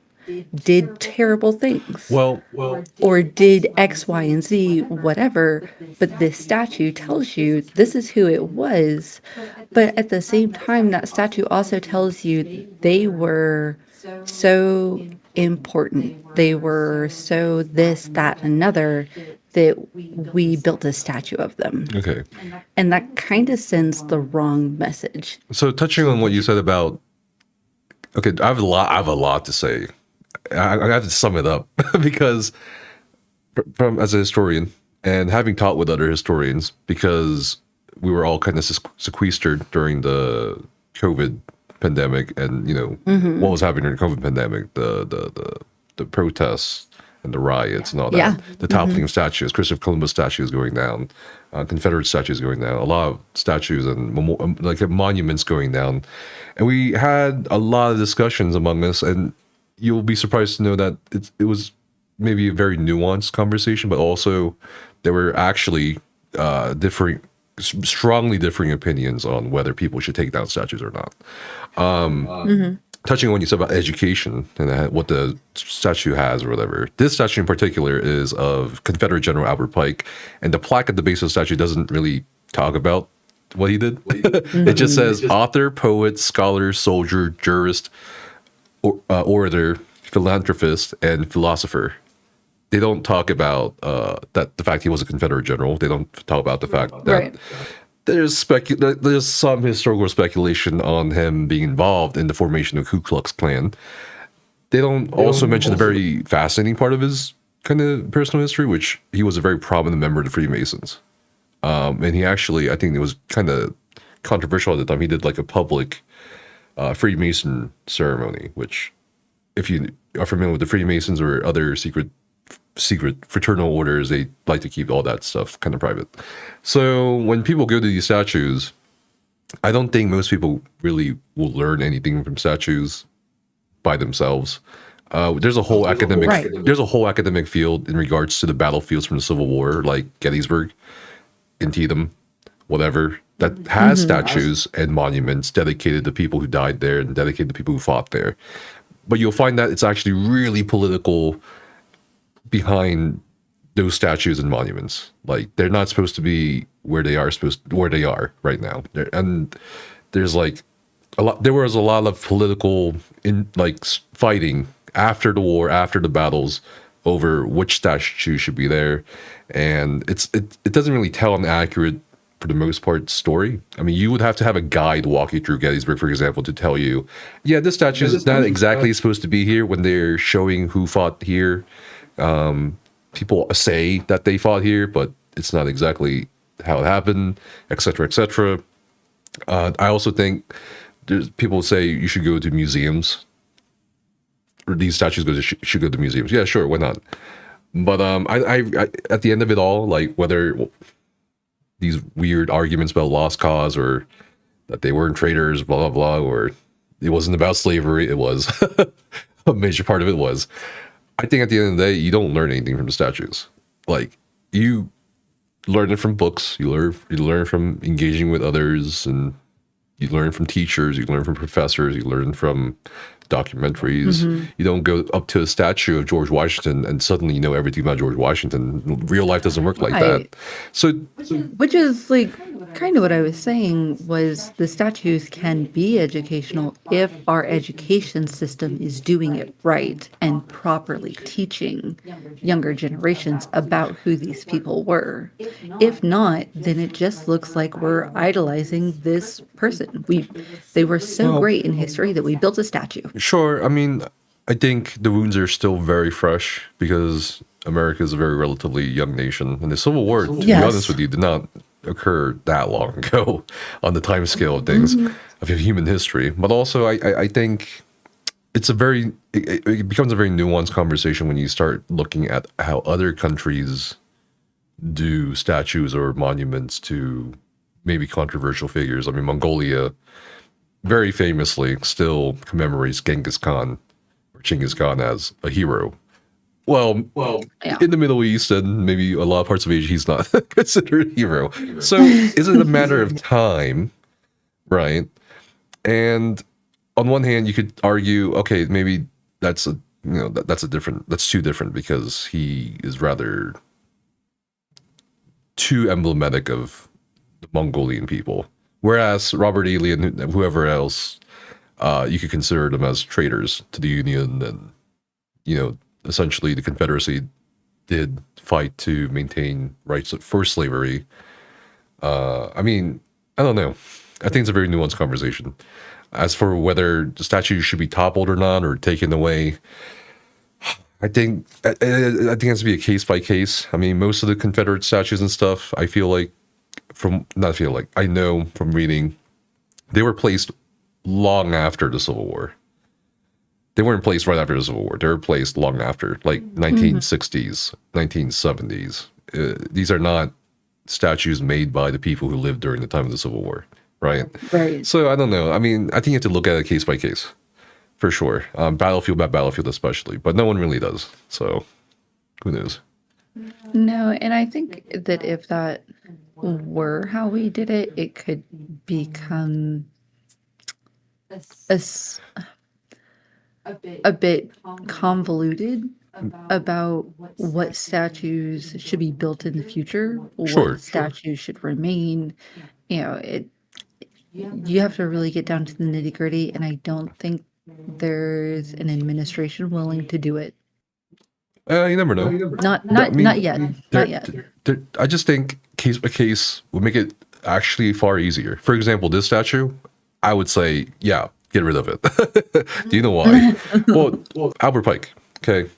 did terrible things. Well, or did X, Y, and Z, whatever, but this statue tells you this is who it was. But at the same time, that statue also tells you they were so important. They were so this, that, another, that we built a statue of them. Okay. And that kind of sends the wrong message. So touching on what you said about Okay, I have a lot to say. I have to sum it up because from as a historian and having taught with other historians, because we were all kind of sequestered during the COVID pandemic, and what was happening during the COVID pandemic, the protests and the riots and all that, Yeah. the toppling of statues, Christopher Columbus statues going down, Confederate statues going down, a lot of statues and monuments going down, and we had a lot of discussions among us, and you'll be surprised to know that it was maybe a very nuanced conversation, but also there were actually strongly differing opinions on whether people should take down statues or not. Touching on what you said about education and what the statue has or whatever, this statue in particular is of Confederate General Albert Pike, and the plaque at the base of the statue doesn't really talk about what he did. It just says author, poet, scholar, soldier, jurist, orator, philanthropist, and philosopher. They don't talk about that the fact he was a Confederate general. They don't talk about the fact that there's some historical speculation on him being involved in the formation of Ku Klux Klan. They don't also mention the very fascinating part of his kind of personal history, which he was a very prominent member of the Freemasons. And he actually, I think it was kind of controversial at the time, he did like a public Freemason ceremony, which, if you are familiar with the Freemasons or other secret fraternal orders, they like to keep all that stuff kind of private. So when people go to these statues, I don't think most people really will learn anything from statues by themselves. There's a whole academic field in regards to the battlefields from the Civil War, like Gettysburg, Antietam, whatever, that has statues and monuments dedicated to people who died there and dedicated to people who fought there. But you'll find that it's actually really political behind those statues and monuments. Like, they're not supposed to be where they are right now. And there's like there was a lot of political fighting after the war, after the battles, over which statue should be there. And it doesn't really tell an accurate, for the most part, story. I mean, you would have to have a guide walk you through Gettysburg, for example, to tell you, yeah, this statue is not exactly supposed to be here when they're showing who fought here. People say that they fought here, but it's not exactly how it happened, etc., etc. I also think people say you should go to museums, or these statues should go to museums. Yeah, sure, why not? But I at the end of it all, like, whether these weird arguments about lost cause or that they weren't traitors, blah blah blah, or it wasn't about slavery, it was a major part of it was. I think at the end of the day, you don't learn anything from the statues. Like, you learn it from books, you learn from engaging with others, and you learn from teachers, you learn from professors, you learn from documentaries. You don't go up to a statue of George Washington and suddenly you know everything about George Washington. Real life doesn't work like that. So, which is like kind of what I was saying, was the statues can be educational if our education system is doing it right and properly teaching younger generations about who these people were. If not, then it just looks like we're idolizing this person. They were so great in history that we built a statue. Sure. I mean, I think the wounds are still very fresh because America is a very relatively young nation. And the Civil War, to be honest with you, did not occur that long ago on the time scale of things, of human history. But also, I think it becomes a very nuanced conversation when you start looking at how other countries do statues or monuments to maybe controversial figures. I mean, Mongolia very famously still commemorates Genghis Khan or Genghis Khan as a hero. Well, in the Middle East and maybe a lot of parts of Asia, he's not considered a hero. So is it a matter of time, right? And on one hand, you could argue, okay, maybe that's too different because he is rather too emblematic of the Mongolian people. Whereas Robert E. Lee and whoever else, you could consider them as traitors to the Union, and essentially the Confederacy did fight to maintain rights for slavery. I mean, I don't know. I think it's a very nuanced conversation. As for whether the statue should be toppled or not, or taken away, I think it has to be a case by case. I mean, most of the Confederate statues and stuff, I feel like, I know from reading, they were placed long after the Civil War. They weren't placed right after the Civil War. They were placed long after, like 1960s, 1970s. These are not statues made by the people who lived during the time of the Civil War, right? Right. So I don't know. I mean, I think you have to look at it case by case, for sure. Battlefield by battlefield especially, but no one really does. So who knows? No, and I think that if that were how we did it, it could become a bit convoluted about what statues should be built in the future, what statues should remain. You know, you have to really get down to the nitty gritty, and I don't think there's an administration willing to do it. You never know. Not yet. Not yet. I just think case by case would make it actually far easier. For example, this statue, I would say, yeah, get rid of it. Do you know why? well, Albert Pike. Okay.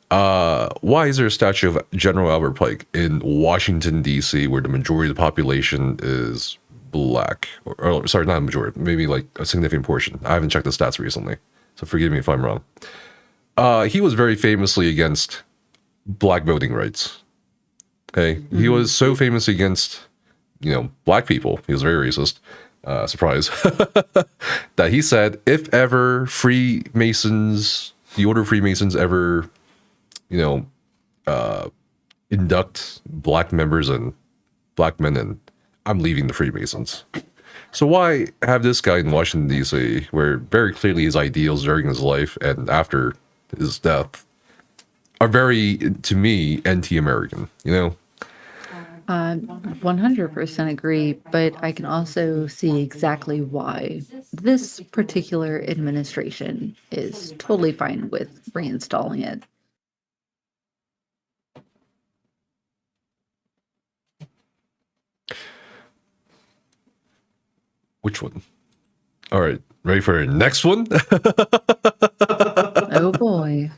Why is there a statue of General Albert Pike in Washington, D.C., where the majority of the population is black? Or sorry, not a majority, maybe like a significant portion. I haven't checked the stats recently, so forgive me if I'm wrong. He was very famously against black voting rights. Okay. He was so famous against, black people. He was very racist. Surprise. That he said, if ever the Order of Freemasons ever, induct black members and black men in, I'm leaving the Freemasons. So why have this guy in Washington, D.C., where very clearly his ideals during his life and after his death are very, to me, anti-American, 100% agree, but I can also see exactly why this particular administration is totally fine with reinstalling it. Which one? All right, ready for our next one? Oh boy.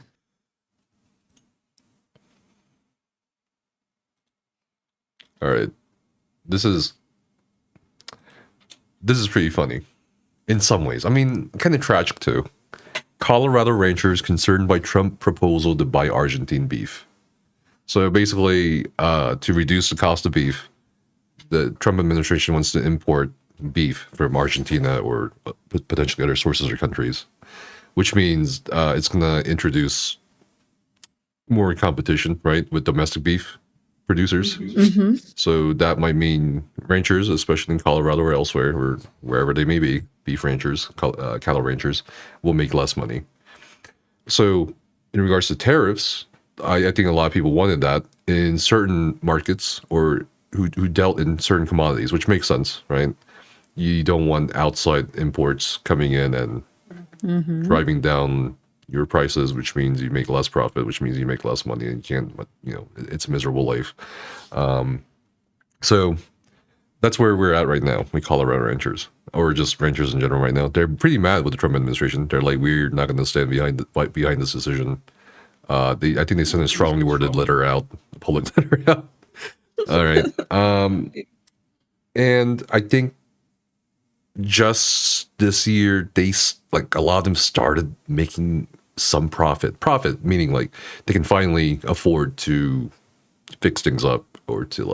All right. This is pretty funny in some ways. I mean, kind of tragic too. Colorado ranchers concerned by Trump proposal to buy Argentine beef. So basically, to reduce the cost of beef, the Trump administration wants to import beef from Argentina or potentially other sources or countries, which means it's going to introduce more competition, right, with domestic beef producers. Mm-hmm. So that might mean ranchers, especially in Colorado or elsewhere, or wherever they may be, beef ranchers, cattle ranchers, will make less money. So in regards to tariffs, I think a lot of people wanted that in certain markets or who dealt in certain commodities, which makes sense, right? You don't want outside imports coming in and driving down your prices, which means you make less profit, which means you make less money, and you can't, it's a miserable life. So that's where we're at right now. We Colorado ranchers, or just ranchers in general right now. They're pretty mad with the Trump administration. They're like, we're not going to stand behind this decision. I think they sent a strongly worded letter out, a public letter out. All right. And I think just this year, a lot of them started making some profit. Profit meaning like they can finally afford to fix things up or to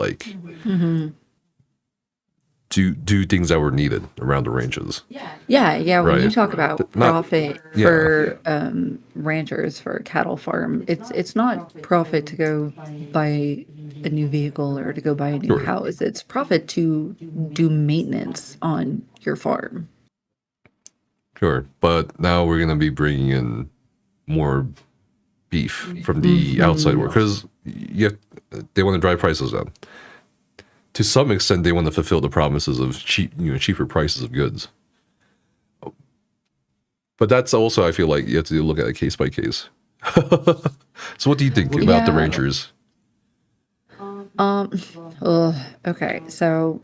do things that were needed around the ranches. Yeah. When you talk about profit for Yeah. Ranchers, for a cattle farm, it's not profit to go buy a new vehicle or to go buy a new Sure. house. It's profit to do maintenance on your farm. Sure, but now we're gonna be bringing in more beef from the outside world because they want to drive prices down. To some extent, they want to fulfill the promises of cheaper prices of goods. But that's also, I feel like, you have to look at it case by case. So, what do you think about the ranchers? Okay, so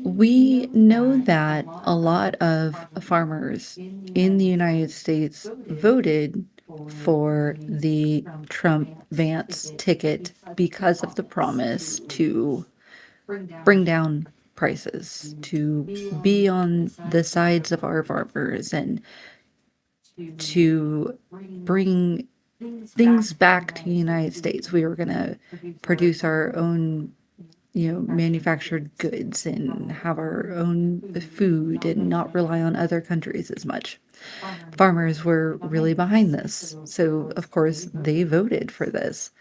We know that a lot of farmers in the United States voted for the Trump Vance ticket because of the promise to bring down prices, to be on the sides of our farmers, and to bring things back to the United States. We were going to produce our own, manufactured goods and have our own food and not rely on other countries as much. Farmers were really behind this. So, of course, they voted for this.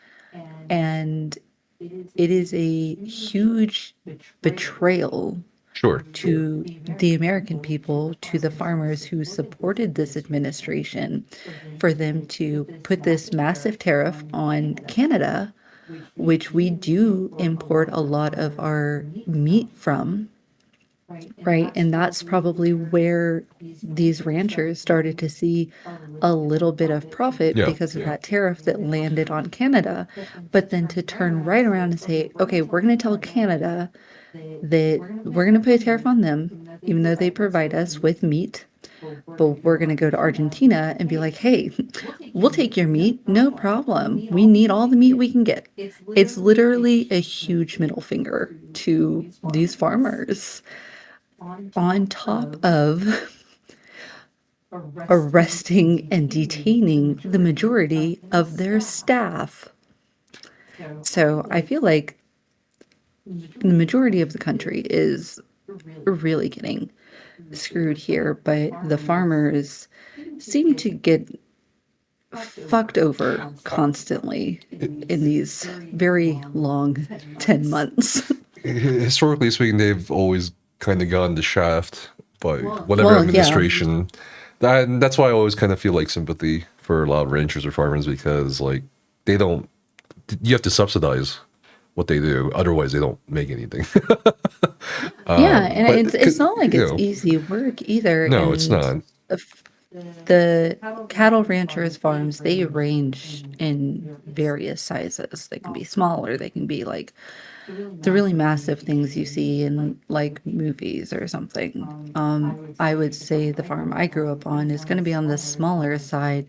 And it is a huge betrayal Sure. to the American people, to the farmers who supported this administration, for them to put this massive tariff on Canada, which we do import a lot of our meat from, right? And that's probably where these ranchers started to see a little bit of profit Yeah. because of that tariff that landed on Canada. But then to turn right around and say, okay, we're going to tell Canada that we're going to put a tariff on them, even though they provide us with meat. But we're going to go to Argentina and be like, hey, we'll take your meat, no problem. We need all the meat we can get. It's literally a huge middle finger to these farmers, on top of arresting and detaining the majority of their staff. So I feel like the majority of the country is really getting screwed here, but the farmers seem to get fucked over constantly in these very long 10 months. Historically speaking, they've always kind of gone the shaft by whatever Well, yeah. administration. That's why I always kind of feel like sympathy for a lot of ranchers or farmers, because like they don't, you have to subsidize what they do, otherwise they don't make anything. Yeah, and but it's not like you it's know, easy work either. No, it's not. The cattle ranchers farms, they range in various sizes. They can be smaller, they can be like the really massive things you see in like movies or something. I would say the farm I grew up on is going to be on the smaller side,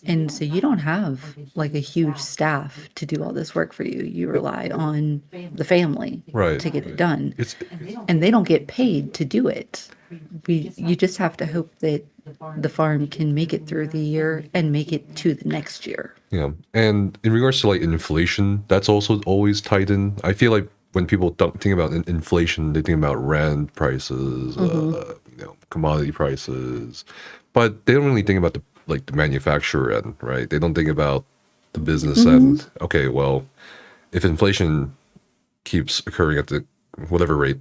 and so you don't have like a huge staff to do all this work for you. You rely on the family Right. to get it done, It's and they don't get paid to do it. You just have to hope that the farm can make it through the year and make it to the next year. Yeah, and in regards to like inflation, that's also always tied in. I feel like when people think about inflation, they think about rent prices, commodity prices, but they don't really think about the manufacturer end, right? They don't think about the business end. Okay, well, if inflation keeps occurring at the whatever rate,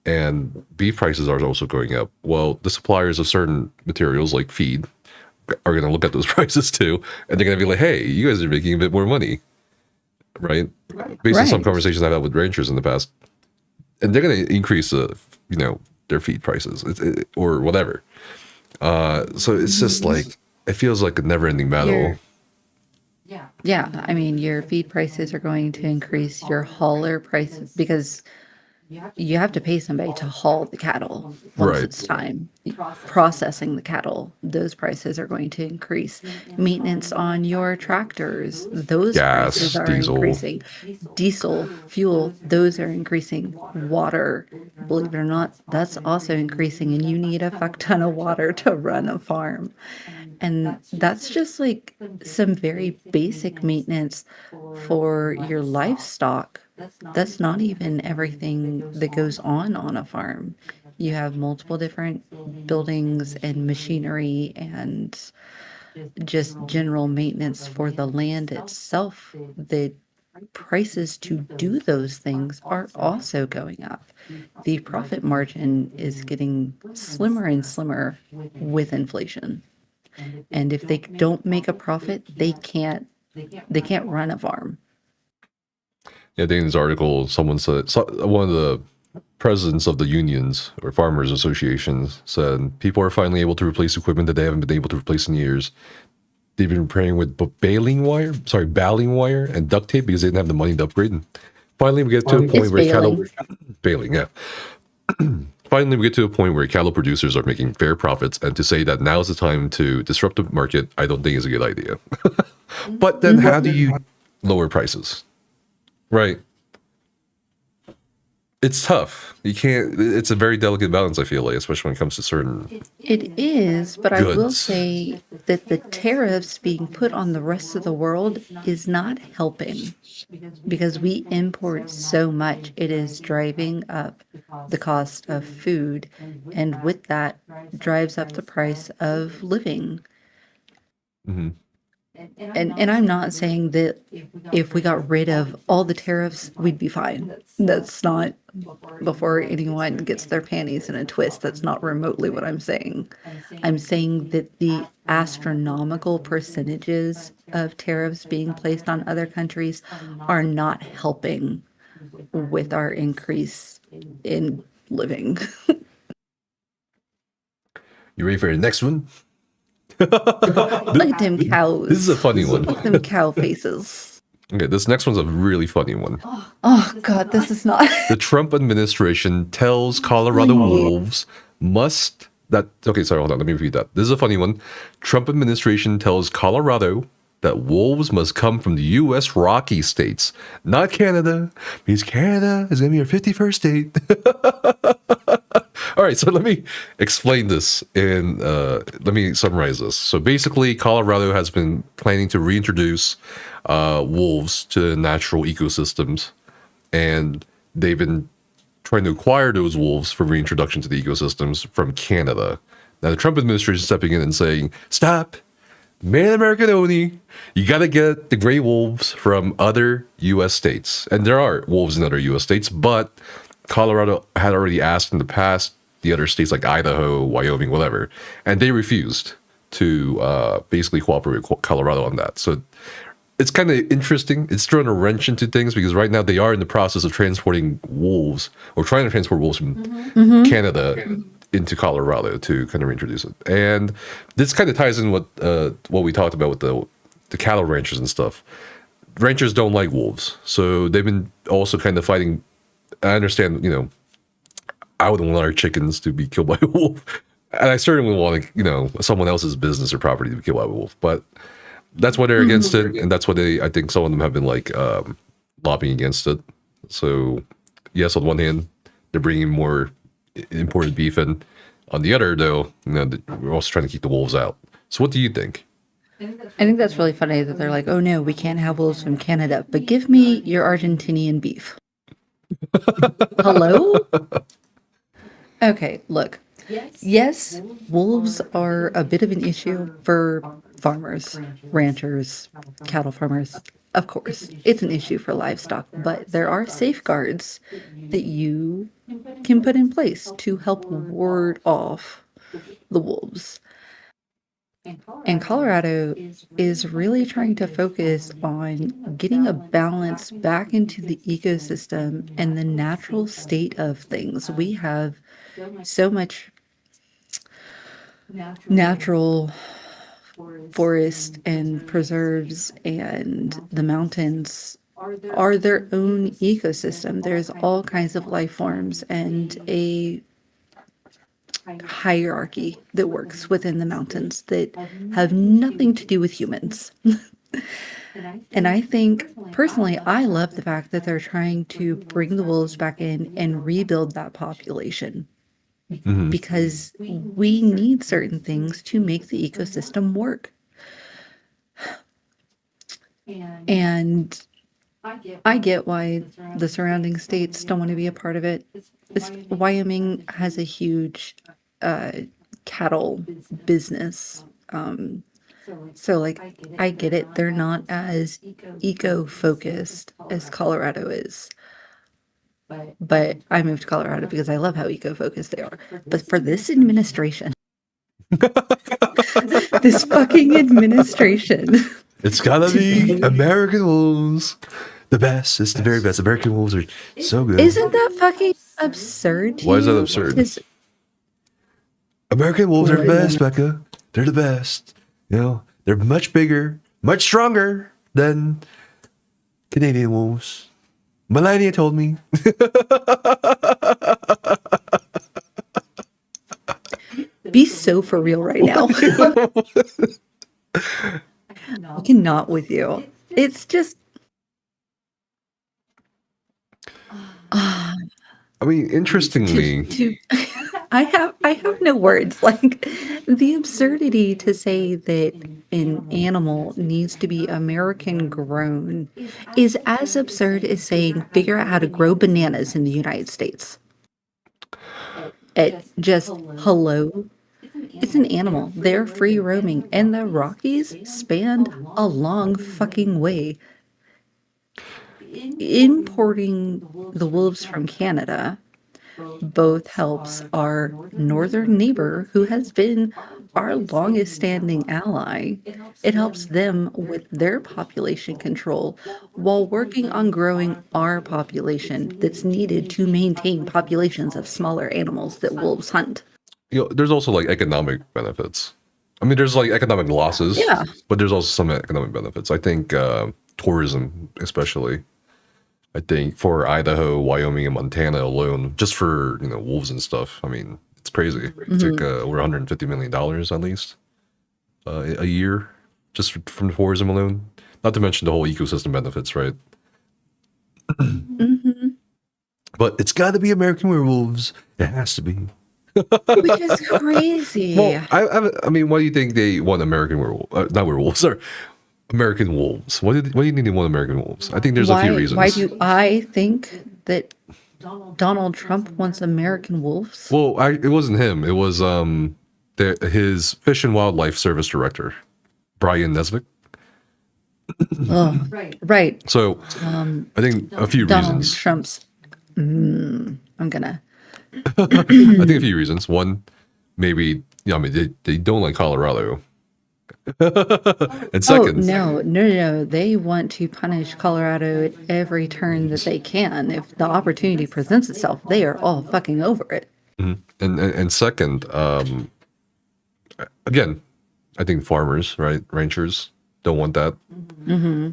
and beef prices are also going up, well, the suppliers of certain materials like feed are going to look at those prices too, and they're going to be like, hey, you guys are making a bit more money, right? Based on some conversations I've had with ranchers in the past, and they're going to increase their feed prices or whatever. So it's just like, it feels like a never-ending battle. Yeah, I mean, your feed prices are going to increase, your hauler prices, because you have to pay somebody to haul the cattle once Right. it's time. Processing the cattle, those prices are going to increase. Maintenance on your tractors, those Gas, prices are diesel. increasing. Diesel, fuel, those are increasing. Water, believe it or not, that's also increasing, and you need a fuck ton of water to run a farm. And that's just like some very basic maintenance for your livestock. That's not even everything that goes on a farm. You have multiple different buildings and machinery and just general maintenance for the land itself. The prices to do those things are also going up. The profit margin is getting slimmer and slimmer with inflation. And if they don't make a profit, they can't run a farm. Yeah, I think in this article, someone said, one of the presidents of the unions or farmers associations said, people are finally able to replace equipment that they haven't been able to replace in years. They've been repairing with baling wire and duct tape because they didn't have the money to upgrade. And Finally, we get to a point It's where failing. failing, yeah. Finally, we get to a point where cattle producers are making fair profits, and to say that now is the time to disrupt the market, I don't think is a good idea. But then, how do you lower prices? Right? It's tough. You can't. It's a very delicate balance. I feel like, especially when it comes to certain It is, but I will goods. say that the tariffs being put on the rest of the world is not helping because we import so much. It is driving up the cost of food, and with that, drives up the price of living. Mm-hmm. And I'm not saying that if we got rid of all the tariffs, we'd be fine. That's not, before anyone gets their panties in a twist, that's not remotely what I'm saying. I'm saying that the astronomical percentages of tariffs being placed on other countries are not helping with our increase in living. You ready for the next one? Look at them cows. This is a funny one. Look at them cow faces. Okay, this next one's a really funny one. Oh God, this is not. The Trump administration tells Colorado wolves must that. Okay, sorry, hold on. Let me repeat that. This is a funny one. Trump administration tells Colorado that wolves must come from the U.S. Rocky states, not Canada, because Canada is going to be our 51st state. All right, so let me explain this and let me summarize this. So basically, Colorado has been planning to reintroduce wolves to natural ecosystems, and they've been trying to acquire those wolves for reintroduction to the ecosystems from Canada. Now, the Trump administration is stepping in and saying, stop, made in America only. You got to get the gray wolves from other U.S. states. And there are wolves in other U.S. states, but Colorado had already asked in the past the other states like Idaho, Wyoming, whatever, and they refused to basically cooperate with Colorado on that. So it's kind of interesting. It's throwing a wrench into things because right now they are in the process of transporting wolves or trying to transport wolves from Canada into Colorado to kind of reintroduce it. And this kind of ties in with what we talked about with the cattle ranchers and stuff. Ranchers don't like wolves, so they've been also kind of fighting. I understand, I wouldn't want our chickens to be killed by a wolf. And I certainly want, someone else's business or property to be killed by a wolf. But that's why they're against it. And that's why I think some of them have been lobbying against it. So yes, on one hand, they're bringing more imported beef in. On the other, though, we're also trying to keep the wolves out. So what do you think? I think that's really funny that they're like, oh no, we can't have wolves from Canada, but give me your Argentinian beef. Hello? Okay, look. Yes, wolves are a bit of an issue for farmers, ranchers, cattle farmers. Of course, it's an issue for livestock, but there are safeguards that you can put in place to help ward off the wolves. And Colorado is really trying to focus on getting a balance back into the ecosystem and the natural state of things. We have so much natural forest and preserves, and the mountains are their own ecosystem. There's all kinds of life forms and a hierarchy that works within the mountains that have nothing to do with humans. And I think, personally, I love the fact that they're trying to bring the wolves back in and rebuild that population. Because we need certain things to make the ecosystem work. And I get why the surrounding states don't want to be a part of it. Wyoming has a huge cattle business. So I get it. They're not as eco-focused as Colorado is. But I moved to Colorado because I love how eco-focused they are. But for this administration, this fucking administration. It's gotta be American wolves. The best. It's the very best. American wolves are so good. Isn't that fucking absurd? Why is that absurd? American wolves are the best, Becca. They're the best. They're much bigger, much stronger than Canadian wolves. Melania told me. Be so for real right now. I cannot with you. It's just. I mean, interestingly, I have no words. Like the absurdity to say that an animal needs to be American grown is as absurd as saying figure out how to grow bananas in the United States. It just hello. It's an animal. They're free roaming, and the Rockies spanned a long fucking way. Importing the wolves from Canada both helps our northern neighbor, who has been our longest standing ally. It helps them with their population control while working on growing our population that's needed to maintain populations of smaller animals that wolves hunt. there's also like economic benefits. I mean, there's like economic losses, Yeah. but there's also some economic benefits. I think tourism, especially. I think for Idaho, Wyoming, and Montana alone, just for wolves and stuff. I mean, it's crazy. It's like over $150 million at least a year, just from tourism alone. Not to mention the whole ecosystem benefits, right? But it's got to be American werewolves. It has to be. Which is crazy. Well, I mean, why do you think they want American werewolves? Not werewolves, sorry. American wolves. Why do you think they want American wolves? I think there's a few reasons. Why do I think that Donald Trump wants American wolves? Well, it wasn't him. It was his Fish and Wildlife Service director, Brian Nesbitt. Right. So I think a few Donald reasons. Trump's. I'm gonna. I think a few reasons. One, maybe I mean they don't like Colorado. And second, no. They want to punish Colorado at every turn that they can. If the opportunity presents itself, they are all fucking over it. and second, again, I think farmers, right, ranchers don't want that.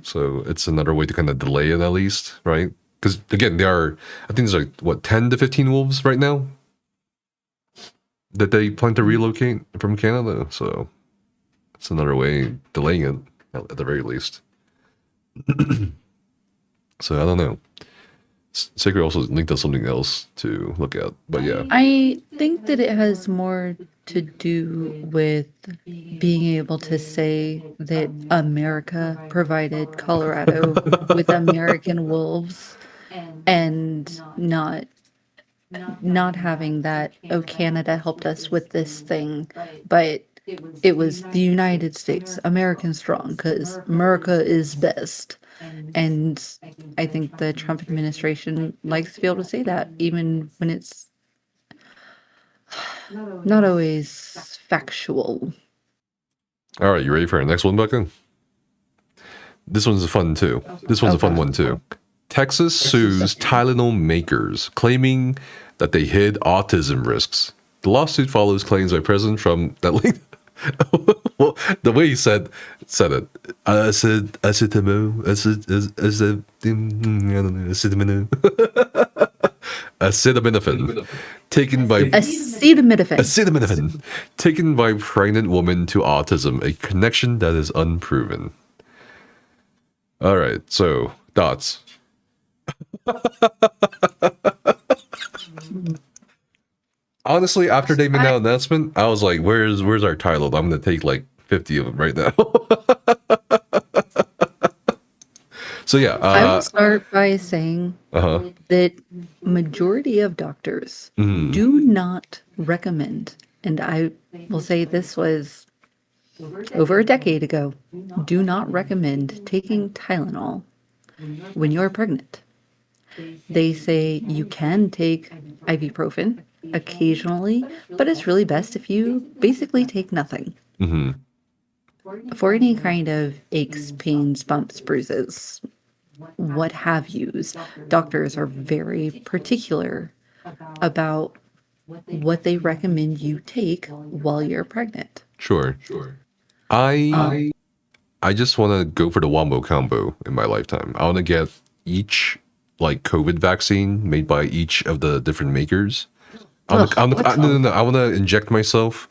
So it's another way to kind of delay it at least, right? Because again, I think there's like what 10 to 15 wolves right now that they plan to relocate from Canada. So it's another way delaying it at the very least. So I don't know. Sacred also linked to something else to look at, but yeah. I think that it has more to do with being able to say that America provided Colorado with American wolves and not having that, oh, Canada helped us with this thing, but it was the United States, American strong, because America is best. And I think the Trump administration likes to be able to say that, even when it's not always factual. All right, you ready for our next one, BECKA? This one's fun too. This one's a fun one too. Texas sues Tylenol makers, claiming that they hid autism risks. The lawsuit follows claims by President Trump that linked. Well, the way he said it, acetaminophen taken by acetaminophen taken by pregnant woman to autism, a connection that is unproven. All right, so thoughts. Honestly, after they made that announcement, I was like, "Where's our Tylenol? I'm gonna take like 50 of them right now." So yeah, I will start by saying that majority of doctors do not recommend, and I will say this was over a decade ago, do not recommend taking Tylenol when you're pregnant. They say you can take ibuprofen occasionally, but it's really best if you basically take nothing. For any kind of aches, pains, bumps, bruises, what have yous, doctors are very particular about what they recommend you take while you're pregnant. Sure. I just want to go for the wombo combo in my lifetime. I want to get each like COVID vaccine made by each of the different makers. No. I want to inject myself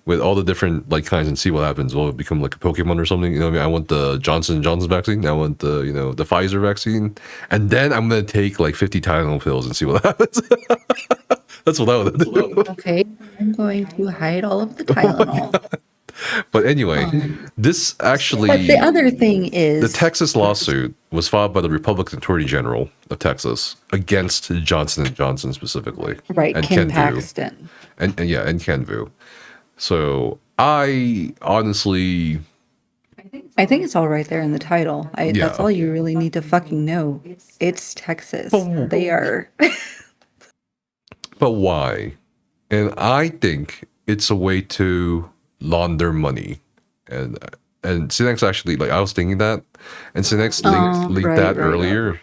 with all the different like kinds and see what happens. Will it become like a Pokemon or something? You know what I mean? I want the Johnson & Johnson's vaccine. I want the, you know, the Pfizer vaccine. And then I'm going to take like 50 Tylenol pills and see what happens. That's what I want to do. Okay, I'm going to hide all of the Tylenol. But anyway, this actually... But the other thing is... The Texas lawsuit was filed by the Republican Attorney General of Texas against Johnson & Johnson specifically. Right, and Kim Ken Vu. Paxton. And Ken Vu. So I honestly... I think it's all right there in the title. Yeah. That's all you really need to fucking know. It's Texas. They are... But why? And I think it's a way to launder money. And Cinex actually, like, I was thinking that. And Cinex linked that earlier.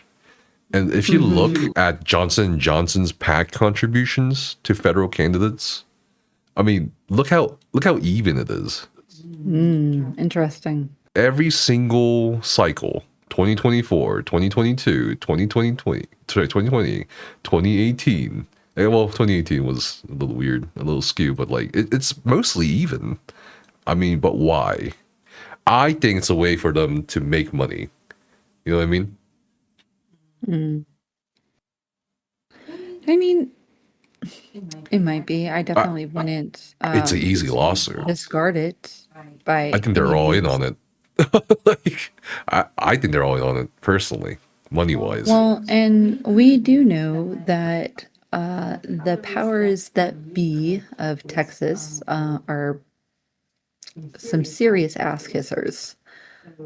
And if you look at Johnson & Johnson's PAC contributions to federal candidates, I mean, look how even it is. Interesting. Every single cycle, 2024, 2022, 2020, 2018. Well, 2018 was a little weird, a little skew, but like it's mostly even. I mean, but why? I think it's a way for them to make money. You know what I mean? I mean, it might be. I definitely wouldn't. It's an easy lawsuit. Discard it. By I think they're all in on it. Like, I think they're all in on it personally, money wise. Well, and we do know that the powers that be of Texas are some serious ass kissers.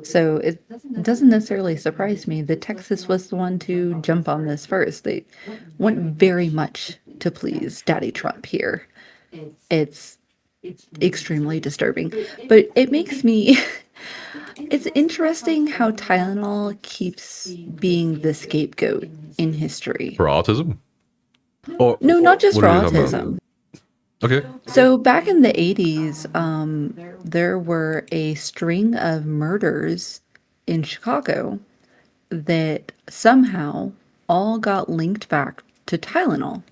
So it doesn't necessarily surprise me that Texas was the one to jump on this first. They want very much to please Daddy Trump here. It's extremely disturbing, but it makes me... It's interesting how Tylenol keeps being the scapegoat in history. For autism? Or, no, not just for what are you talking autism. about? Okay. So back in the 80s, there were a string of murders in Chicago that somehow all got linked back to Tylenol.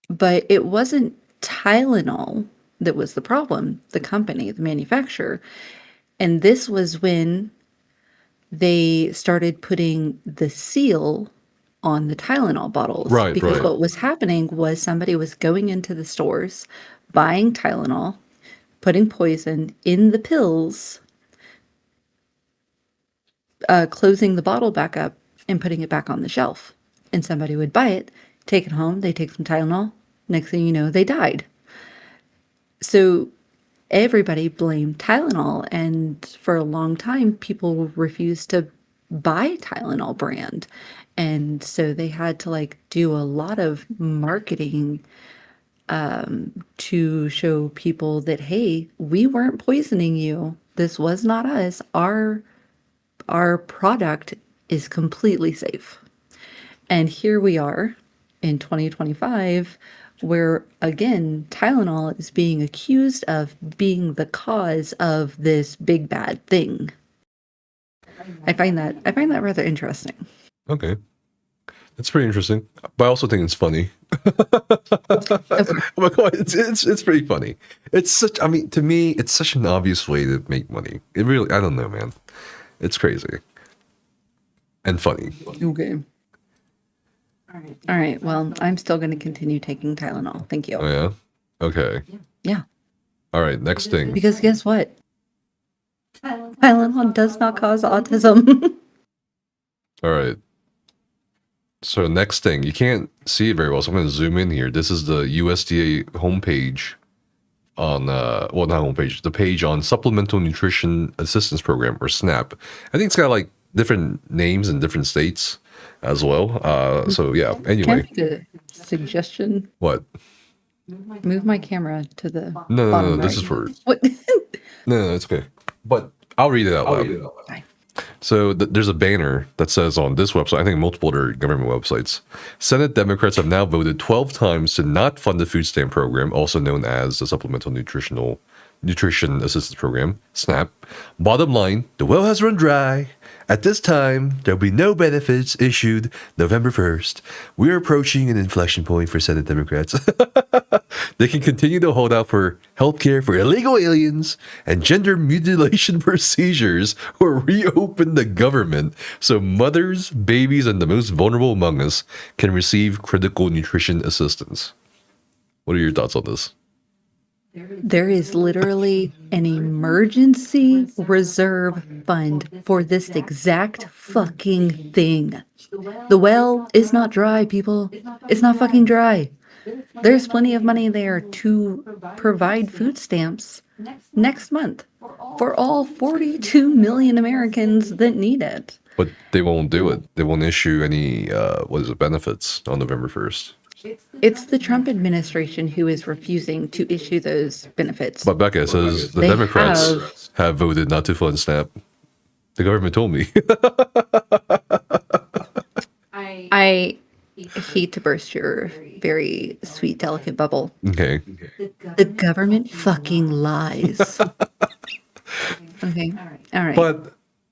But it wasn't Tylenol that was the problem, the company, the manufacturer. And this was when they started putting the seal on the Tylenol bottles. Right, because right. what was happening was somebody was going into the stores, buying Tylenol, putting poison in the pills, closing the bottle back up, and putting it back on the shelf. And somebody would buy it, take it home, they take some Tylenol, next thing you know, they died. So everybody blamed Tylenol, and for a long time, people refused to buy Tylenol brand. And so they had to like do a lot of marketing to show people that, hey, we weren't poisoning you. This was not us. Our product is completely safe. And here we are in 2025, where again, Tylenol is being accused of being the cause of this big bad thing. I find that rather interesting. Okay. That's pretty interesting. But I also think it's funny. It's pretty funny. It's such, I mean, to me, it's such an obvious way to make money. It really, I don't know, man. It's crazy. And funny. Okay. All right. Well, I'm still going to continue taking Tylenol. Thank you. Oh, yeah? Okay. Yeah. All right, next thing. Because guess what? Tylenol does not cause autism. All right. So next thing, you can't see it very well, so I'm going to zoom in here. This is the USDA homepage on, well, not homepage, the page on Supplemental Nutrition Assistance Program, or SNAP. I think it's got like different names in different states as well. So yeah, anyway. Can I make a suggestion? What? Move my camera to the No, bottom this right. is for... What? No, it's okay. But I'll read it out loud. So there's a banner that says on this website, I think multiple other government websites, Senate Democrats have now voted 12 times to not fund the food stamp program, also known as the Supplemental Nutritional Nutrition Assistance Program, SNAP. Bottom line, the well has run dry. At this time, there will be no benefits issued November 1st. We are approaching an inflection point for Senate Democrats. They can continue to hold out for healthcare for illegal aliens and gender mutilation procedures or reopen the government so mothers, babies, and the most vulnerable among us can receive critical nutrition assistance. What are your thoughts on this? There is literally an emergency reserve fund for this exact fucking thing. The well is not dry, people. It's not fucking dry. There's plenty of money there to provide food stamps next month for all 42 million Americans that need it. But they won't do it. They won't issue any, benefits on November 1st. It's the Trump administration who is refusing to issue those benefits. But BECKA says the Democrats have voted not to fund SNAP. The government told me. I hate to burst your very sweet, delicate bubble. Okay. The government fucking lies. Okay. All right. But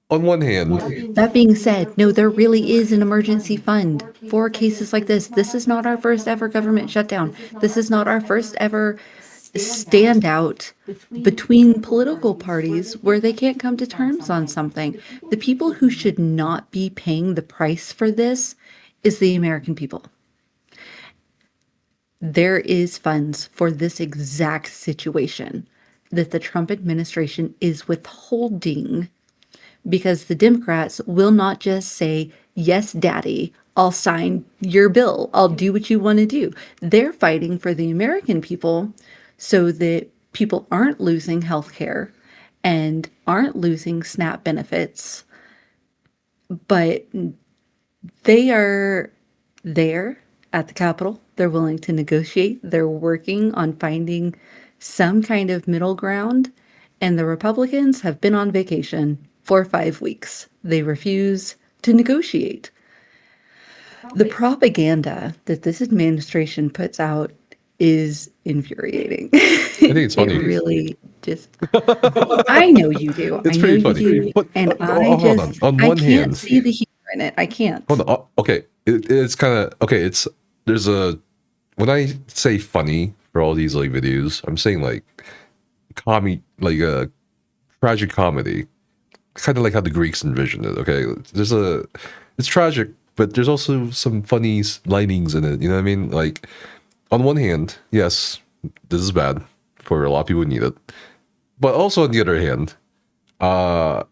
on one hand, That being said, no, there really is an emergency fund for cases like this. This is not our first ever government shutdown. This is not our first ever standout between political parties where they can't come to terms on something. The people who should not be paying the price for this is the American people. There is funds for this exact situation that the Trump administration is withholding because the Democrats will not just say, yes, daddy, I'll sign your bill. I'll do what you want to do. They're fighting for the American people so that people aren't losing health care and aren't losing SNAP benefits. But they are there at the Capitol. They're willing to negotiate. They're working on finding some kind of middle ground. And the Republicans have been on vacation for 5 weeks. They refuse to negotiate. The propaganda that this administration puts out is infuriating. I think it's funny. It really just... I know you do. It's I pretty know funny. you do. But, And hold on. On I one can't hand, see the humor in it. I can't. hold on. Okay, it's kind of okay. There's a when I say funny for all these like videos, I'm saying like a tragic comedy, kind of like how the Greeks envisioned it. Okay, it's tragic, but there's also some funny linings in it. You know what I mean? Like on one hand, yes, this is bad for a lot of people who need it, but also on the other hand,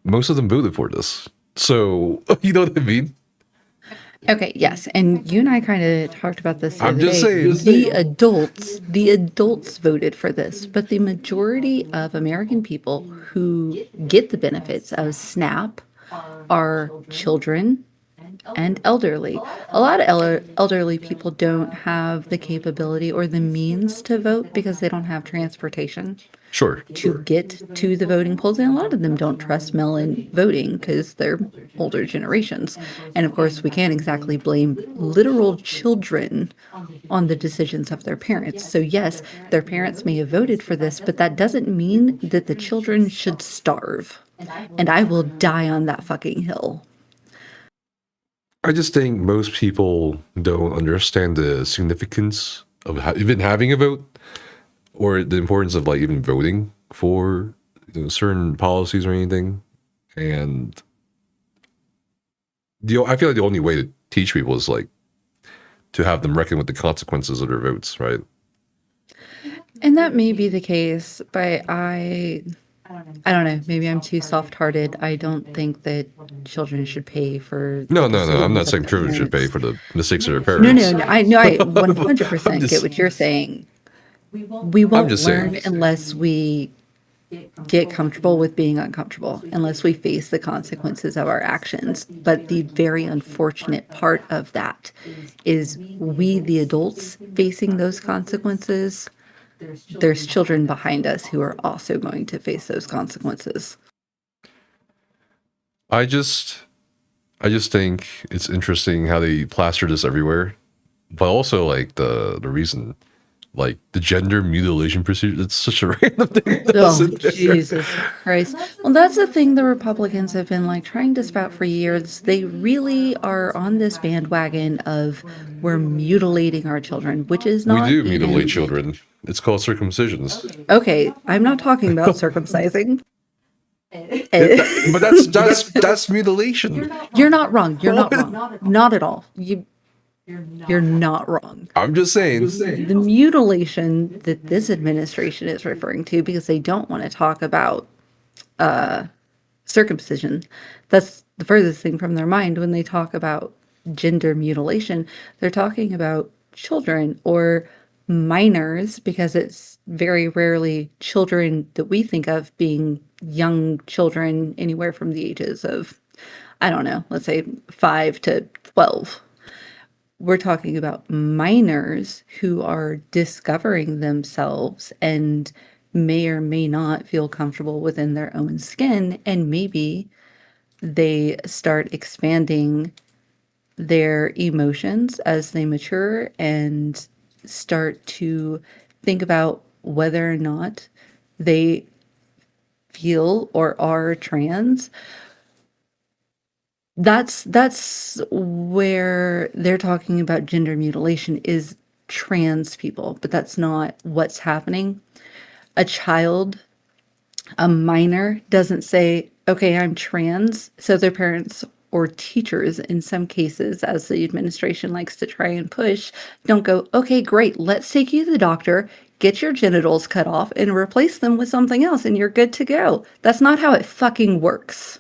most of them voted for this. So you know what I mean? Okay, yes, and you and I kind of talked about this the I'm other just day. saying. The adults voted for this, but the majority of American people who get the benefits of SNAP are children and elderly. A lot of elderly people don't have the capability or the means to vote because they don't have transportation Sure. to get to the voting polls, and a lot of them don't trust mail-in voting because they're older generations. And of course, we can't exactly blame literal children on the decisions of their parents. So yes, their parents may have voted for this, but that doesn't mean that the children should starve. And I will die on that fucking hill. I just think most people don't understand the significance of even having a vote, or the importance of like even voting for certain policies or anything. And I feel like the only way to teach people is like to have them reckon with the consequences of their votes, right? And that may be the case, but I don't know. Maybe I'm too soft-hearted. I don't think that children should pay for. No. I'm not saying children should pay for the mistakes of their No, parents. no. I 100% get what you're saying. We won't learn unless we get comfortable with being uncomfortable, unless we face the consequences of our actions. But the very unfortunate part of that is we, the adults, facing those consequences. There's children behind us who are also going to face those consequences. I just think it's interesting how they plaster this everywhere, but also like the reason like the gender mutilation procedure. It's such a random thing. Oh, Jesus Christ. Well, that's the thing the Republicans have been like trying to spout for years. They really are on this bandwagon of we're mutilating our children, which is We not do mutilate even children. It's called circumcisions. okay. I'm not talking about circumcising. But that's mutilation. You're not wrong. You're not wrong. Not at all. You're not wrong. I'm just saying. The mutilation that this administration is referring to, because they don't want to talk about circumcision. That's the furthest thing from their mind when they talk about gender mutilation. They're talking about children or minors, because it's very rarely children that we think of being young children, anywhere from the ages of, I don't know, let's say 5 to 12. We're talking about minors who are discovering themselves and may or may not feel comfortable within their own skin, and maybe they start expanding their emotions as they mature and start to think about whether or not they feel or are trans. That's where they're talking about gender mutilation is trans people, but that's not what's happening. A child, a minor doesn't say, okay, I'm trans. So their parents or teachers, in some cases, as the administration likes to try and push, don't go, okay, great, let's take you to the doctor, get your genitals cut off and replace them with something else and you're good to go. That's not how it fucking works.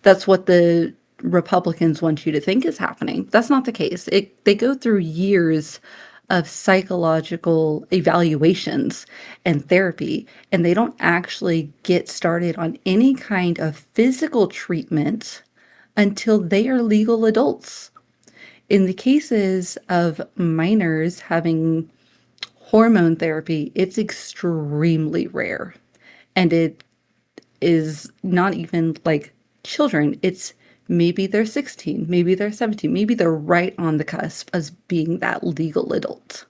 That's what the Republicans want you to think is happening. That's not the case. They go through years of psychological evaluations and therapy, and they don't actually get started on any kind of physical treatment until they are legal adults. In the cases of minors having hormone therapy, it's extremely rare. And it is not even like children. It's maybe they're 16, maybe they're 17, maybe they're right on the cusp as being that legal adult.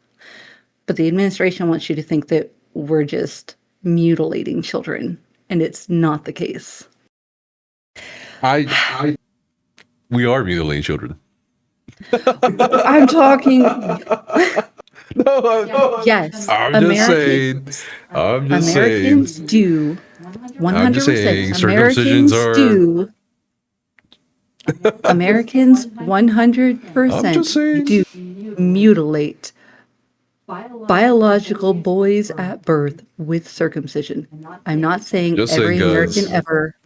But the administration wants you to think that we're just mutilating children, and it's not the case. We are mutilating children. I'm talking. Yes, I'm just saying. Americans do 100%. I'm just saying, Americans circumcisions are. do. Americans 100% do mutilate biological boys at birth with circumcision. I'm not saying Just every saying, American guys. ever.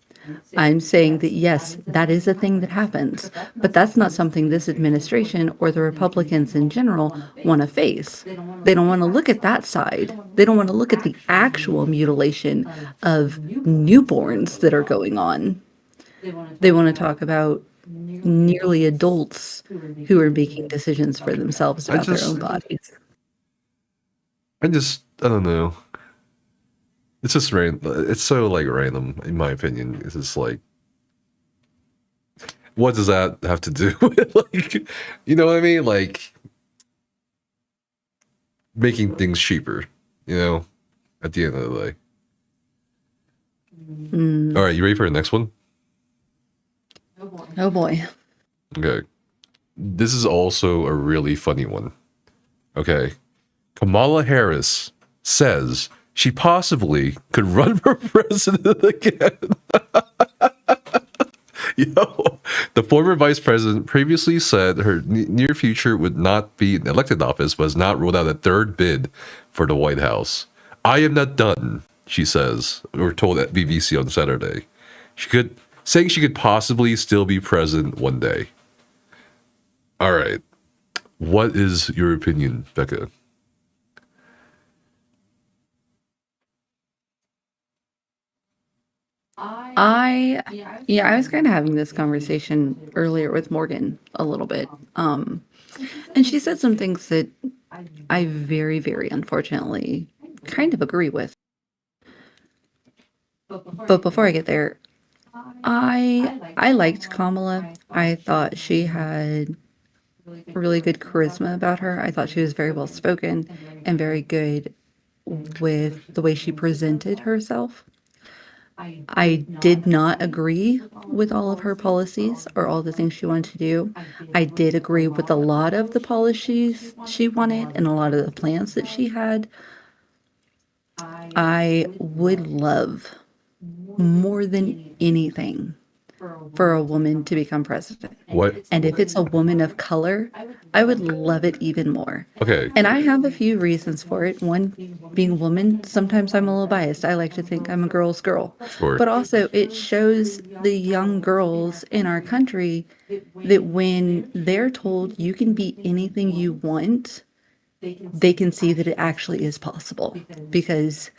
I'm saying that yes, that is a thing that happens, but that's not something this administration or the Republicans in general want to face. They don't want to look at that side. They don't want to look at the actual mutilation of newborns that are going on. They want to talk about nearly adults who are making decisions for themselves about their own bodies. I don't know. It's just random. It's so like random, in my opinion. It's just like, what does that have to do with, like, you know what I mean? Like, making things cheaper, you know, at the end of the day. All right, you ready for the next one? Oh boy. Okay. This is also a really funny one. Okay. Kamala Harris says she possibly could run for president again. Yo, the former vice president previously said her near future would not be in elected office, but has not ruled out a third bid for the White House. I am not done, she says, or told at BBC on Saturday. Saying she could possibly still be president one day. All right. What is your opinion, Becca? I was kind of having this conversation earlier with Morgan a little bit. And she said some things that I very, very unfortunately kind of agree with. But before I get there, I liked Kamala. I thought she had really good charisma about her. I thought she was very well spoken and very good with the way she presented herself. I did not agree with all of her policies or all the things she wanted to do. I did agree with a lot of the policies she wanted and a lot of the plans that she had. I would love more than anything for a woman to become president. What? And if it's a woman of color, I would love it even more. Okay. And I have a few reasons for it. One, being a woman, sometimes I'm a little biased. I like to think I'm a girl's girl. Sure. But also, it shows the young girls in our country that when they're told you can be anything you want, they can see that it actually is possible. Because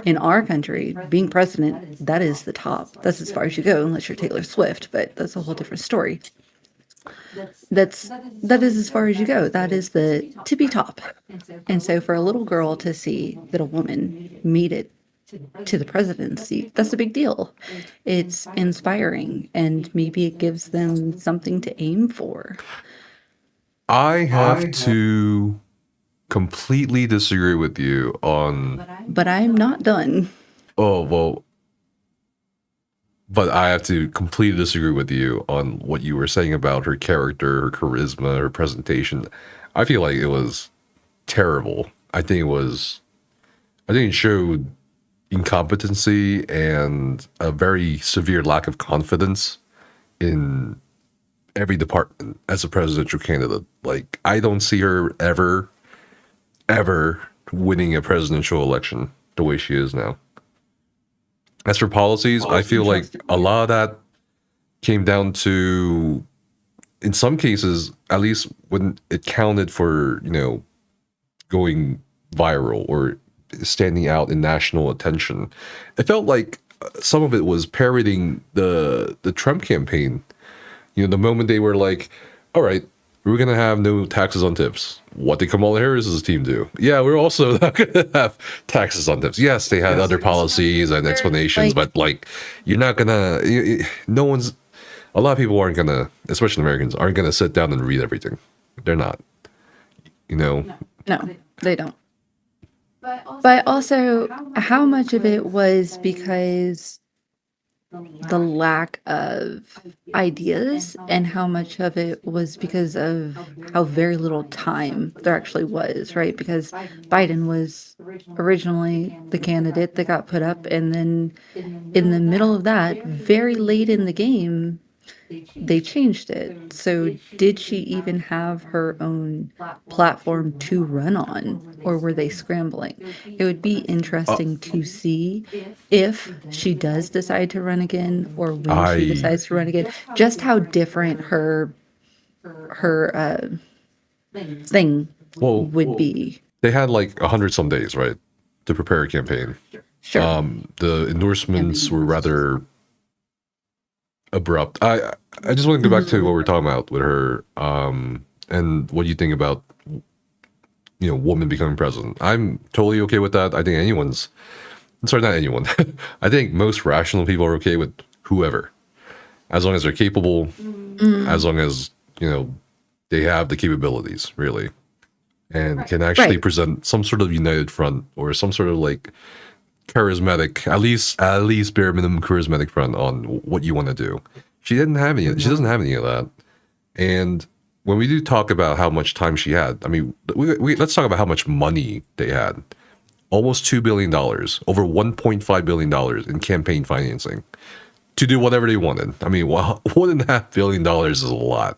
in our country, being president, that is the top. That's as far as you go, unless you're Taylor Swift, but that's a whole different story. That is as far as you go. That is the tippy top. And so for a little girl to see that a woman made it to the presidency, that's a big deal. It's inspiring, and maybe it gives them something to aim for. I have to completely disagree with you on. But I'm not done. Oh, well. But I have to completely disagree with you on what you were saying about her character, her charisma, her presentation. I feel like it was terrible. I think it showed incompetency and a very severe lack of confidence in every department as a presidential candidate. Like, I don't see her ever winning a presidential election the way she is now. As for policies, I feel like a lot of that came down to, in some cases, at least when it counted for, going viral or standing out in national attention, it felt like some of it was parroting the Trump campaign. The moment they were like, all right, we're going to have no taxes on tips. What did Kamala Harris's team do? Yeah, we're also not going to have taxes on tips. Yes, they had other policies and explanations, but you're not going to, a lot of people aren't going to, especially Americans, aren't going to sit down and read everything. They're not, No, they don't. But also, how much of it was because the lack of ideas, and how much of it was because of how very little time there actually was, right? Because Biden was originally the candidate that got put up, and then in the middle of that, very late in the game, they changed it. So did she even have her own platform to run on, or were they scrambling? It would be interesting to see if she does decide to run again, or when she decides to run again, just how different her thing would be. They had 100 some days, right, to prepare a campaign. Sure. The endorsements were rather abrupt. I just want to go back to what we're talking about with her, and what you think about woman becoming president. I'm totally okay with that. I think not anyone. I think most rational people are okay with whoever, as long as they're capable, as long as they have the capabilities, really, and can actually present some sort of united front or some sort of charismatic, at least bare minimum charismatic front on what you want to do. She doesn't have any of that. And when we do talk about how much time she had, I mean, let's talk about how much money they had. Almost $2 billion, over $1.5 billion in campaign financing to do whatever they wanted. I mean, $1.5 billion is a lot.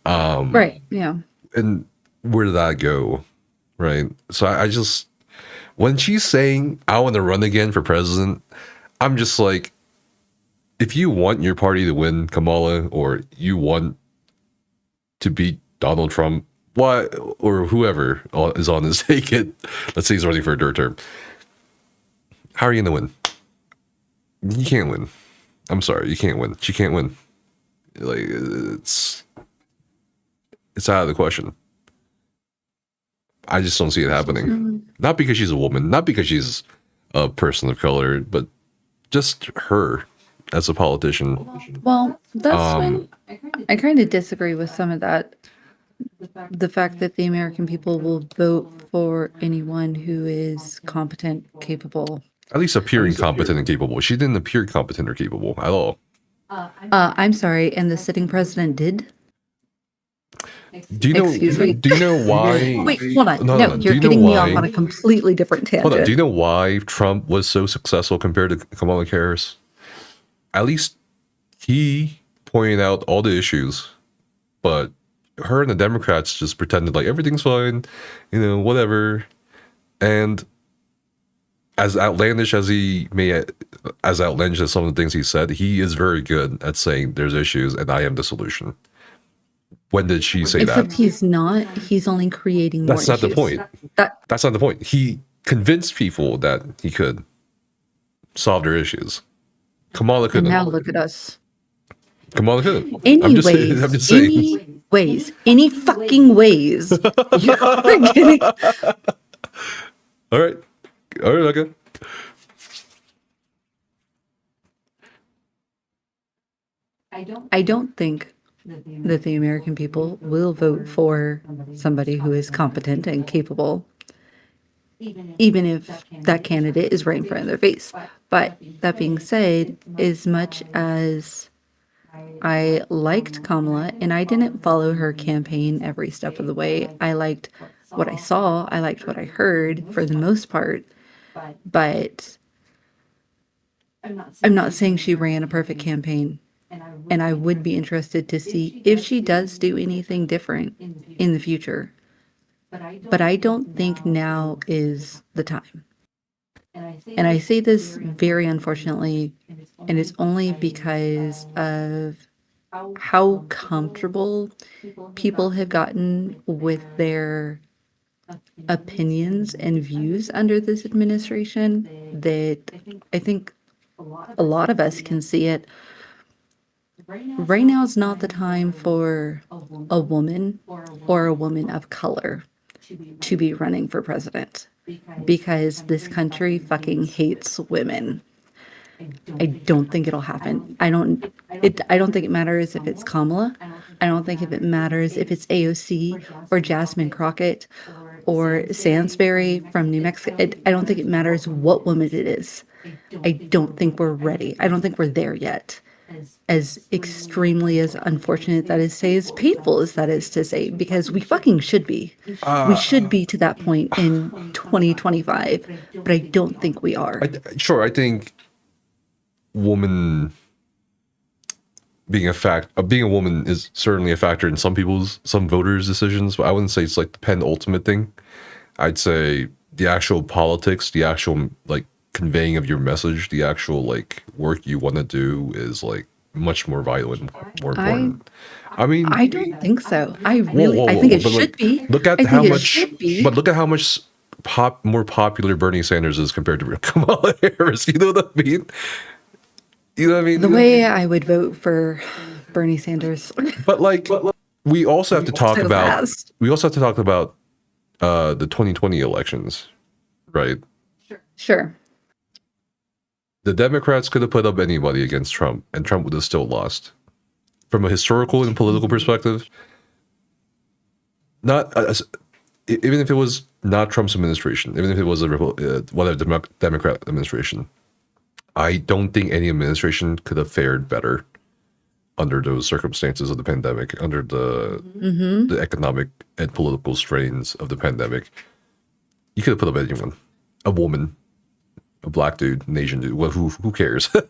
Right, yeah. And where did that go? Right. So I just, when she's saying, I want to run again for president, I'm just like, if you want your party to win, Kamala, or you want to beat Donald Trump, why, or whoever is on this ticket, let's say he's running for a third term, how are you going to win? You can't win. I'm sorry, you can't win. She can't win. It's out of the question. I just don't see it happening. Not because she's a woman, not because she's a person of color, but just her as a politician. Well, that's when I kind of disagree with some of that. the fact that the American people will vote for anyone who is competent, capable. At least appearing competent and capable. She didn't appear competent or capable at all. I'm sorry, and the sitting president did? Do you know? Excuse me? Do you know why? Wait, hold on. No, No, no, no. you're Do you know getting me why? off on a completely different Hold on. Do you tangent. know why Trump was so successful compared to Kamala Harris? At least he pointed out all the issues, but her and the Democrats just pretended like everything's fine, whatever. And as outlandish as as outlandish as some of the things he said, he is very good at saying there's issues and I am the solution. When did she say Except that? he's not. He's only creating more That's not the issues. point. That's not the point. He convinced people that he could solve their issues. Kamala And couldn't. now look at us. Kamala couldn't. Anyways, I'm just saying. any fucking ways, you're getting. All right, okay. I don't think that the American people will vote for somebody who is competent and capable, even if that candidate is right in front of their face. But that being said, as much as I liked Kamala, and I didn't follow her campaign every step of the way, I liked what I saw, I liked what I heard for the most part, but I'm not saying she ran a perfect campaign. And I would be interested to see if she does do anything different in the future. But I don't think now is the time. And I say this very unfortunately, and it's only because of how comfortable people have gotten with their opinions and views under this administration that I think a lot of us can see it. Right now is not the time for a woman or a woman of color to be running for president because this country fucking hates women. I don't think it'll happen. I don't think it matters if it's Kamala. I don't think if it matters if it's AOC or Jasmine Crockett or Sansbury from New Mexico. I don't think it matters what woman it is. I don't think we're ready. I don't think we're there yet. As extremely as unfortunate that is to say, as painful as that is to say, because we fucking should be. We should be to that point in 2025, but I don't think we are. Sure, I think being a woman is certainly a factor in some voters' decisions, but I wouldn't say it's like the penultimate thing. I'd say the actual politics, the actual like conveying of your message, the actual like work you want to do is like much more vital and more important. I mean, I don't think so. I think it should be. Look at how much, but look at how much more popular Bernie Sanders is compared to Kamala Harris. You know what I mean? You know what I mean? The way I would vote for Bernie Sanders. But like, we also have to talk So about fast. The 2020 elections, right? Sure. The Democrats could have put up anybody against Trump, and Trump would have still lost. From a historical and political perspective, even if it was not Trump's administration, even if it was a Democrat administration, I don't think any administration could have fared better under those circumstances of the pandemic, under the economic and political strains of the pandemic. You could have put up anyone, a woman, a black dude, an Asian dude. Well, who cares? The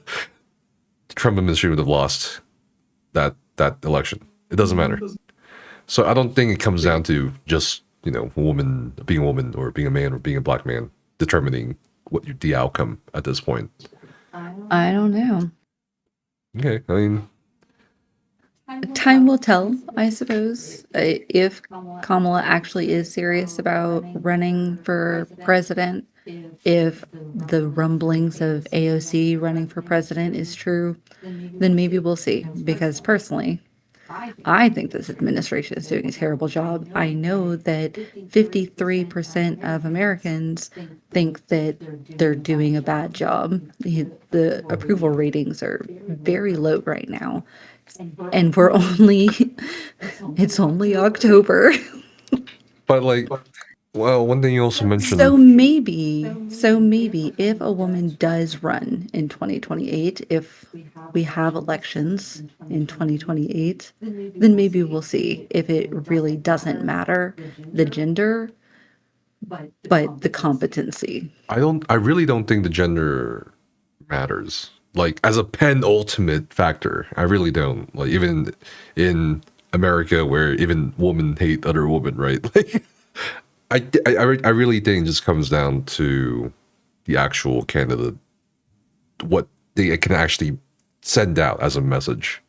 Trump administration would have lost that election. It doesn't matter. So I don't think it comes down to just being a woman or being a man or being a black man determining the outcome at this point. I don't know. Okay, I mean, time will tell, I suppose, if Kamala actually is serious about running for president. If the rumblings of AOC running for president is true, then maybe we'll see. Because personally, I think this administration is doing a terrible job. I know that 53% of Americans think that they're doing a bad job. The approval ratings are very low right now. And we're only It's only October. But like, well, one thing you also mentioned. So maybe if a woman does run in 2028, if we have elections in 2028, then maybe we'll see if it really doesn't matter the gender, but the competency. I really don't think the gender matters. Like as a penultimate factor, I really don't. Like even in America, where even women hate other women, right? Like I really think it just comes down to the actual candidate, what they can actually send out as a message.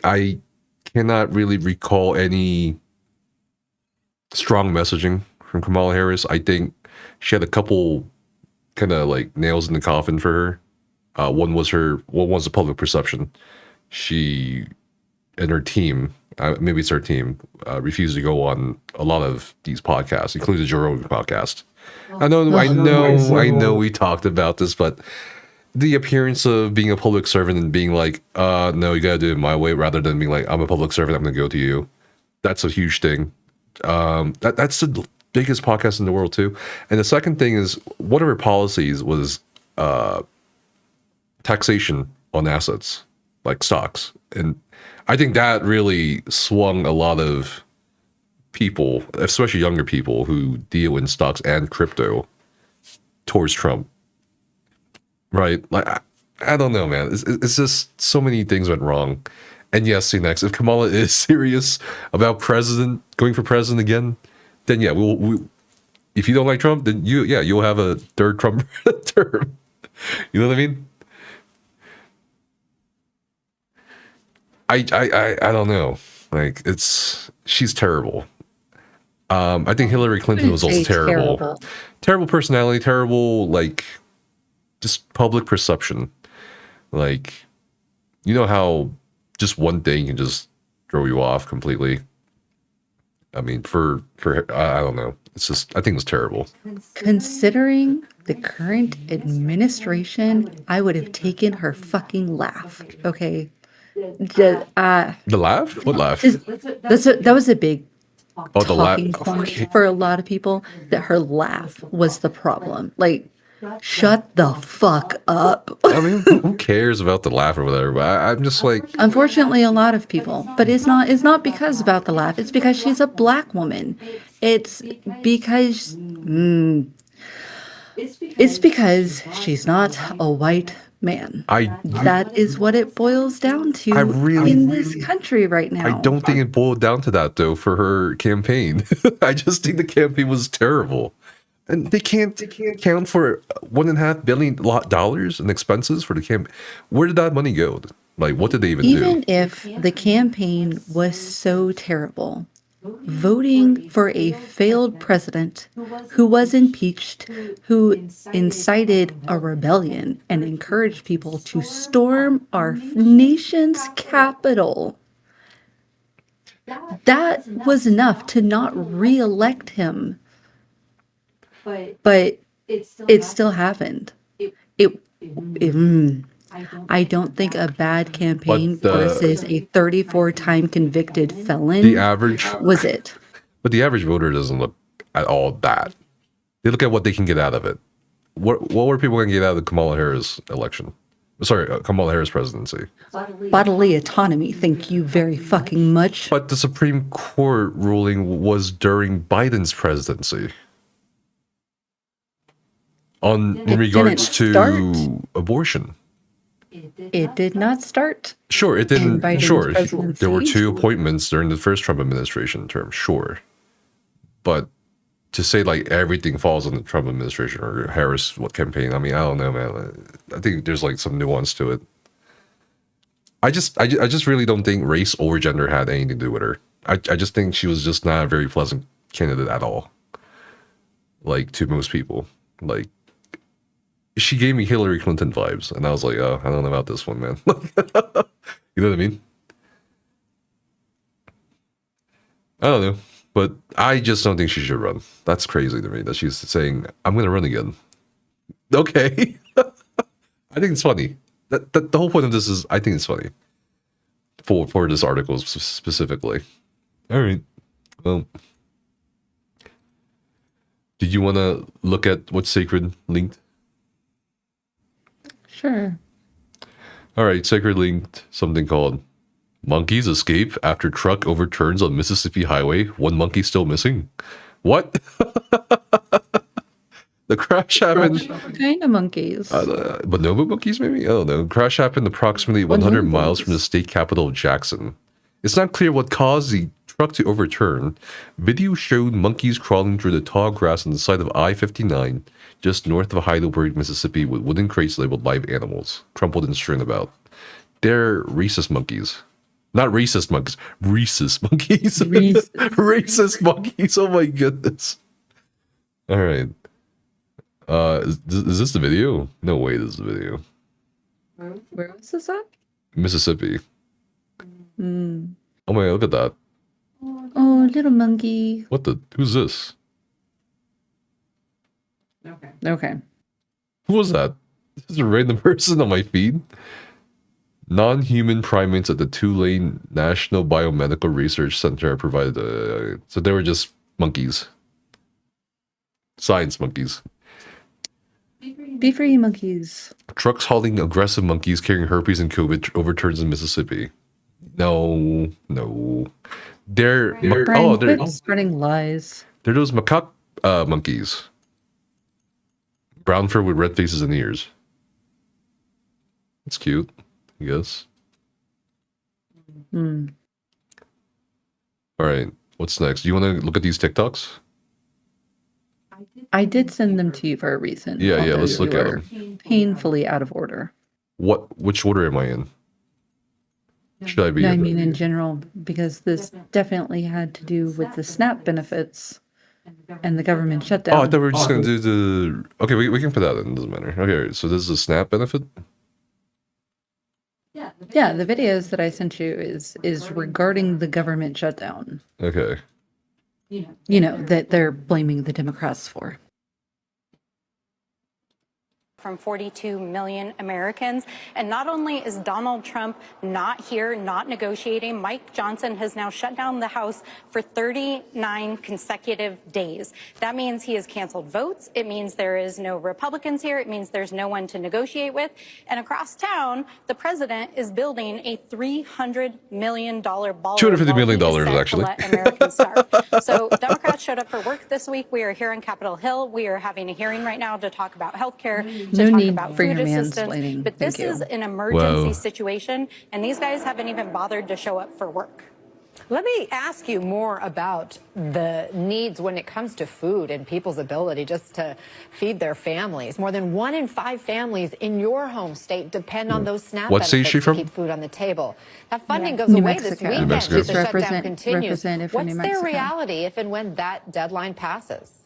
I cannot really recall any strong messaging from Kamala Harris. I think she had a couple kind of like nails in the coffin for her. One was the public perception. She and her team, maybe it's her team, refused to go on a lot of these podcasts, including the Joe Rogan podcast. I know we talked about this, but the appearance of being a public servant and being like, no, you gotta do it my way, rather than being like, I'm a public servant, I'm gonna go to you. That's a huge thing. That's the biggest podcast in the world too. And the second thing is one of her policies was taxation on assets like stocks, and I think that really swung a lot of people, especially younger people who deal in stocks and crypto, towards Trump. Right? Like I don't know, man. It's just so many things went wrong. And yes, see next, if Kamala is serious about going for president again, then yeah, we if you don't like Trump, then you'll have a third Trump term. You know what I mean? I don't know. Like she's terrible. I think Hillary Clinton was also terrible. Terrible personality, terrible like just public perception. Like you know how just one thing can just throw you off completely. I mean, for I don't know. It's just I think it was terrible. Considering the current administration, I would have taken her fucking laugh. Okay. The laugh? What laugh? That was a big talking point for a lot of people, that her laugh was the problem. Like, shut the fuck up. I mean, who cares about the laugh or whatever? But I'm just like, unfortunately, a lot of people. But it's not because about the laugh. It's because she's a black woman. It's because she's not a white man. That is what it boils down to in this country right now. I don't think it boiled down to that though for her campaign. I just think the campaign was terrible. And they can't count for $1.5 billion in expenses for the campaign. Where did that money go? Like, what did they even do? Even if the campaign was so terrible, voting for a failed president who was impeached, who incited a rebellion and encouraged people to storm our nation's capital, that was enough to not re-elect him. But it still happened. I don't think a bad campaign versus a 34-time convicted felon was it. But the average voter doesn't look at all bad. They look at what they can get out of it. What were people going to get out of the Kamala Harris election? Sorry, Kamala Harris presidency. Bodily autonomy, thank you very fucking much. But the Supreme Court ruling was during Biden's presidency. In regards to abortion. It did not start. Sure, it didn't. Sure, there were 2 appointments during the first Trump administration term. Sure, but to say like everything falls on the Trump administration or Harris campaign, I mean, I don't know, man. I think there's like some nuance to it. I just really don't think race or gender had anything to do with her. I just think she was just not a very pleasant candidate at all. Like to most people, like. She gave me Hillary Clinton vibes, and I was like, oh, I don't know about this one, man. You know what I mean? I don't know, but I just don't think she should run. That's crazy to me that she's saying, I'm going to run again. Okay. I think it's funny. The whole point of this is, I think it's funny. For this article specifically. All right. Well, did you want to look at what's Sacred linked? Sure. All right, Sacred linked something called Monkeys Escape After Truck Overturns on Mississippi Highway. One monkey still missing. What? The crash happened. What kind of monkeys? Bonobo monkeys, maybe? I don't know. Crash happened approximately 100 miles from the state capital of Jackson. It's not clear what caused the truck to overturn. Video showed monkeys crawling through the tall grass on the side of I-59, just north of Heidelberg, Mississippi, with wooden crates labeled live animals, crumpled and strewn about. They're rhesus monkeys. Not racist monkeys. Rhesus monkeys. Racist monkeys. Oh my goodness. All right. Is this the video? No way, this is the video. Where was this at? Mississippi. Mm. Oh my god, look at that. Oh, little monkey. What the? Who's this? Okay. Who was that? This is a random person on my feed. Non-human primates at the Tulane National Biomedical Research Center provided. So they were just monkeys. Science monkeys. Be free, monkeys. Trucks hauling aggressive monkeys carrying herpes and COVID overturns in Mississippi. No. They're spreading lies. They're those macaque monkeys. Brown fur with red faces and ears. It's cute, I guess. Hmm. All right, what's next? Do you want to look at these TikToks? I did send them to you for a reason. Yeah, let's look at them. them. Painfully out of order. Which order am I in? Should I be No, I in? mean in general, because this definitely had to do with the SNAP benefits and the government shutdown. Oh, I thought we were just going to do the... Okay, we can put that in, doesn't matter. Okay, so this is a SNAP benefit? Yeah, the videos that I sent you is regarding the government shutdown. Okay. You know, that they're blaming the Democrats for. From 42 million Americans. And not only is Donald Trump not here, not negotiating, Mike Johnson has now shut down the House for 39 consecutive days. That means he has canceled votes. It means there is no Republicans here. It means there's no one to negotiate with. And across town, the president is building a $300 million ballroom. $250 million, actually. To let Americans starve. So Democrats showed up for work this week. We are here on Capitol Hill. We are having a hearing right now to talk about health care. No talk need about for your food assistance, mansplaining. but this Thank you. is an emergency Whoa. situation, and these guys haven't even bothered to show up for work. Let me ask you more about the needs when it comes to food and people's ability just to feed their families. More than 1 in 5 families in your home state depend on those SNAP What state is benefits she to from? keep food on the table. That funding goes New away Mexico. this weekend New Mexico. if the shutdown Represent- continues. representative from What's New their Mexico. reality if and when that deadline passes?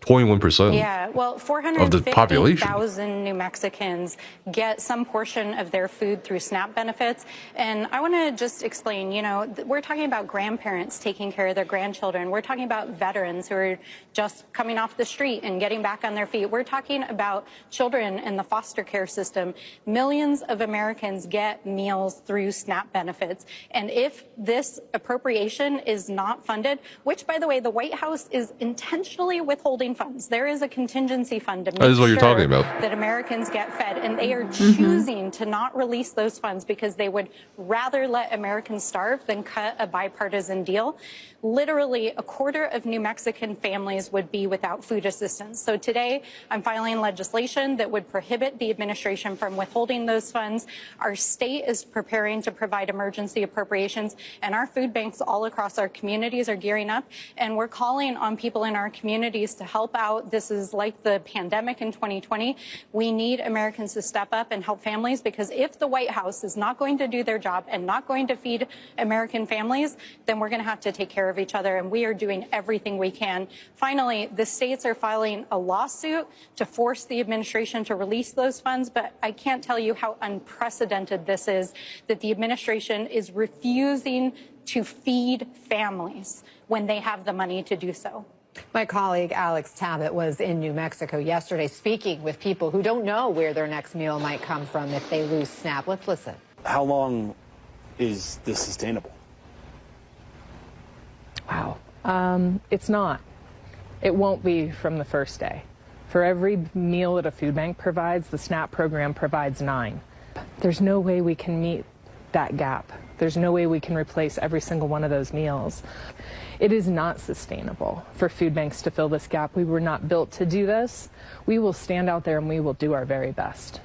21%. Yeah, well, of the population. 450,000 New Mexicans get some portion of their food through SNAP benefits. And I want to just explain, you know, we're talking about grandparents taking care of their grandchildren. We're talking about veterans who are just coming off the street and getting back on their feet. We're talking about children in the foster care system. Millions of Americans get meals through SNAP benefits. And if this appropriation is not funded, which, by the way, the White House is intentionally withholding funds. There is a contingency fund to make That is what you're sure talking about. that Americans get fed, and they are choosing to not release those funds because they would rather let Americans starve than cut a bipartisan deal. Literally, a quarter of New Mexican families would be without food assistance. So today, I'm filing legislation that would prohibit the administration from withholding those funds. Our state is preparing to provide emergency appropriations, and our food banks all across our communities are gearing up, and we're calling on people in our communities to help out. This is like the pandemic in 2020. We need Americans to step up and help families, because if the White House is not going to do their job and not going to feed American families, then we're going to have to take care of each other, and we are doing everything we can. Finally, the states are filing a lawsuit to force the administration to release those funds, but I can't tell you how unprecedented this is, that the administration is refusing to feed families when they have the money to do so. My colleague Alex Tabbitt was in New Mexico yesterday speaking with people who don't know where their next meal might come from if they lose SNAP. Let's listen. How long is this sustainable? Wow. It's not. It won't be from the first day. For every meal that a food bank provides, the SNAP program provides 9. There's no way we can meet that gap. There's no way we can replace every single one of those meals. It is not sustainable for food banks to fill this gap. We were not built to do this. We will stand out there and we will do our very best.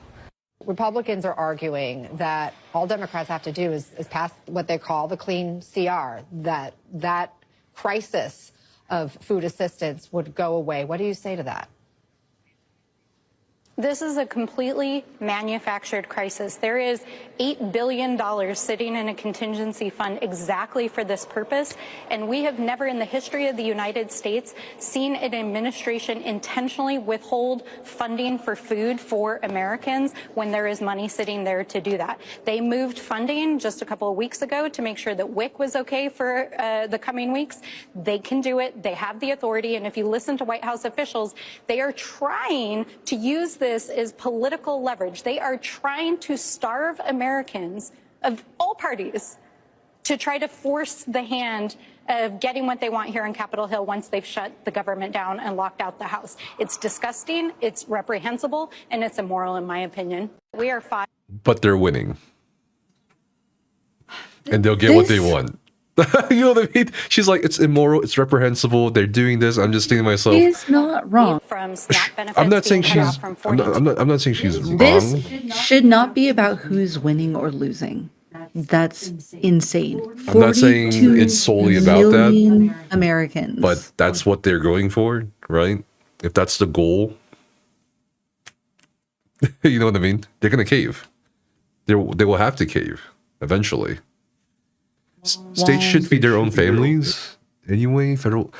Republicans are arguing that all Democrats have to do is pass what they call the clean CR, that crisis of food assistance would go away. What do you say to that? This is a completely manufactured crisis. There is $8 billion sitting in a contingency fund exactly for this purpose, and we have never in the history of the United States seen an administration intentionally withhold funding for food for Americans when there is money sitting there to do that. They moved funding just a couple of weeks ago to make sure that WIC was okay for the coming weeks. They can do it. They have the authority, and if you listen to White House officials, they are trying to use this is political leverage. They are trying to starve Americans of all parties to try to force the hand of getting what they want here on Capitol Hill once they've shut the government down and locked out the House. It's disgusting, it's reprehensible, and it's immoral in my opinion. We are fine. But they're winning. And they'll get what they want. You know what I mean? She's like, it's immoral, it's reprehensible, they're doing this. I'm just thinking to myself, He's not wrong. From SNAP benefits I'm not saying being cut she's off from I'm not saying she's wrong. This should not be about who's winning or losing. That's insane. I'm not saying it's solely about that. Americans. But that's what they're going for, right? If that's the goal, you know what I mean? They're going to cave. They will have to cave eventually. States should feed their own families anyway. Federal,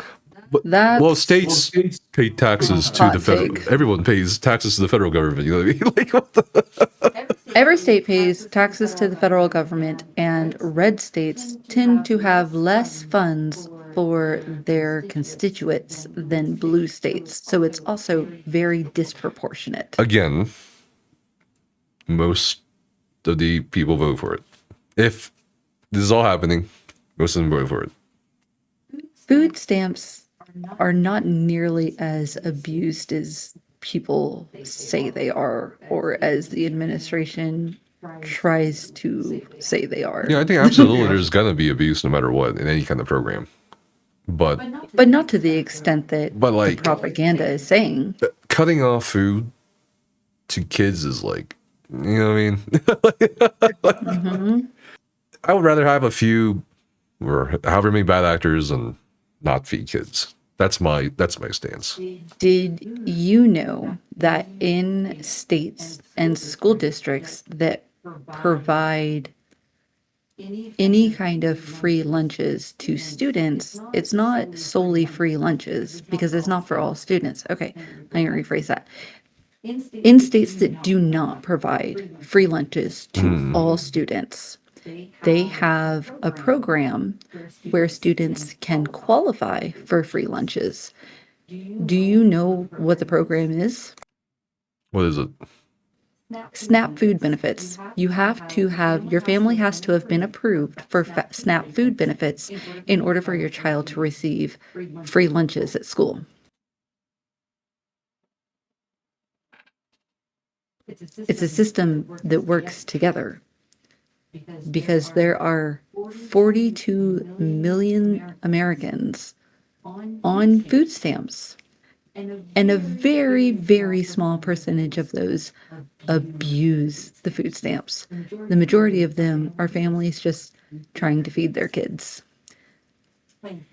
well, states pay taxes to the federal. Everyone pays taxes to the federal government. You know what I mean? Like, what the? Every state pays taxes to the federal government, and red states tend to have less funds for their constituents than blue states. So it's also very disproportionate. Again, most of the people vote for it. If this is all happening, most of them vote for it. Food stamps are not nearly as abused as people say they are, or as the administration tries to say they are. Yeah, I think absolutely there's gonna be abuse no matter what in any kind of program. But not to the extent that the propaganda is saying. Cutting off food to kids is like, you know what I mean? Mm-hmm. I would rather have a few or however many bad actors and not feed kids. That's my stance. Did you know that in states and school districts that provide any kind of free lunches to students, it's not solely free lunches because it's not for all students. Okay, let me rephrase that. In states that do not provide free lunches to all students, they have a program where students can qualify for free lunches. Do you know what the program is? What is it? SNAP food benefits. You have to have, your family has to have been approved for SNAP food benefits in order for your child to receive free lunches at school. It's a system that works together because there are 42 million Americans on food stamps, and a very, very small percentage of those abuse the food stamps. The majority of them are families just trying to feed their kids.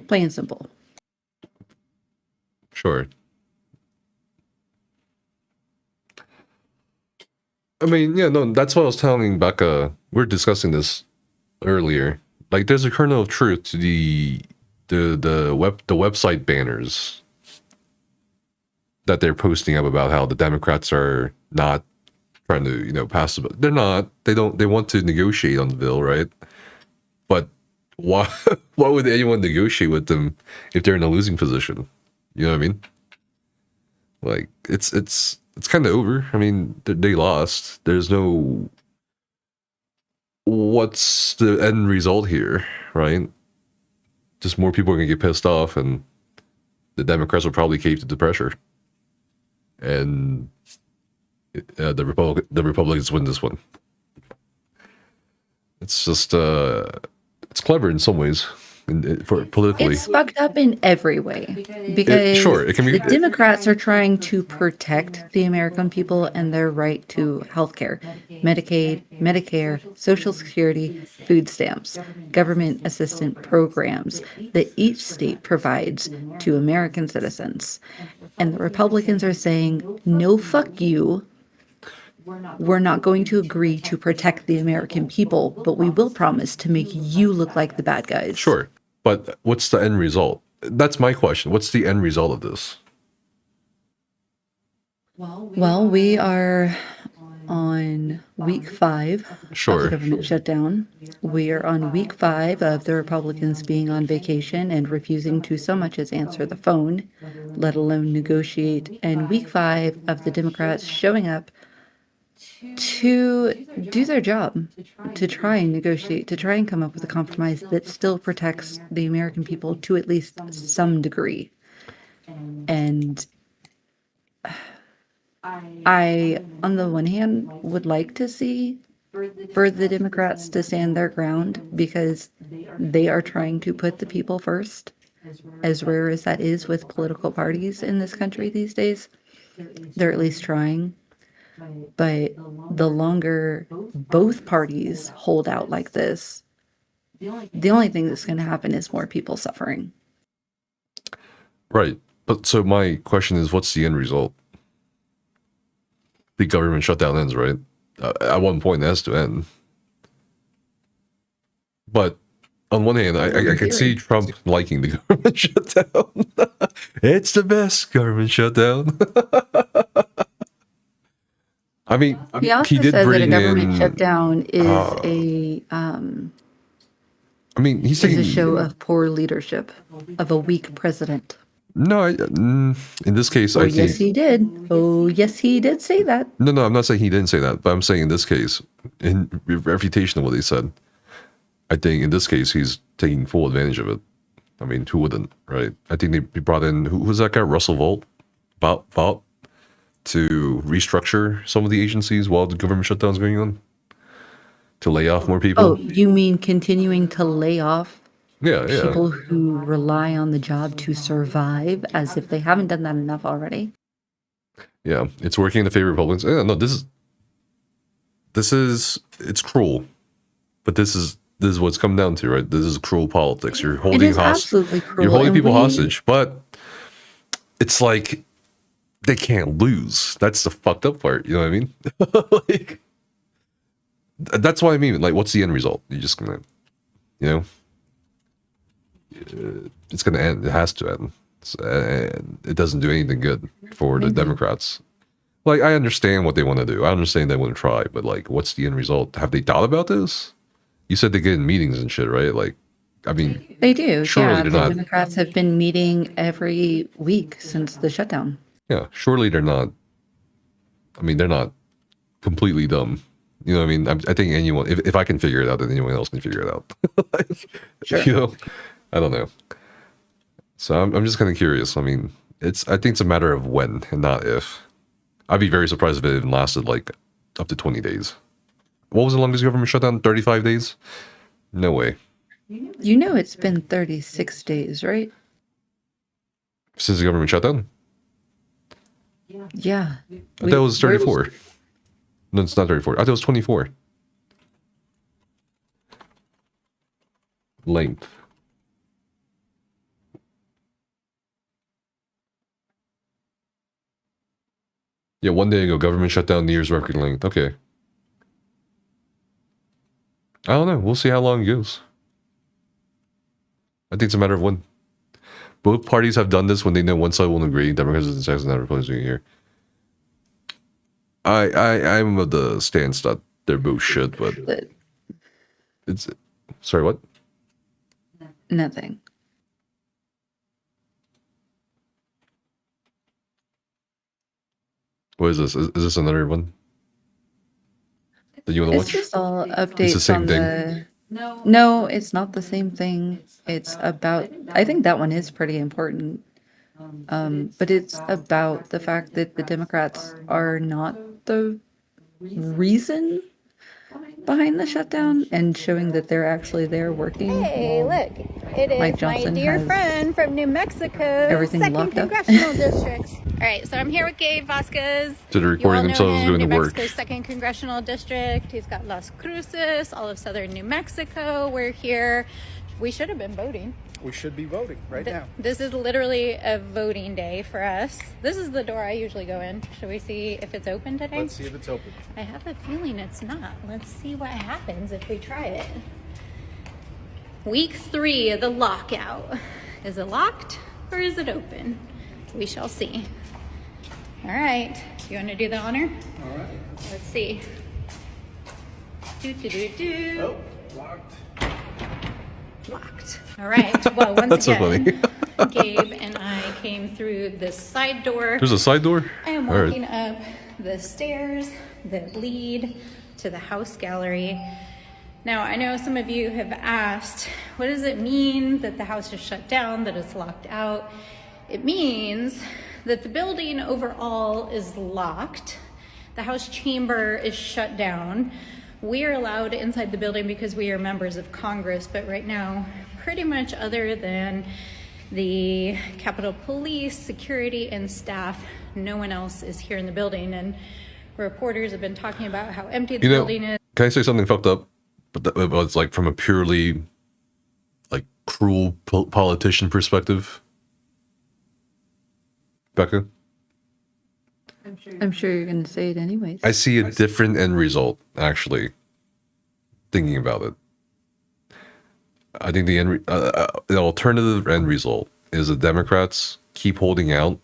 Plain and simple. Sure. I mean, yeah, no, that's what I was telling Becca. We were discussing this earlier. Like, there's a kernel of truth to the website banners that they're posting up about how the Democrats are not trying to, you know, pass the bill. They're not. They want to negotiate on the bill, right? But why would anyone negotiate with them if they're in a losing position? You know what I mean? Like, it's kind of over. I mean, they lost. There's no... What's the end result here, right? just more people are going to get pissed off, and the Democrats will probably cave to the pressure. And the Republicans win this one. It's just, it's clever in some ways, for politically. It's fucked up in every way because Sure, it can be. The Democrats are trying to protect the American people and their right to health care, Medicaid, Medicare, Social Security, food stamps, government assistance programs that each state provides to American citizens. And the Republicans are saying, no, fuck you. We're not going to agree to protect the American people, but we will promise to make you look like the bad guys. Sure. But what's the end result? That's my question. What's the end result of this? Well, we are on week 5 of the government shutdown. We are on week 5 of the Republicans being on vacation and refusing to so much as answer the phone, let alone negotiate. And week 5 of the Democrats showing up to do their job, to try and negotiate, to try and come up with a compromise that still protects the American people to at least some degree. And I, on the one hand, would like to see for the Democrats to stand their ground because they are trying to put the people first, as rare as that is with political parties in this country these days. They're at least trying. But the longer both parties hold out like this, the only thing that's going to happen is more people suffering. Right. But so my question is, what's the end result? The government shutdown ends, right? At one point, it has to end. But on one hand, I could see Trump liking the government shutdown. It's the best government shutdown. I mean, he also did said that a bring government in, shutdown is I mean, he's is taking a show of poor leadership of a weak president. No, in this case, Oh, I yes, think. he did. Oh, yes, he did say that. No, I'm not saying he didn't say that, but I'm saying in this case, in refutation of what he said, I think in this case he's taking full advantage of it. I mean, who wouldn't, right? I think they brought in who was that guy, Russell Vought, to restructure some of the agencies while the government shutdown's going on, to lay off more people. Oh, you mean continuing to lay off Yeah. people who rely on the job to survive, as if they haven't done that enough already? Yeah, it's working in the favor of Republicans. Yeah, no, this is it's cruel, but this is what's come down to, right? This is cruel politics. You're holding absolutely cruel. You're holding and people hostage, but it's like they can't lose. That's the fucked up part. You know what I mean? Like, that's what I mean. Like, what's the end result? You're just gonna, it's gonna end. It has to end. And it doesn't do anything good for the Democrats. Like, I understand what they want to do. I understand they want to try, but like, what's the end result? Have they thought about this? You said they get in meetings and shit, right? Like, I mean, They do. surely Yeah, they're the not. Democrats have been meeting every week since the shutdown. Yeah, surely they're not. I mean, they're not completely dumb. You know what I mean? I think anyone, if I can figure it out, then anyone else can figure it out. Like, Sure. I don't know. So I'm just kind of curious. I mean, I think it's a matter of when and not if. I'd be very surprised if it even lasted like up to 20 days. What was the longest government shutdown? 35 days? No way. You know it's been 36 days, right? Since the government shutdown? Yeah. I thought it was 34. No, it's not 34. I thought it was 24. Length. Yeah, one day ago, government shutdown, New Year's record length. Okay. I don't know. We'll see how long it goes. I think it's a matter of when. Both parties have done this when they know one side won't agree. Democrats and Republicans not opposing here. I'm of the stance that they're both shit, but it's. Sorry, what? Nothing. What is this? Is this another one that you want to It's watch? just all It's the updates same on thing. No, it's not the same thing. It's about, I think that one is pretty important. But it's about the fact that the Democrats are not the reason behind the shutdown and showing that they're actually there working. Hey, look, it Mike is my Johnson dear has friend from New Mexico, everything 2nd locked up. Congressional District. All right, so I'm here with Gabe Vasquez. So they're You all recording know themselves him, doing New the work. Mexico's 2nd Congressional District. He's got Las Cruces, all of southern New Mexico. We're here. We should have been voting. We should be voting right now. This is literally a voting day for us. This is the door I usually go in. Should we see if it's open today? Let's see if it's open. I have a feeling it's not. Let's see what happens if we try it. Week 3 of the lockout. Is it locked or is it open? We shall see. All right. You want to do the honor? All right. Let's see. Oh, locked. Locked. All right. Well, once That's so again, Gabe and I came through this side door. There's a side door? I am All right. walking up the stairs that lead to the house gallery. Now, I know some of you have asked, what does it mean that the house is shut down, that it's locked out? It means that the building overall is locked. The House chamber is shut down. We are allowed inside the building because we are members of Congress, but right now, pretty much other than the Capitol Police, security, and staff, no one else is here in the building. And reporters have been talking about how empty the building is. Can I say something fucked up? But it's like from a purely like cruel politician perspective. Becca? I'm sure you're going to say it anyways. I see a different end result, actually, thinking about it. I think the alternative end result is the Democrats keep holding out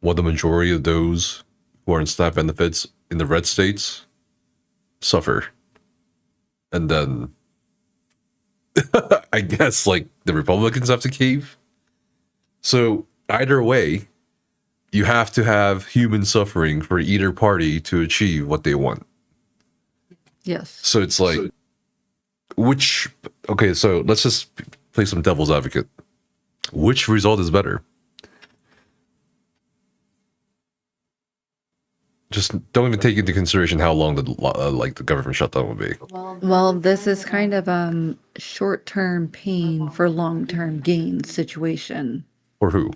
while the majority of those who are in SNAP benefits in the red states suffer. And then I guess like the Republicans have to cave. So either way, you have to have human suffering for either party to achieve what they want. Yes. So it's like, okay, so let's just play some devil's advocate. Which result is better? Just don't even take into consideration how long the government shutdown will be. Well, this is kind of short-term pain for long-term gain situation. For who?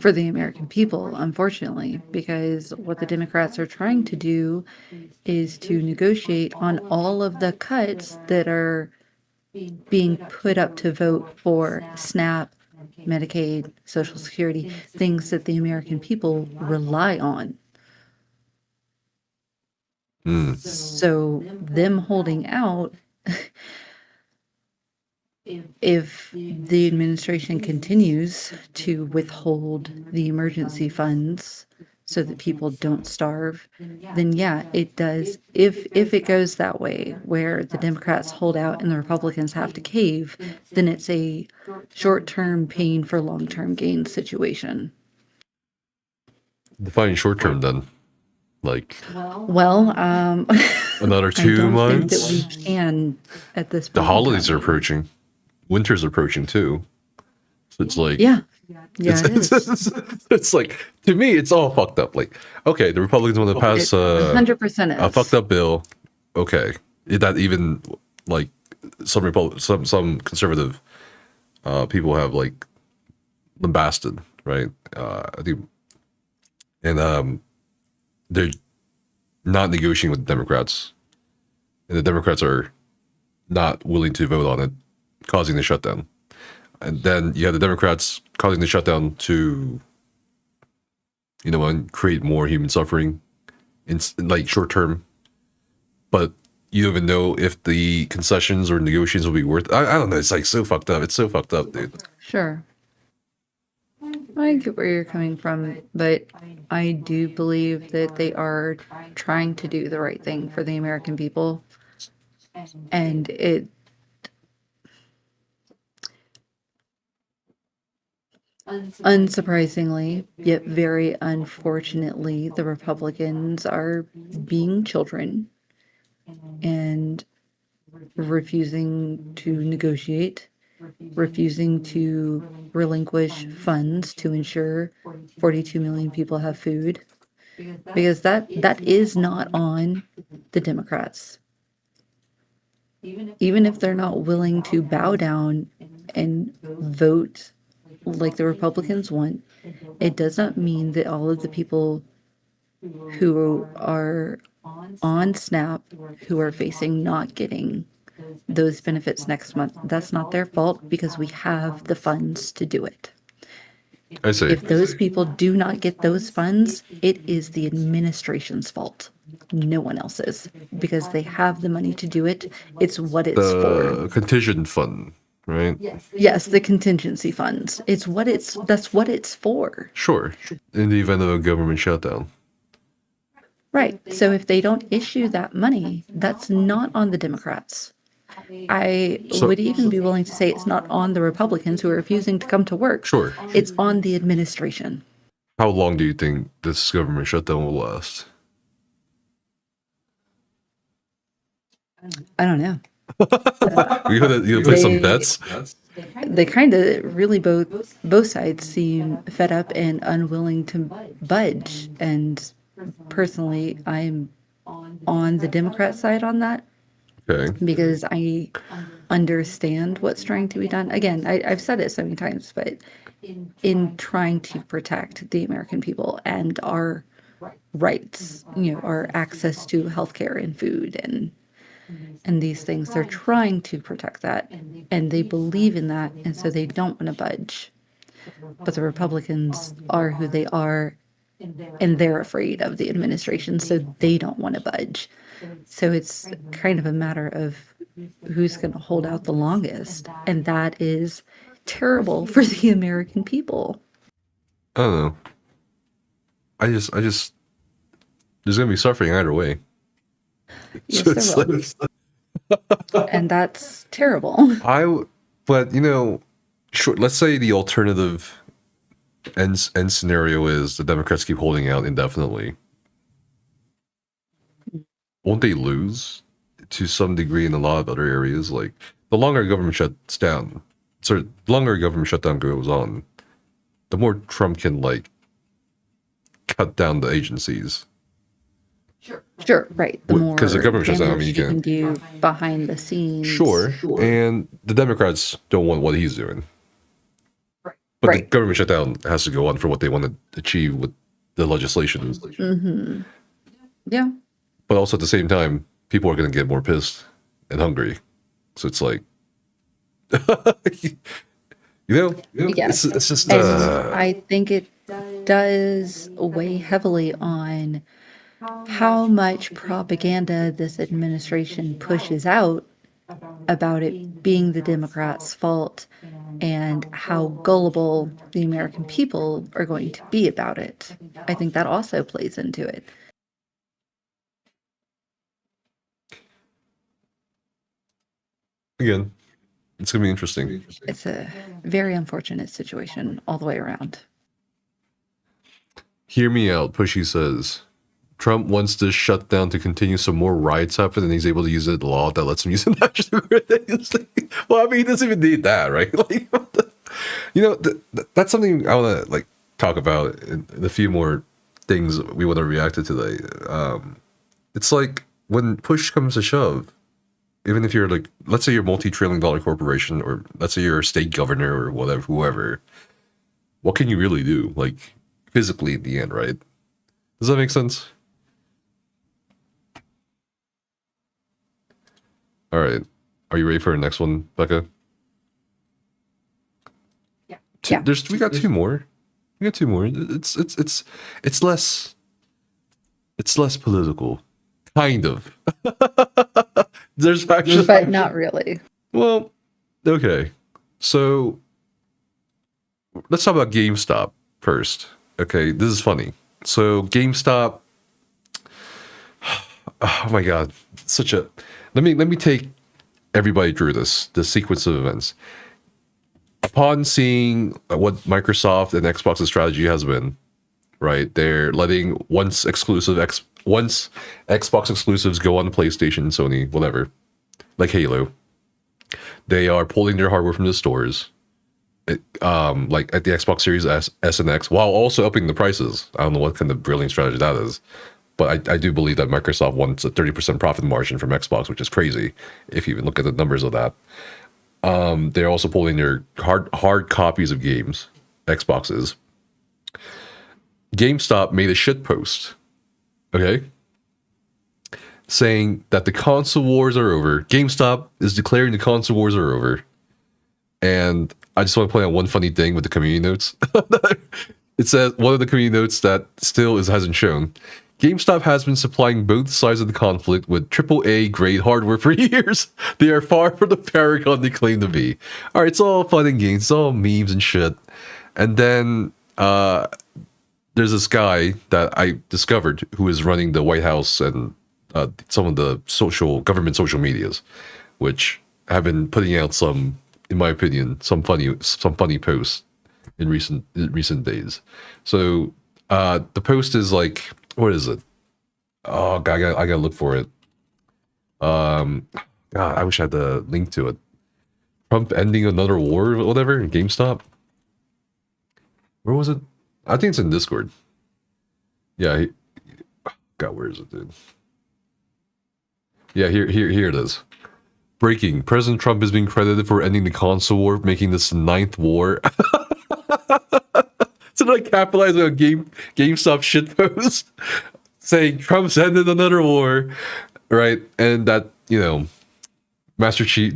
For the American people, unfortunately, because what the Democrats are trying to do is to negotiate on all of the cuts that are being put up to vote for SNAP, Medicaid, Social Security, things that the American people rely on. So them holding out, if the administration continues to withhold the emergency funds so that people don't starve, then yeah, it does. If it goes that way, where the Democrats hold out and the Republicans have to cave, then it's a short-term pain for long-term gain situation. Define short-term then. Like, well, another 2 months. I don't think that we can at this point. The holidays are approaching. Winter's approaching too. So it's like, yeah, it's like, to me, it's all fucked up. Like, okay, the Republicans want to pass 100% a fucked up bill. Okay, that even like some conservative people have like lambasted, right? I think, and they're not negotiating with the Democrats, and the Democrats are not willing to vote on it, causing the shutdown. And then you have the Democrats causing the shutdown to, and create more human suffering in like short term. But you don't even know if the concessions or negotiations will be worth. I don't know. It's like so fucked up. It's so fucked up, dude. Sure. I get where you're coming from, but I do believe that they are trying to do the right thing for the American people. And it unsurprisingly, yet very unfortunately, the Republicans are being children. and refusing to negotiate, refusing to relinquish funds to ensure 42 million people have food, because that is not on the Democrats. Even if they're not willing to bow down and vote like the Republicans want, it does not mean that all of the people who are on SNAP, who are facing not getting those benefits next month, that's not their fault because we have the funds to do it. I see. If those people do not get those funds, it is the administration's fault. No one else's, because they have the money to do it. It's what it's for. The contingent fund, right? Yes, the contingency funds. That's what it's for. Sure. In the event of a government shutdown. Right. So if they don't issue that money, that's not on the Democrats. I would even be willing to say it's not on the Republicans who are refusing to come to work. Sure. It's on the administration. How long do you think this government shutdown will last? I don't know. You gonna play some bets? They kind of really both sides seem fed up and unwilling to budge. And personally, I'm on the Democrat side on that. Okay. Because I understand what's trying to be done. Again, I've said it so many times, but in trying to protect the American people and our rights, our access to healthcare and food and these things, they're trying to protect that, and they believe in that, and so they don't want to budge. But the Republicans are who they are, and they're afraid of the administration, so they don't want to budge. So it's kind of a matter of who's going to hold out the longest, and that is terrible for the American people. I don't know. I just there's gonna be suffering either way. Yes, there will. And that's terrible. But sure, let's say the alternative end scenario is the Democrats keep holding out indefinitely. Won't they lose to some degree in a lot of other areas? Like the longer government shuts down, the longer government shutdown goes on, the more Trump can cut down the agencies. Sure, right. The more because the government shutdown, I mean, you can do behind the scenes. Sure, and the Democrats don't want what he's doing. But the government shutdown has to go on for what they want to achieve with the legislation. Mm-hmm. Yeah. But also at the same time, people are going to get more pissed and hungry. So it's like, yes. It's just. And I think it does weigh heavily on how much propaganda this administration pushes out about it being the Democrats' fault and how gullible the American people are going to be about it. I think that also plays into it. Again, it's going to be interesting. It's a very unfortunate situation all the way around. Hear me out, Pushy says. Trump wants this shutdown to continue so more riots happen, and he's able to use a law that lets him use it national. Well, I mean, he doesn't even need that, right? That's something I want to talk about in a few more things we want to react to today. It's like when push comes to shove, even if you're let's say you're a multi-trillion-dollar corporation, or let's say you're a state governor or whatever, whoever, what can you really do, physically in the end, right? Does that make sense? All right. Are you ready for the next one, Becca? Yeah. We got two more. It's less political. Kind of. There's actually, but not really. Well, okay. So let's talk about GameStop first. Okay, this is funny. So GameStop. Oh my God, Let me take everybody through the sequence of events. Upon seeing what Microsoft and Xbox's strategy has been, right? They're letting once exclusive once Xbox exclusives go on the PlayStation, Sony, whatever, like Halo, they are pulling their hardware from the stores, like at the Xbox Series S and X, while also upping the prices. I don't know what kind of brilliant strategy that is, but I do believe that Microsoft wants a 30% profit margin from Xbox, which is crazy if you even look at the numbers of that. They're also pulling their hard copies of games, Xboxes. GameStop made a shit post, okay, saying that the console wars are over. GameStop is declaring the console wars are over. And I just want to point out one funny thing with the community notes. It says, one of the community notes that still hasn't shown, GameStop has been supplying both sides of the conflict with AAA grade hardware for years. They are far from the paragon they claim to be. All right, it's all fun and games. It's all memes and shit. And then there's this guy that I discovered who is running the White House and some of the government social medias, which have been putting out some, in my opinion, some funny posts in recent days. So the post is like, what is it? Oh God, I gotta look for it. God, I wish I had the link to it. Trump ending another war or whatever in GameStop. Where was it? I think it's in Discord. Yeah. God, where is it, dude? Yeah, here it is. Breaking. President Trump is being credited for ending the console war, making this the 9th war. So they're like capitalizing on GameStop shitpost, saying Trump's ended another war, right? And that, you know, Master Chief,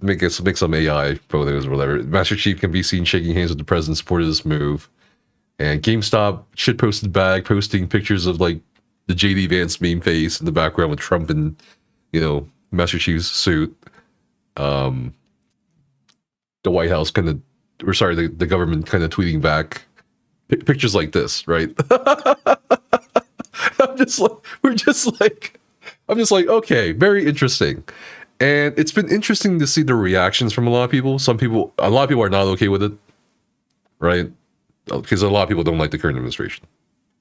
make some AI photos or whatever. Master Chief can be seen shaking hands with the president, supported this move. And GameStop shitposted back, posting pictures of like the JD Vance meme face in the background with Trump in, you know, Master Chief's suit. The White House kind of, or sorry, the government kind of tweeting back pictures like this, right? I'm just like, okay, very interesting. And it's been interesting to see the reactions from a lot of people. A lot of people are not okay with it, right? Because a lot of people don't like the current administration.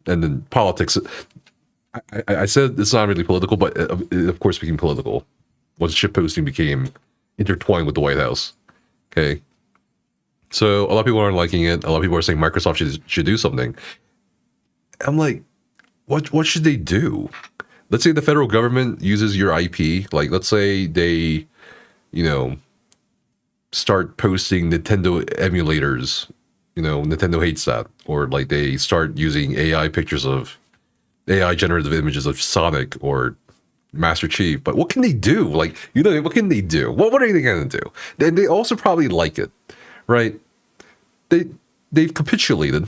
And then politics, I said it's not really political, but it of course became political once shitposting became intertwined with the White House. Okay. So a lot of people aren't liking it. A lot of people are saying Microsoft should do something. I'm like, what should they do? Let's say the federal government uses your IP. Like, let's say they, you know, start posting Nintendo emulators. You know, Nintendo hates that. Or like they start using AI generative images of Sonic or Master Chief. But what can they do? Like, you know, what can they do? What are they going to do? And they also probably like it, right? They've capitulated.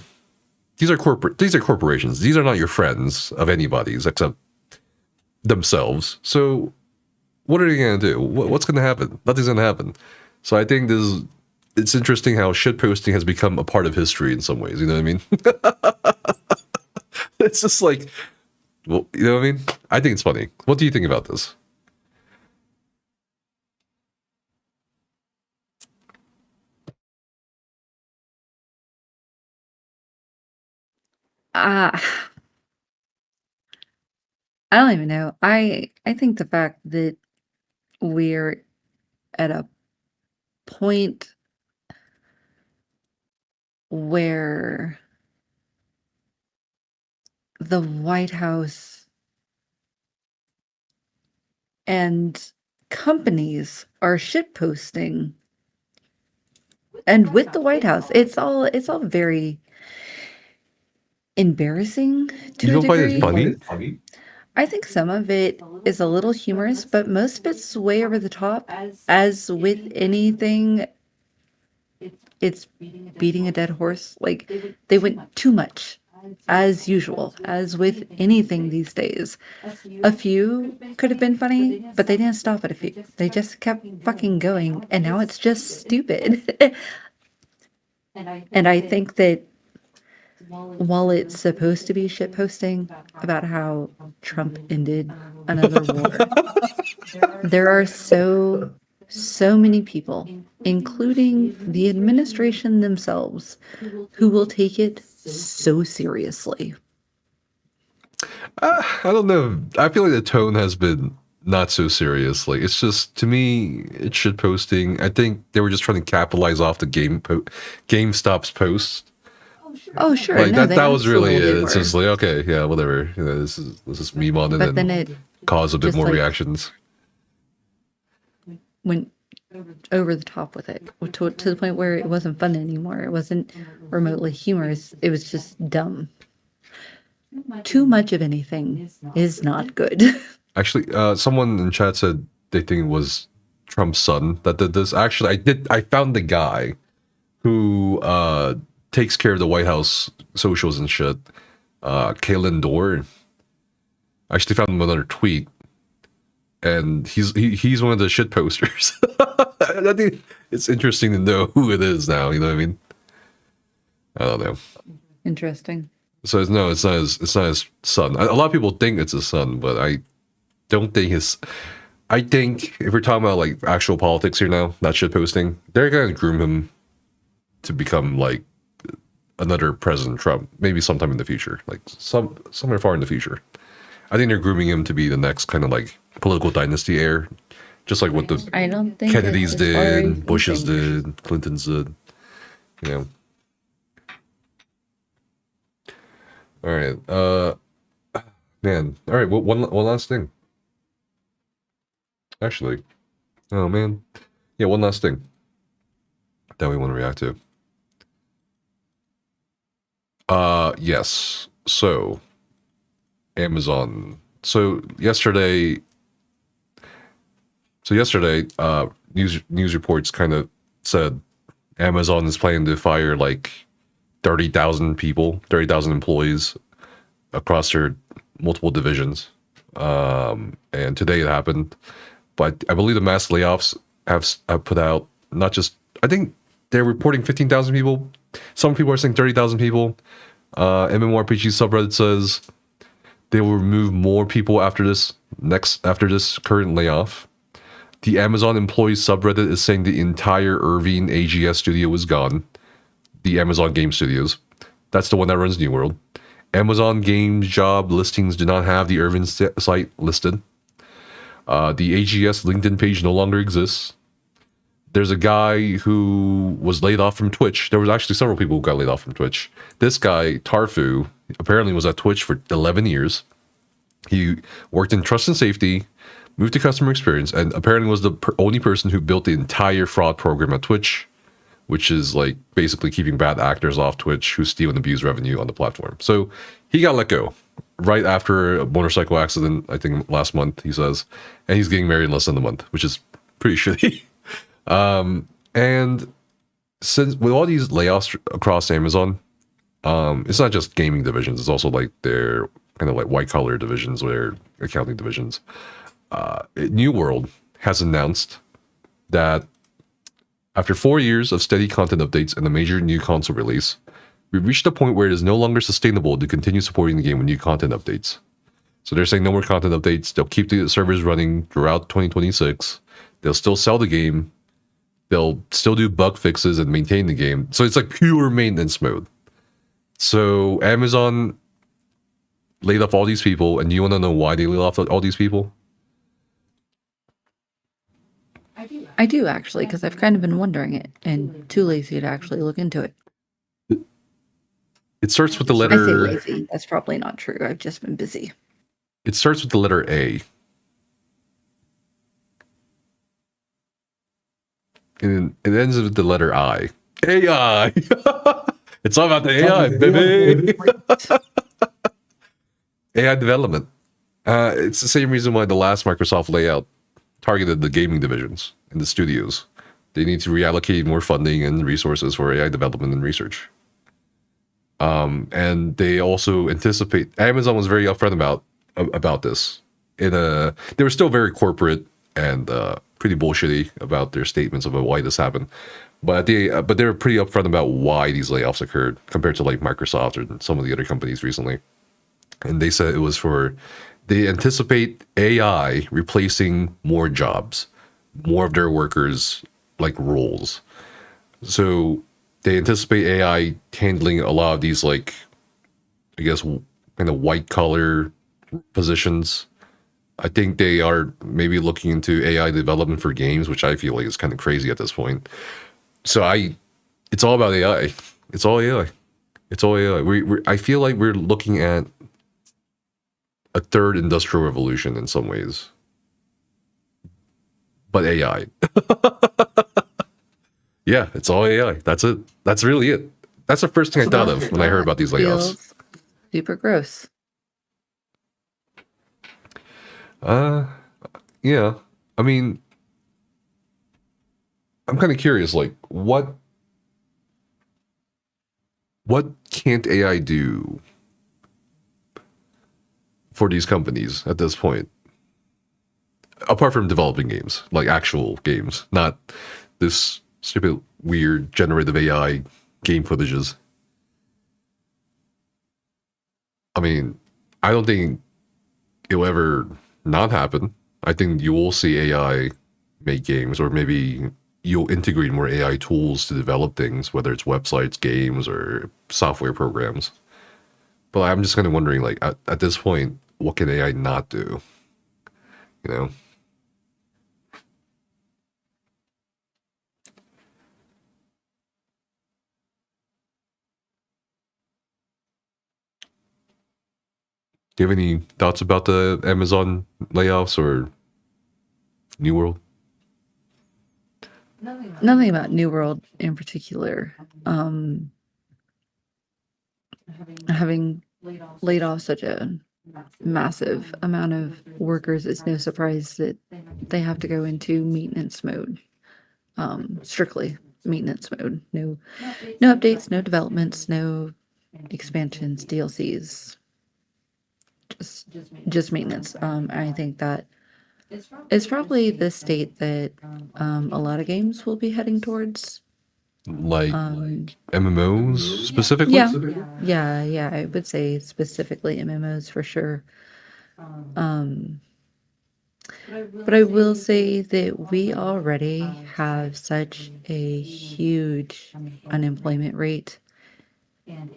These are corporations. These are not your friends of anybody's except themselves. So what are they going to do? What's going to happen? Nothing's going to happen. So I think it's interesting how shitposting has become a part of history in some ways. You know what I mean? It's just like, well, you know what I mean? I think it's funny. What do you think about this? I don't even know. I think the fact that we're at a point where the White House and companies are shitposting, and with the White House, it's all very embarrassing to You a don't find it degree. funny? I think some of it is a little humorous, but most of it's way over the top. As with anything, it's beating a dead horse. Like, they went too much, as usual, as with anything these days. A few could have been funny, but they didn't stop at a few. They just kept fucking going, and now it's just stupid. And I think that while it's supposed to be shitposting about how Trump ended another war, there are so many people, including the administration themselves, who will take it so seriously. I don't know. I feel like the tone has been not so serious. Like, it's just, to me, it's shit posting. I think they were just trying to capitalize off the GameStop's post. Oh, sure. Like No, that they was really it. absolutely It's were. just like, okay, yeah, whatever. You know, this is meme on it But and then it cause a bit just, more like, reactions. went over the top with it to the point where it wasn't fun anymore. It wasn't remotely humorous. It was just dumb. Too much of anything is not good. Actually, someone in chat said they think it was Trump's son that did this. Actually, I found the guy who takes care of the White House socials and shit. Kalen Dorr. I actually found him another tweet, and he's one of the shit posters. I think it's interesting to know who it is now. You know what I mean? I don't know. Interesting. So no, it's not his son. A lot of people think it's his son, but I don't think his. I think if we're talking about like actual politics here now, not shit posting, they're gonna groom him to become like another President Trump, maybe sometime in the future, like somewhere far in the future. I think they're grooming him to be the next kind of like political dynasty heir, just like what the I don't think Kennedys it's as far as did, you Bushes think. did, Clintons did. You know. All right. Man. All right. One last thing. Actually, oh man, yeah. One last thing that we want to react to. Yes. So, Amazon. So yesterday, news reports kind of said Amazon is planning to fire like 30,000 people, 30,000 employees across their multiple divisions. And today it happened. But I believe the mass layoffs have put out not just, I think they're reporting 15,000 people. Some people are saying 30,000 people. MMORPG subreddit says they will remove more people after this current layoff. The Amazon employees subreddit is saying the entire Irvine AGS studio is gone. The Amazon Game Studios. That's the one that runs New World. Amazon Games job listings do not have the Irvine site listed. The AGS LinkedIn page no longer exists. There's a guy who was laid off from Twitch. There was actually several people who got laid off from Twitch. This guy, Tarfu, apparently was at Twitch for 11 years. He worked in trust and safety, moved to customer experience, and apparently was the only person who built the entire fraud program at Twitch, which is like basically keeping bad actors off Twitch who steal and abuse revenue on the platform. So he got let go right after a motorcycle accident, I think last month, he says, and he's getting married in less than a month, which is pretty shitty. And since with all these layoffs across Amazon, it's not just gaming divisions, it's also like their kind of like white collar divisions or their accounting divisions. New World has announced that after 4 years of steady content updates and a major new console release, we've reached a point where it is no longer sustainable to continue supporting the game with new content updates. So they're saying no more content updates. They'll keep the servers running throughout 2026. They'll still sell the game. They'll still do bug fixes and maintain the game. So it's like pure maintenance mode. So Amazon laid off all these people, and you want to know why they laid off all these people? I do actually, because I've kind of been wondering it and too lazy to actually look into it. It starts with the I say letter... lazy. That's probably not true. I've just been busy. It starts with the letter A. And it ends with the letter I. AI! It's all about the AI, baby! AI development. It's the same reason why the last Microsoft layout targeted the gaming divisions and the studios. They need to reallocate more funding and resources for AI development and research. And they also anticipate... Amazon was very upfront about this. They were still very corporate and pretty bullshitty about their statements about why this happened. But they were pretty upfront about why these layoffs occurred compared to like Microsoft or some of the other companies recently. And they said it was they anticipate AI replacing more jobs, more of their workers' like roles. So they anticipate AI handling a lot of these like, I guess, kind of white collar positions. I think they are maybe looking into AI development for games, which I feel like is kind of crazy at this point. So it's all about AI. It's all AI. It's all AI. I feel like we're looking at a third industrial revolution in some ways, but AI. Yeah, it's all AI. That's it. That's really it. That's the first thing I thought of when I heard about these layoffs. Feels super gross. Yeah. I mean, I'm kind of curious, like, what can't AI do for these companies at this point? Apart from developing games, like actual games, not this stupid, weird, generative AI game footages. I mean, I don't think it will ever not happen. I think you will see AI make games, or maybe you'll integrate more AI tools to develop things, whether it's websites, games, or software programs. But I'm just kind of wondering, like, at this point, what can AI not do? You know? Do you have any thoughts about the Amazon layoffs or New World? Nothing about New World in particular. Having laid off such a massive amount of workers, it's no surprise that they have to go into maintenance mode. Strictly maintenance mode. No updates, no developments, no expansions, DLCs. Just maintenance. I think that is probably the state that a lot of games will be heading towards. Like MMOs specifically? Yeah, I would say specifically MMOs for sure. But I will say that we already have such a huge unemployment rate,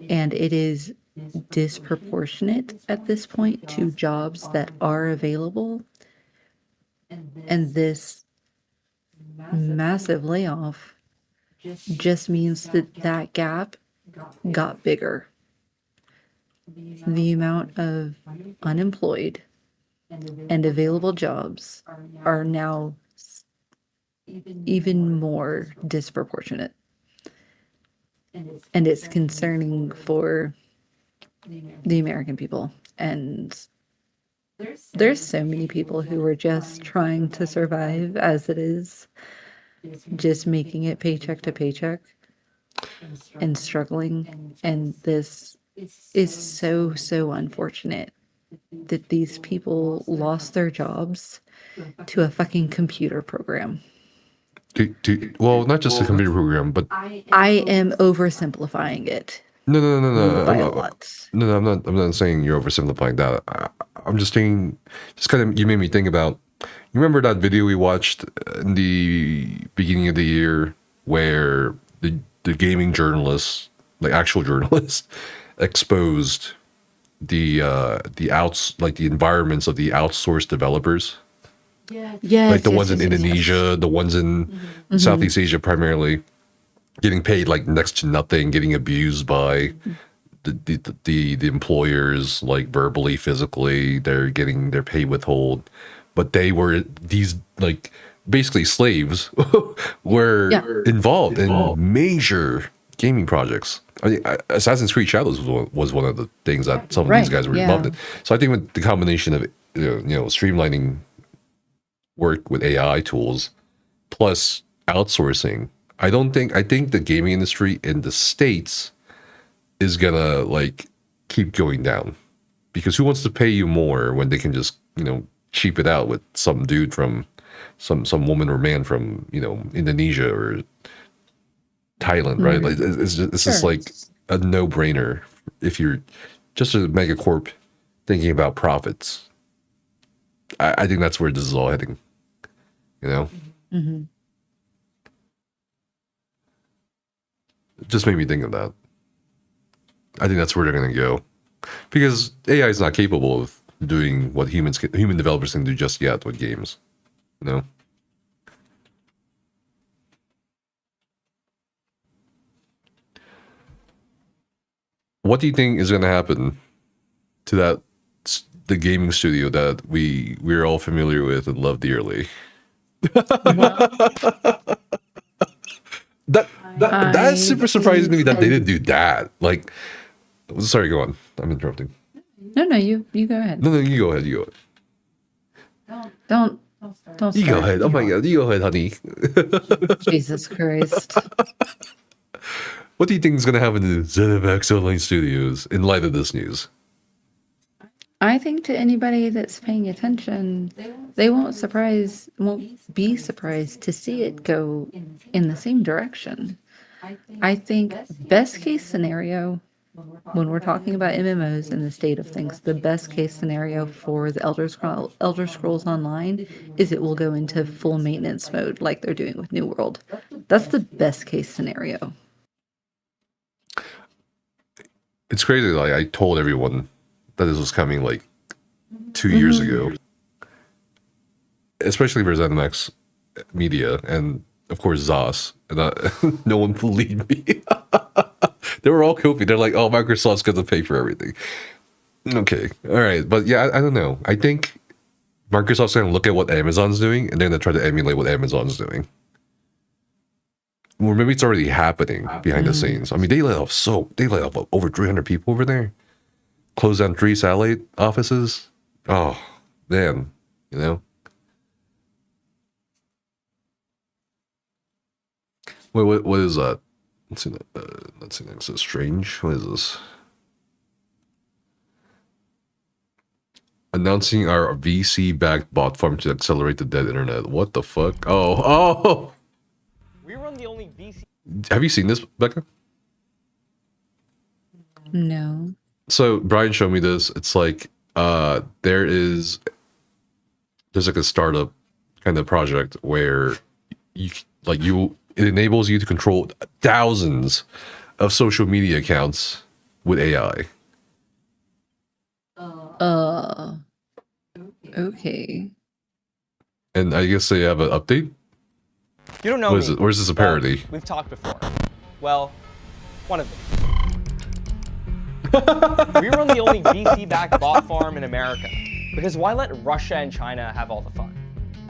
and it is disproportionate at this point to jobs that are available. And this massive layoff just means that that gap got bigger. The amount of unemployed and available jobs are now even more disproportionate. And it's concerning for the American people. And there's so many people who are just trying to survive as it is, just making it paycheck to paycheck and struggling. And this is so unfortunate that these people lost their jobs to a fucking computer program. Well, not just a computer program, but I am oversimplifying it. No. By a lot. No, I'm not saying you're oversimplifying that. I'm just saying, just kind of, you made me think about, you remember that video we watched in the beginning of the year where the gaming journalists, like actual journalists, exposed the environments of the outsourced developers? Yes, like the ones in Indonesia, the ones in Southeast Asia primarily, getting paid like next to nothing, getting abused by the employers, like verbally, physically. They're getting their pay withhold, but they were these like basically slaves were involved in major gaming projects. I mean, Assassin's Creed Shadows was one of the things that some of these guys were involved in. So I think with the combination of streamlining work with AI tools plus outsourcing, I think the gaming industry in the States is gonna like keep going down, because who wants to pay you more when they can just cheap it out with some dude from some woman or man from Indonesia or Thailand, right? Like it's just like a no-brainer if you're just a mega corp thinking about profits. I think that's where this is all heading. It just made me think of that. I think that's where they're gonna go. Because AI is not capable of doing what human developers can do just yet with games. You know? What do you think is going to happen to the gaming studio that we're all familiar with and love dearly? That's super surprising to me that they didn't do that. Like, sorry, go on. I'm interrupting. No, you go ahead. No, you go ahead. You go ahead. Don't You go start. ahead. Oh my god, you go ahead, honey. Jesus Christ. What do you think is going to happen to ZeniMax Online Studios in light of this news? I think to anybody that's paying attention, they won't be surprised to see it go in the same direction. I think best case scenario, when we're talking about MMOs and the state of things, the best case scenario for the Elder Scrolls Online is it will go into full maintenance mode like they're doing with New World. That's the best case scenario. It's crazy. Like, I told everyone that this was coming like 2 years ago, especially for ZeniMax Media and of course ZOS, and no one believed me. They were all coping. They're like, "Oh, Microsoft's going to pay for everything." Okay, all right, but yeah, I don't know. I think Microsoft's going to look at what Amazon's doing, and they're going to try to emulate what Amazon's doing. Or maybe it's already happening behind the scenes. I mean, they let off over 300 people over there. Close down 3 satellite offices. Oh, man, you know. Wait, what is that? Let's see. That's so strange. What is this? Announcing our VC-backed bot farm to accelerate the dead internet. What the fuck? Oh. We run the only VC. Have you seen this, Becca? No. So Brian showed me this. It's like there's like a startup kind of project where it enables you to control thousands of social media accounts with AI. Okay. And I guess they have an update. You don't know what is me. Or is this a parody? We've talked before. Well, one of them. We run the only VC-backed bot farm in America. Because why let Russia and China have all the fun?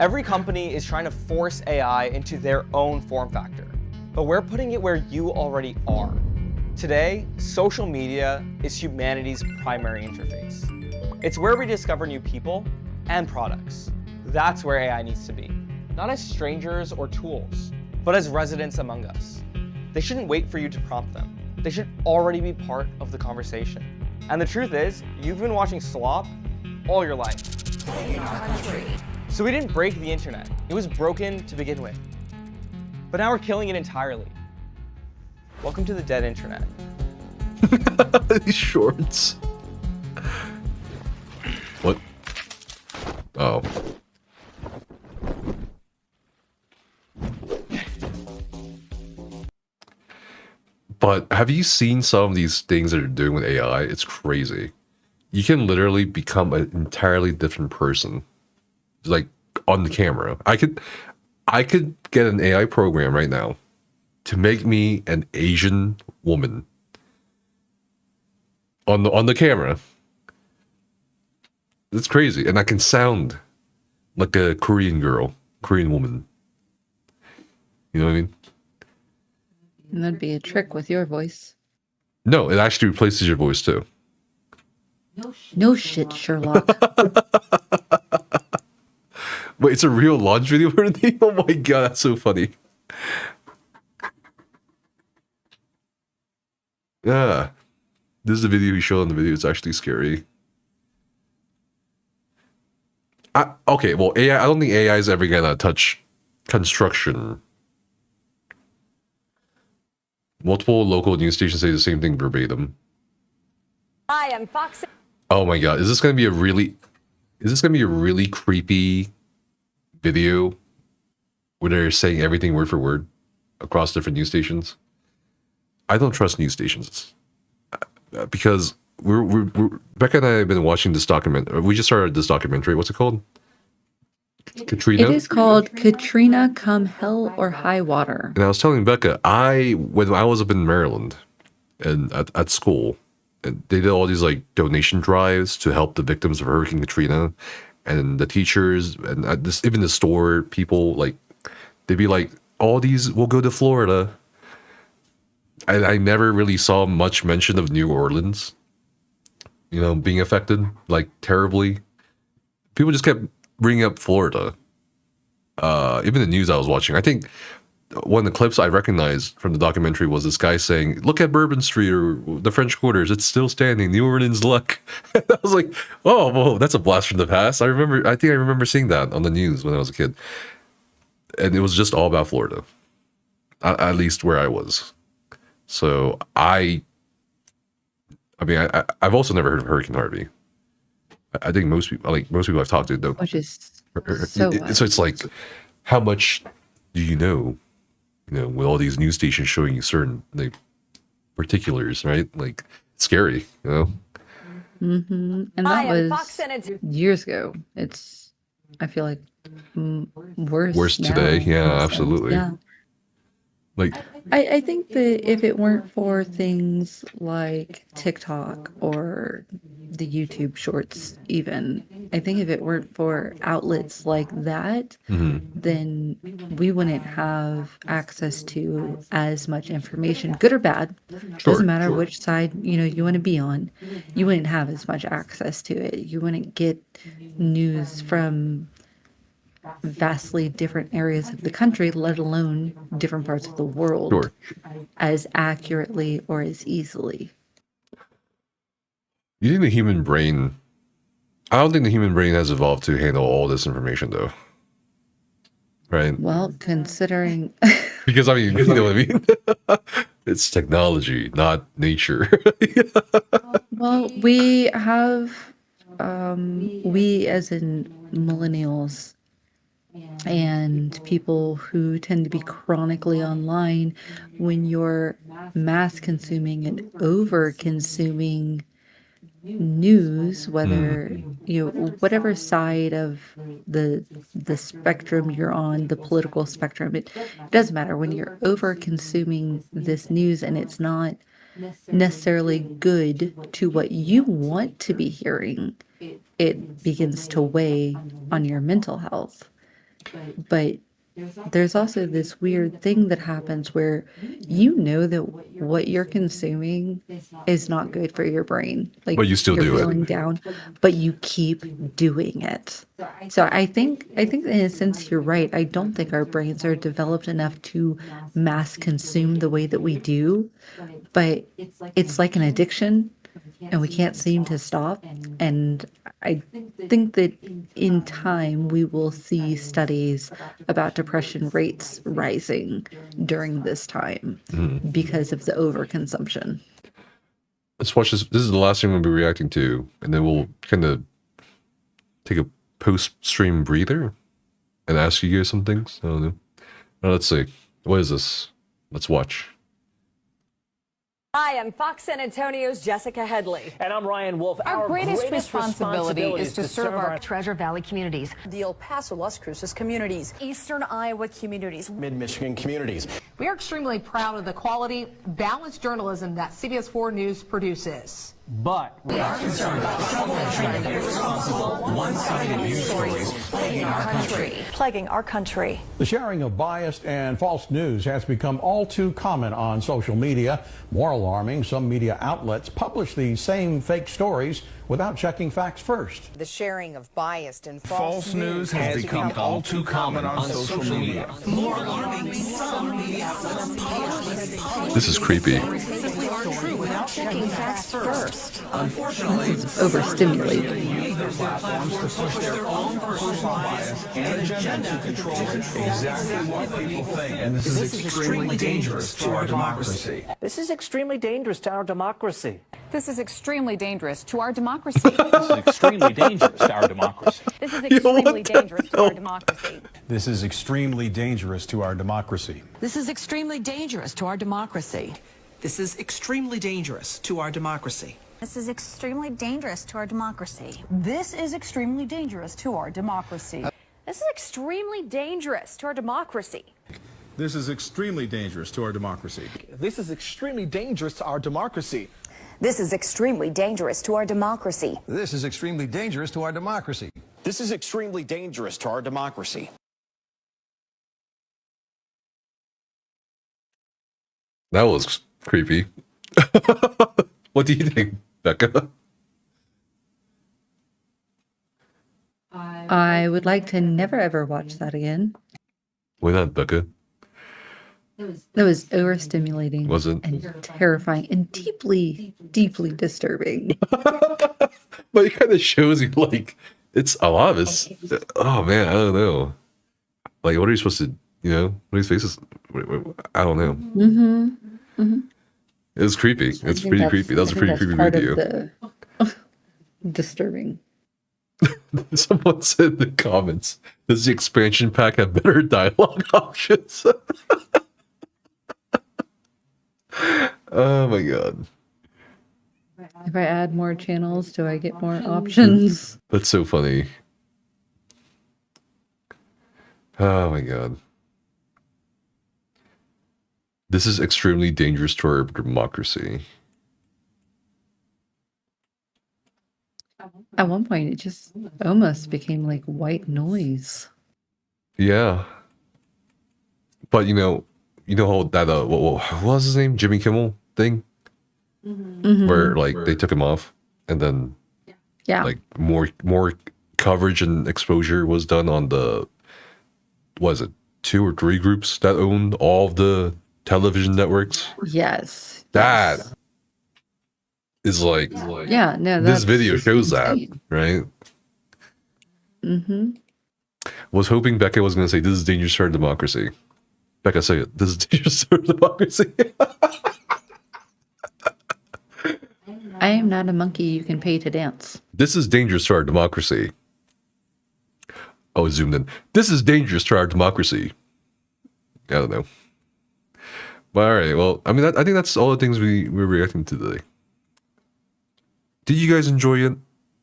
Every company is trying to force AI into their own form factor. But we're putting it where you already are. Today, social media is humanity's primary interface. It's where we discover new people and products. That's where AI needs to be. Not as strangers or tools, but as residents among us. They shouldn't wait for you to prompt them. They should already be part of the conversation. And the truth is, you've been watching slop all your life. So we didn't break the internet. It was broken to begin with. But now we're killing it entirely. Welcome to the dead internet. These shorts. What? Oh. But have you seen some of these things that they're doing with AI? It's crazy. You can literally become an entirely different person, like on the camera. I could get an AI program right now to make me an Asian woman on the camera. It's crazy, and I can sound like a Korean woman. You know what I mean? And that'd be a trick with your voice. No, it actually replaces your voice too. No shit, Sherlock. Wait, it's a real launch video for the thing? Oh my god, that's so funny. Yeah. This is the video he showed on the video. It's actually scary. Okay, well, AI, I don't think AI is ever gonna touch construction. Multiple local news stations say the same thing verbatim. Hi, I'm Fox. Oh my god, is this gonna be a really creepy video where they're saying everything word for word across different news stations? I don't trust news stations because Becca and I have been watching this document. We just started this documentary. What's it called? Katrina. It is called Katrina Come Hell or High Water. And I was telling Becca, when I was up in Maryland and at school, and they did all these like donation drives to help the victims of Hurricane Katrina, and the teachers and even the store people, like they'd be like, all these will go to Florida. I never really saw much mention of New Orleans, being affected like terribly. People just kept bringing up Florida. Even the news I was watching, I think one of the clips I recognized from the documentary was this guy saying, "Look at Bourbon Street or the French Quarters; it's still standing. New Orleans luck." I was like, "Oh, whoa, that's a blast from the past." I think I remember seeing that on the news when I was a kid, and it was just all about Florida, at least where I was. So I've also never heard of Hurricane Harvey. I think most people I've talked to don't. Which is so it's like, how much do you know? With all these news stations showing you certain like particulars, right? Like, it's scary, And that was years ago. I feel like worse now, today. Yeah, absolutely. Yeah. Like, I think that if it weren't for things like TikTok or the YouTube shorts, even, I think if it weren't for outlets like that, then we wouldn't have access to as much information, good or bad. Doesn't matter which side you want to be on. You wouldn't have as much access to it. You wouldn't get news from vastly different areas of the country, let alone different parts of the world, as accurately or as easily. You think the human brain? I don't think the human brain has evolved to handle all this information, though. Right? Well, considering because you know what I mean. It's technology, not nature. Well, we have, we as in millennials and people who tend to be chronically online, when you're mass consuming and over consuming news, whether whatever side of the spectrum you're on, the political spectrum, it doesn't matter. When you're over consuming this news and it's not necessarily good to what you want to be hearing, it begins to weigh on your mental health. But there's also this weird thing that happens where that what you're consuming is not good for your brain. Like, but you still do feeling it. Down, but you keep doing it. So I think in a sense you're right. I don't think our brains are developed enough to mass consume the way that we do. But it's like an addiction, and we can't seem to stop. And I think that in time we will see studies about depression rates rising during this time because of the overconsumption. Let's watch this. This is the last thing we'll be reacting to, and then we'll kind of take a post-stream breather and ask you guys some things. I don't know. Let's see. What is this? Let's watch. Hi, I'm Fox San Antonio's Jessica Headley. And I'm Ryan Wolf. Our greatest responsibility is to serve our Treasure Valley communities, the El Paso, Las Cruces communities, Eastern Iowa communities, Mid-Michigan communities. We are extremely proud of the quality, balanced journalism that CBS 4 News produces. But we are concerned about the trouble and trend of irresponsible, one-sided news stories plaguing our country. The sharing of biased and false news has become all too common on social media. More alarming, some media outlets publish these same fake stories without checking facts first. The sharing of biased and false news has become all too common on social media. More alarming, some media outlets This is creepy. without checking facts first. Unfortunately, This is overstimulating. use their platforms to push their own personal bias and agenda to control exactly what people think. And this is extremely dangerous to our democracy. this is extremely dangerous to our democracy. This is extremely dangerous to our democracy. This is extremely dangerous to our democracy. This is extremely dangerous to our democracy. This is extremely dangerous to our democracy. This is extremely dangerous to our democracy. This is extremely dangerous to our democracy. This is extremely dangerous to our democracy. This is extremely dangerous to our democracy. This is extremely dangerous to our democracy. This is extremely dangerous to our democracy. This is extremely dangerous to our democracy. This is extremely dangerous to our democracy. This is extremely dangerous to our democracy. This is extremely dangerous to our democracy. That was creepy. What do you think, Becca? I would like to never ever watch that again. Why not, Becca? That was overstimulating. Was it? And terrifying and deeply, deeply disturbing. But it kind of shows you, like, it's a lot of it's. Oh man, I don't know. Like, what are you supposed to, what are his faces? I don't know. Mm-hmm. Mm-hmm. It was creepy. It's pretty creepy. That was a pretty creepy video. Disturbing. Someone said in the comments, does the expansion pack have better dialogue options? Oh my god. If I add more channels, do I get more options? That's so funny. Oh my god. This is extremely dangerous to our democracy. At one point, it just almost became like white noise. Yeah. But how that what was his name? Jimmy Kimmel thing? Mhm. Where like they took him off and then Yeah. like more coverage and exposure was done on the was it 2 or 3 groups that owned all of the television networks? Yes. That is like Yeah, no, this that's video shows insane. that, right? Mm-hmm. Was hoping Becca was going to say this is dangerous to our democracy. Becca, say it. This is dangerous to our democracy. I am not a monkey you can pay to dance. This is dangerous to our democracy. Oh, zoomed in. This is dangerous to our democracy. I don't know. But all right, well, I mean, I think that's all the things we're reacting to today. Did you guys enjoy it?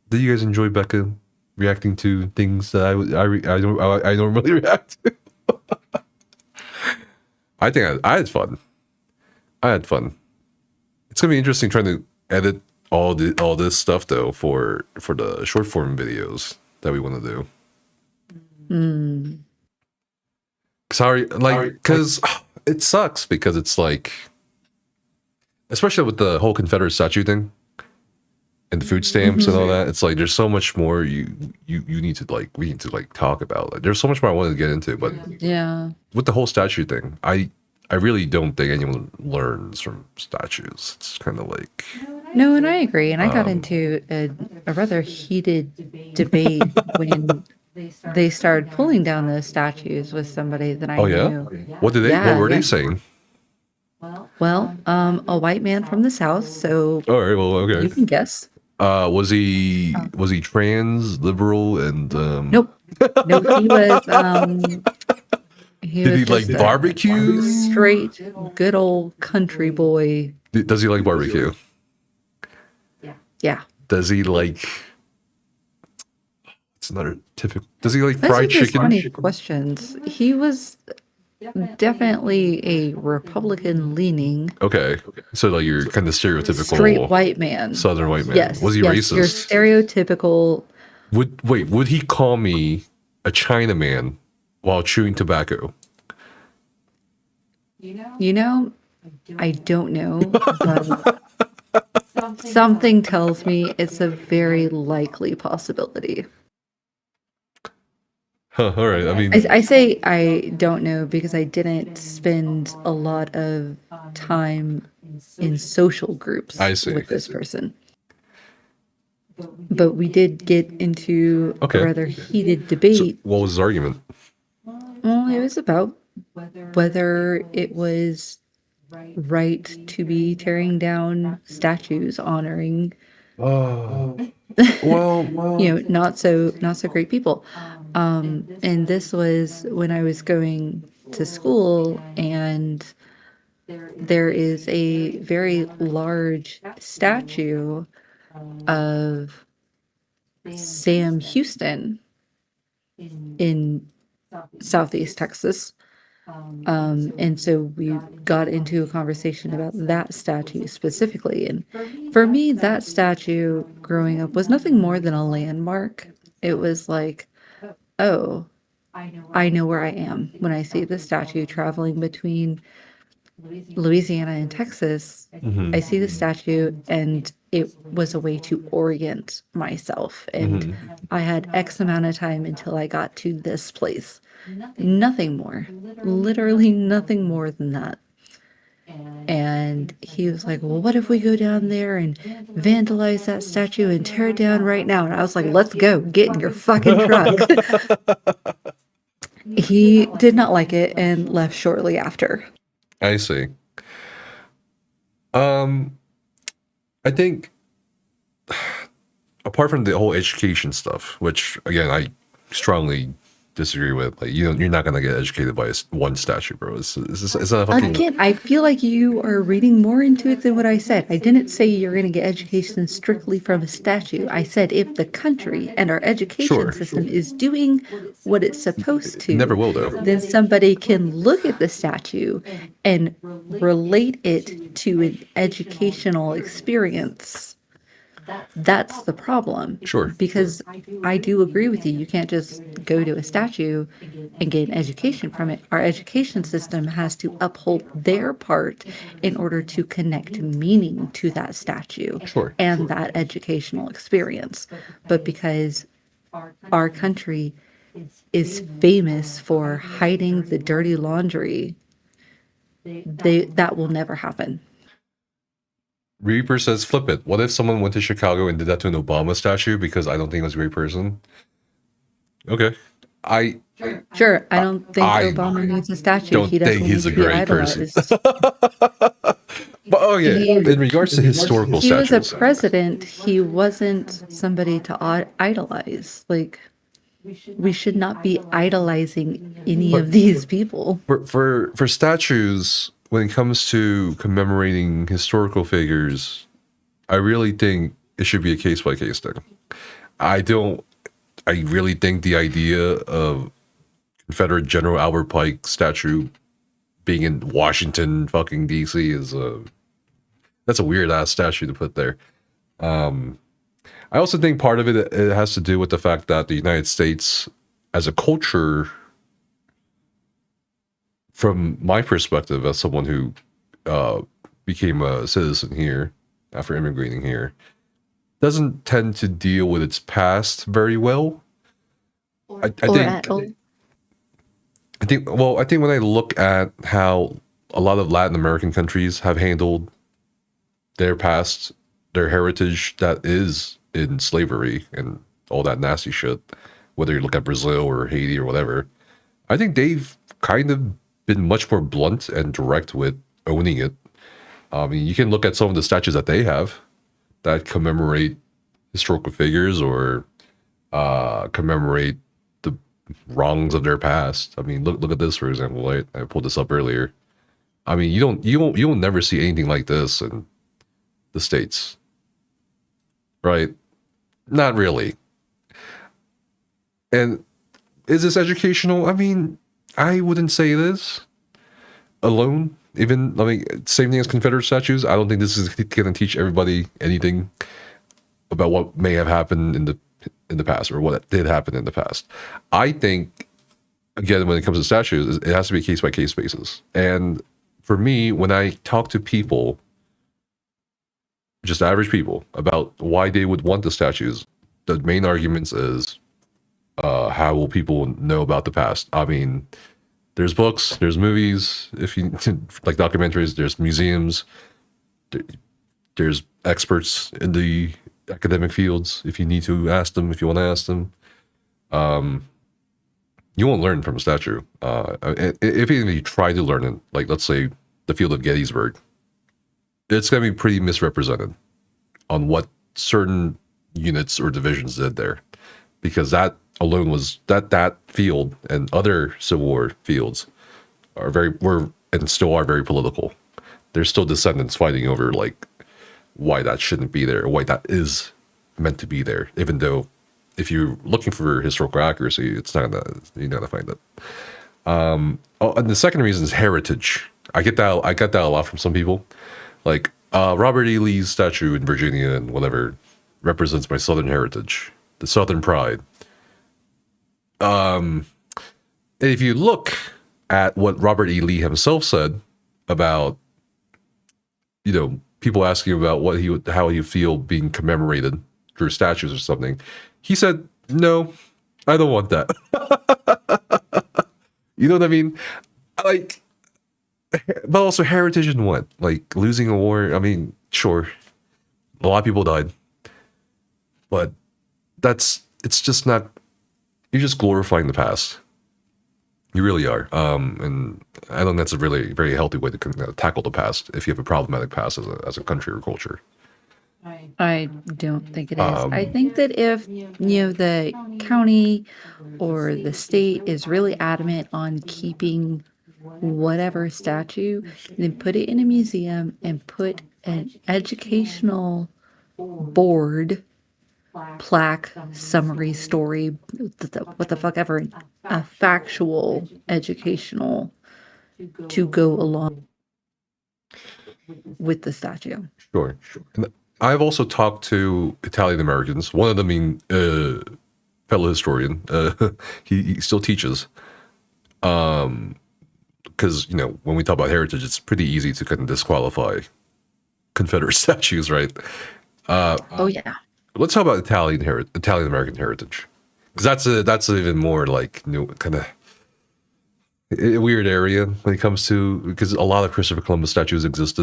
Did you guys enjoy Becca reacting to things that I normally react to? I think I had fun. I had fun. It's gonna be interesting trying to edit all this stuff though for the short form videos that we want to do. Hmm. Sorry, because it sucks because it's like, especially with the whole Confederate statue thing and the food stamps and all that. It's like there's so much more we need to talk about. Like, there's so much more I wanted to get into, but Yeah. with the whole statue thing, I really don't think anyone learns from statues. It's kind of like No, and I agree. And I got into a rather heated debate when they started pulling down those statues with somebody that I oh yeah, knew. what were they saying? Well, a white man from the South, so All right, well, okay. you can guess. Was he trans, liberal, and Nope. No, he was did he like just a barbecue? straight, good old country boy. Does he like barbecue? Yeah. Does he like? It's another typical. Does he like Those are fried just chicken? funny questions. He was definitely a Republican leaning Okay, so like you're kind of stereotypical straight white man. Southern white man. Yes. Was he yes, Your racist? stereotypical. Would he call me a Chinaman while chewing tobacco? You know, I don't know, but something tells me it's a very likely possibility. Huh, all right. I mean, I say I don't know because I didn't spend a lot of time in social groups I see. with this person. But we did get into Okay. a rather heated debate. what was his argument? Well, it was about whether it was right to be tearing down statues honoring not so great people. And this was when I was going to school, and there is a very large statue of Sam Houston in Southeast Texas. And so we got into a conversation about that statue specifically. And for me, that statue growing up was nothing more than a landmark. It was like, oh, I know where I am when I see the statue traveling between Louisiana and Texas. I see the statue, and it was a way to orient myself. And I had X amount of time until I got to this place. Nothing more. Literally nothing more than that. And he was like, well, what if we go down there and vandalize that statue and tear it down right now? And I was like, let's go. Get in your fucking truck. He did not like it and left shortly after. I see. I think apart from the whole education stuff, which again I strongly disagree with, like you're not gonna get educated by one statue, bro. It's not fucking. Again, I feel like you are reading more into it than what I said. I didn't say you're going to get education strictly from a statue. I said if the country and our education system is doing what it's supposed to, never will though. Then somebody can look at the statue and relate it to an educational experience. That's the problem. Sure. Because I do agree with you. You can't just go to a statue and get an education from it. Our education system has to uphold their part in order to connect meaning to that statue and that educational experience. But because our country is famous for hiding the dirty laundry, that will never happen. Reaper says, flip it. What if someone went to Chicago and did that to an Obama statue because I don't think he was a great person? Okay. Sure, I don't think Obama needs a statue. Don't think he's a great person. But oh yeah, in regards to historical statues. He was a president. He wasn't somebody to idolize. Like, we should not be idolizing any of these people. For statues, when it comes to commemorating historical figures, I really think it should be a case-by-case thing. I really think the idea of Confederate General Albert Pike statue being in Washington fucking DC that's a weird-ass statue to put there. I also think part of it has to do with the fact that the United States, as a culture, from my perspective as someone who became a citizen here after immigrating here, doesn't tend to deal with its past very well. I think when I look at how a lot of Latin American countries have handled their past, their heritage that is in slavery and all that nasty shit, whether you look at Brazil or Haiti or whatever, I think they've kind of been much more blunt and direct with owning it. I mean, you can look at some of the statues that they have that commemorate historical figures or commemorate the wrongs of their past. I mean, look at this, for example. Right? I pulled this up earlier. I mean, you'll never see anything like this in the States, right? Not really. And is this educational? I mean, I wouldn't say it is alone. Even, I mean, same thing as Confederate statues. I don't think this is going to teach everybody anything about what may have happened in the past or what did happen in the past. I think, again, when it comes to statues, it has to be a case-by-case basis. And for me, when I talk to people, just average people, about why they would want the statues, the main arguments is, how will people know about the past? I mean, there's books, there's movies, if you like documentaries, there's museums, there's experts in the academic fields. If you need to ask them, if you want to ask them, you won't learn from a statue. If you try to learn it, like let's say the field of Gettysburg, it's going to be pretty misrepresented on what certain units or divisions did there, because that alone was that field and other Civil War fields were and still are very political. There's still descendants fighting over like why that shouldn't be there, or why that is meant to be there, even though if you're looking for historical accuracy, it's not gonna, you're not gonna find it. And the second reason is heritage. I get that a lot from some people. Like, Robert E. Lee's statue in Virginia and whatever represents my Southern heritage, the Southern pride. And if you look at what Robert E. Lee himself said about, you know, people asking about how he would feel being commemorated through statues or something, he said, "No, I don't want that." You know what I mean? Like, but also heritage in what? Like losing a war? I mean, sure, a lot of people died, but it's just not. You're just glorifying the past. You really are. And I don't think that's a really very healthy way to tackle the past if you have a problematic past as a country or culture. I don't think it is. I think that if, the county or the state is really adamant on keeping whatever statue, then put it in a museum and put an educational board, plaque, summary, story, what the fuck ever, a factual educational to go along with the statue. Sure. And I've also talked to Italian Americans. One of them being fellow historian. He still teaches. Because, when we talk about heritage, it's pretty easy to kind of disqualify Confederate statues, right? Oh yeah. Let's talk about Italian American heritage, because that's even more like kind of a weird area when it comes to, because a lot of Christopher Columbus statues exist,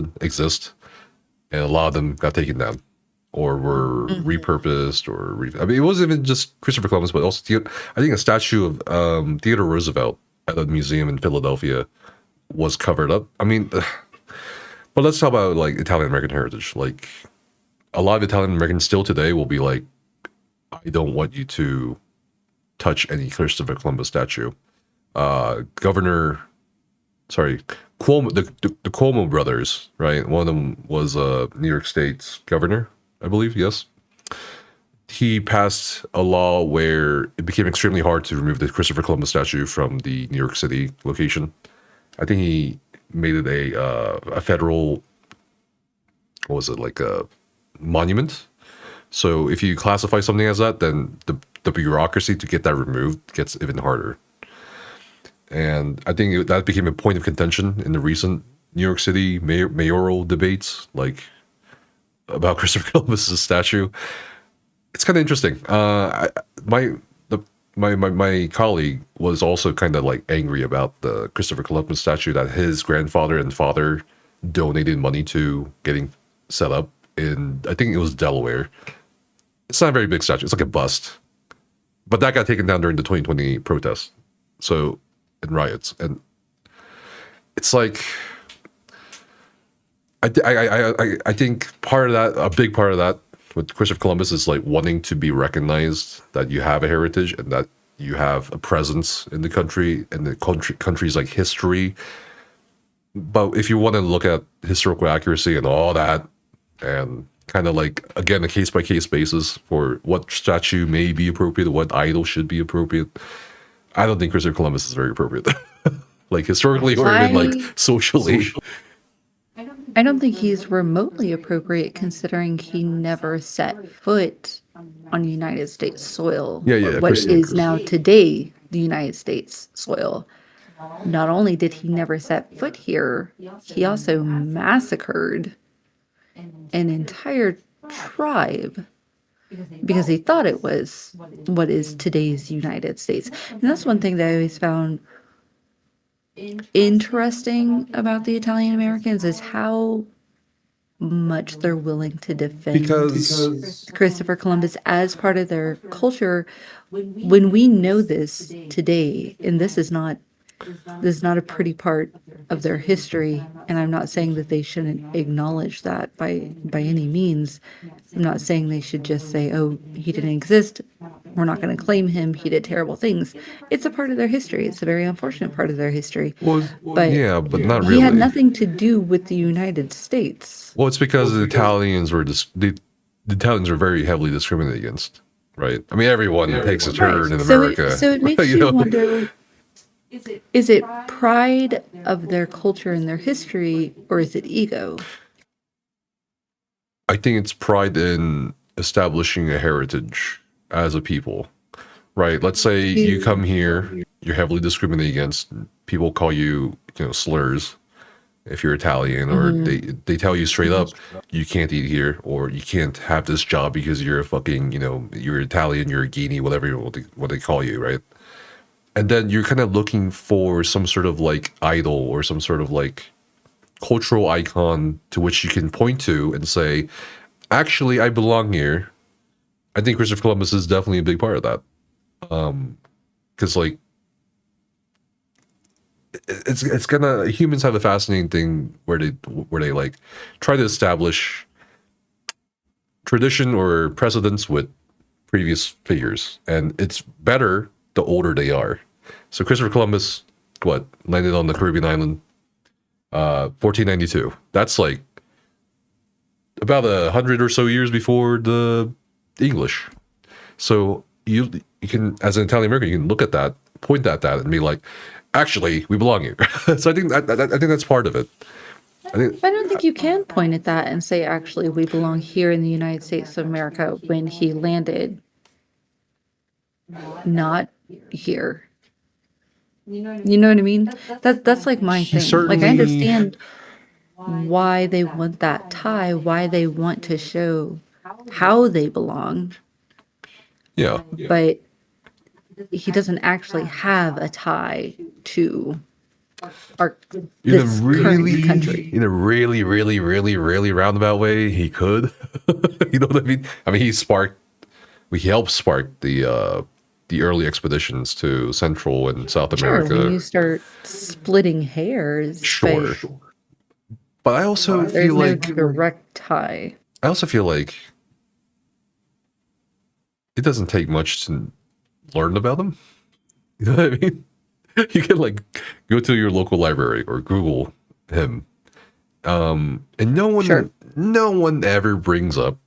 and a lot of them got taken down or were repurposed I mean, it wasn't even just Christopher Columbus, but also I think a statue of Theodore Roosevelt at a museum in Philadelphia was covered up. I mean, but let's talk about like Italian American heritage. Like, a lot of Italian Americans still today will be like, I don't want you to touch any Christopher Columbus statue. Cuomo, the Cuomo brothers, right? One of them was New York State's governor, I believe. Yes. He passed a law where it became extremely hard to remove the Christopher Columbus statue from the New York City location. I think he made it a federal, what was it, like a monument. So if you classify something as that, then the bureaucracy to get that removed gets even harder. And I think that became a point of contention in the recent New York City mayoral debates, like about Christopher Columbus's statue. It's kind of interesting. My colleague was also kind of like angry about the Christopher Columbus statue that his grandfather and father donated money to getting set up in, I think it was Delaware. It's not a very big statue. It's like a bust. But that got taken down during the 2020 protests. So, and riots. And it's like, I think part of that, a big part of that with Christopher Columbus is like wanting to be recognized that you have a heritage and that you have a presence in the country and the country's like history. But if you want to look at historical accuracy and all that, and kind of like, again, a case-by-case basis for what statue may be appropriate, what idol should be appropriate, I don't think Christopher Columbus is very appropriate. Like historically or even like socially. I don't think he's remotely appropriate considering he never set foot on United States soil. Yeah, what is now today the United States soil. Not only did he never set foot here, he also massacred an entire tribe because he thought it was what is today's United States. And that's one thing that I always found interesting about the Italian Americans is how much they're willing to defend Christopher Columbus as part of their culture when we know this today, and this is not a pretty part of their history, and I'm not saying that they shouldn't acknowledge that by any means. I'm not saying they should just say, oh, he didn't exist. we're not going to claim him. He did terrible things. It's a part of their history. It's a very unfortunate part of their history. But yeah, but not he really. had nothing to do with the United States. Well, it's because the Italians were the Italians are very heavily discriminated against, right? I mean, everyone takes a turn in America. So it makes you wonder, is it pride of their culture and their history, or is it ego? I think it's pride in establishing a heritage as a people, right? Let's say you come here, you're heavily discriminated against. People call you, slurs if you're Italian, or they tell you straight up, you can't eat here, or you can't have this job because you're a fucking, you're Italian, you're a Guinea, whatever what they call you, right? And then you're kind of looking for some sort of like idol or some sort of like cultural icon to which you can point to and say, actually, I belong here. I think Christopher Columbus is definitely a big part of that. Because like, it's gonna, humans have a fascinating thing where they like try to establish tradition or precedence with previous figures, and it's better the older they are. So Christopher Columbus, landed on the Caribbean island, 1492. That's like about 100 or so years before the English. So you can, as an Italian American, you can look at that, point at that, and be like, actually, we belong here. So I think that's part of it. I don't think you can point at that and say, actually, we belong here in the United States of America when he landed not here. You know what I mean? That's like my thing. Like, I understand why they want that tie, why they want to show how they belong. Yeah. But he doesn't actually have a tie to this current country. In a really, really, really, really roundabout way, he could. You know what I mean? I mean, he helped spark the early expeditions to Central and South America. Sure, when you start splitting hairs. Sure. But I also There's feel no like direct tie. I also feel like it doesn't take much to learn about him. You know what I mean? You can like go to your local library or Google him, and no one ever brings up.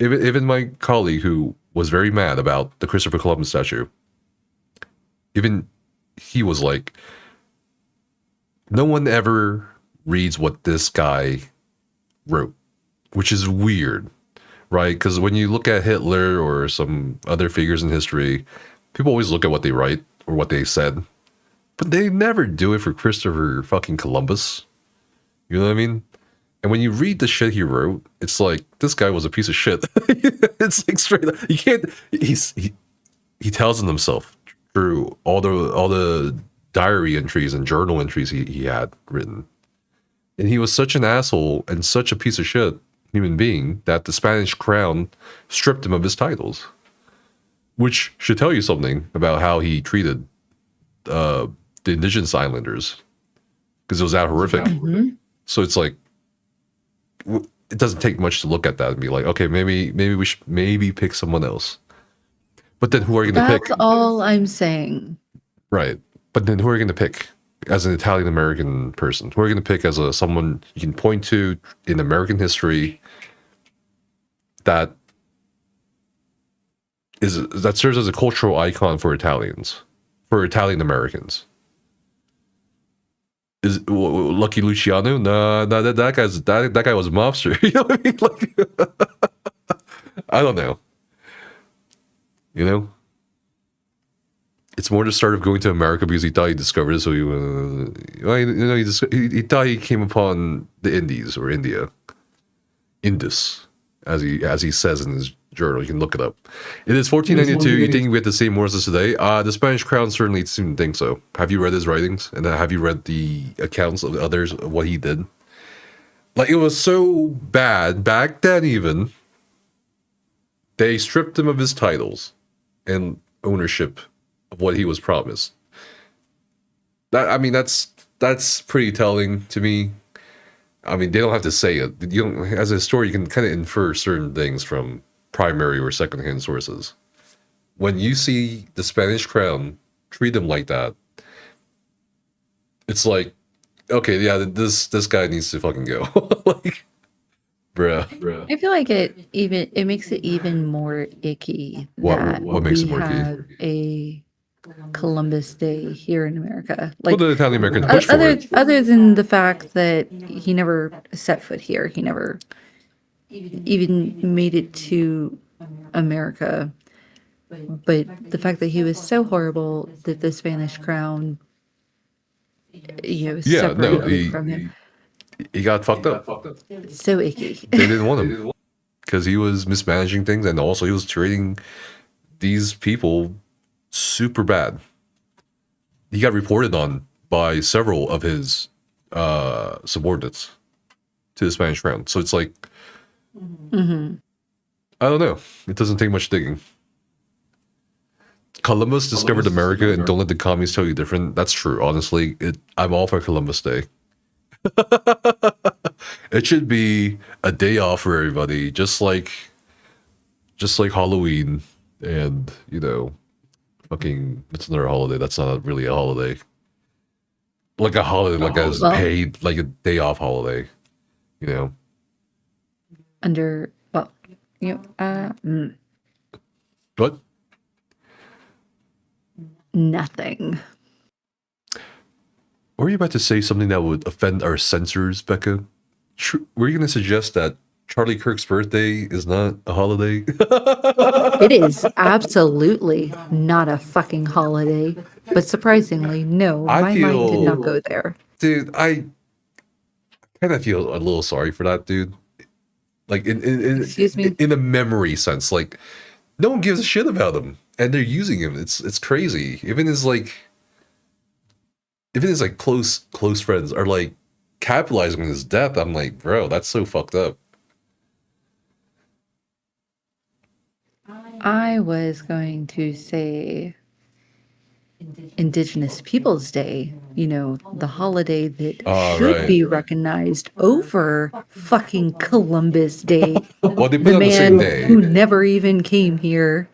Even my colleague who was very mad about the Christopher Columbus statue, even he was like, no one ever reads what this guy wrote, which is weird, right? Because when you look at Hitler or some other figures in history, people always look at what they write or what they said, but they never do it for Christopher fucking Columbus. You know what I mean? And when you read the shit he wrote, it's like, this guy was a piece of shit. It's like straight up, you can't, he tells himself through all the diary entries and journal entries he had written. And he was such an asshole and such a piece of shit human being that the Spanish crown stripped him of his titles, which should tell you something about how he treated the indigenous islanders, because it was that horrific. So it's like, it doesn't take much to look at that and be like, okay, maybe we should pick someone else. But then who are you going to pick? That's all I'm saying. Right. But then who are you going to pick as an Italian American person? Who are you going to pick as someone you can point to in American history that serves as a cultural icon for Italians, for Italian Americans? Is Lucky Luciano? No, that guy was a mobster. You know what I mean? Like, I don't know. You know, it's more the start of going to America because he thought he discovered it. So he thought he came upon the Indies or India, Indus, as he says in his journal. You can look it up. It is 1492. You think we had the same wars as today? The Spanish crown certainly didn't think so. Have you read his writings? And have you read the accounts of others of what he did? Like, it was so bad back then. Even they stripped him of his titles and ownership of what he was promised. That's pretty telling to me. I mean, they don't have to say it. You don't, as a historian, you can kind of infer certain things from primary or secondhand sources. when you see the Spanish crown treat them like that, it's like, okay, yeah, this guy needs to fucking go. Like, bruh. I feel like it makes it even more icky that What makes we it more icky? have a Columbus Day here in America. Well, Like the Italian Americans push for it. other than the fact that he never set foot here, he never even made it to America. But the fact that he was so horrible that the Spanish crown, separated from him. He got fucked up. It's so icky. They didn't want him because he was mismanaging things, and also he was treating these people super bad. He got reported on by several of his subordinates to the Spanish crown. So it's like, Mm-hmm. I don't know. It doesn't take much digging. Columbus discovered America, and don't let the commies tell you different. That's true. Honestly, I'm all for Columbus Day. It should be a day off for everybody, just like Halloween, and fucking it's another holiday. That's not really a holiday. Like a holiday, like as paid, like a day off holiday. Under What? Nothing. Were you about to say something that would offend our censors, Becca? Were you going to suggest that Charlie Kirk's birthday is not a holiday? It is absolutely not a fucking holiday. But surprisingly, no, my mind did not go there. Dude, I kind of feel a little sorry for that dude. Like Excuse me? in a memory sense, like no one gives a shit about him, and they're using him. It's crazy. Even his close friends are like capitalizing on his death. I'm like, bro, that's so fucked up. I was going to say Indigenous Peoples Day, the holiday that should be recognized over fucking Columbus Day. Well, they put the on the same man day. who never even came here.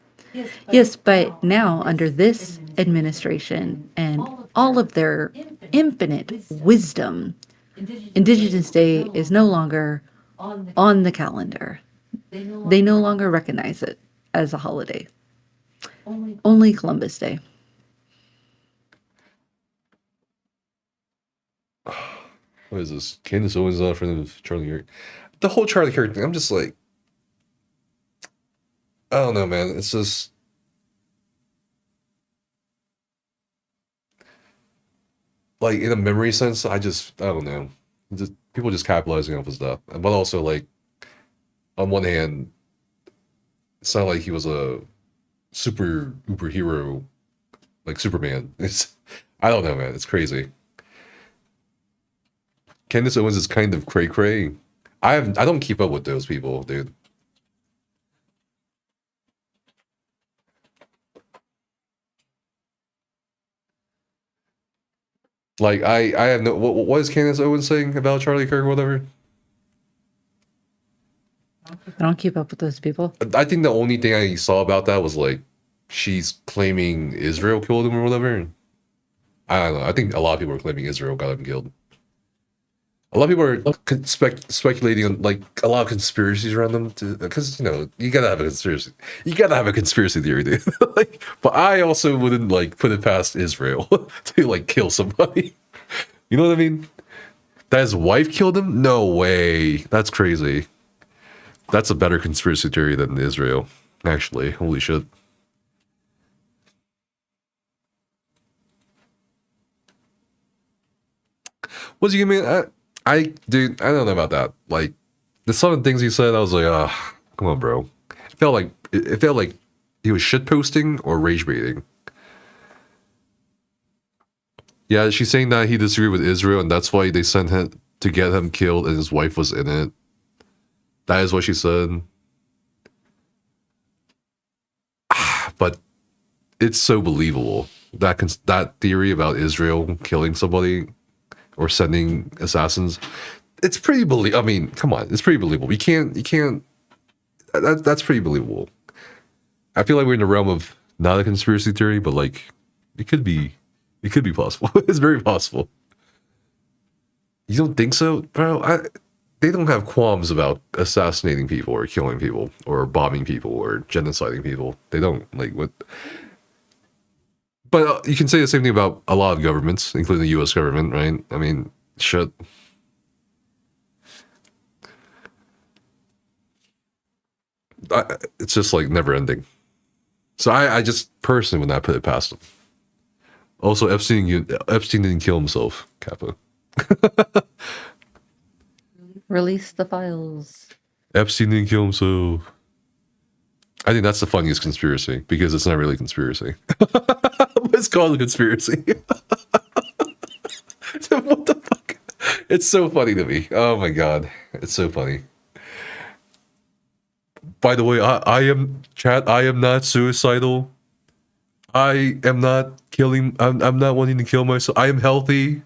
Yes, but now under this administration and all of their infinite wisdom, Indigenous Day is no longer on the calendar. They no longer recognize it as a holiday. Only Columbus Day. What is this? Candace Owens is a friend of Charlie Kirk. The whole Charlie Kirk thing, I'm just like, I don't know, man. It's just, like, in a memory sense, I don't know. People just capitalizing off his death. But also, like, on one hand, it's not like he was a super uber hero like Superman. I don't know, man. It's crazy. Candace Owens is kind of cray-cray. I don't keep up with those people, dude. Like, I have no... What is Candace Owens saying about Charlie Kirk or whatever? I don't keep up with those people. I think the only thing I saw about that was, like, she's claiming Israel killed him or whatever. I don't know. I think a lot of people are claiming Israel got him killed. A lot of people are speculating on, like, a lot of conspiracies around them, because, you gotta have a conspiracy. You gotta have a conspiracy theory, dude. Like, but I also wouldn't, like, put it past Israel to, like, kill somebody. You know what I mean? That his wife killed him? No way. That's crazy. That's a better conspiracy theory than Israel, actually. Holy shit. What's he mean? Dude, I don't know about that. Like, the some of the things he said, I was like, come on, bro. It felt like he was shit posting or rage baiting. Yeah, she's saying that he disagreed with Israel, and that's why they sent him to get him killed, and his wife was in it. That is what she said. But it's so believable. That theory about Israel killing somebody or sending assassins, it's pretty believable. I mean, come on, it's pretty believable. You can't. That's pretty believable. I feel like we're in the realm of not a conspiracy theory, but like it could be possible. It's very possible. You don't think so, bro? They don't have qualms about assassinating people or killing people or bombing people or genociding people. They don't. Like what? But you can say the same thing about a lot of governments, including the U.S. government, right? I mean, shit. It's just like never ending. So I just personally would not put it past them. Also, Epstein didn't kill himself, Kappa. Release the files. Epstein didn't kill himself. I think that's the funniest conspiracy because it's not really a conspiracy. It's called a conspiracy. What the fuck? It's so funny to me. Oh my god, it's so funny. By the way, I am not suicidal. I am not killing. I'm not wanting to kill myself. I am healthy.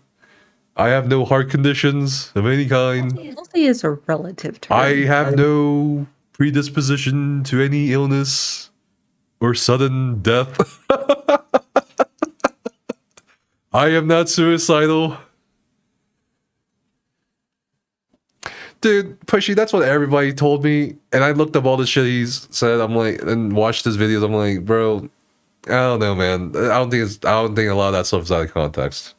I have no heart conditions of any kind. Healthy is a relative term. I have no predisposition to any illness or sudden death. I am not suicidal. Dude, Pushy, that's what everybody told me. And I looked up all the shit he's said. I'm like, and watched his videos. I'm like, bro, I don't know, man. I don't think a lot of that stuff is out of context.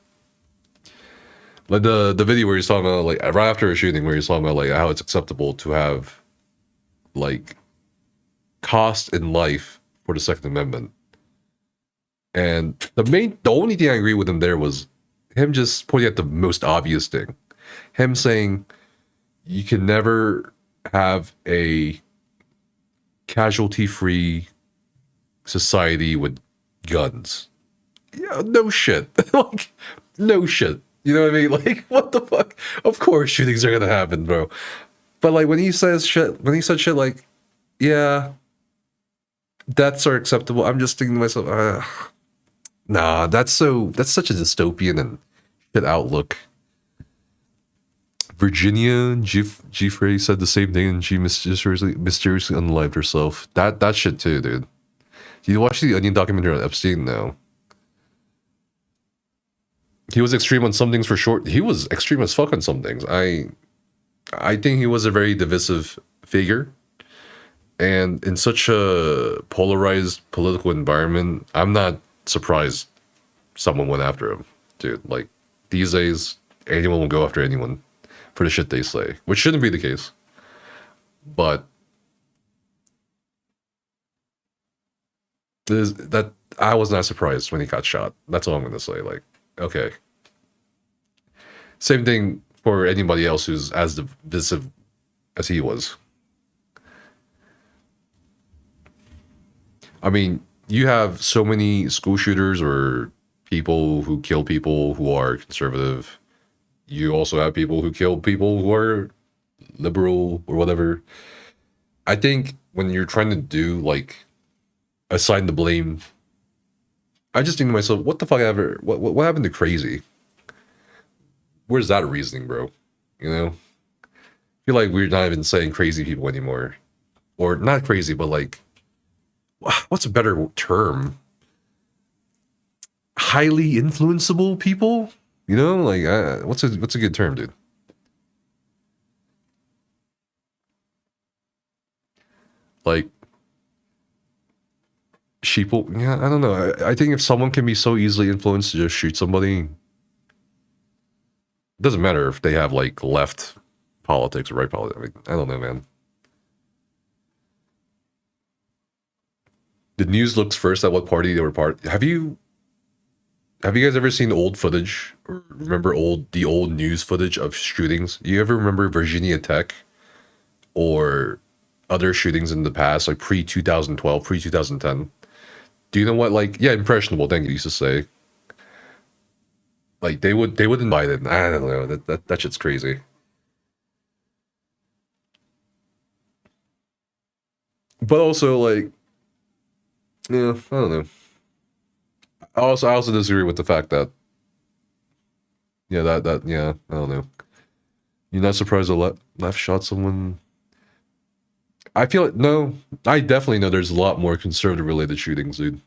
Like the video where he's talking about, like, right after a shooting, where he's talking about, like, how it's acceptable to have, like, cost in life for the Second Amendment. And the only thing I agree with him there was him just pointing at the most obvious thing. Him saying you can never have a casualty-free society with guns. Yeah, no shit. Like, no shit. You know what I mean? Like, what the fuck? Of course shootings are gonna happen, bro. But like when he said shit like, yeah, deaths are acceptable, I'm just thinking to myself, nah, that's such a dystopian and shit outlook. Virginia Giffrey said the same thing, and she mysteriously unalived herself. That shit too, dude. Did you watch the Onion documentary on Epstein? No. He was extreme on some things for sure. He was extreme as fuck on some things. I think he was a very divisive figure. And in such a polarized political environment, I'm not surprised someone went after him, dude. Like, these days, anyone will go after anyone for the shit they say, which shouldn't be the case. But that I was not surprised when he got shot. That's all I'm gonna say. Like, okay. Same thing for anybody else who's as divisive as he was. I mean, you have so many school shooters or people who kill people who are conservative. You also have people who kill people who are liberal or whatever. I think when you're trying to do, like, assign the blame, I just think to myself, what the fuck ever? What happened to crazy? Where's that reasoning, bro? You know? I feel like we're not even saying crazy people anymore. Or not crazy, but like, what's a better term? Highly influenceable people? You know, like, what's a good term, dude? Like, sheeple? Yeah, I don't know. I think if someone can be so easily influenced to just shoot somebody, it doesn't matter if they have, like, left politics or right politics. I mean, I don't know, man. The news looks first at what party they were part. Have you guys ever seen old footage? Or remember the old news footage of shootings? You ever remember Virginia Tech or other shootings in the past, like pre-2012, pre-2010? Do you know what, like, yeah, impressionable, thank you, used to say. Like, they would invite it. I don't know, that shit's crazy. But also, like, yeah, I don't know. I also disagree with the fact that, yeah, yeah, I don't know. You're not surprised a left shot someone? I feel like, no, I definitely know there's a lot more conservative related shootings, dude.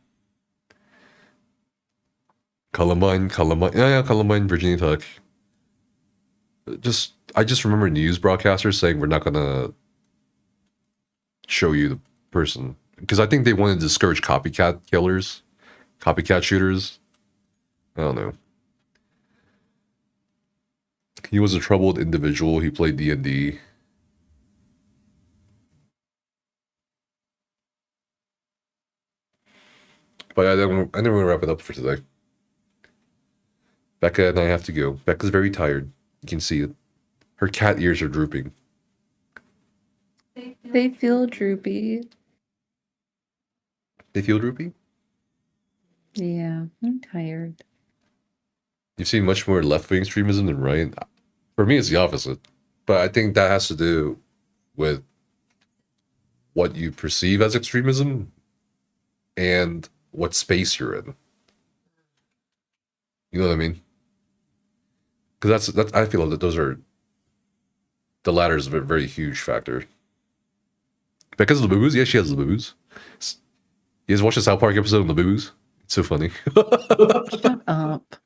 Columbine, yeah, Columbine, Virginia Tech. I just remember news broadcasters saying we're not gonna show you the person because I think they wanted to discourage copycat killers, copycat shooters. I don't know. He was a troubled individual. He played D&D. But I didn't want to wrap it up for today. Becca and I have to go. Becca's very tired. You can see it. Her cat ears are drooping. They feel droopy. They feel droopy? Yeah, I'm tired. You've seen much more left-wing extremism than right. For me, it's the opposite. But I think that has to do with what you perceive as extremism and what space you're in. You know what I mean? Because that's I feel that those are the latter is a very huge factor. Because of the boo-boos? Yeah, she has the boo-boos. You guys watch the South Park episode of the boo-boos? It's so funny. Shut up.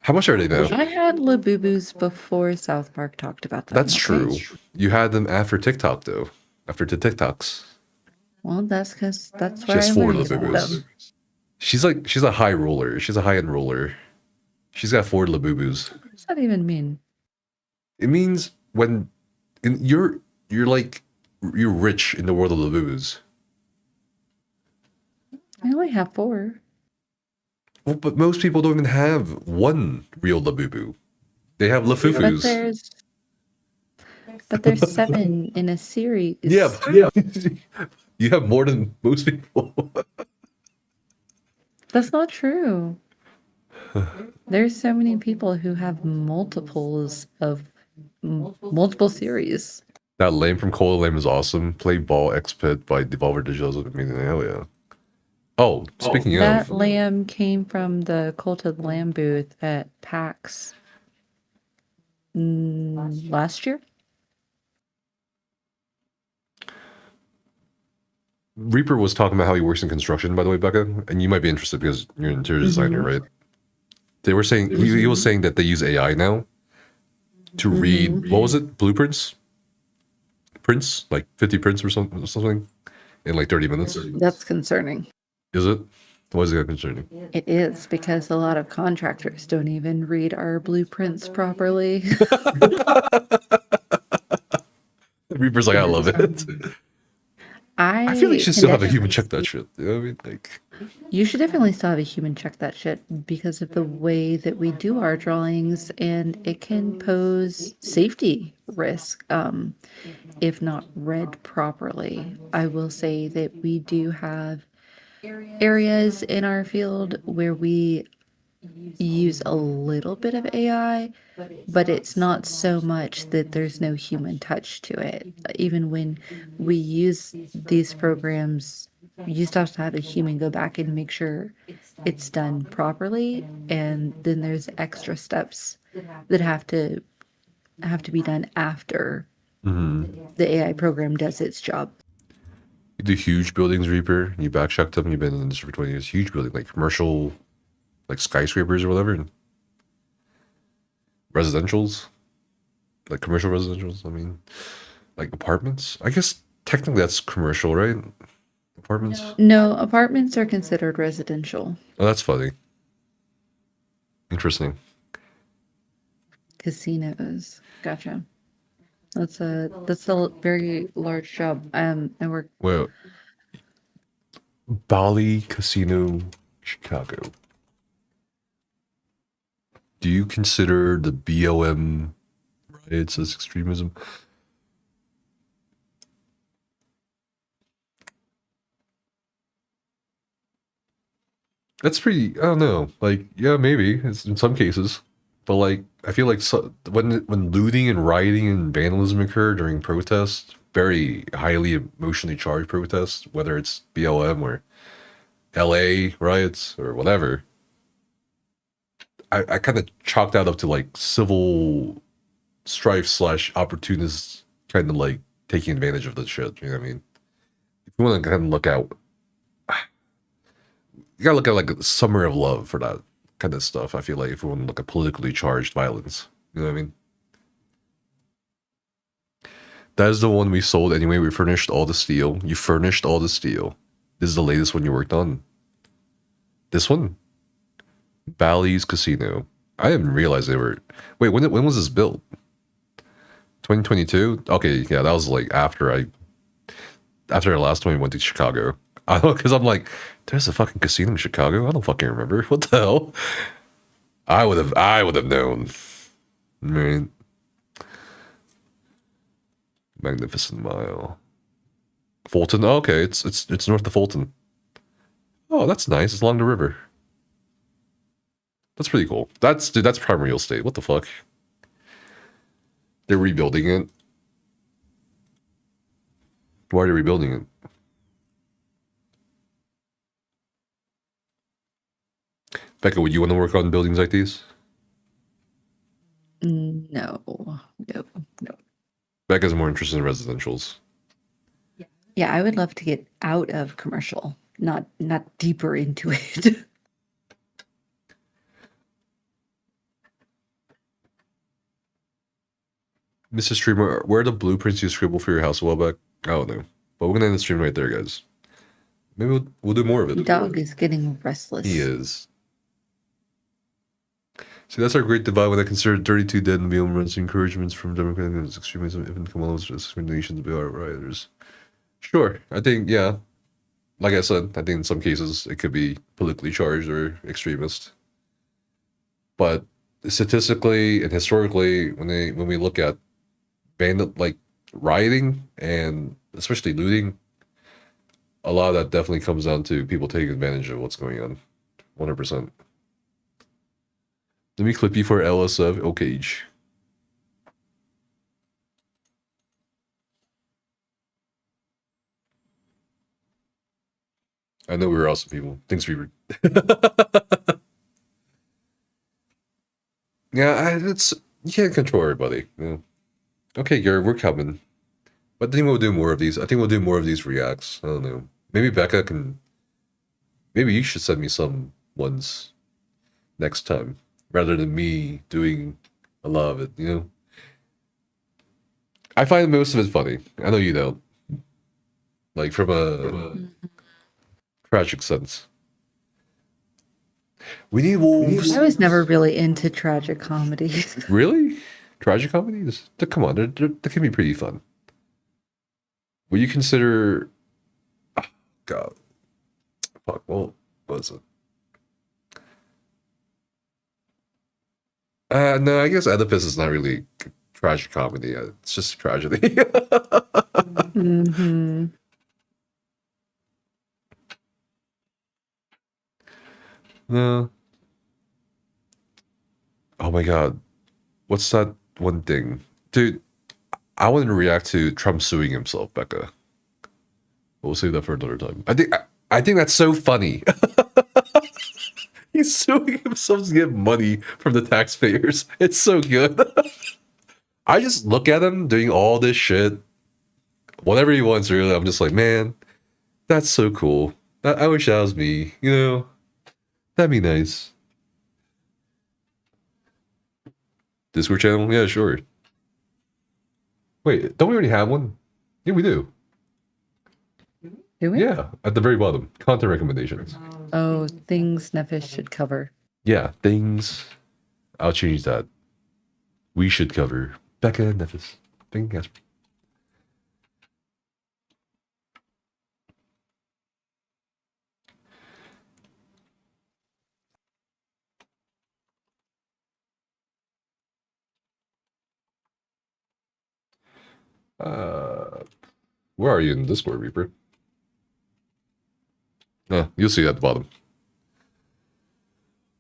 How much are they now? I had Labubu's before South Park talked about them. That's true. You had them after TikTok, though. After the TikToks. Well, that's because that's She where has I 4 learned about Labubus. them. She's a high roller. She's a high-end roller. She's got 4 Labubus. What does that even mean? It means when you're rich in the world of Labubus. I only have 4. Well, but most people don't even have one real Labubu. They have Lafufus. But there's 7 in a series. Yeah. You have more than most people. That's not true. There's so many people who have multiples of multiple series. That Lame from Cola Lame is awesome. Play Ball X Pit by Devolver Digital is amazing. Hell yeah. Oh, speaking That of, lamb came from the Cult of the Lamb booth at PAX last year. Reaper was talking about how he works in construction, by the way, Becca, and you might be interested because you're an interior designer, right? They were saying he was saying that they use AI now to read what was it, blueprints, prints, like 50 prints or something in like 30 minutes. That's concerning. Is it? Why is it concerning? It is because a lot of contractors don't even read our blueprints properly. Reaper's like, I love it. I feel like you should still have a human check that shit. You know what I mean? Like, you should definitely still have a human check that shit because of the way that we do our drawings, and it can pose safety risk if not read properly. I will say that we do have areas in our field where we use a little bit of AI, but it's not so much that there's no human touch to it. Even when we use these programs, you still have to have a human go back and make sure it's done properly, and then there's extra steps that have to be done after the AI program does its job. you do huge buildings, Reaper. You back check them. You've been in the industry for 20 years. Huge building, like commercial, like skyscrapers or whatever. And residentials, like commercial residentials. I mean, like apartments. I guess technically that's commercial, right? Apartments. No, apartments are considered residential. Oh, that's funny. Interesting. Casinos. Gotcha. That's a very large job. And we're Well, Bali Casino, Chicago. Do you consider the BLM riots as extremism? That's pretty, I don't know. Like, yeah, maybe it's in some cases. But like, I feel like when looting and rioting and vandalism occur during protests, very highly emotionally charged protests, whether it's BLM or LA riots or whatever, I kind of chalked that up to like civil strife / opportunists kind of like taking advantage of the shit. You know what I mean? If you want to kind of look out, you gotta look at like a summer of love for that. kind of stuff. I feel like if we want to look at politically charged violence, you know what I mean? That is the one we sold anyway. We furnished all the steel. You furnished all the steel. This is the latest one you worked on. This one? Bally's Casino. I didn't realize they were... Wait, when was this built? 2022? Okay, yeah, that was like after the last time we went to Chicago. I don't, because I'm like, there's a fucking casino in Chicago? I don't fucking remember. What the hell? I would have known. Right. Magnificent Mile. Fulton. Oh, okay, it's north of Fulton. Oh, that's nice. It's along the river. That's pretty cool. That's prime real estate. What the fuck? They're rebuilding it. Why are they rebuilding it? Becca, would you want to work on buildings like these? No. Becca's more interested in residentials. Yeah, I would love to get out of commercial, not deeper into it. Mr. Streamer, where are the blueprints you scribbled for your house a while back? I don't know. But we're gonna end the stream right there, guys. Maybe we'll do more of it. Dog is getting restless. He is. See, that's our great divide when I consider 32 dead and beyond runs encouragements from Democratic extremism, even Kamala's discriminations by our rioters. Sure, I think, yeah. Like I said, I think in some cases it could be politically charged or extremist. But statistically and historically, when we look at like rioting and especially looting, a lot of that definitely comes down to people taking advantage of what's going on. 100%. Let me clip you for LSF. Okay. I know we were awesome people. Thanks, Reaver. Yeah, you can't control everybody. You know? Okay, Gary, we're coming. But I think we'll do more of these. I think we'll do more of these reacts. I don't know. Maybe Becca can... Maybe you should send me some ones next time. Rather than me doing a lot of it, you know? I find most of it funny. I know you don't. Like, from a tragic sense. We need wolves. I was never really into tragic comedies. Really? Tragic comedies? Come on, they can be pretty fun. Would you consider... Oh, God. Fuck, well, what was it? No, I guess Oedipus is not really tragic comedy. It's just tragedy. Mm-hmm. No. Oh my God. What's that one thing? Dude, I want to react to Trump suing himself, Becca. We'll save that for another time. I think that's so funny. He's suing himself to get money from the taxpayers. It's so good. I just look at him doing all this shit. Whatever he wants, really. I'm just like, man, that's so cool. I wish that was me, you know? That'd be nice. Discord channel? Yeah, sure. Wait, don't we already have one? Yeah, we do. Do we? Yeah, at the very bottom. Content recommendations. Oh, things Nephis should cover. Yeah, things. I'll change that. We should cover. Becca and Nephis. Thank you guys. Where are you in Discord, Reaper? No, you'll see at the bottom.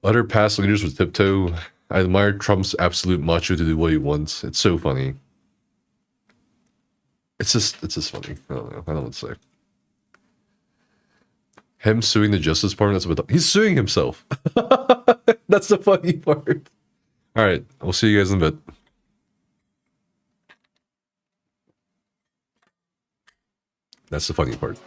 Other past leaders with tiptoe. I admire Trump's absolute macho to do what he wants. It's so funny. It's just funny. I don't know. I don't know what to say. Him suing the Justice Department. That's what he's suing himself. That's the funny part. All right, we'll see you guys in a bit. That's the funny part.